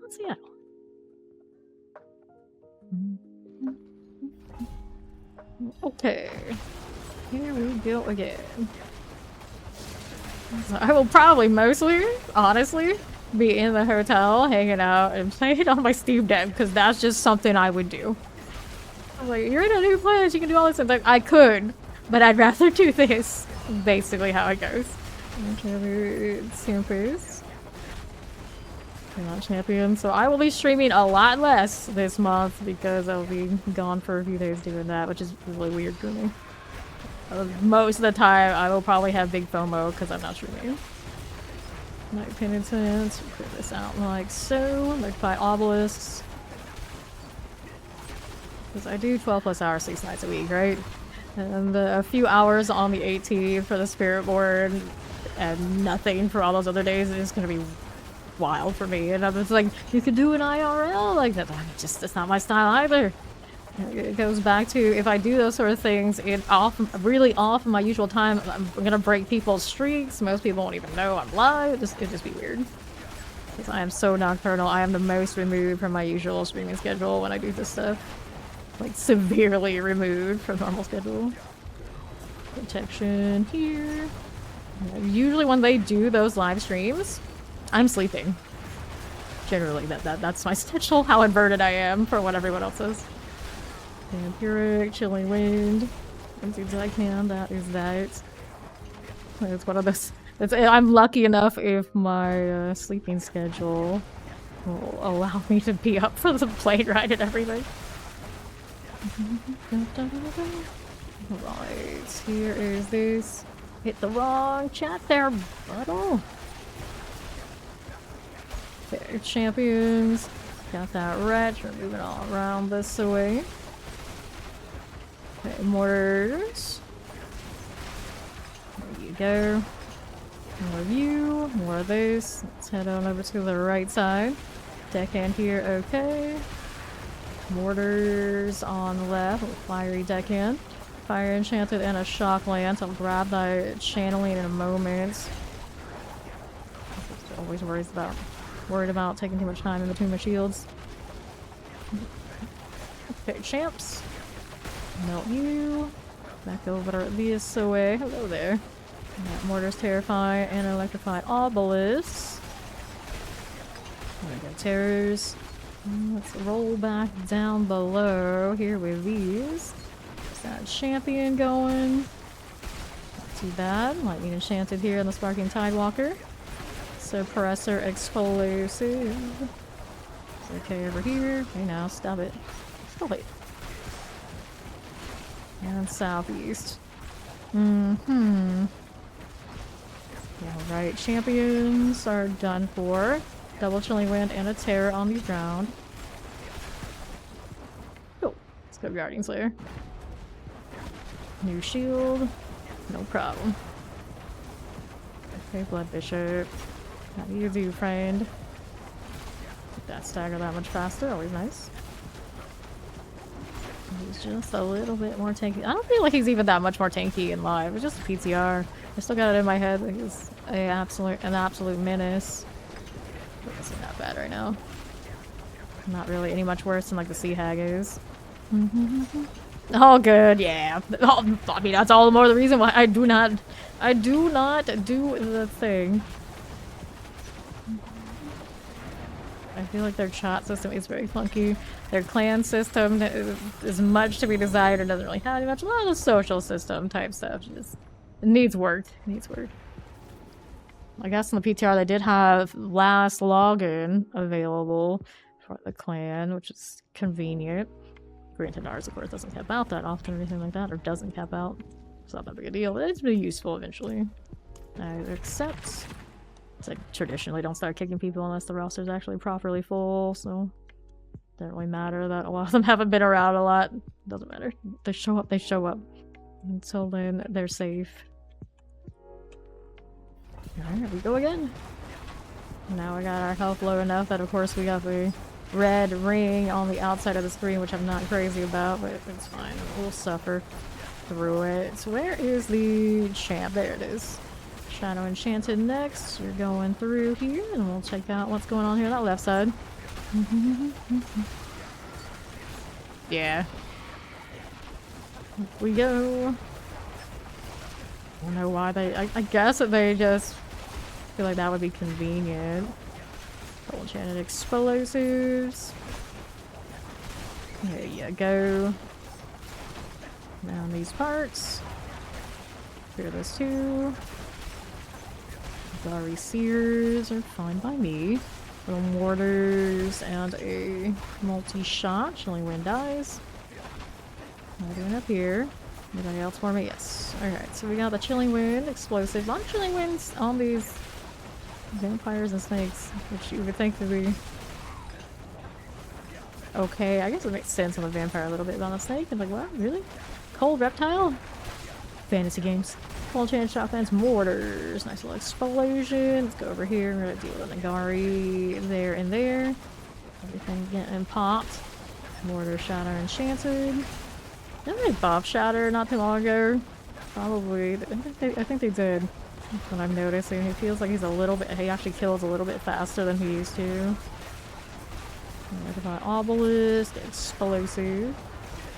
Seattle. Okay. Here we go again. So I will probably mostly, honestly, be in the hotel, hanging out, and playing on my Steam Deck, because that's just something I would do. I'm like, you're in a new place, you can do all this stuff. Like, I could, but I'd rather do this. Basically how it goes. Okay, Tempest. Not champion. So I will be streaming a lot less this month because I'll be gone for a few days doing that, which is really weird for me. Most of the time I will probably have big FOMO because I'm not streaming. Night Penitence. Put this out like so. Like by obelisks. Because I do 12 plus hours 6 nights a week, right? And a few hours on the 18th for the Spiritborn, and nothing for all those other days is gonna be wild for me. And I was like, you could do an IRL like that. That's not my style either. It goes back to, if I do those sort of things really off my usual time, I'm gonna break people's streaks. Most people won't even know I'm live. It'd just be weird. Because I am so nocturnal. I am the most removed from my usual streaming schedule when I do this stuff. Like, severely removed from normal schedule. Protection here. Usually when they do those live streams, I'm sleeping. Generally, that's my schedule, how inverted I am for what everyone else is. Vampiric, Chilling Wind. As soon as I can, that is that. It's one of those. I'm lucky enough if my sleeping schedule will allow me to be up for the plane ride and everything. Right, here is this. Hit the wrong chat there, butto. Okay, champions. Got that wretch. We're moving all around this way. Okay, mortars. There you go. More of you, more of this. Let's head on over to the right side. Deckhand here, okay. Mortars on the left with fiery deckhand. Fire enchanted and a shock lance. I'll grab that channeling in a moment. Always worried about taking too much time in between my shields. Okay, champs. Melt you. Back over this way. Hello there. Mortars terrify and electrify obelisk. There we go, terrors. Let's roll back down below here with these. There's that champion going. Not too bad. Lightning enchanted here in the Sparking Tidewalker. Suppressor explosive. It's okay over here. Hey now, stop it. Stop it. And southeast. Mm-hmm. Yeah, right. Champions are done for. Double Chilling Wind and a terror on the ground. Cool. Let's go Guardian Slayer. New shield. No problem. Okay, Blood Bishop. How do you do, friend? Get that stagger that much faster. Always nice. He's just a little bit more tanky. I don't feel like he's even that much more tanky in live. It's just a PTR. I still got it in my head that he's an absolute menace. But it's not bad right now. Not really any much worse than like the Sea Hag is. Oh, good, yeah. Oh, I mean, that's all the more the reason why I do not do the thing. I feel like their chat system is very funky. Their clan system is much to be desired. It doesn't really have much. A lot of social system type stuff. Just it needs work. It needs work. I guess in the PTR they did have last login available for the clan, which is convenient. Granted, ours of course doesn't cap out that often or anything like that, or doesn't cap out. It's not that big a deal, but it's really useful eventually. I accept. It's like traditionally don't start kicking people unless the roster's actually properly full, so it doesn't really matter that a lot of them haven't been around a lot. Doesn't matter. They show up, they show up. Until then, they're safe. Alright, we go again. Now we got our health low enough that of course we got the red ring on the outside of the screen, which I'm not crazy about, but it's fine. We'll suffer through it. So where is the champ? There it is. Shadow Enchanted next. You're going through here, and we'll check out what's going on here on that left side. Yeah. Here we go. I don't know why they... I guess that they just feel like that would be convenient. Double Enchanted explosives. There you go. Around these parts. Clear those two. Gary Sears are fine by me. Little mortars and a multi-shot. Chilling Wind dies. What are we doing up here? Anybody else for me? Yes. Alright, so we got the Chilling Wind explosive. A lot of Chilling Winds on these vampires and snakes, which you would think would be okay. I guess it makes sense on the vampire a little bit, but on the snake, I'm like, what? Really? Cold reptile? Fantasy games. Full chance shotguns, mortars. Nice little explosion. Let's go over here. We're gonna deal with an Nagari there and there. Everything getting popped. Mortar Shatter Enchanted. Didn't they buff Shatter not too long ago? Probably. I think they did. That's what I'm noticing. He feels like he's a little bit. He actually kills a little bit faster than he used to. Electrified obelisk, explosive.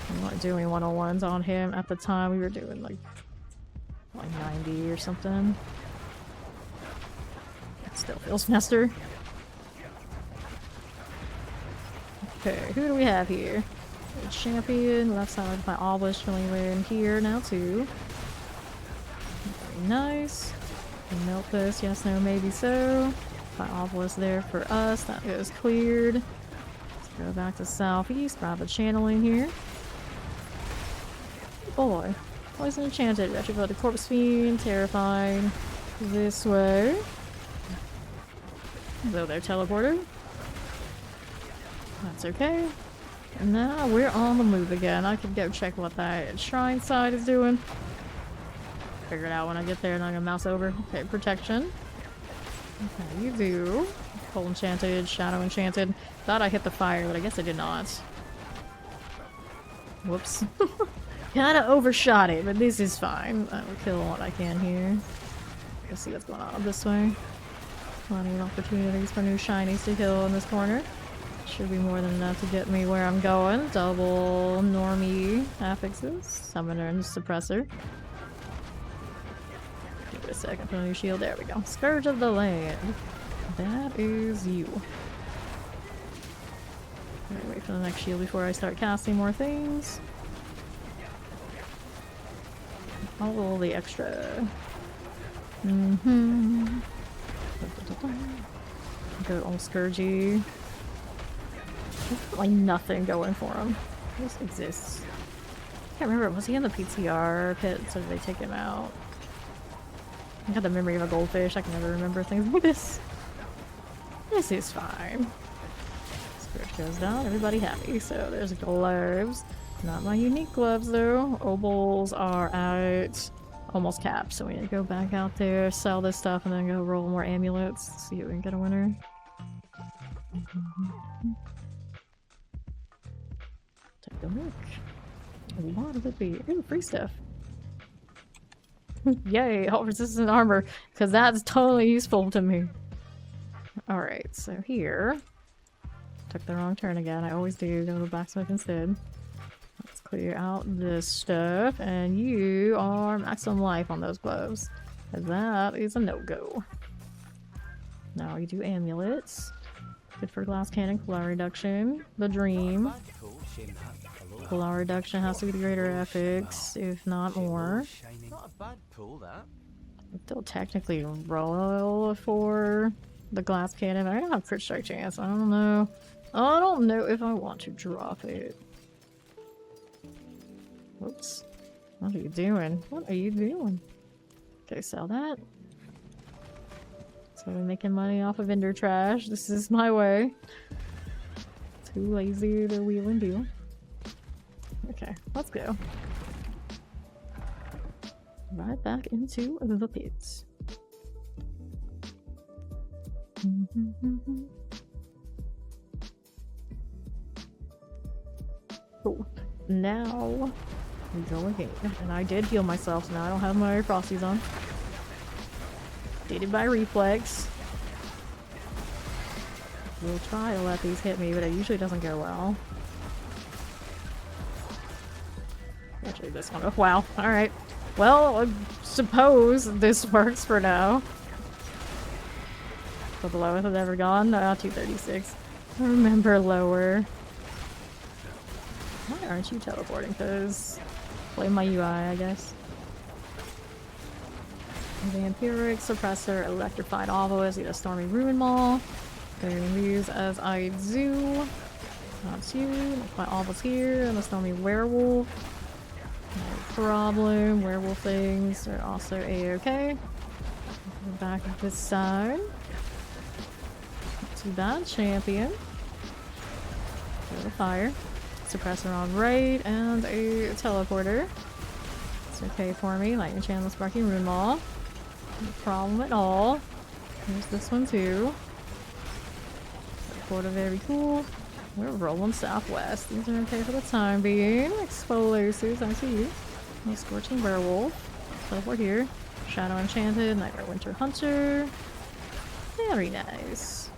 I'm not doing 101s on him at the time. We were doing like 90 or something. It still feels faster. Okay, who do we have here? A champion, left side of my obelisk filling in here now too. Very nice. Melt this, yes, no, maybe so. My obelisk there for us, that is cleared. Let's go back to southeast, grab a channel in here. Boy, poison enchanted, retrovoted corpse fiend, terrifying. This way. Though they're teleporter. That's okay. And now we're on the move again. I can go check what that shrine side is doing. Figure it out when I get there and I'm gonna mouse over. Okay, protection. Okay, you do. Cold enchanted, shadow enchanted. Thought I hit the fire, but I guess I did not. Whoops. Kinda overshot it, but this is fine. I will kill what I can here. Let's see what's going on this way. Plenty of opportunities for new shinies to kill in this corner. Should be more than enough to get me where I'm going. Double normie affixes. Summoner and suppressor. Give it a second for a new shield. There we go. Scourge of the Land. That is you. Wait for the next shield before I start casting more things. I'll roll the extra. Go on Scourgy. Like nothing going for him. This exists. I can't remember. Was he in the PTR pit? So did they take him out? I got the memory of a goldfish. I can never remember things like this. This is fine. Scourge goes down. Everybody happy. So there's gloves. Not my unique gloves though. Obols are at almost capped. So we need to go back out there, sell this stuff, and then go roll more amulets. See if we can get a winner. Take a look. A lot of it be. Ooh, free stuff. Yay, all resistant armor, because that's totally useful to me. Alright, so here. Took the wrong turn again. I always do. Go to the blacksmith instead. Let's clear out this stuff, and you are maximum life on those gloves. That is a no-go. Now we do amulets. Good for glass cannon, cooldown reduction. The dream. Cooldown reduction has to be the greater effics, if not more. Not a bad pull, that. Still technically roll for the glass cannon. I don't have crit strike chance. I don't know. I don't know if I want to drop it. Whoops. What are you doing? What are you doing? Okay, sell that. So we're making money off of vendor trash. This is my way. Too lazy to wheel and deal. Okay, let's go. Right back into the pits. Cool. Now we go again. And I did heal myself, so now I don't have my frosties on. Did it by reflex. We'll try to let these hit me, but it usually doesn't go well. Actually, this one. Oh, wow. Alright. Well, I suppose this works for now. So the lowest I've ever gone? 236. Remember lower. Why aren't you teleporting? Because blame my UI, I guess. Vampiric, Suppressor, Electrified Obelisk, get a Stormy Ruin Maul. Doing these as I do. That's you. My Obelisk here, and the Stormy Werewolf. No problem. Werewolf things are also a-okay. Back at this side. Not too bad. Champion. Go to fire. Suppressor on right, and a teleporter. It's okay for me. Lightning Channel, Sparking Rune Maul. No problem at all. There's this one too. Teleporter, very cool. We're rolling southwest. These are okay for the time being. Explosives, I see you. No Scorching Werewolf. Teleport here. Shadow Enchanted, Nightmare Winter Hunter. Very nice.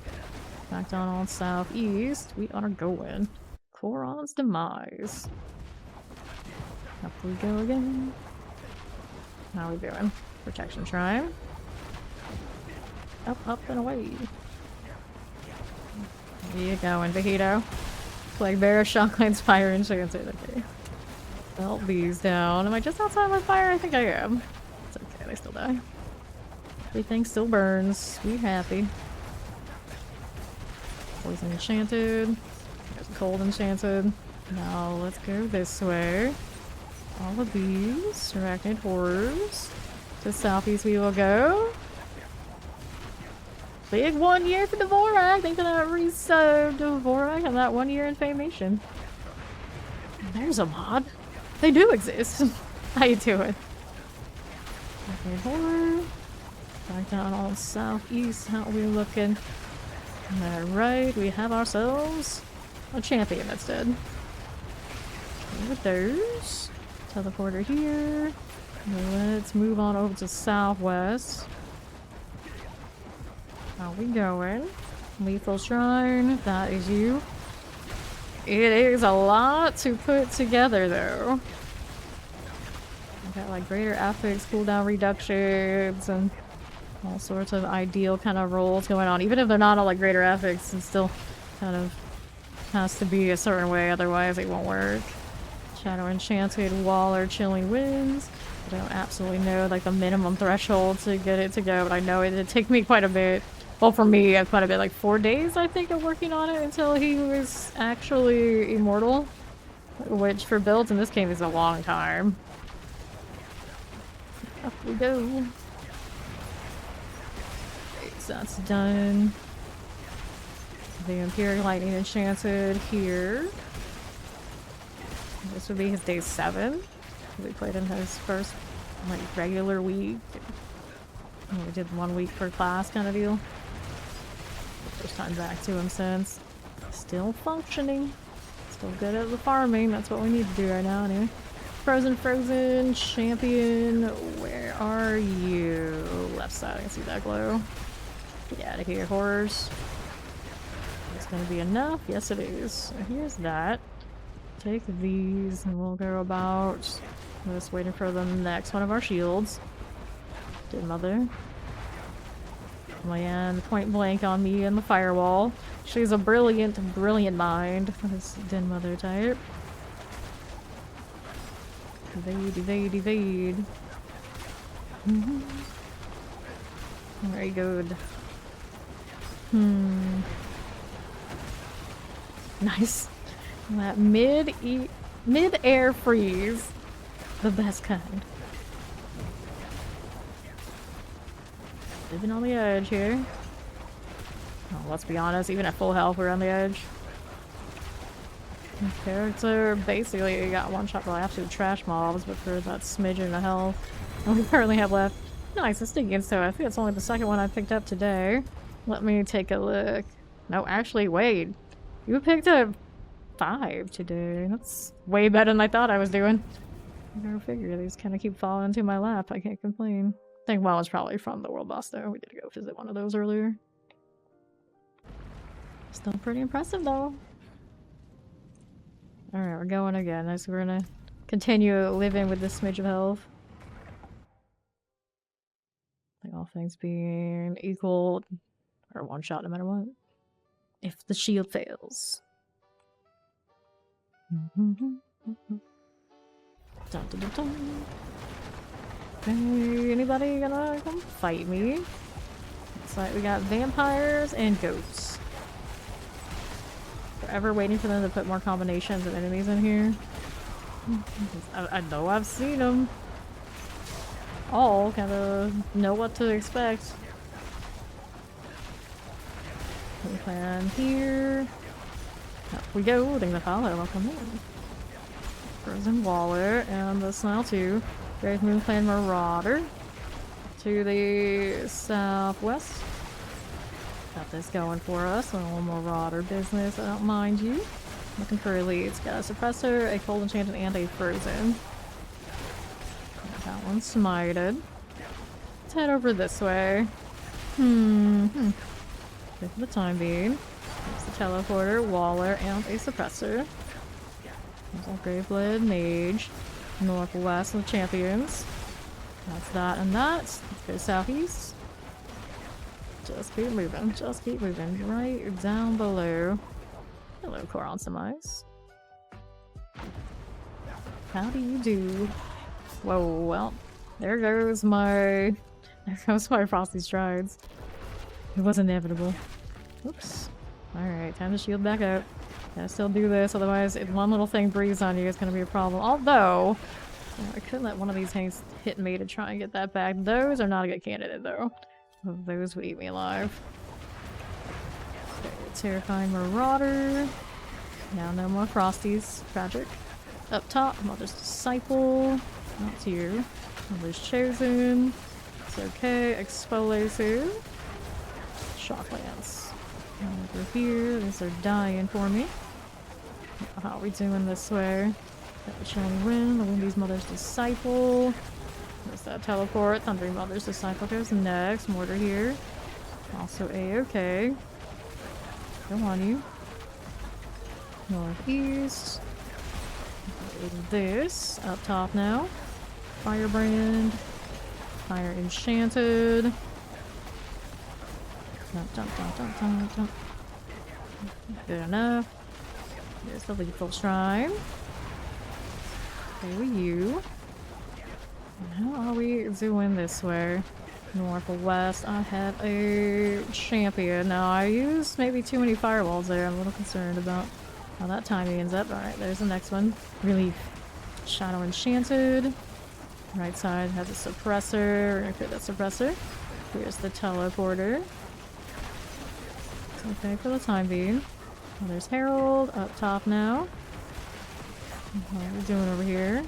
McDonald's Southeast. We are going. Koron's Demise. Up we go again. How are we doing? Protection Shrine. Up, up, and away. Where you going, Vegito? Plague Bear, Shocklands, Fire, Enchanted. Okay. Belt these down. Am I just outside my fire? I think I am. It's okay, they still die. Everything still burns. We happy. Poison Enchanted. There's Cold Enchanted. Now let's go this way. All of these. Arachnid Horrors. To Southeast we will go. Big 1 year for Dvorak. They gonna reserve Dvorak and that 1 year in Famation. There's a mod. They do exist. How you doing? Okay, horror. Back down on Southeast. How are we looking? Alright, we have ourselves a champion that's dead. Okay, with those. Teleporter here. Let's move on over to Southwest. How we going? Lethal Shrine, that is you. It is a lot to put together though. We've got like greater affix, cooldown reductions, and all sorts of ideal kind of rolls going on. Even if they're not all like greater affix, it still kind of has to be a certain way, otherwise it won't work. Shadow Enchanted, Waller, Chilling Winds. I don't absolutely know like the minimum threshold to get it to go, but I know it did take me quite a bit. Well, for me, quite a bit, like 4 days, I think, of working on it until he was actually immortal. Which, for builds in this game, is a long time. Up we go. Okay, so that's done. The Imperial Lightning Enchanted here. This would be his day 7. We played in his first, like, regular week. And we did 1 week per class kind of deal. First time back to him since. Still functioning. Still good at the farming. That's what we need to do right now anyway. Frozen champion. Where are you? Left side, I can see that glow. Get out of here, horrors. It's gonna be enough. Yes, it is. So here's that. Take these and we'll go about just waiting for the next one of our shields. Dead Mother. Land point blank on me in the firewall. She's a brilliant mind. This Den Mother type. Evade. Very good. Nice. That mid-air freeze. The best kind. Living on the edge here. Oh, let's be honest, even at full health, we're on the edge. The character basically got one shot by absolute trash mobs, but for that smidgen of health. And we currently have left. Nice, it's stinking, so I think it's only the second one I picked up today. Let me take a look. No, actually, wait. You picked up 5 today. That's way better than I thought I was doing. Go figure, these kind of keep falling into my lap. I can't complain. I think one was probably from the World Boss though. We did go visit one of those earlier. Still pretty impressive though. Alright, we're going again. So we're gonna continue living with this smidge of health. Like all things being equal, or one shot no matter what. If the shield fails. Dun, dun, dun, dun. Hey, anybody gonna come fight me? Looks like we got vampires and ghosts. Forever waiting for them to put more combinations of enemies in here. I know I've seen them. All kind of know what to expect. We plan here. Up we go. Thing to follow. Welcome in. Frozen Waller and the Snarl 2. Grave Moon Clan Marauder to the southwest. Got this going for us. A little Marauder business, I don't mind you. Looking for elites. Got a Suppressor, a Cold Enchanted, and a Frozen. Got that one smited. head over this way. Okay, for the time being. There's the teleporter, Waller, and a suppressor. There's our Graveblade, Mage, Northwest of the Champions. That's that and that. Let's go southeast. Just keep moving, just keep moving. Right down below. Hello, Coron Semise. How do you do? Whoa, well, there goes my Frosty Strides. It was inevitable. Oops. Alright, time to shield back up. Gotta still do this, otherwise if one little thing breathes on you, it's gonna be a problem. Although, I couldn't let one of these things hit me to try and get that back. Those are not a good candidate, though. Those would eat me alive. Okay, Terrifying Marauder. Now no more Frosties. Tragic. Up top, Mother's Disciple. Not you. Mother's Chosen. It's okay. Exfoliative. Shocklands. Over here, these are dying for me. How are we doing this way? Got the Chilling Wind, the Windy's Mother's Disciple. There's that teleport. Thundering Mother's Disciple goes next. Mortar here. Also A-okay. Come on, you. Northeast. This. Up top now. Firebrand. Fire Enchanted. Jump. Good enough. There's the Lethal Shrine. Okay, with you. And how are we doing this way? North or west? I have a champion. Now, I used maybe too many firewalls there. I'm a little concerned about how that timing ends up. Alright, there's the next one. Relief. Shadow Enchanted. Right side has a suppressor. We're gonna put that suppressor. Here's the teleporter. It's okay for the time being. Oh, there's Herald up top now. What are we doing over here?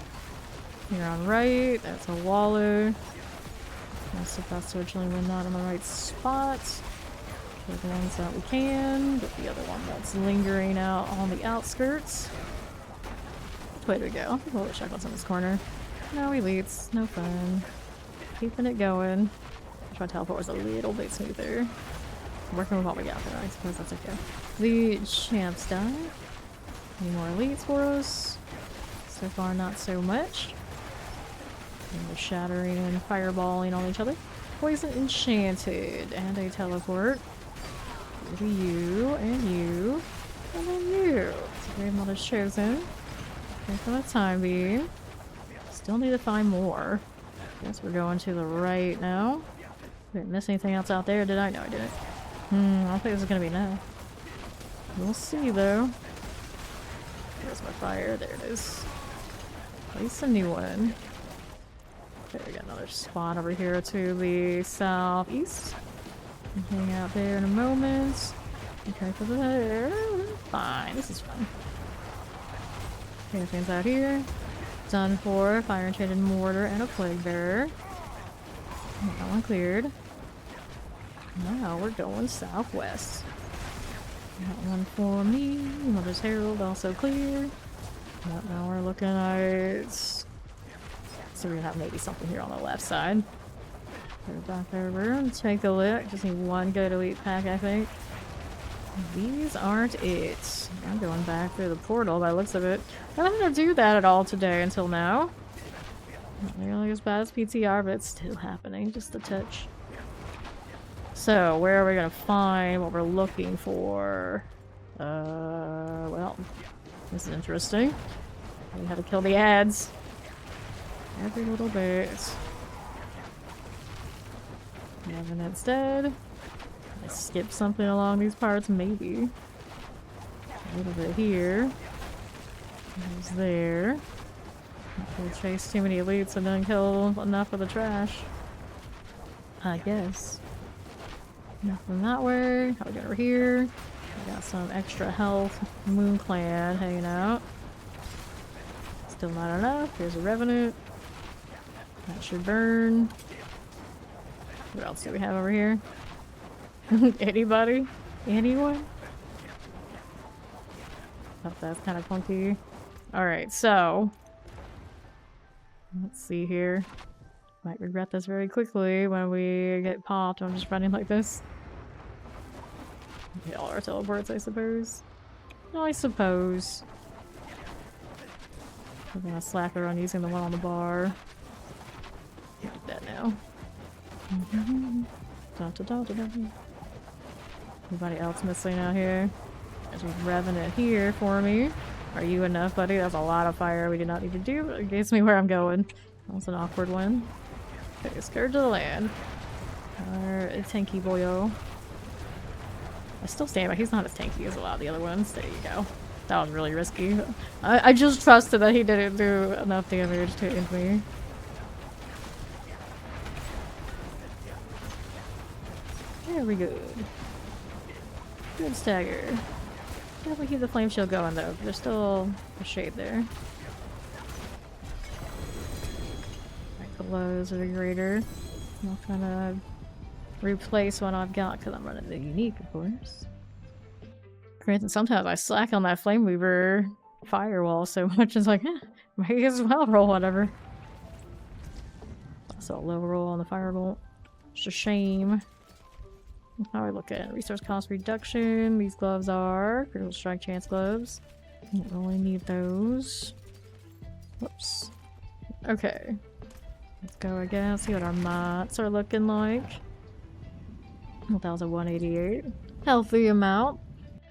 Here on right, that's a Waller. That's suppressor, Chilling Wind not in the right spot. Get the ones that we can. Get the other one that's lingering out on the outskirts. Which way do we go? We'll check what's in this corner. No elites, no fun. Keeping it going. Try to teleport was a little bit smoother. Working with what we got there, I suppose that's okay. The champs die. Any more elites for us? So far, not so much. And they're shattering and fireballing on each other. Poison Enchanted and a teleport. Maybe you and you and then you. So Grave Mother's Chosen. Okay, for the time being. Still need to find more. Guess we're going to the right now. Didn't miss anything else out there, did I? No, I didn't. I don't think this is gonna be enough. We'll see though. There's my fire. There it is. Place a new one. Okay, we got another spot over here to the southeast. Hang out there in a moment. Okay, for there. Fine, this is fun. Okay, things out here. Done for. Fire Enchanted Mortar and a Plague Bearer. That one cleared. Now we're going southwest. That one for me. Mother's Herald also clear. Now we're looking at... So we have maybe something here on the left side. Go back over and take a look. Just need one good elite pack, I think. These aren't it. I'm going back through the portal by the looks of it. I don't have to do that at all today until now. Not nearly as bad as PTR, but it's still happening. Just a touch. So, where are we gonna find what we're looking for? Well, this is interesting. We have to kill the ads. Every little bit. Revenant's dead. I skipped something along these parts, maybe. A little bit here. There's there. Not gonna chase too many elites and then kill enough of the trash. I guess. Nothing that way. How we get over here? We got some extra health. Moon Clan hanging out. Still not enough. Here's a Revenant. That should burn. What else do we have over here? Anybody? Anyone? Oh, that's kind of funky. Alright, so... Let's see here. Might regret this very quickly when we get popped. I'm just running like this. Yeah, all our teleports, I suppose. I suppose. I'm gonna slacker on using the one on the bar. Do that now. Anybody else missing out here? There's a revenant here for me. Are you enough, buddy? That's a lot of fire we did not need to do, but it gets me where I'm going. That's an awkward one. Okay, Scourge of the Land. Our tanky boyo. I still stand by. He's not as tanky as a lot of the other ones. There you go. That was really risky. I just trusted that he didn't do enough damage to end me. There we go. Good stagger. Definitely keep the flame shield going though. There's still a shade there. Right below is a greater. I'm not gonna replace what I've got because I'm running the unique, of course. Granted, sometimes I slack on that flame weaver firewall so much it's like, might as well roll whatever. Also a low roll on the firebolt. It's a shame. How are we looking? Resource cost reduction. These gloves are critical strike chance gloves. Don't really need those. Whoops. Okay. Let's go again. See what our mods are looking like. Well, that was a 188. Healthy amount.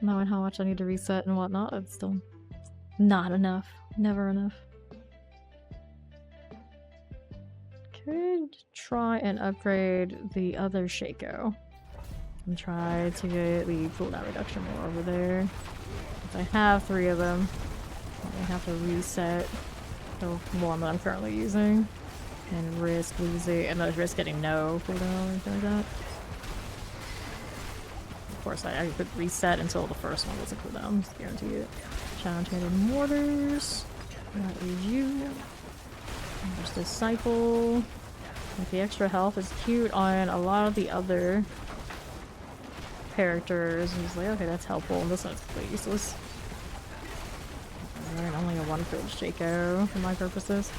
Knowing how much I need to reset and whatnot, it's still not enough. Never enough. Could try and upgrade the other Shaco. And try to get the cooldown reduction more over there. If I have 3 of them, I have to reset the one that I'm currently using. And risk losing, and risk getting no cooldown or anything like that. Of course, I could reset until the first one was a cooldown, just guarantee it. Enchanted Mortars. That is you. There's Disciple. Like the extra health is cute on a lot of the other characters. And he's like, okay, that's helpful. And this one's completely useless. And only a 1-filled Shaco for my purposes.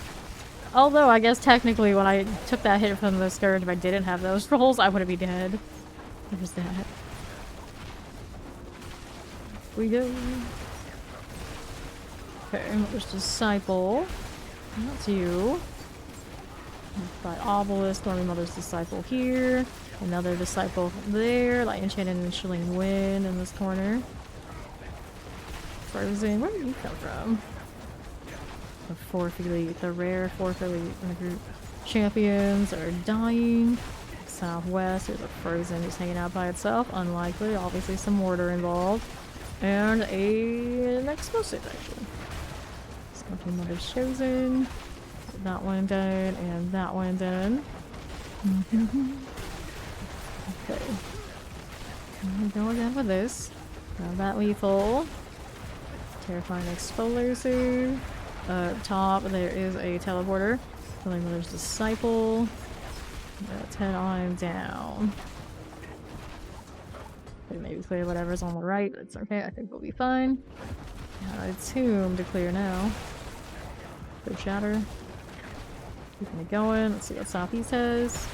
Although, I guess technically when I took that hit from the Scourge, if I didn't have those rolls, I would be dead. There's that. We go. Okay, there's Disciple. That's you. By Obelisk, Stormy Mother's Disciple here. Another Disciple there. Like Enchanted and Chilling Wind in this corner. Frozen, where did you come from? The 4th elite, the rare 4th elite in the group. Champions are dying. Southwest, there's a Frozen who's hanging out by itself. Unlikely, obviously some mortar involved. And an explosive actually. Stormy Mother's Chosen. That one done, and that one done. Okay. I'm gonna go again with this. Grab that lethal. Terrifying Explosive. Up top, there is a teleporter. Killing Mother's Disciple. Let's head on down. Maybe clear whatever's on the right. It's okay, I think we'll be fine. Got a tomb to clear now. Good shatter. Keeping it going. Let's see what Southeast has.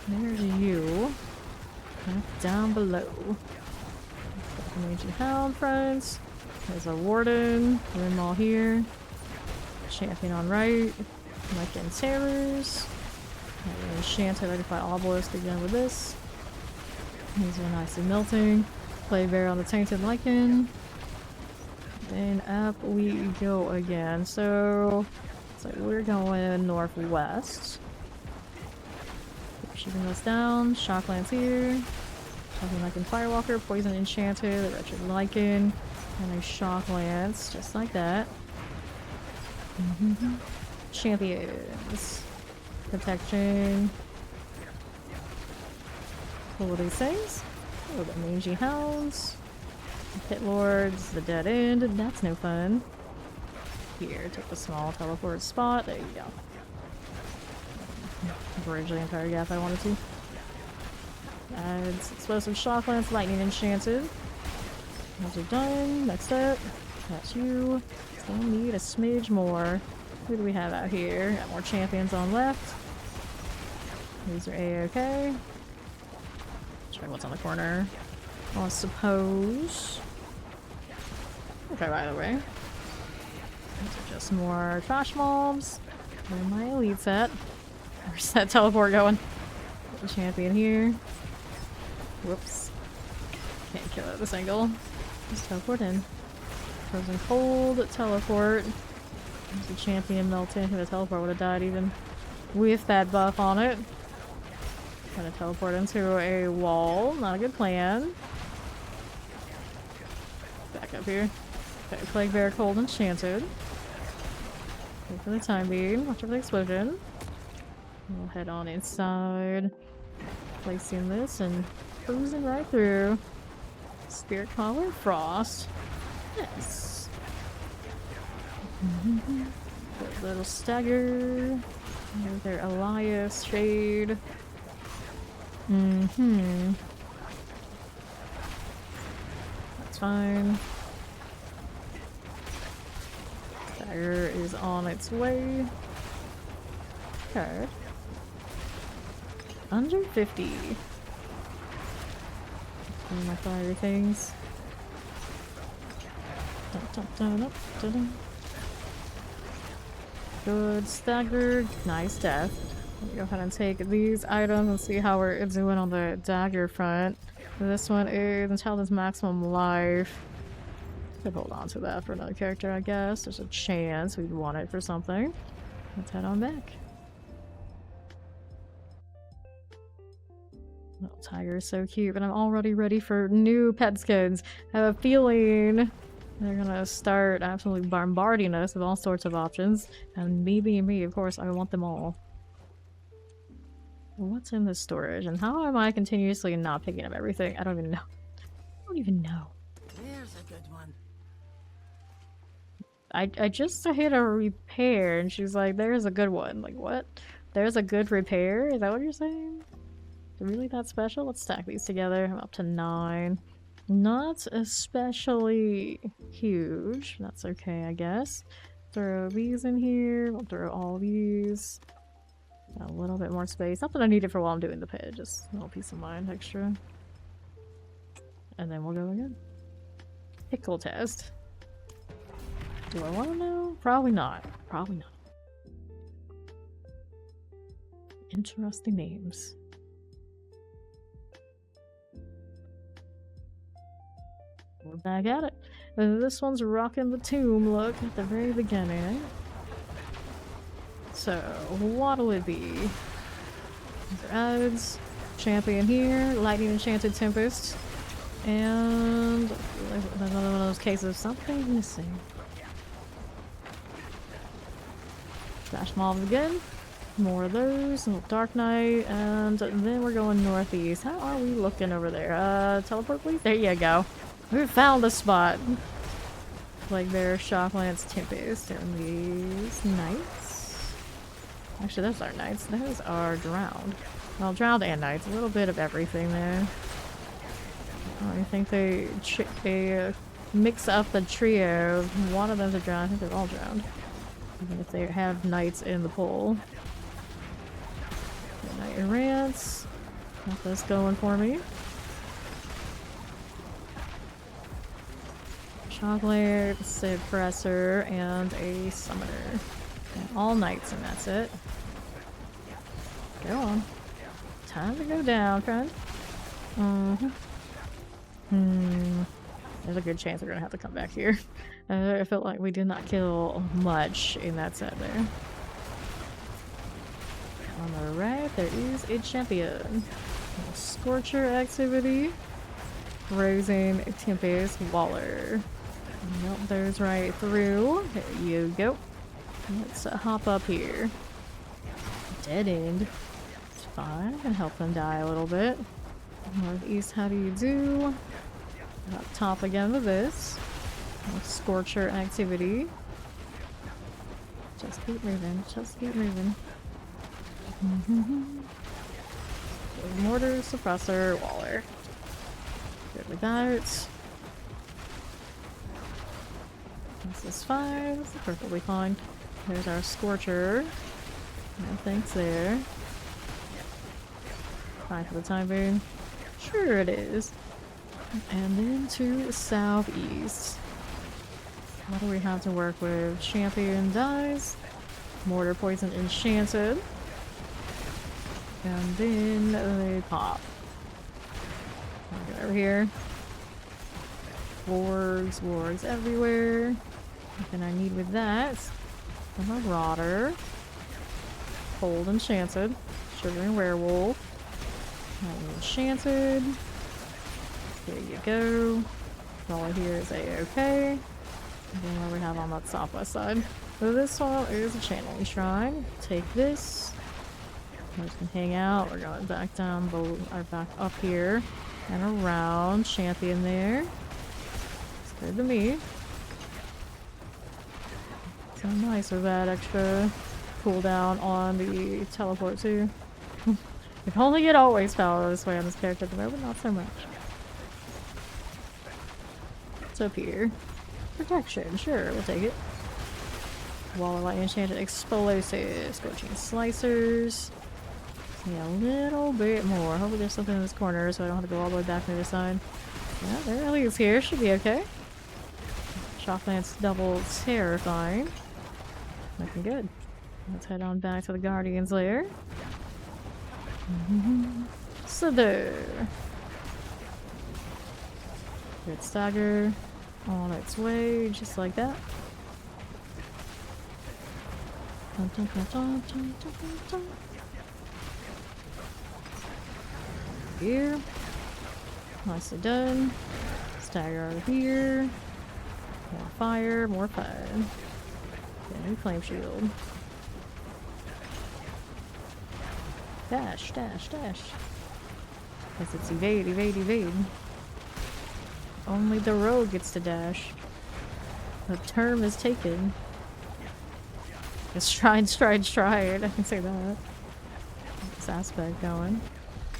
There's you. Down below. Mangy Hound friends. There's a Warden. Rim all here. Champion on right. Lycan Terrors. Enchanted ready by Obelisk again with this. These are nicely melting. Play Bear on the Tainted Lycan. Then up we go again. So we're going northwest. Keep shooting us down. Shocklands here. Shocking Lycan Firewalker. Poison Enchanted. The Wretched Lycan. And a Shocklands. Just like that. Champions. Protection. Pull these things. Oh, the Mangy Hounds. Pit Lords. The Dead End. That's no fun. Here, take the small teleport spot. There you go. Bridge the entire gap I wanted to. Adds Explosive Shocklands, Lightning Enchanted. Those are done. Next up, that's you. Still need a smidge more. Who do we have out here? Got more champions on left. These are A-okay. Check what's on the corner. Well, I suppose. Okay, by the way. These are just more trash mobs. Where my elite's at. Where's that teleport going? Get the champion here. Whoops. Can't kill it at this angle. Just teleport in. Frozen cold teleport. There's the champion melting. The teleport would have died even with that buff on it. Gonna teleport into a wall. Not a good plan. Back up here. Okay, Plague Bear Cold Enchanted. Wait for the time being. Watch for the explosion. We'll head on inside. Placing this and cruising right through. Spirit Collar Frost. Yes. Good little stagger. There's their Elias Shade. That's fine. Stagger is on its way. Okay. Under 50. My fire things. Good stagger. Nice death. Let me go ahead and take these items and see how we're doing on the dagger front. This one is intelligence maximum life. Could hold on to that for another character, I guess. There's a chance we'd want it for something. Let's head on back. Little tiger is so cute, but I'm already ready for new pet skins. I have a feeling they're gonna start absolutely bombarding us with all sorts of options. And me being me, of course, I want them all. What's in this storage? And how am I continuously not picking up everything? I don't even know. I don't even know. There's a good one. I just hit a repair and she's like, there's a good one. Like, what? There's a good repair? Is that what you're saying? Is it really that special? Let's stack these together. I'm up to 9. Not especially huge. That's okay, I guess. Throw these in here. We'll throw all these. Got a little bit more space. Not that I need it for while I'm doing the pit. Just a little peace of mind extra. And then we'll go again. Pickle test. Do I want to know? Probably not. Probably not. Interesting names. We're back at it. This one's rocking the tomb look at the very beginning. So, what'll it be? These are ads. Champion here. Lightning Enchanted Tempest. And another one of those cases of something missing. Flash mobs again. More of those. A little Dark Knight. And then we're going northeast. How are we looking over there? Teleport please? There you go. We found the spot. Plague Bear, Shocklance, Tempest. And these knights. Actually, those aren't knights. Those are drowned. Well, drowned and knights. A little bit of everything there. I think they mix up the trio. One of them's a drowned. I think they're all drowned. Even if they have knights in the pool. Knight Errants. Got this going for me. Chocolate, Suppressor, and a Summoner. And all knights, and that's it. Go on. Time to go down, friend. There's a good chance we're gonna have to come back here. I felt like we did not kill much in that set there. On the right, there is a champion. A Scorcher activity. Raising Tempest Waller. Nope, there's right through. There you go. Let's hop up here. Dead end. It's fine. I can help them die a little bit. Northeast, how do you do? Up top again with this. Scorcher activity. Just keep moving. Just keep moving. Mortar, Suppressor, Waller. Good with that. This is fine. This is perfectly fine. There's our Scorcher. No thanks there. Fine for the time being. Sure it is. And then to southeast. What do we have to work with? Champion dies. Mortar poison enchanted. And then they pop. I'll get over here. Wargs everywhere. Nothing I need with that. A Marauder. Cold enchanted. Sugar and werewolf. Lightning enchanted. There you go. All I hear is A-okay. And then what we have on that southwest side. So this one is a channeling shrine. Take this. We can hang out. We're going back down below, or back up here and around. Champion there. It's good to me. So nice with that extra cooldown on the teleport too. If only it always fell this way on this character at the moment, not so much. What's up here? Protection, sure, we'll take it. Wall of Light enchanted explosives, scorching slicers. Yeah, a little bit more. Hopefully there's something in this corner so I don't have to go all the way back to the other side. Yeah, there at least here. Should be okay. Shock Lance double terrifying. Looking good. Let's head on back to the Guardian's lair. So there. Good stagger. On its way, just like that. Dun, dun, dun, dun, dun, dun, dun. Here. Nicely done. Stagger over here. More fire, more fire. New flame shield. Dash, dash, dash. Guess it's evade, evade, evade. Only the rogue gets to dash. The term is taken. It's stride, stride, stride. I can say that. This aspect going.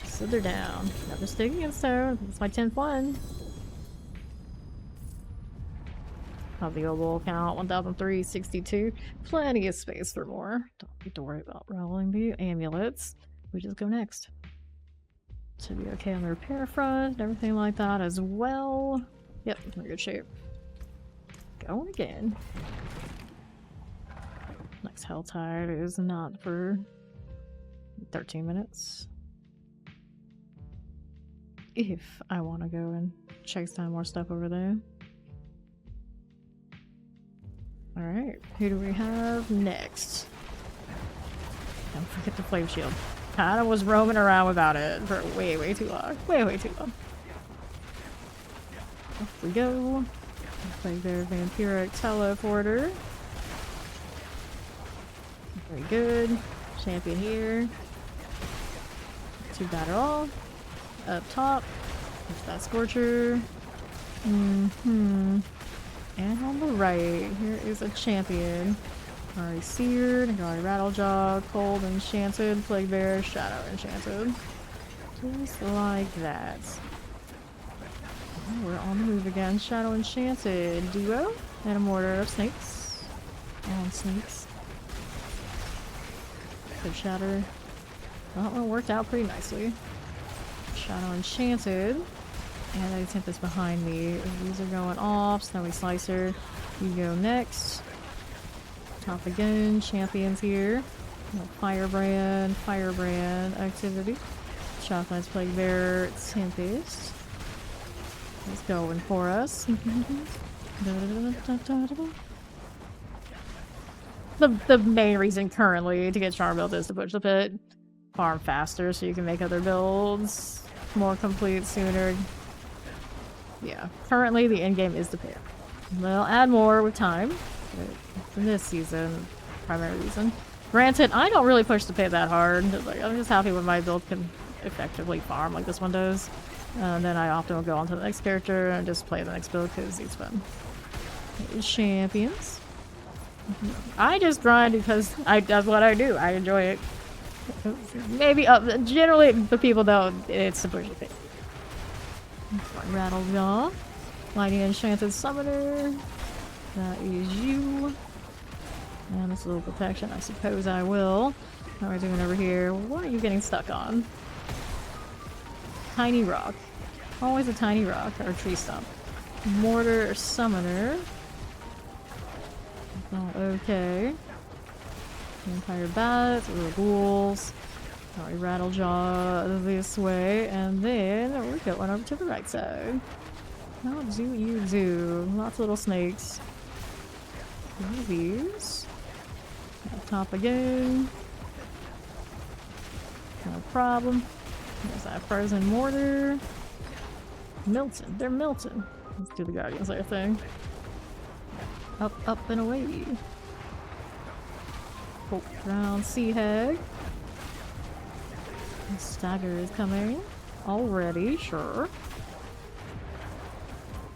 So they're down. Never stick against her. It's my 10th one. Have the old count 1,362. Plenty of space for more. Don't need to worry about rolling the amulets. We just go next. Should be okay on the repair front and everything like that as well. Yep, we're in good shape. Going again. Next Hell Tide is not for 13 minutes. If I want to go and chase down more stuff over there. Alright, who do we have next? Don't forget the flame shield. Kinda was roaming around without it for way, way too long. Way, way too long. Off we go. Play their vampiric teleporter. Very good. Champion here. Not too bad at all. Up top. There's that Scorcher. And on the right, here is a champion. Already Seared, already Rattlejaw, Cold Enchanted, Plague Bear, Shadow Enchanted. Just like that. Oh, we're on the move again. Shadow Enchanted duo and a mortar of snakes. On snakes. Good shatter. That one worked out pretty nicely. Shadow Enchanted. And I think this behind me. These are going off. Snowy Slicer. You go next. Top again. Champions here. Firebrand activity. Shocklands Plague Bear Tempest. It's going for us. The main reason currently to get Charm built is to push the pit. Farm faster so you can make other builds more complete sooner. Yeah, currently the end game is the pit. They'll add more with time. But in this season, primary reason. Granted, I don't really push the pit that hard. Like, I'm just happy when my build can effectively farm like this one does. And then I often will go on to the next character and just play the next build because it's fun. Champions. I just grind because that's what I do. I enjoy it. Maybe generally the people don't. It's to push the pit. Rattlejaw. Lightning Enchanted Summoner. That is you. And this little protection, I suppose I will. How are we doing over here? What are you getting stuck on? Tiny rock. Always a tiny rock or tree stump. Mortar summoner. Oh, okay. Vampire bats, little ghouls. Sorry, Rattlejaw this way, and then we're going over to the right side. How do you do? Lots of little snakes. One of these. Up top again. No problem. There's that frozen mortar. Milton. They're Milton. Let's do the Guardian Slayer thing. Up, up, and away. Hope round Sea Hag. Stagger is coming. Already, sure.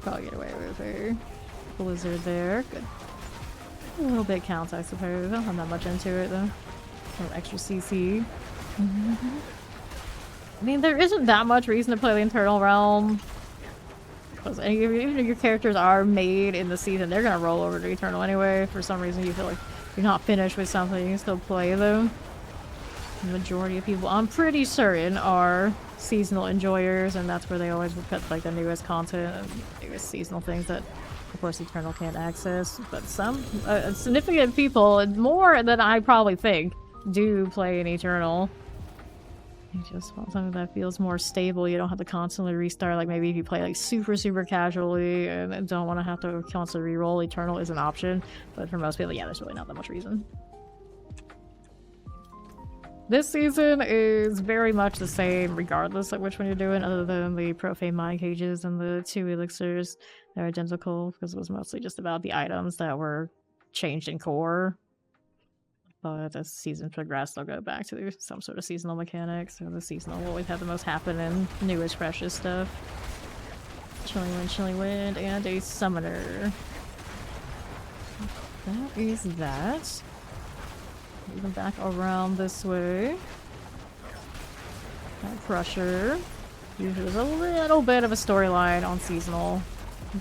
Probably get away with a blizzard there. Good. A little bit counts, I suppose. I don't have that much into it, though. Some extra CC. I mean, there isn't that much reason to play the Internal Realm. Because even if your characters are made in the season, they're gonna roll over to Eternal anyway. For some reason, you feel like you're not finished with something, you can still play them. The majority of people, I'm pretty certain, are seasonal enjoyers, and that's where they always would put like the newest content and newest seasonal things that, of course, Eternal can't access. But some significant people, more than I probably think, do play in Eternal. You just want something that feels more stable. You don't have to constantly restart. Like maybe if you play like super casually and don't want to have to constantly reroll, Eternal is an option. But for most people, yeah, there's really not that much reason. This season is very much the same regardless of which one you're doing, other than the Profane Mind Cages and the 2 elixirs. They're identical because it was mostly just about the items that were changed in core. But as the season progressed, they'll go back to some sort of seasonal mechanics. So the seasonal will always have the most happening, newest, freshest stuff. Chilling Wind, and a Summoner. That is that. Moving back around this way. That Crusher. Usually there's a little bit of a storyline on seasonal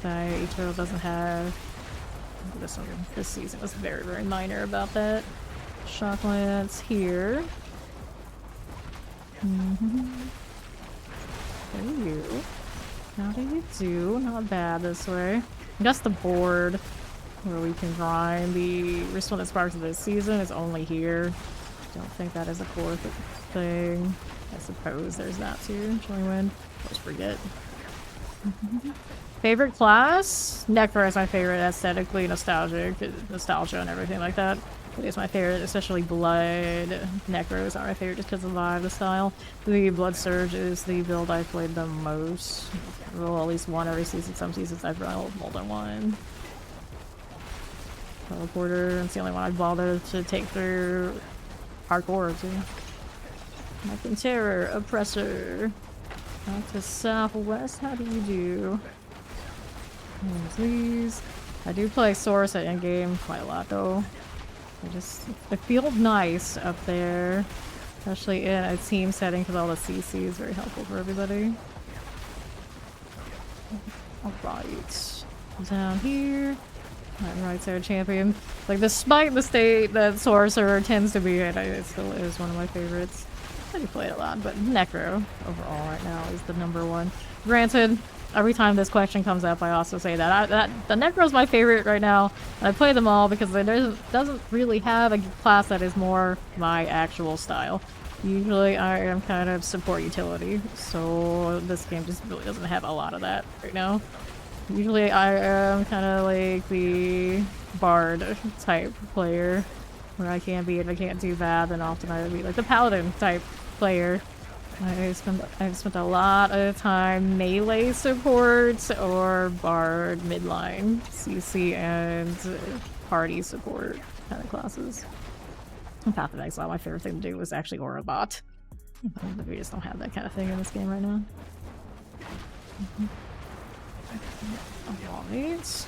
that Eternal doesn't have. This season was very minor about that. Shock Lance here. There you. How do you do? Not bad this way. I guess the board where we can grind the Resplendent Sparks of this season is only here. Don't think that is a core thing. I suppose there's that too. Chilling Wind. Always forget. Favorite class? Necro is my favorite, aesthetically nostalgia and everything like that. It is my favorite, especially Blood. Necros are my favorite just because of the vibe, the style. The Blood Surge is the build I've played the most. I roll at least one every season. Some seasons I've rolled more than one. Teleporter, it's the only one I've bothered to take through hardcore too. Nothing Terror, Oppressor. Back to Southwest, how do you do? Please. I do play Source at endgame quite a lot though. It feels nice up there, especially in a team setting because all the CC is very helpful for everybody. Alright. Down here. Right side champion. Like, despite the state that Sorcerer tends to be in, it still is one of my favorites. I do play it a lot, but Necro overall right now is the #1. Granted, every time this question comes up, I also say that the Necro's my favorite right now. And I play them all because it doesn't really have a class that is more my actual style. Usually I am kind of support utility, so this game just really doesn't have a lot of that right now. Usually I am kind of like the Bard type player, where I can be, if I can't do that, then often I would be like the Paladin type player. I've spent a lot of time melee support or Bard midline, CC and party support kind of classes. Path of Exile, my favorite thing to do was actually Aurabot. But we just don't have that kind of thing in this game right now. Alright.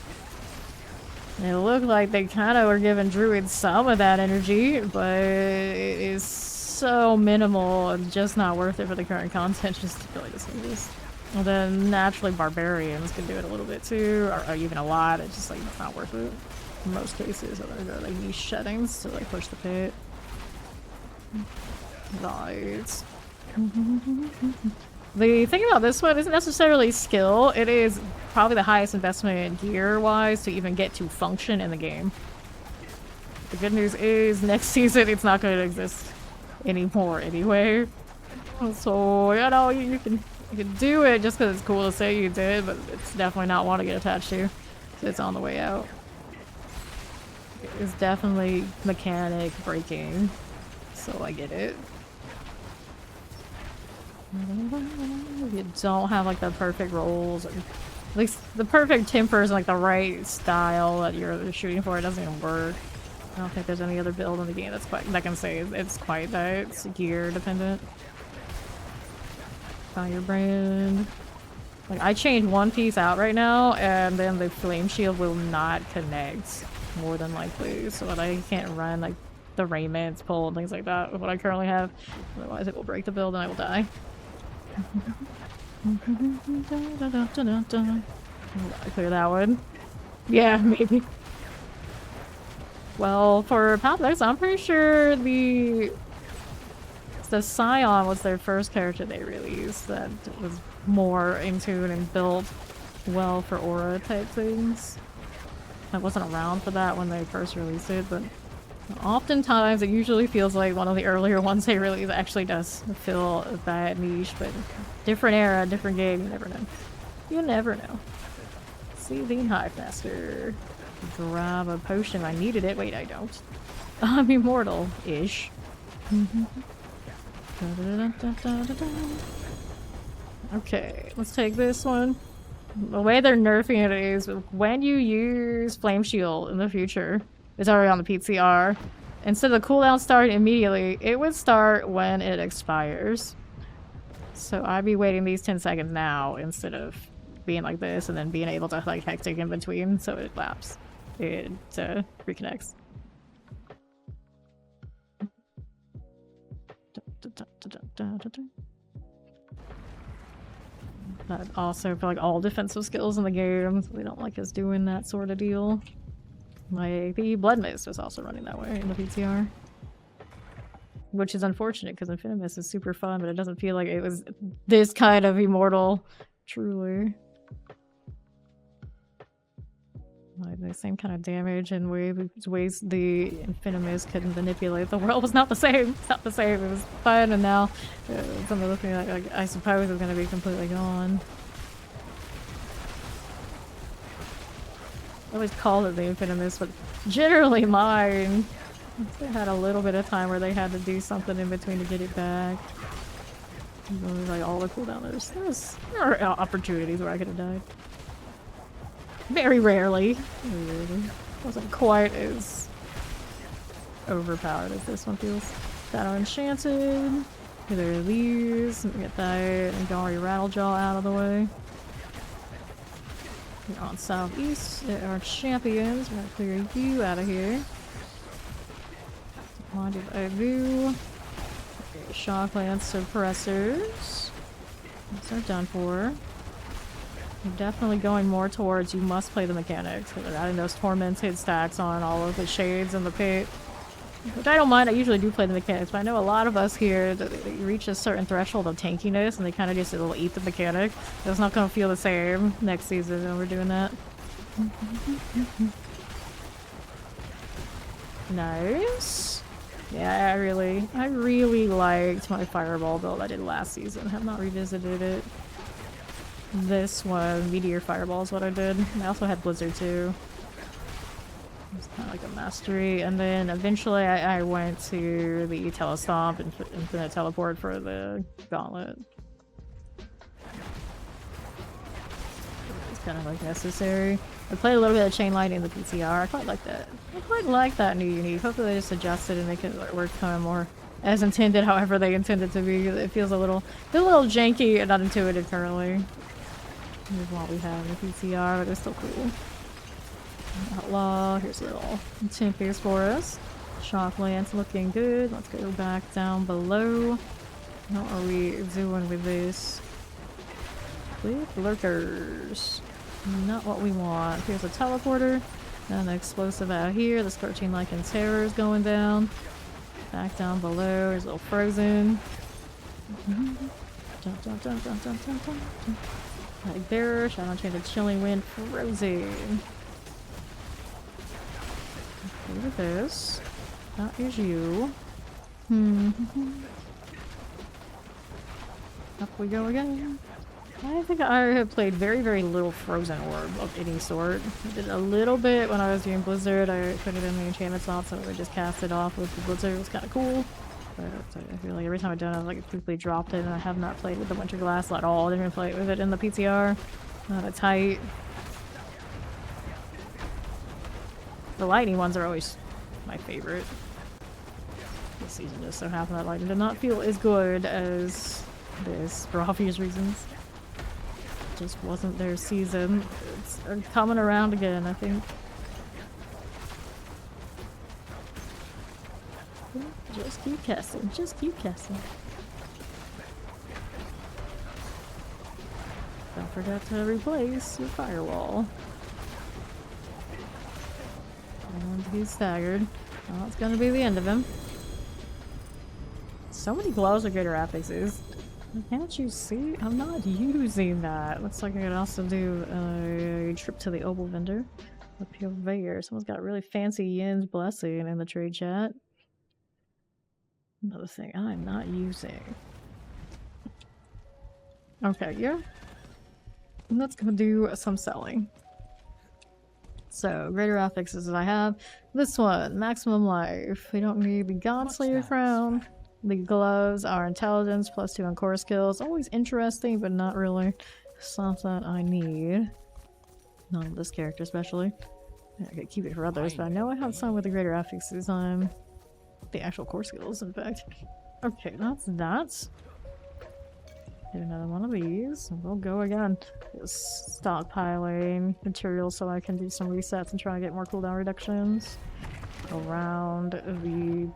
It looked like they kind of were giving Druids some of that energy, but it is so minimal and just not worth it for the current content just to really just this. And then naturally Barbarians can do it a little bit too, or even a lot. It's just like not worth it in most cases. Other than like niche settings to like push the pit. Right. The thing about this one isn't necessarily skill, it is probably the highest investment gear-wise to even get to function in the game. The good news is, next season it's not going to exist anymore anyway. So, you know, you can do it just because it's cool to say you did, but it's definitely not one to get attached to. So it's on the way out. It's definitely mechanic breaking, so I get it. You don't have like the perfect rolls, or at least the perfect tempers, and like the right style that you're shooting for. It doesn't even work. I don't think there's any other build in the game that can say it's quite that. It's gear dependent. Firebrand. Like I changed one piece out right now, and then the flame shield will not connect more than likely, so that I can't run like the raiments, pull, and things like that with what I currently have. Otherwise, it will break the build and I will die. I clear that one. Yeah, maybe. Well, for Pathfinder, I'm pretty sure the Scion was their first character they released that was more in tune and built well for aura type things. I wasn't around for that when they first released it, but oftentimes it usually feels like one of the earlier ones they release actually does fill that niche, but different era, different game, you never know. You never know. See the Hive Master. Grab a potion. I needed it. Wait, I don't. I'm immortal-ish. Okay, let's take this one. The way they're nerfing it is when you use Flame Shield in the future, it's already on the PTR. Instead of the cooldown starting immediately, it would start when it expires. So I'd be waiting these 10 seconds now instead of being like this and then being able to like hectic in between so it laps. It reconnects. But also for like all defensive skills in the game, we don't like us doing that sort of deal. Like the Blood Mist was also running that way in the PTR. Which is unfortunate because Infinimus is super fun, but it doesn't feel like it was this kind of immortal, truly. Like the same kind of damage and ways the Infinimus could manipulate the world was not the same. It's not the same. It was fun, and now some of the thing like I suppose is going to be completely gone. I always call it the Infinimus, but generally mine. They had a little bit of time where they had to do something in between to get it back. Like all the cooldown, there are opportunities where I could have died. Very rarely. Wasn't quite as overpowered as this one feels. Shadow Enchanted. Either of these. Let me get that and Gari Rattlejaw out of the way. We're on southeast. There are champions. We're gonna clear you out of here. Mind if I do? Okay, Shock Lance Suppressors. Those are done for. I'm definitely going more towards you must play the mechanics. They're adding those tormented stacks on all of the shades in the pit. Which I don't mind, I usually do play the mechanics, but I know a lot of us here that you reach a certain threshold of tankiness and they kind of just will eat the mechanic. It's not going to feel the same next season when we're doing that. Nice. Yeah, I really liked my fireball build I did last season. Have not revisited it. This one, Meteor Fireball is what I did. I also had Blizzard too. It's kind of like a mastery. And then eventually I went to the Telestomp and Infinite Teleport for the Gauntlet. It's kind of like necessary. I played a little bit of Chain Lightning in the PTR. I quite like that. I quite like that new unique. Hopefully they just adjusted and make it work kind of more as intended, however they intended to be. It feels a little janky and not intuitive currently. Here's what we have in the PTR, but it's still cool. Outlaw, here's a little Tempest for us. Shock Lance looking good. Let's go back down below. What are we doing with this? With lurkers. Not what we want. Here's a teleporter. And an explosive out here. The Scorching Lycan Terror is going down. Back down below. There's a little frozen. Dun, dun, dun, dun, dun, dun, dun, dun. Like there, Shadow Enchanted Chilling Wind, Frozen. Look at this. That is you. Up we go again. I think I have played very, very little Frozen Orb of any sort. I did a little bit when I was doing Blizzard. I put it in the enchantment slot so I would just cast it off with the Blizzard. It was kind of cool. But I feel like every time I've done it, I've like quickly dropped it, and I have not played with the Winter Glass at all. I didn't even play with it in the PTR. Not a tight. The lightning ones are always my favorite. This season just so happened that lightning did not feel as good as this for obvious reasons. Just wasn't their season. It's coming around again, I think. Just keep casting. Just keep casting. Don't forget to replace your firewall. And he's staggered. Well, it's gonna be the end of him. So many gloves are greater affixes. Can't you see? I'm not using that. Looks like I could also do a trip to the Opal vendor. Up here there. Someone's got really fancy Yin's blessing in the trade chat. Another thing I'm not using. Okay, yeah. Let's go do some selling. So, greater affixes I have. This one, maximum life. We don't need the Godslayer crown. The gloves are intelligence, +2 on core skills. Always interesting, but not really something I need. Not on this character, especially. I could keep it for others, but I know I have some with the greater affixes on the actual core skills, in fact. Okay, that's that. Get another one of these. We'll go again. Just stockpiling materials so I can do some resets and try to get more cooldown reductions around the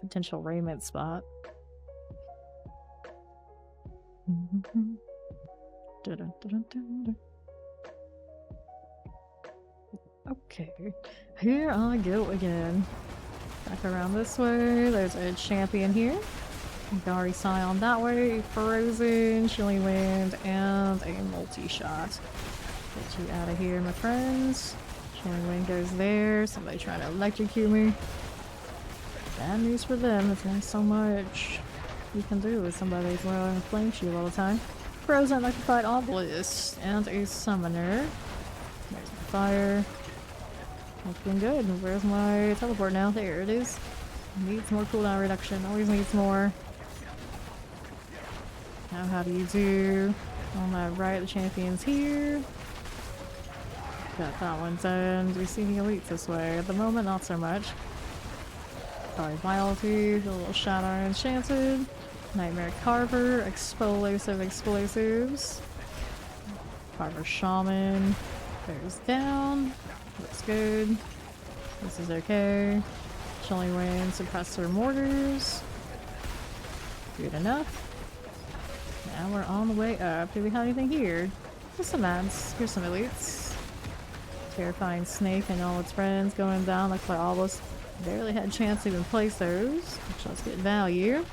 potential raiment spot. Okay, here I go again. Back around this way. There's a champion here. Gari Scion that way. Frozen, Chilling Wind, and a multi-shot. Get you out of here, my friends. Chilling Wind goes there. Somebody trying to electrocute me. Bad news for them. There's only so much you can do with somebody who's wearing a flame shield all the time. Frozen Electrified Obelisk and a Summoner. There's my fire. Looking good. Where's my teleport now? There it is. Needs more cooldown reduction. Always needs more. Now how do you do? On my right, the champion's here. Got that one done. Do we see any elites this way? At the moment, not so much. Sorry, Vitality, a little Shadow Enchanted. Nightmare Carver, Explosive Explosives. Carver Shaman. Goes down. Looks good. This is okay. Chilling Wind, Suppressor Mortars. Good enough. Now we're on the way up. Do we have anything here? Just some ads. Here's some elites. Terrifying Snake and all its friends going down like Obelisk. Barely had a chance to even place those. Which let's get value.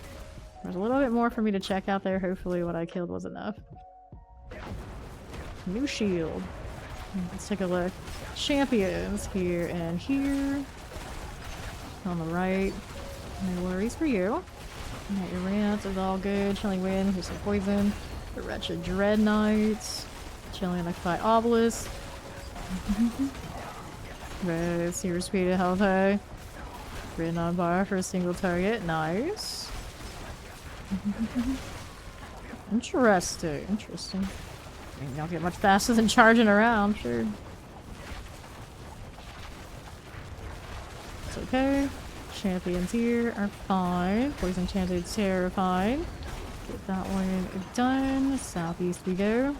There's a little bit more for me to check out there. Hopefully what I killed was enough. New shield. Let's take a look. Champions here and here. On the right. No worries for you. Alright, your rant is all good. Chilling Wind, here's some poison. The Wretched Dread Knights. Chilling Electrified Obelisk. Right, Super Speed of Health High. Written on bar for a single target. Nice. Interesting. Interesting. I mean, you don't get much faster than charging around, sure. It's okay. Champions here are fine. Poison Enchanted terrifying. Get that one done. Southeast we go.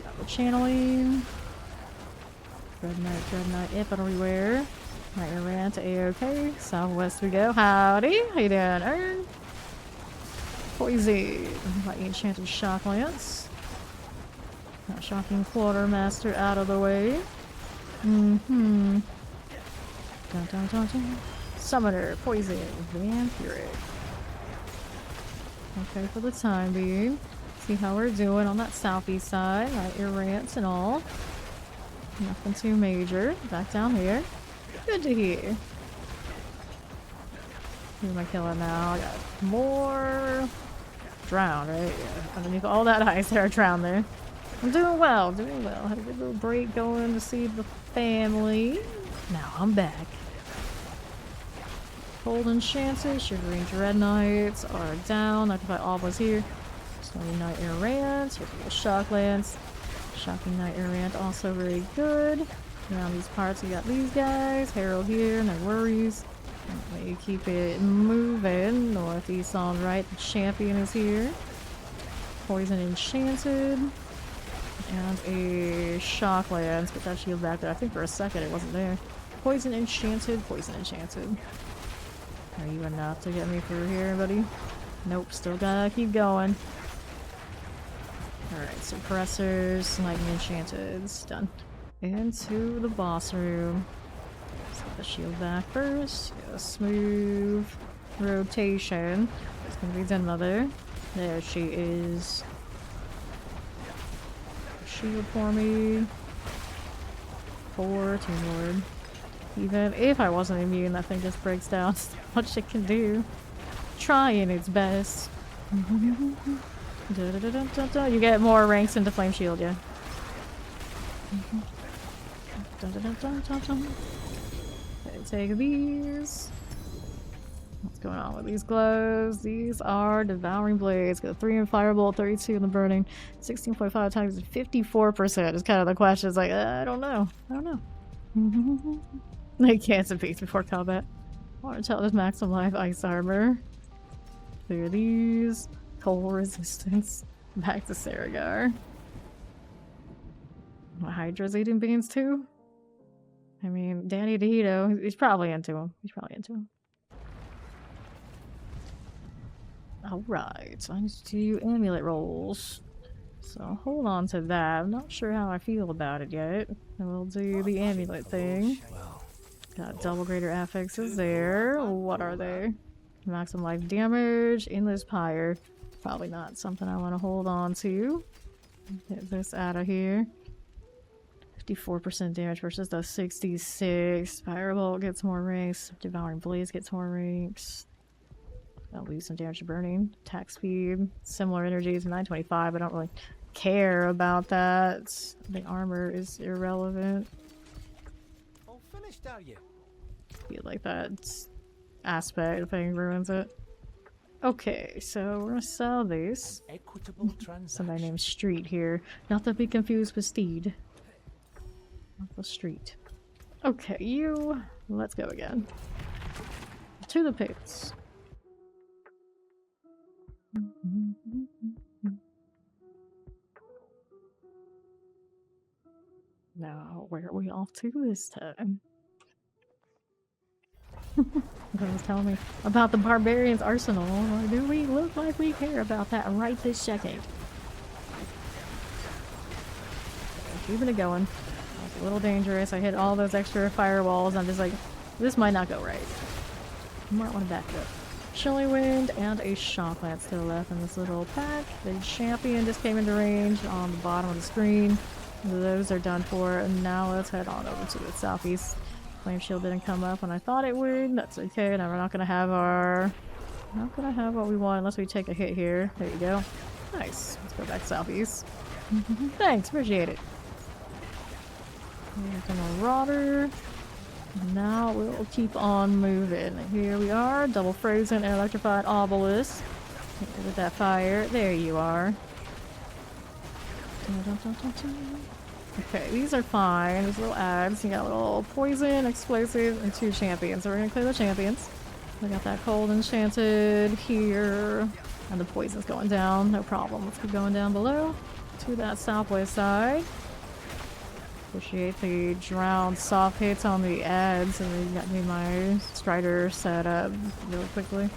Got the channeling. Dread Knight everywhere. Right, around to A-OK. Southwest we go. Howdy. How you doing, Earn? Poison. Like Enchanted Shock Lance. Got Shocking Quartermaster out of the way. Dun, dun, dun, dun. Summoner, Poison, Vampiric. Okay, for the time being. See how we're doing on that southeast side. Right, your rants and all. Nothing too major. Back down here. Good to hear. Who am I killing now? I got more... Drown, right? Yeah. Underneath all that ice there, I drowned there. I'm doing well, doing well. Had a good little break going to see the family. Now I'm back. Cold Enchanted, Shivering Dread Knights are down. I can fight Oblas here. Snowy Knight Errant, here we go, Shocklands. Shocking Knight Errant, also very good. Around these parts, we got these guys. Herald here, no worries. Let me keep it moving. Northeast on right, the champion is here. Poison Enchanted. And a Shocklands. Get that shield back there. I think for a second it wasn't there. Poison Enchanted, Poison Enchanted. Are you enough to get me through here, buddy? Nope, still gotta keep going. Alright, suppressors, lightning enchanteds, done. Into the boss room. Set the shield back first. Get a smooth rotation. It's gonna be Zen Mother. There she is. Shield for me. For Tomb Lord. Even if I wasn't immune, that thing just breaks down so much it can do. Trying its best. You get more ranks into Flame Shield, yeah. Okay, take these. What's going on with these gloves? These are Devouring Blades. Got 3 in Firebolt, 32 in the Burning, 16.5 attacks, 54% is kind of the question. It's like, I don't know. I don't know. They cancel beats before combat. I want to tell this maximum life ice armor. Clear these. Cold resistance. Back to Saragar. Hydra's eating beans too? I mean, Danny DeHito, he's probably into him. He's probably into him. Alright, so I need to do amulet rolls. So hold on to that. I'm not sure how I feel about it yet. And we'll do the amulet thing. Got double greater affixes there. What are they? Maximum life damage, endless pyre. Probably not something I want to hold on to. Get this out of here. 54% damage versus the 66. Firebolt gets more ranks. Devouring Blaze gets more ranks. I'll lose some damage to burning. Attack speed. Similar energies. 925. I don't really care about that. The armor is irrelevant. All finished, are you? Feel like that aspect thing ruins it. Okay, so we're gonna sell these. Equitable transaction. Somebody named Street here. Not to be confused with Steed. Not the Street. Okay, you. Let's go again. To the pits. Now, where are we off to this time? Someone was telling me about the Barbarian's Arsenal. Like, do we look like we care about that right this second? Keeping it going. That was a little dangerous. I hit all those extra firewalls. I'm just like, this might not go right. You might want to back it up. Chilly Wind and a Shocklands still left in this little pack. The champion just came into range on the bottom of the screen. Those are done for. And now let's head on over to the southeast. Flame Shield didn't come up when I thought it would. That's okay. Now we're not gonna have our... Not gonna have what we want unless we take a hit here. There you go. Nice. Let's go back southeast. Thanks. Appreciate it. Here's a Marauder. Now we'll keep on moving. Here we are. Double Frozen and Electrified Obelisk. With that fire. There you are. Okay, these are fine. These little ads. You got a little poison, explosive, and 2 champions. So we're gonna clear the champions. We got that Cold Enchanted here. And the poison's going down. No problem. Let's keep going down below to that southwest side. Appreciate the drowned soft hits on the ads. And then got me my Strider set up really quickly.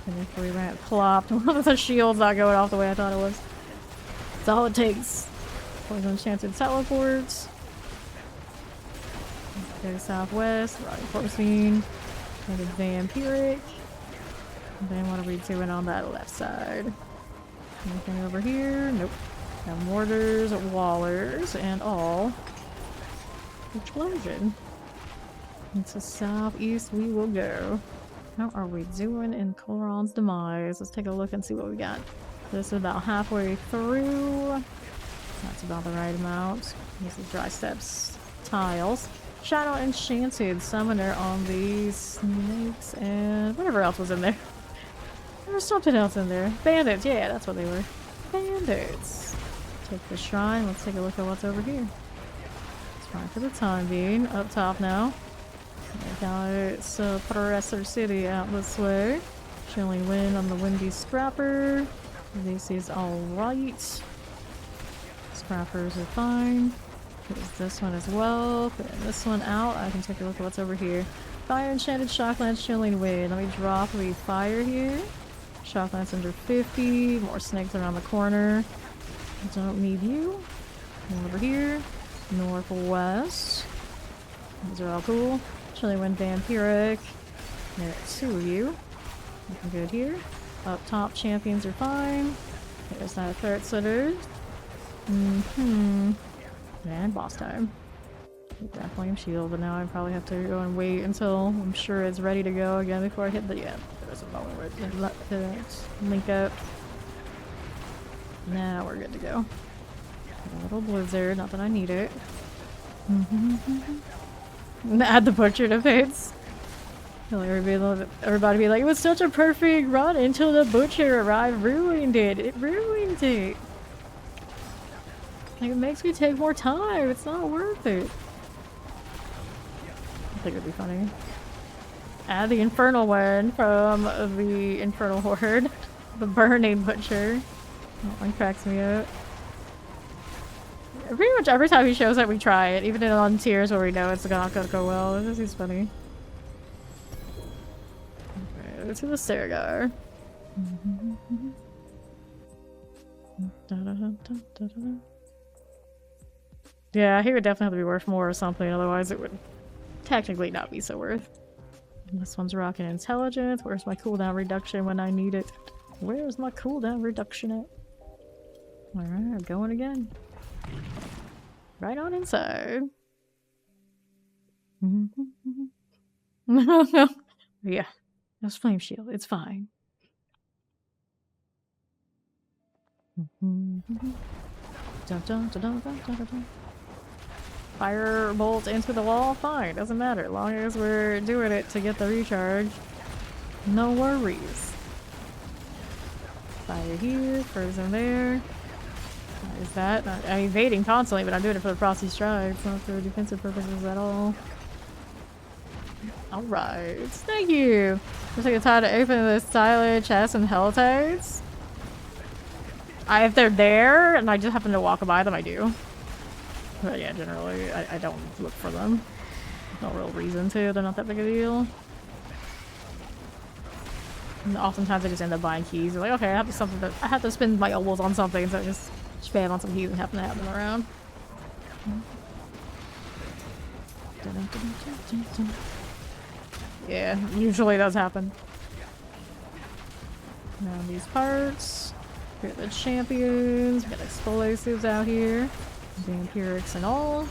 And if we ran plopped, one of the shields not going off the way I thought it was. That's all it takes. Poison Enchanted teleports. Go southwest, Rotting Corpsine, and a Vampiric. Then what are we doing on that left side? Anything over here? Nope. Now mortars, wallers, and all. Explosion. Into southeast we will go. How are we doing in Koron's demise? Let's take a look and see what we got. This is about halfway through. That's about the right amount. This is dry steps tiles. Shadow Enchanted Summoner on these snakes and whatever else was in there. There was something else in there. Bandits, yeah, that's what they were. Bandits. Take the shrine. Let's take a look at what's over here. It's fine for the time being. Up top now. We got Suppressor City out this way. Chilling Wind on the Windy Scrapper. This is alright. Scrappers are fine. There's this one as well. Putting this one out. I can take a look at what's over here. Fire Enchanted Shocklands Chilling Wind. Let me drop the fire here. Shocklands under 50. More snakes around the corner. Don't need you. Come over here. Northwest. These are all cool. Chilling Wind Vampiric. There are 2 of you. Looking good here. Up top, champions are fine. There's that threat sitter. And boss time. Take that flame shield, but now I probably have to go and wait until I'm sure it's ready to go again before I hit the there's a moment where it link up. Now we're good to go. A little blizzard, not that I need it. Add the butcher to fates. Everybody be like, it was such a perfect run until the butcher arrived. Ruined it. It ruined it. Like, it makes me take more time. It's not worth it. I think it'd be funny. Add the infernal one from the infernal horde. The burning butcher. That one cracks me up. Pretty much every time he shows up, we try it. Even on tiers where we know it's not gonna go well. This is funny. Okay, let's do the Saragar. Yeah, he would definitely have to be worth more or something, otherwise it would technically not be so worth. And this one's rocking intelligence. Where's my cooldown reduction when I need it? Where's my cooldown reduction at? Alright, going again. Right on inside. Yeah, that's flame shield. It's fine. Fire bolt into the wall? Fine, doesn't matter. As long as we're doing it to get the recharge. No worries. Fire here, frozen there. What is that? I'm evading constantly, but I'm doing it for the Frosty Strikes, not for defensive purposes at all. Alright, thank you! Just take the time to open the silent chest and hell tides. If they're there and I just happen to walk by them, I do. But yeah, generally, I don't look for them. No real reason to, they're not that big a deal. And oftentimes I just end up buying keys. They're like, okay, I have to spend my elbows on something, so I just spam on some keys and happen to have them around. Yeah, usually does happen. Now these parts. Here are the champions. We got explosives out here. Vampirics and all.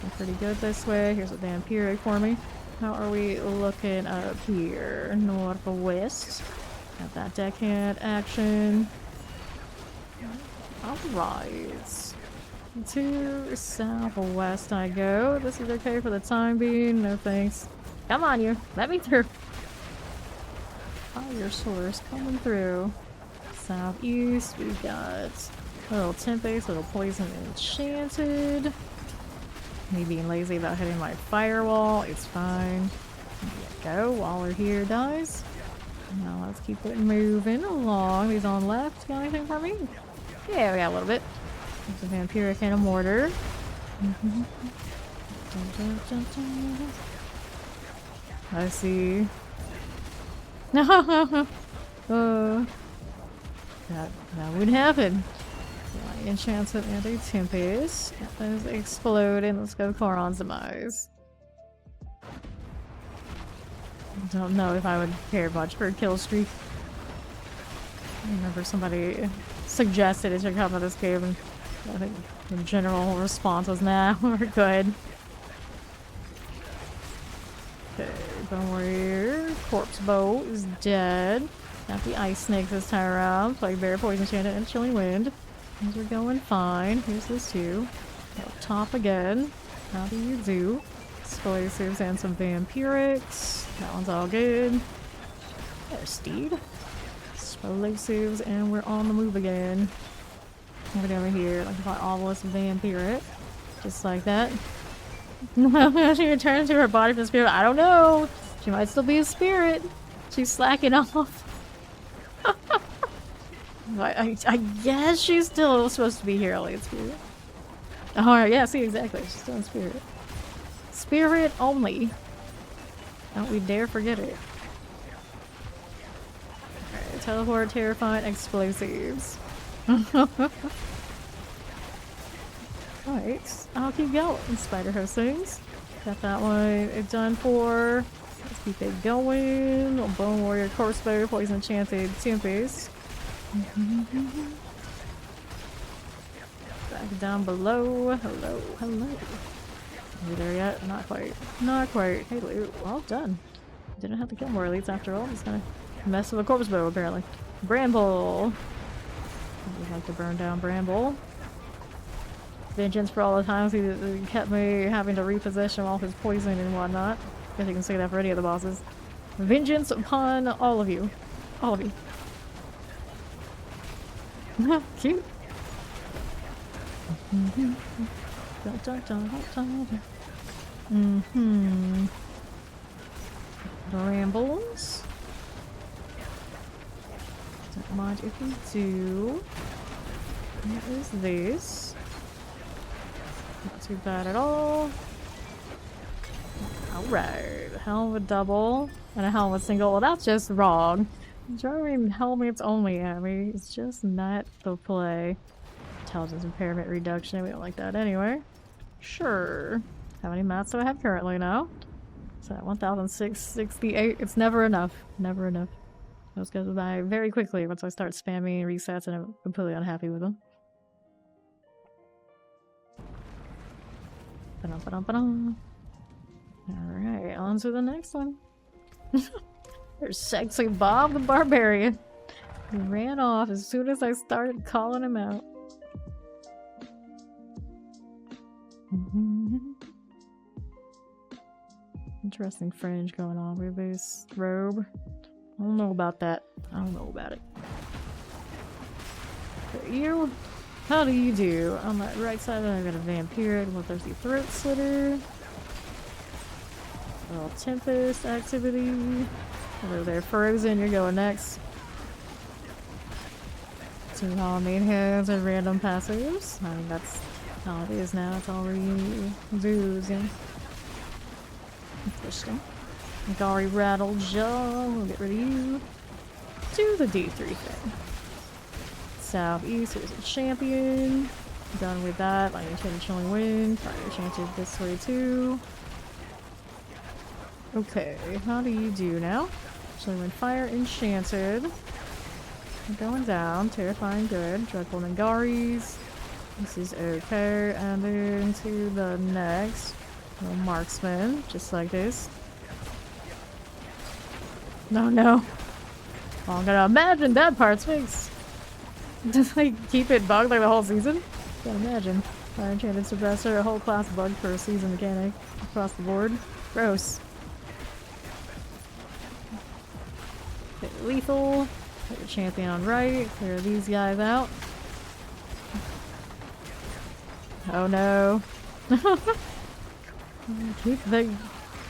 I'm pretty good this way. Here's a vampiric for me. How are we looking up here? Northwest. Got that deckhand action. Alright. To southwest I go. This is okay for the time being. No thanks. Come on, you. Let me through. Fire source coming through. Southeast, we got a little Tempest, little Poison Enchanted. Me being lazy about hitting my firewall. It's fine. There you go. While we're here, guys. Now let's keep it moving along. These on left. Got anything for me? Yeah, we got a little bit. There's a Vampiric and a Mortar. I see. No. That would happen. Enchanted and a Tempest. Let's explode and let's go Koron's demise. Don't know if I would care much for a kill streak. I remember somebody suggested it should come to this game, and I think the general response was, nah, we're good. Okay, Bone Warrior. Corpse Bow is dead. Got the Ice Snake this time around. Plague Bear, Poison Enchanted, and Chilling Wind. Things are going fine. Here's this too. Up top again. How do you do? Explosives and some Vampirics. That one's all good. There's Steed. Explosives, and we're on the move again. Right over here, like if I obelisk Vampiric. Just like that. Well, she returns to her body from spirit. I don't know. She might still be a spirit. She's slacking off. I guess she's still supposed to be here, only in spirit. Oh, yeah, see, exactly. She's still in spirit. Spirit only. Don't we dare forget it. Alright, teleport, terrifying, explosives. Alright, I'll keep going. Spider host things. Got that one done for. Let's keep it going. Bone Warrior, Corpse Bow, Poison Enchanted, Tempest. Back down below. Hello, hello. Are we there yet? Not quite. Not quite. Hey, Lou. Well done. Didn't have to kill more elites after all. Just gonna mess with a corpse bow, apparently. Bramble. We'd like to burn down Bramble. Vengeance for all the times he kept me having to reposition all his poison and whatnot. Guess you can say that for any of the bosses. Vengeance upon all of you. All of you. Cute. Brambles. Don't mind if we do. What is this? Not too bad at all. Alright. Hell of a double and a hell of a single. Well, that's just wrong. Throwing helmets only at me. It's just not the play. Intelligence impairment reduction. We don't like that anyway. Sure. How many mats do I have currently now? So 1,668. It's never enough. Never enough. Those goes by very quickly once I start spamming resets and I'm completely unhappy with them. Alright, on to the next one. There's Sexy Bob the Barbarian. He ran off as soon as I started calling him out. Interesting fringe going on with this robe. I don't know about that. I don't know about it. Okay, you? How do you do? On the right side, I've got a Vampiric, Bloodthirsty Throat Slitter. A little Tempest activity. Hello there, Frozen, you're going next. Two main heads and random passives. I mean, that's how it is now. It's all you dudes, yeah. Interesting. Gari Rattle Jaw, we'll get rid of you. Do the D3 thing. Southeast, here's a champion. Done with that. Lightning Enchanted, Chilling Wind. Fire Enchanted this way too. Okay, how do you do now? Chilling Wind, Fire Enchanted. Going down. Terrifying, good. Dreadful Nagaris. This is okay. And then to the next. Little Marksman, just like this. No, no. Oh, I'm gonna imagine that part's fixed. Just like keep it bugged like the whole season? Can't imagine. Fire Enchanted Suppressor, a whole class bug for a season mechanic across the board. Gross. Okay, lethal. Put your champion on right. Clear these guys out. Oh no. Keep the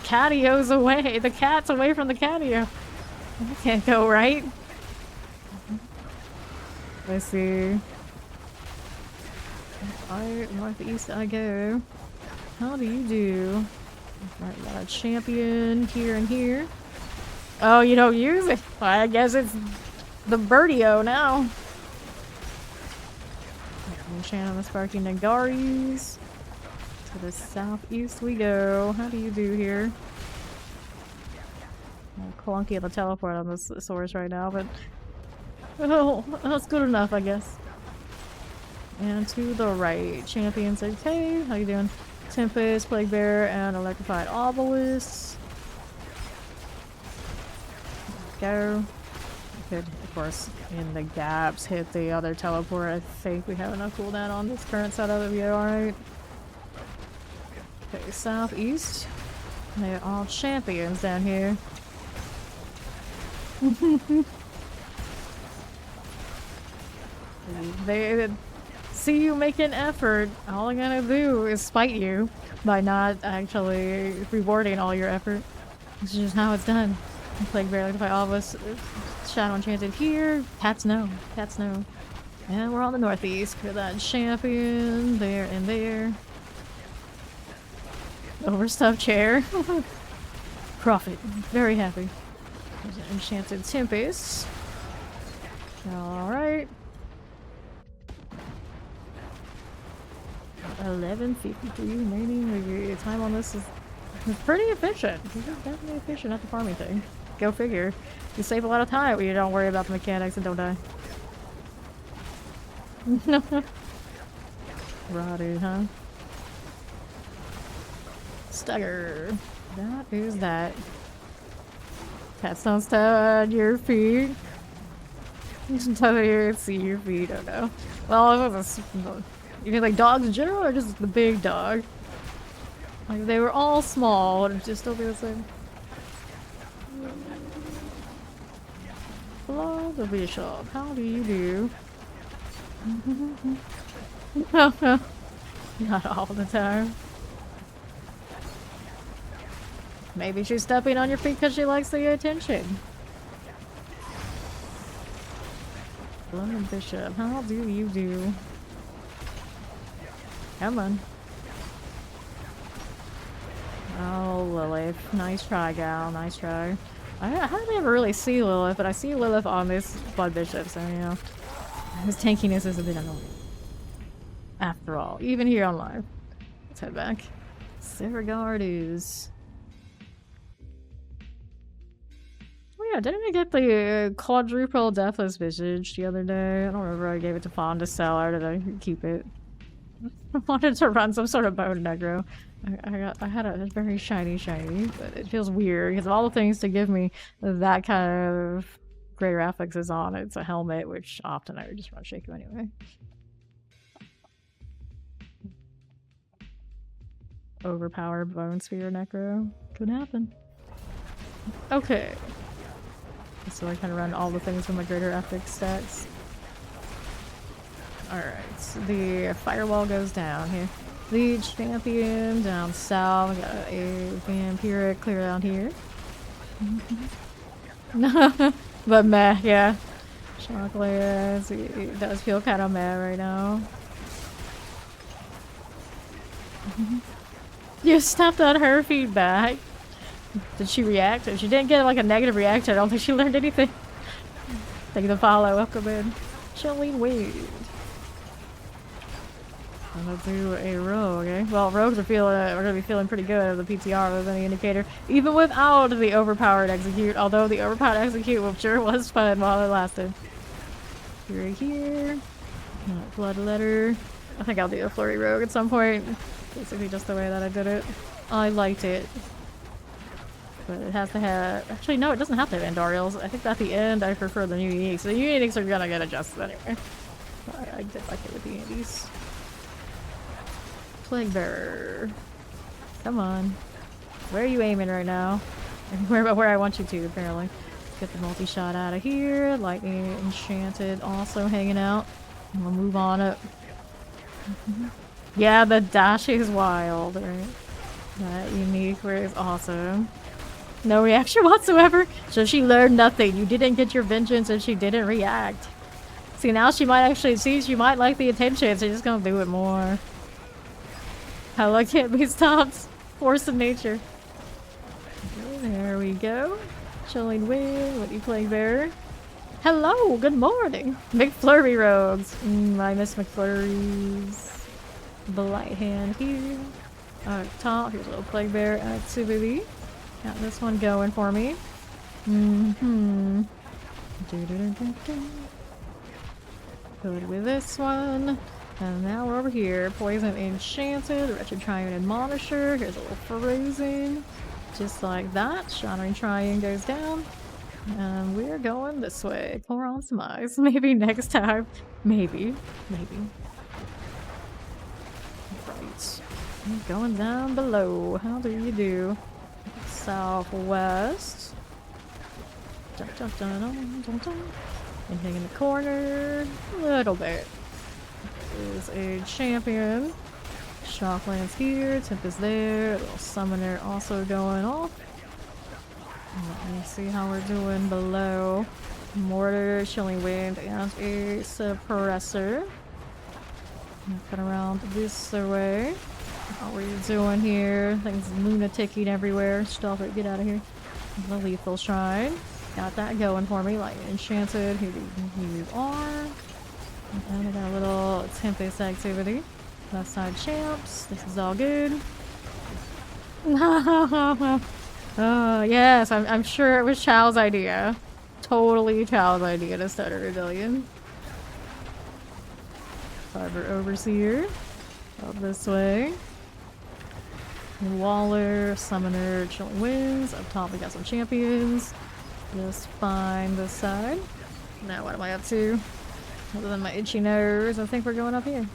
catios away. The cat's away from the catio. That can't go right. Let's see. Right, northeast I go. How do you do? Right, got a champion here and here. Oh, you don't use it? Well, I guess it's the Birdio now. Enchant the Sparky Nagaris. To the southeast we go. How do you do here? clunky of a teleport on this source right now, but oh, that's good enough, I guess. And to the right, champions. Okay, how you doing? Tempest, Plague Bear, and Electrified Obelisk. Go. Could, of course, in the gaps, hit the other teleport. I think we have enough cooldown on this current setup that we are alright. Okay, southeast. They're all champions down here. They see you make an effort. All I'm gonna do is spite you by not actually rewarding all your effort. This is just how it's done. Plague Bear, Electrify Obelisk, Shadow Enchanted here. Cats no. Cats no. And we're on the northeast. Got that champion there and there. Overstuffed chair. Profit. Very happy. There's an Enchanted Tempest. Alright. 11:53 remaining. The time on this is pretty efficient. He's definitely efficient at the farming thing. Go figure. You save a lot of time when you don't worry about the mechanics and don't die. Rotted, huh? Stagger. That is that. Cats don't stand on your feet. Until you see your feet, oh no. Well, it was you mean like dogs in general or just the big dog? Like they were all small, would it just still be the same? Hello, the bishop. How do you do? No, no. Not all the time. Maybe she's stepping on your feet because she likes the attention. Hello, bishop. How do you do? Come on. Oh, Lilith. Nice try, gal. Nice try. I hardly ever really see Lilith, but I see Lilith on this Blood Bishop, so, you know. His tankiness is a bit annoying. After all. Even here on live. Let's head back. Seragard is... Oh yeah, didn't I get the quadruple Deathless Visage the other day? I don't remember I gave it to Fawn to sell, or did I keep it? I wanted to run some sort of bone aggro. I had a very shiny, but it feels weird because of all the things to give me that kind of greater affix is on. It's a helmet, which often I would just run Shaku anyway. Overpowered Bone Sphere Necro. Could happen. Okay. So I kind of run all the things from my greater affix stats. Alright, the firewall goes down here. The champion down south. We got a vampiric clear down here. But meh, yeah. Chocolate, it does feel kind of meh right now. You stepped on her feedback. Did she react? If she didn't get like a negative reaction, I don't think she learned anything. Thank you for the follow. Welcome in. Shall we wait? I'm gonna do a rogue, okay? Well, rogues are we're gonna be feeling pretty good of the PTR with any indicator, even without the overpowered execute, although the overpowered execute sure was fun while it lasted. Right here. Bloodletter. I think I'll do a flurry rogue at some point. Basically just the way that I did it. I liked it. But it has to have... Actually, no, it doesn't have to have Andorials. I think at the end I prefer the new uniques. The new uniques are gonna get adjusted anyway. But I did like it with the Andes. Plague Bearer. Come on. Where are you aiming right now? Where I want you to, apparently. Get the multi-shot out of here. Lightning Enchanted also hanging out. We'll move on up. Yeah, the dash is wild, right? That unique is awesome. No reaction whatsoever. So she learned nothing. You didn't get your vengeance and she didn't react. See, now she might actually see she might like the attention, so she's just gonna do it more. How I can't be stopped. Force of nature. There we go. Chilling Wing. What are you playing there? Hello, good morning. McFlurry rogues. I miss McFlurries. The light hand here. Top. Here's a little Plague Bear activity. Got this one going for me. Mm-hmm. Good with this one. And now we're over here. Poison Enchanted, Wretched Triune Admonisher. Here's a little Frozen. Just like that. Shattering Triune goes down. And we're going this way. Coron's Demise. Maybe next time. Maybe. Maybe. Right. Going down below. How do you do? Southwest. Dun, dun, dun, dun, dun, dun. Anything in the corner? A little bit. There's a champion. Shocklands here. Tempest there. A little summoner also going off. Let me see how we're doing below. Mortar, Chilling Wind, and a suppressor. Cut around this way. How are you doing here? Things lunaticking everywhere. Stop it, get out of here. The Lethal Shrine. Got that going for me. Like Enchanted, here you are. And I got a little Tempest activity. Left side champs. This is all good. Oh, yes, I'm sure it was Chow's idea. Totally Chow's idea to start a rebellion. Fiber Overseer. Up this way. Waller, Summoner, Chilling Winds. Up top we got some champions. Just fine this side. Now what am I up to? Other than my itchy nose, I think we're going up here.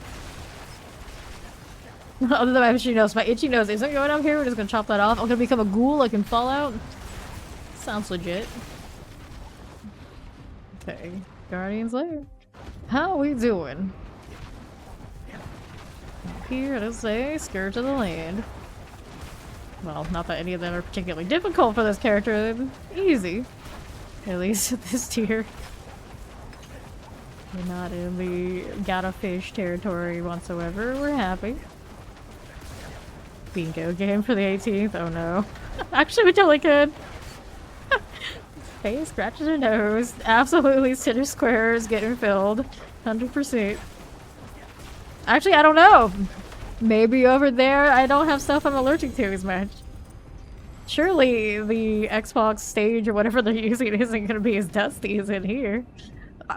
Other than my itchy nose isn't going up here. We're just gonna chop that off. I'm gonna become a ghoul like in Fallout. Sounds legit. Okay, Guardian's Lair. How are we doing? Up here, let's say Scourge of the Land. Well, not that any of them are particularly difficult for this character. They're easy. At least at this tier. We're not in the gotta fish territory whatsoever. We're happy. Bingo game for the 18th. Oh no. Actually, we totally could. Hey, scratches her nose. Absolutely, center square is getting filled. 100%. Actually, I don't know. Maybe over there I don't have stuff I'm allergic to as much. Surely the Xbox stage or whatever they're using isn't going to be as dusty as in here.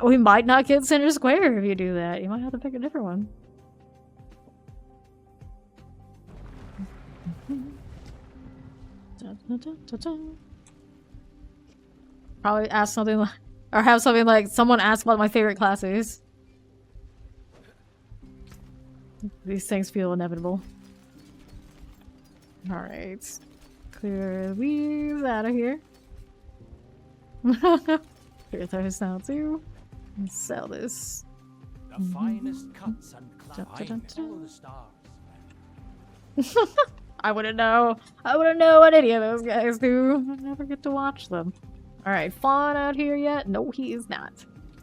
We might not get center square if you do that. You might have to pick a different one. Probably ask something like, or have something like someone ask what my favorite class is. These things feel inevitable. Alright. Clear these out of here. Clear those now too. And sell this. The finest cuts and climbs all the stars. I wouldn't know. I wouldn't know what any of those guys do. I never get to watch them. Alright, Fawn out here yet? No, he is not.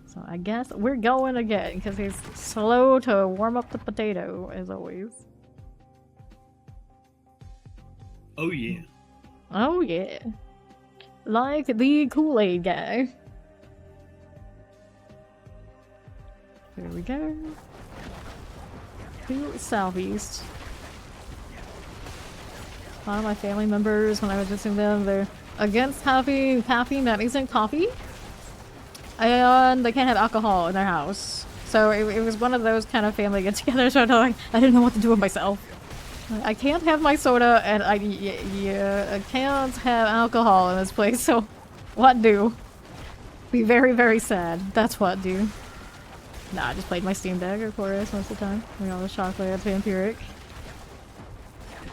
So I guess we're going again, because he's slow to warm up the potato, as always. Oh yeah. Oh yeah. Like the Kool-Aid guy. Here we go. To southeast. A lot of my family members, when I was visiting them, they're against having caffeine that isn't coffee. And they can't have alcohol in their house. So it was one of those kind of family get-togethers where I didn't know what to do with myself. I can't have my soda, and I can't have alcohol in this place, so what do? Be very, very sad. That's what do. Nah, I just played my Steam Deck, of course, most of the time. We all the chocolate, vampiric.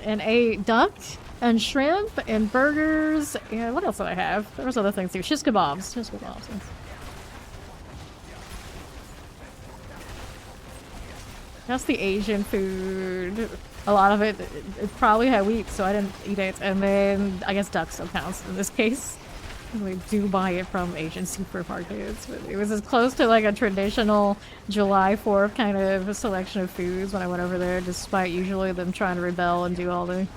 And ate duck, and shrimp, and burgers, and what else did I have? There was other things too. Shish kebabs. Shish kebabs. That's the Asian food. A lot of it probably had wheat, so I didn't eat it. And then I guess duck still counts in this case. We do buy it from Asian supermarkets, but it was as close to like a traditional July 4th kind of selection of foods when I went over there, despite usually them trying to rebel and do all the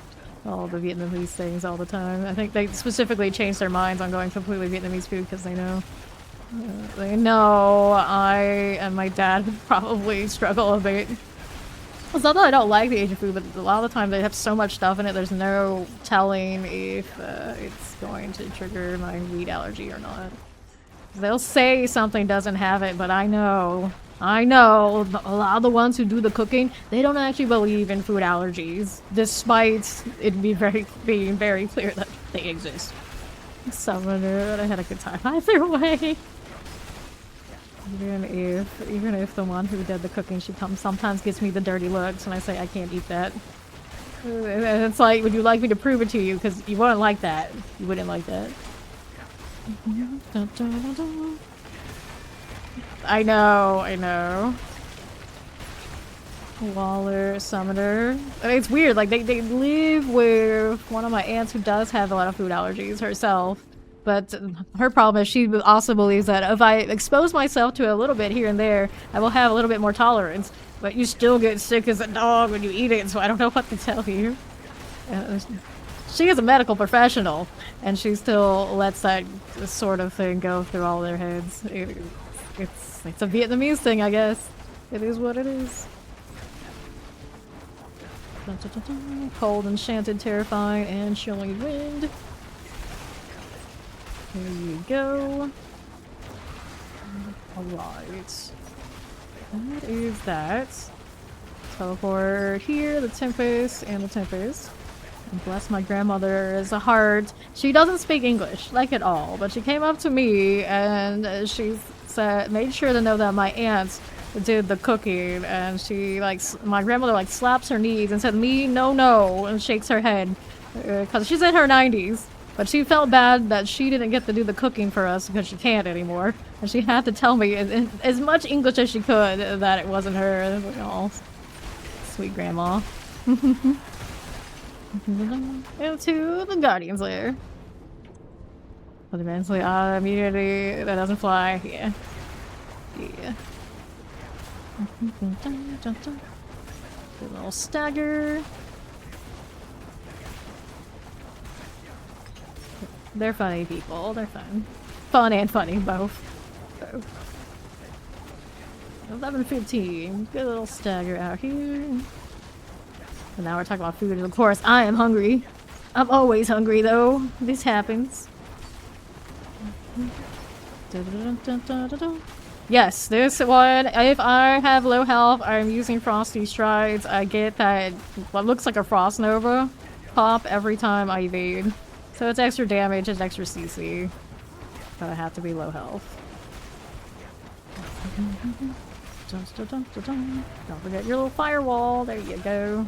Vietnamese things all the time. I think they specifically changed their minds on going completely Vietnamese food because they know I and my dad would probably struggle a bit. It's not that I don't like the Asian food, but a lot of the time they have so much stuff in it, there's no telling if it's going to trigger my wheat allergy or not. They'll say something doesn't have it, but I know a lot of the ones who do the cooking, they don't actually believe in food allergies, despite it being very clear that they exist. Summoner, I had a good time either way. Even if the one who did the cooking sometimes gives me the dirty looks and I say I can't eat that. And it's like, would you like me to prove it to you? Because you wouldn't like that. You wouldn't like that. I know. Waller, Summoner. I mean, it's weird, like, they live with one of my aunts who does have a lot of food allergies herself. But her problem is she also believes that if I expose myself to a little bit here and there, I will have a little bit more tolerance. But you still get sick as a dog when you eat it, so I don't know what to tell you. She is a medical professional, and she still lets that sort of thing go through all their heads. It's a Vietnamese thing, I guess. It is what it is. Cold, enchanted, terrifying, and chilling wind. Here you go. Alright. What is that? Teleport here, the Tempest, and the Tempest. And bless my grandmother's heart. She doesn't speak English, like at all, but she came up to me and she made sure to know that my aunt did the cooking, and she, like, my grandmother, like, slaps her knees and said, "Me, no," and shakes her head. Because she's in her 90s. But she felt bad that she didn't get to do the cooking for us because she can't anymore. And she had to tell me as much English as she could that it wasn't her. Oh, sweet grandma. Into the Guardian's Lair. But eventually, immunity that doesn't fly. Yeah. A little stagger. They're funny people. They're fun. Fun and funny, both. 11:15. Good little stagger out here. And now we're talking about food, and of course, I am hungry. I'm always hungry, though. This happens. Yes, this one, if I have low health, I'm using Frosty Strides. I get that what looks like a Frost Nova pop every time I evade. So it's extra damage, it's extra CC. But I have to be low health. Don't forget your little firewall. There you go.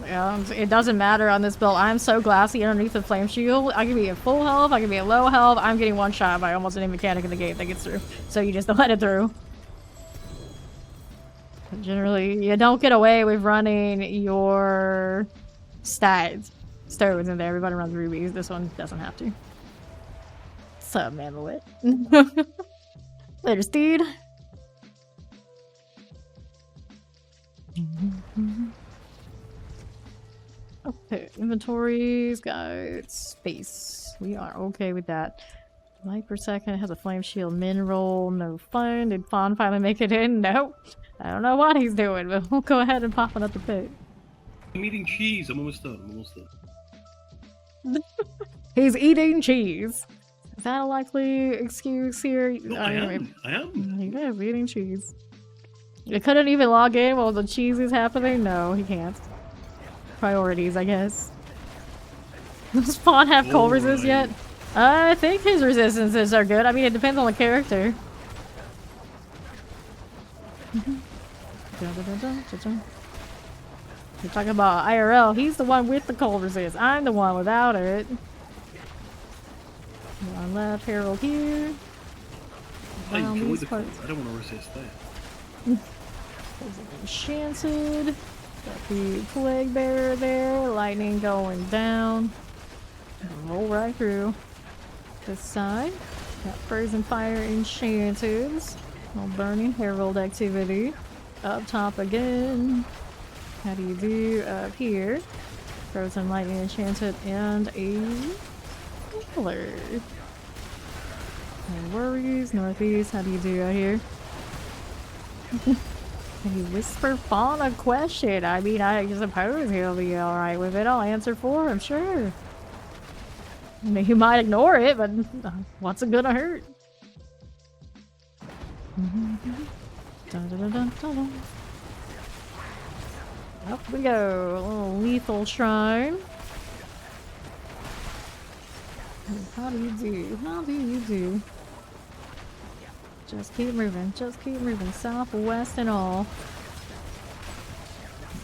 It doesn't matter on this build. I'm so glassy underneath the flame shield. I can be at full health, I can be at low health. I'm getting one shot by almost any mechanic in the game that gets through. So you just don't let it through. But generally, you don't get away with running your stones in there. Everybody runs rubies. This one doesn't have to. Sup, Mamelit. Later, Steed. Okay, inventories, got space. We are okay with that. Light per second, has a flame shield mineral, no fun. Did Fawn finally make it in? No. I don't know what he's doing, but we'll go ahead and pop it up the pit. I'm eating cheese. I'm almost done. He's eating cheese. Is that a likely excuse here? No, I am. He is eating cheese. You couldn't even log in while the cheese is happening? No, he can't. Priorities, I guess. Does Fawn have cold resist yet? I think his resistances are good. I mean, it depends on the character. You're talking about IRL. He's the one with the cold resist. I'm the one without it. One left, Herald here. I enjoy the cold. I don't want to resist that. Enchanted. Got the Plague Bearer there. Lightning going down. Roll right through. This side. Got Frozen Fire Enchanted. No Burning Herald activity. Up top again. How do you do up here? Frozen Lightning Enchanted and a Healer. No worries. Northeast, how do you do out here? Can you whisper Fawn a question? I mean, I suppose he'll be alright with it. I'll answer for him, sure. I mean, he might ignore it, but what's it gonna hurt? Dun, dun, dun, dun, dun. Up we go. A little lethal shrine. How do you do? How do you do? Just keep moving. Just keep moving. South, west, and all.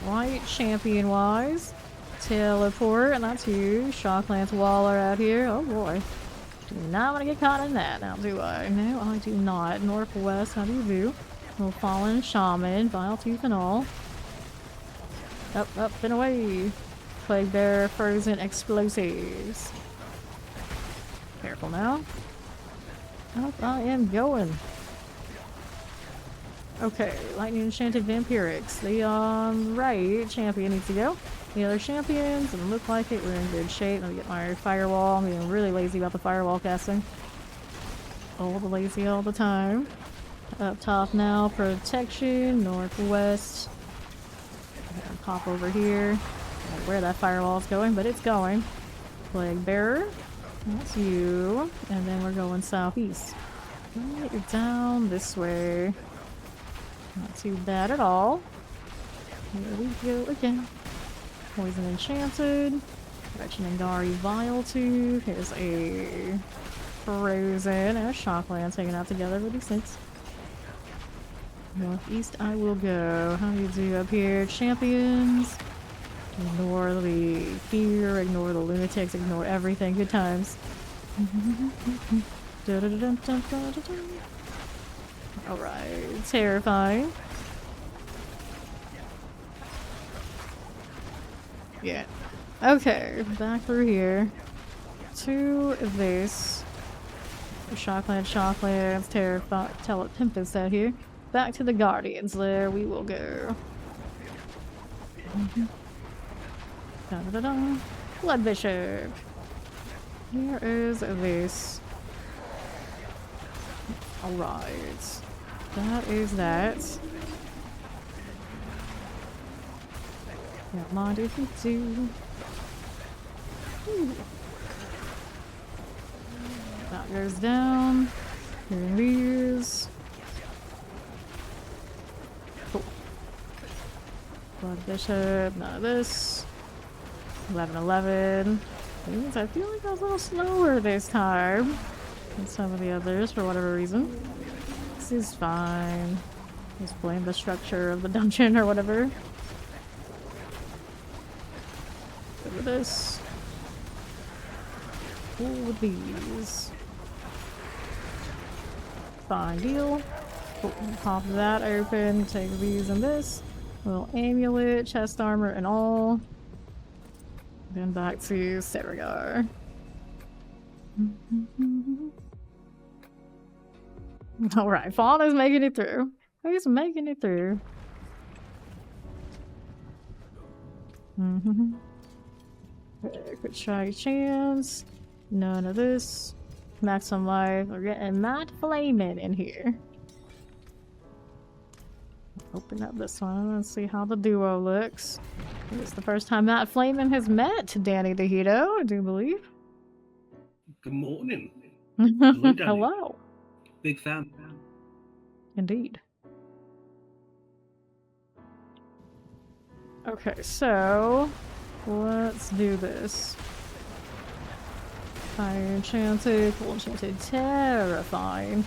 Right, champion-wise. Teleport, and that's you. Shocklands Waller out here. Oh boy. Do not want to get caught in that, now do I? No, I do not. Northwest, how do you do? Little Fallen Shaman, Vile Tooth and all. Up, up, and away. Plague Bear, Frozen Explosives. Careful now. Up I am going. Okay, Lightning Enchanted Vampirics. The right champion needs to go. The other champions doesn't look like it. We're in good shape. Let me get my firewall. I'm getting really lazy about the firewall casting. All the lazy all the time. Up top now, protection, northwest. Pop over here. I don't know where that firewall is going, but it's going. Plague Bearer. That's you. And then we're going southeast. Right down this way. Not too bad at all. Here we go again. Poison Enchanted. Wretched Vile Tooth. Here's a Frozen and a Shocklands hanging out together with these things. Northeast I will go. How do you do up here? Champions. Ignore the fear, ignore the lunatics, ignore everything. Good times. Alright, terrifying. Yeah. Okay, back through here. To this. Shocklands, Tempest out here. Back to the Guardians. There we will go. Da da da da. Blood Bishop. Here is this. Alright. That is that. Don't mind if you do. Ooh. That goes down. Here are these. Cool. Blood Bishop, none of this. 11-11. I feel like I was a little slower this time than some of the others for whatever reason. This is fine. Just blame the structure of the dungeon or whatever. Look at this. Cool with these. Fine deal. Cool. Pop that open. Take these and this. Little amulet, chest armor, and all. Then back to Serigar. Alright, Fawn is making it through. He's making it through. Quick try chance. None of this. Maximum life. We're getting Matt Flamin' in here. Open up this one and see how the duo looks. It's the first time Matt Flamin' has met Danny the Hito, I do believe. Good morning. Hello, Danny. Hello. Big fan. Indeed. Okay, so let's do this. Fire Enchanted, Full Enchanted, terrifying.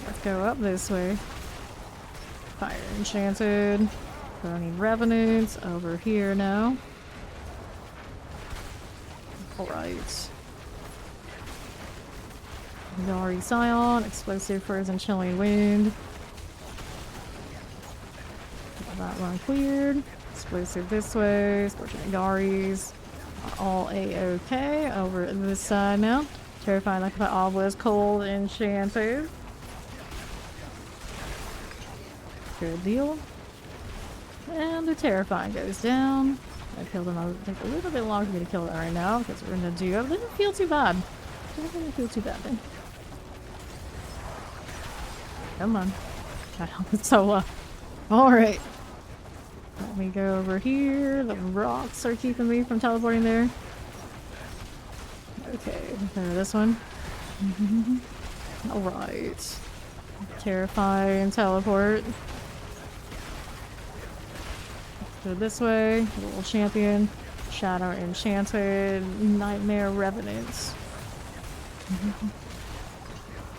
Let's go up this way. Fire Enchanted. Burning Revenants over here now. Alright. Yari Scion, Explosive Frozen Chilling Wind. Got that one cleared. Explosive this way. Scorching Garis. All A-OK. Over this side now. Terrifying like the Obelisk, Cold Enchanted. Good deal. And the Terrifying goes down. I killed him. It'll take a little bit longer for me to kill it right now because we're in a duo. It didn't feel too bad. It didn't feel too bad then. Come on. I help it solo. Alright. Let me go over here. The rocks are keeping me from teleporting there. Okay, this one. Alright. Terrifying teleport. Go this way. Little champion. Shadow Enchanted. Nightmare Revenants.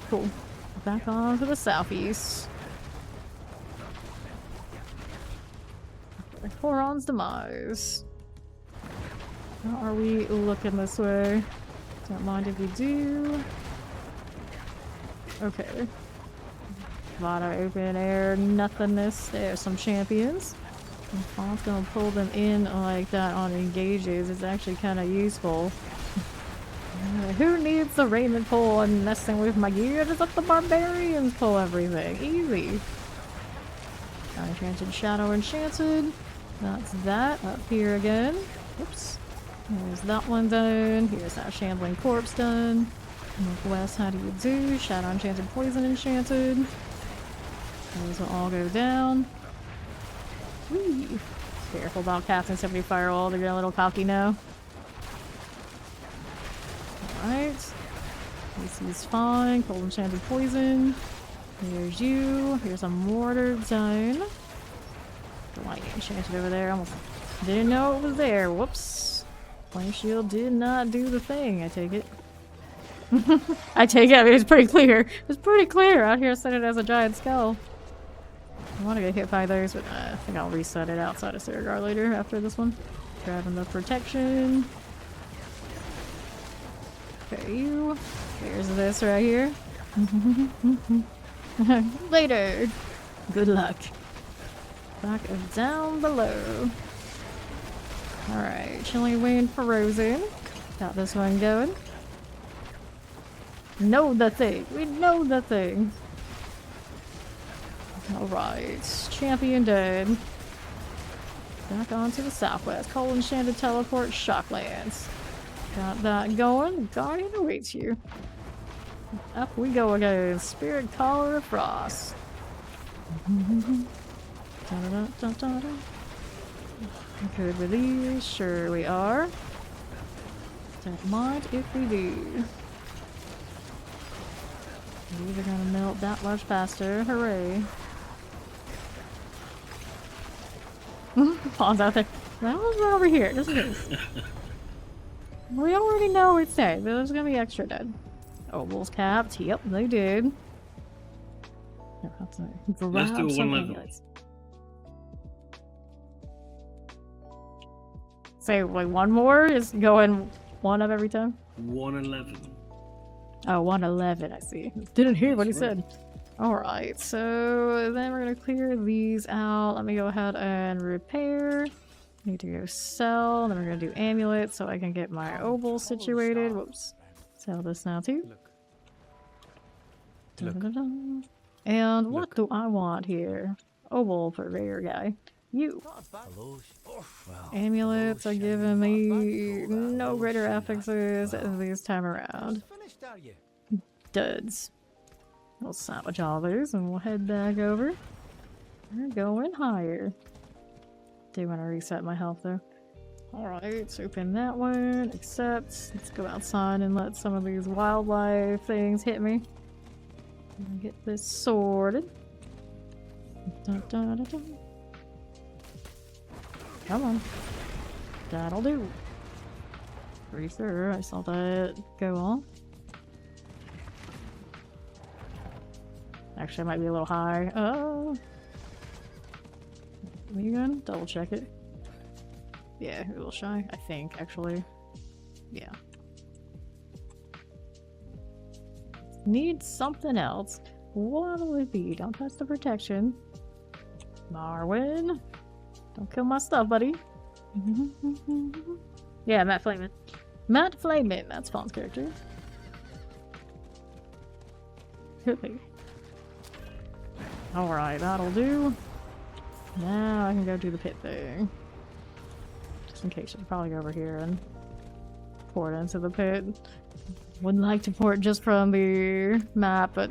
Cool. Back on to the southeast. Horon's Demise. How are we looking this way? Don't mind if we do. Okay. A lot of open air nothingness. There's some champions. If I'm gonna pull them in like that on engages, it's actually kind of useful. Who needs the Raymond pull and messing with my gear? Just let the barbarians pull everything. Easy. Enchanted Shadow Enchanted. That's that. Up here again. Oops. There's that one done. Here's that Shambling Corpse done. Northwest, how do you do? Shadow Enchanted, Poison Enchanted. Those will all go down. Whee! Careful about casting 70 Firewall, they're getting a little cocky now. Alright. This is fine. Cold Enchanted Poison. Here's you. Here's a Mortar done. The Lightning Enchanted over there. Almost didn't know it was there. Whoops. Flame Shield did not do the thing, I take it. I take it, I mean, it's pretty clear. It's pretty clear out here set it as a giant skull. I want to get hit by those, but I think I'll reset it outside of Saragar later after this one. Grabbing the protection. Okay, you. There's this right here. Later. Good luck. Back of down below. Alright, Chilling Wind Frozen. Got this one going. Know the thing. We know the thing. Alright. Champion dead. Back on to the southwest. Cold Enchanted Teleport Shocklands. Got that going. Guardian awaits you. Up we go again. Spirit Collar of Frost. Good with these. Sure we are. Don't mind if we do. These are gonna melt that much faster. Hooray. Pawns out there. That one's over here, just in case. We already know it's dead, but there's gonna be extra dead. Oh, wolves capped. Yep, they did. Let's do one level. Say, like, one more is going one of every time? 111. Oh, 111, I see. Didn't hear what he said. Alright, so then we're gonna clear these out. Let me go ahead and repair. Need to go sell. Then we're gonna do amulet so I can get my oval situated. Whoops. Sell this now too. Dun-dun-dun-dun. And what do I want here? Oval purveyor guy. You. Amulets are giving me no greater affixes this time around. Duds. We'll salvage all those and we'll head back over. We're going higher. Do want to reset my health though. Alright, let's open that one. Accept. Let's go outside and let some of these wildlife things hit me. Get this sorted. Dun, dun, dun, dun. Come on. That'll do. Pretty sure I saw that go on. Actually, it might be a little high. Oh. Are you gonna double check it? Yeah, a little shy, I think, actually. Yeah. Need something else. What'll it be? Don't touch the protection. Marwin. Don't kill my stuff, buddy. Yeah, Matt Flamin. Matt Flamin, that's Fawn's character. Alright, that'll do. Now I can go do the pit thing. Just in case, you probably go over here and pour it into the pit. Wouldn't like to pour it just from the map, but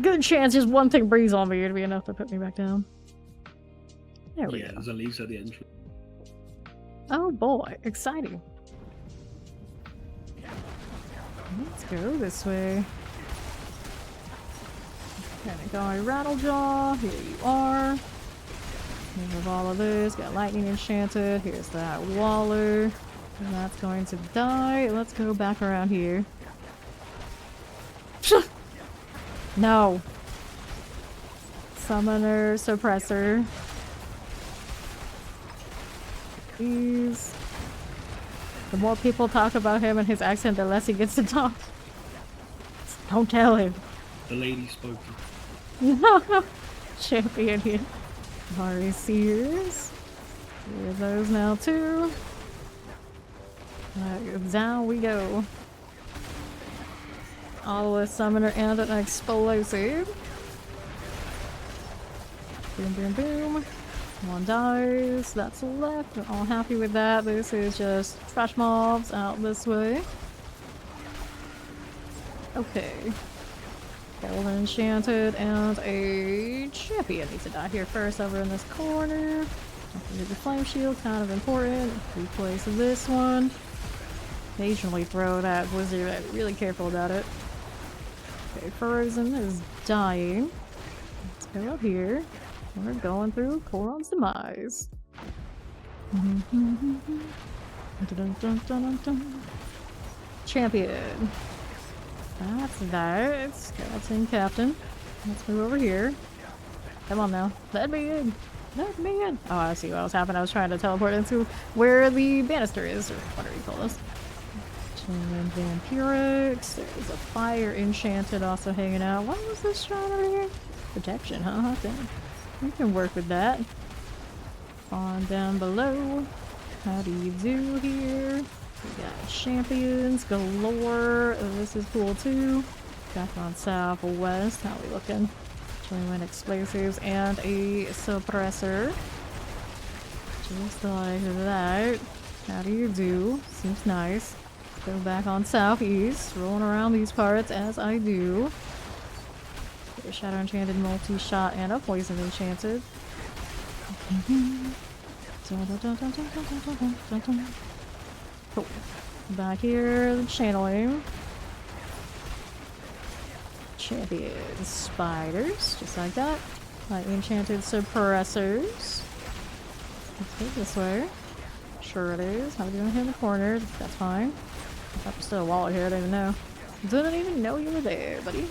good chance just one thing breeze on me would be enough to put me back down. There we Yeah, go. there's a leaves at the entrance. Oh boy, exciting. Let's go this way. Gonna go Rattlejaw. Here you are. Move all of this. Got Lightning Enchanted. Here's that Waller. And that's going to die. Let's go back around here. No. Summoner, Suppressor. Please. The more people talk about him and his accent, the less he gets to talk. Don't tell him. The lady spoken. Champion here. Mari Sears. Here are those now too. Down we go. Always summoner and an explosive. Boom, boom, boom. One dies. That's left. We're all happy with that. This is just trash mobs out this way. Okay. Golden Enchanted and a champion needs to die here first over in this corner. The flame shield, kind of important. Replace this one. Occasionally throw that blizzard, but really careful about it. Okay, Frozen is dying. Let's go up here. We're going through Koron's demise. Champion. That's that. Skeleton Captain. Let's move over here. Come on now. Let me in. Let me in. Oh, I see what was happening. I was trying to teleport into where the banister is, or whatever you call this. Vampirics. There's a Fire Enchanted also hanging out. What was this shot over here? Protection, huh? Okay. We can work with that. On down below. How do you do here? We got champions galore. This is cool too. Back on southwest. How we looking? 21 explosives and a suppressor. Just like that. How do you do? Seems nice. Go back on southeast. Rolling around these parts as I do. A Shadow Enchanted, multi-shot, and a Poison Enchanted. Cool. Back here, the channeling. Champion spiders, just like that. Like enchanted suppressors. Let's go this way. Sure it is. How are we doing here in the corner? That's fine. There's still a wall here, I don't even know. Didn't even know you were there, buddy.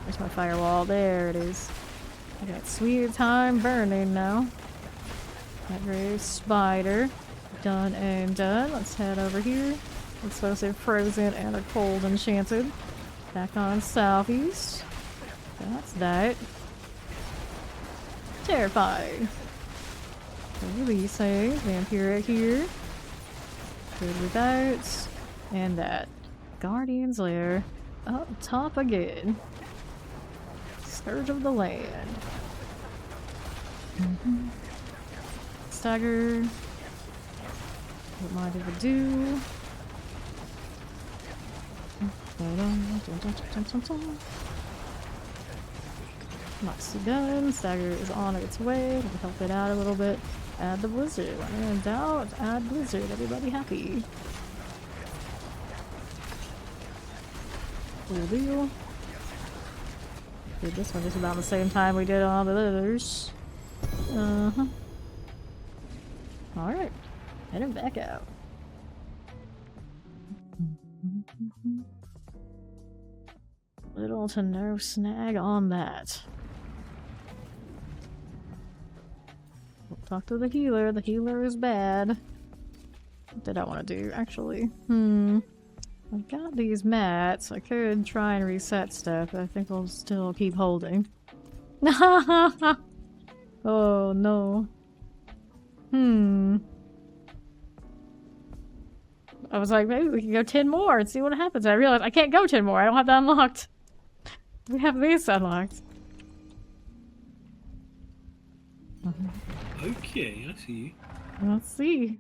There's my firewall. There it is. I got sweet time burning now. That grave spider. Done and done. Let's head over here. Explosive Frozen and a Cold Enchanted. Back on southeast. That's that. Terrified. Releasing. Vampiric here. Good with that. And that. Guardian's Lair. Up top again. Scourge of the Land. Stagger. What might it do? Moxie gun. Stagger is on its way. We'll help it out a little bit. Add the blizzard. When in doubt, add blizzard. Everybody happy. Cool deal. Did this one just about the same time we did all the others. Alright. Heading back out. Little to no snag on that. We'll talk to the healer. The healer is bad. What did I want to do, actually? I've got these mats. I could try and reset stuff, but I think I'll still keep holding. Oh no. I was like, maybe we can go 10 more and see what happens. I realized I can't go 10 more. I don't have that unlocked. We have these unlocked. Okay, I see you. Let's see.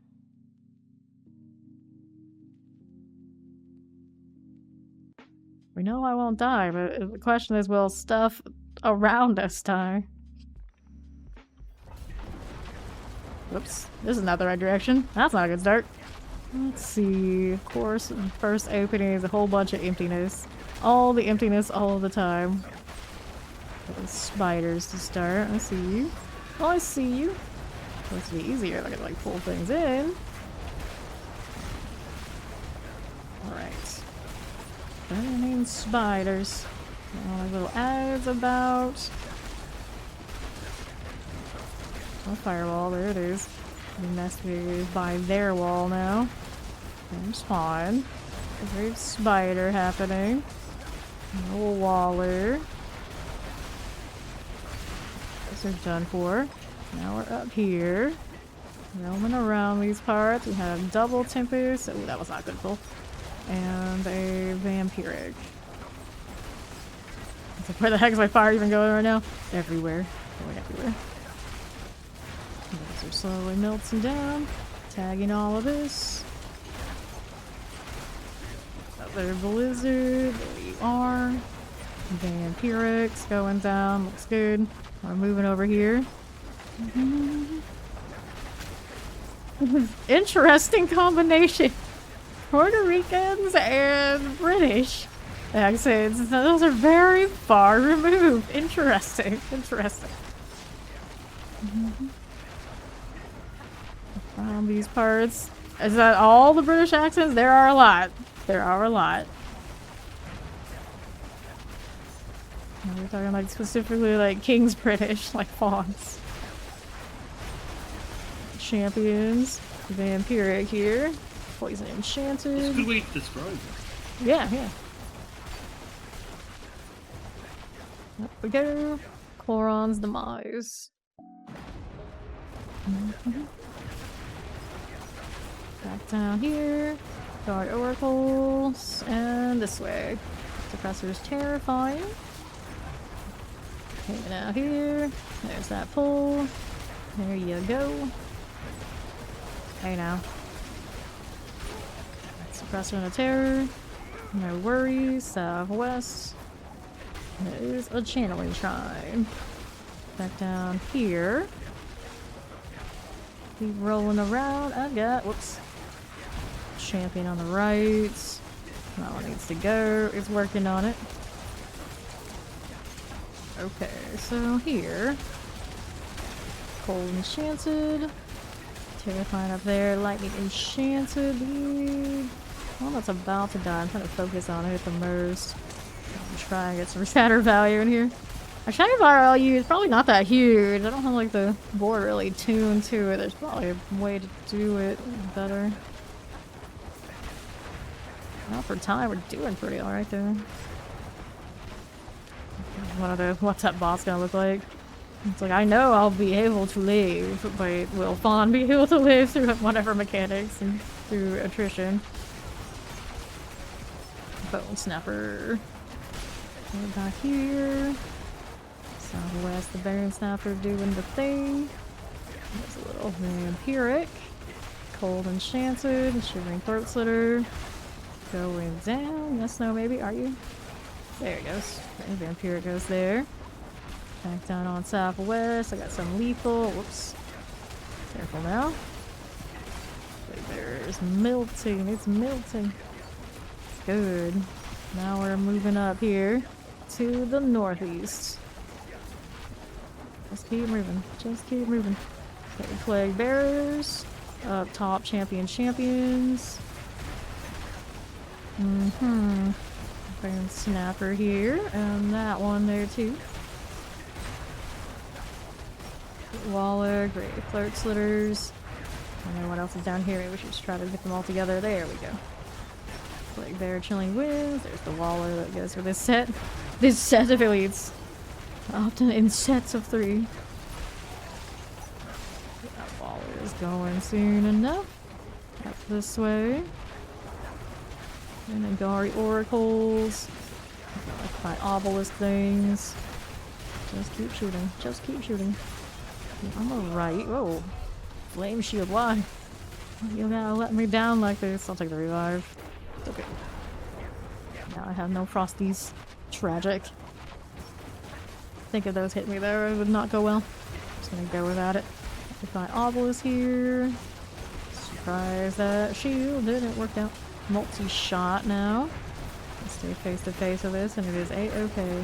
We know I won't die, but the question is, will stuff around us die? Whoops. This is not the right direction. That's not a good start. Let's see. Of course, first opening is a whole bunch of emptiness. All the emptiness all the time. Those spiders to start. I see you. Oh, I see you. Supposed to be easier. I can like pull things in. Alright. Burning spiders. All the little ads about. Oh, firewall. There it is. We must be by their wall now. There's fine. There's a spider happening. A little waller. Those are done for. Now we're up here. Roaming around these parts. We have a double tempest. Oh, that was not good pull. And a vampiric. It's like, where the heck is my fire even going right now? Everywhere. Going everywhere. Those are slowly melting down. Tagging all of this. Another blizzard. There you are. Vampirics going down. Looks good. We're moving over here. Interesting combination. Puerto Ricans and British accents. Those are very far removed. Interesting. Interesting. From these parts. Is that all the British accents? There are a lot. There are a lot. We're talking like specifically like King's British, like fonts. Champions. Vampiric here. Poison Enchanted. It's a good way to describe it. Yeah, yeah. Up we go. Chloron's Demise. Back down here. Guard Oracles. And this way. Suppressor's terrifying. Hanging out here. There's that pull. There you go. Hey now. Suppressor and a terror. No worries. Southwest. There is a channeling shrine. Back down here. Keep rolling around. I've got, whoops. Champion on the right. That one needs to go. It's working on it. Okay, so here. Cold Enchanted. Terrifying up there. Lightning Enchanted. Well, that's about to die. I'm trying to focus on it the most. Try and get some shatter value in here. Our shatter value is probably not that huge. I don't have like the board really tuned to it. There's probably a way to do it better. Well, for time, we're doing pretty alright there. What's that boss gonna look like? It's like, I know I'll be able to live, but will Fawn be able to live through whatever mechanics and through attrition? Bone Snapper. We're back here. Southwest, the Baron Snapper doing the thing. There's a little vampiric. Cold Enchanted. Shivering Throat Slitter. Going down. Yes, no, maybe. Are you? There it goes. The vampiric goes there. Back down on Southwest. I got some lethal. Whoops. Careful now. There's melting. It's melting. Good. Now we're moving up here to the northeast. Just keep moving. Just keep moving. Okay, Plague Bearers. Up top, champions. Baron Snapper here. And that one there too. Waller, Great Throat Slitters. I don't know what else is down here. Maybe we should just try to get them all together. There we go. Plague Bear, Chilling Winds. There's the Waller that goes for this set. This set of elites. Often in sets of 3. That Waller is going soon enough. Up this way. And then Gari Oracles. Like my obelisk things. Just keep shooting. Just keep shooting. On the right. Whoa. Flame shield, why? You gotta let me down like this. I'll take the revive. It's okay. Now I have no frosties. Tragic. I think if those hit me there, it would not go well. Just gonna go without it. Goodbye obelisk here. Surprise that shield didn't work out. Multi-shot now. Let's stay face to face with this, and it is a-okay.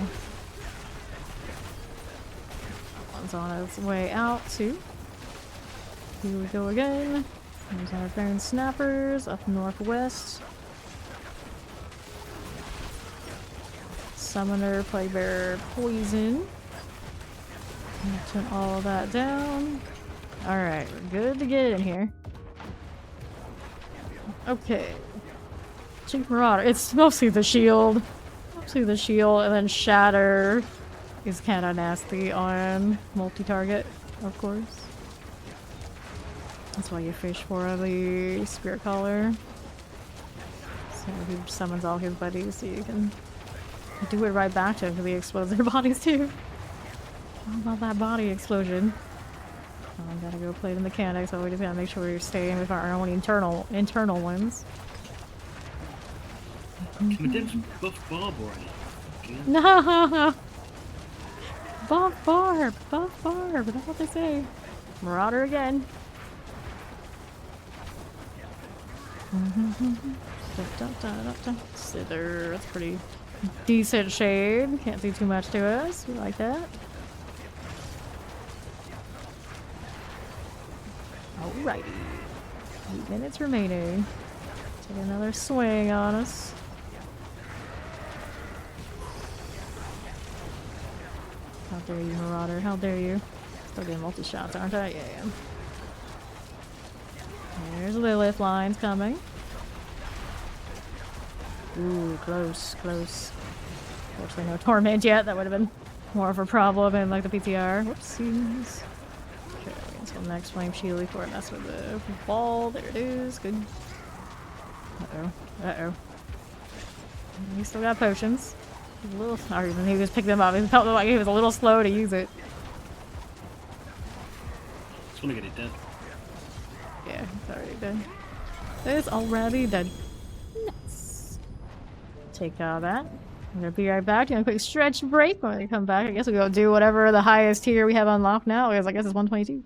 One's on its way out too. Here we go again. There's our friend snappers up northwest. Summoner, Playbearer, Poison. Turn all that down. Alright, we're good to get in here. Okay. Chief Marauder. It's mostly the shield. Mostly the shield, and then Shatter is kind of nasty on multi-target, of course. That's why you fish for the Spirit Caller. So he summons all his buddies so you can do it right back to him because he explodes their bodies too. How about that body explosion? Oh, I gotta go play the mechanics, so we just gotta make sure we're staying with our own internal ones. Can we just buff Barb already? No! Buff Barb! Buff Barb! That's what they say. Marauder again. Slither, that's pretty decent shade. Can't do too much to us. We like that. Alrighty. 8 minutes remaining. Take another swing on us. How dare you, Marauder? How dare you? Still getting multi-shots, aren't I? Yeah. There's Lilith lines coming. Ooh, close, close. Fortunately, no torment yet. That would have been more of a problem in like the PTR. Whoopsies. Okay, so next flame shield before I mess with the ball. There it is. Good. Uh-oh. He still got potions. He's a little sorry when he was picking them up. He felt like he was a little slow to use it. Just want to get it dead. Yeah, it's already dead. It's already dead. Nice. Take all that. I'm gonna be right back. Doing a quick stretch break. When we come back, I guess we'll go do whatever the highest tier we have unlocked now is. I guess it's 122.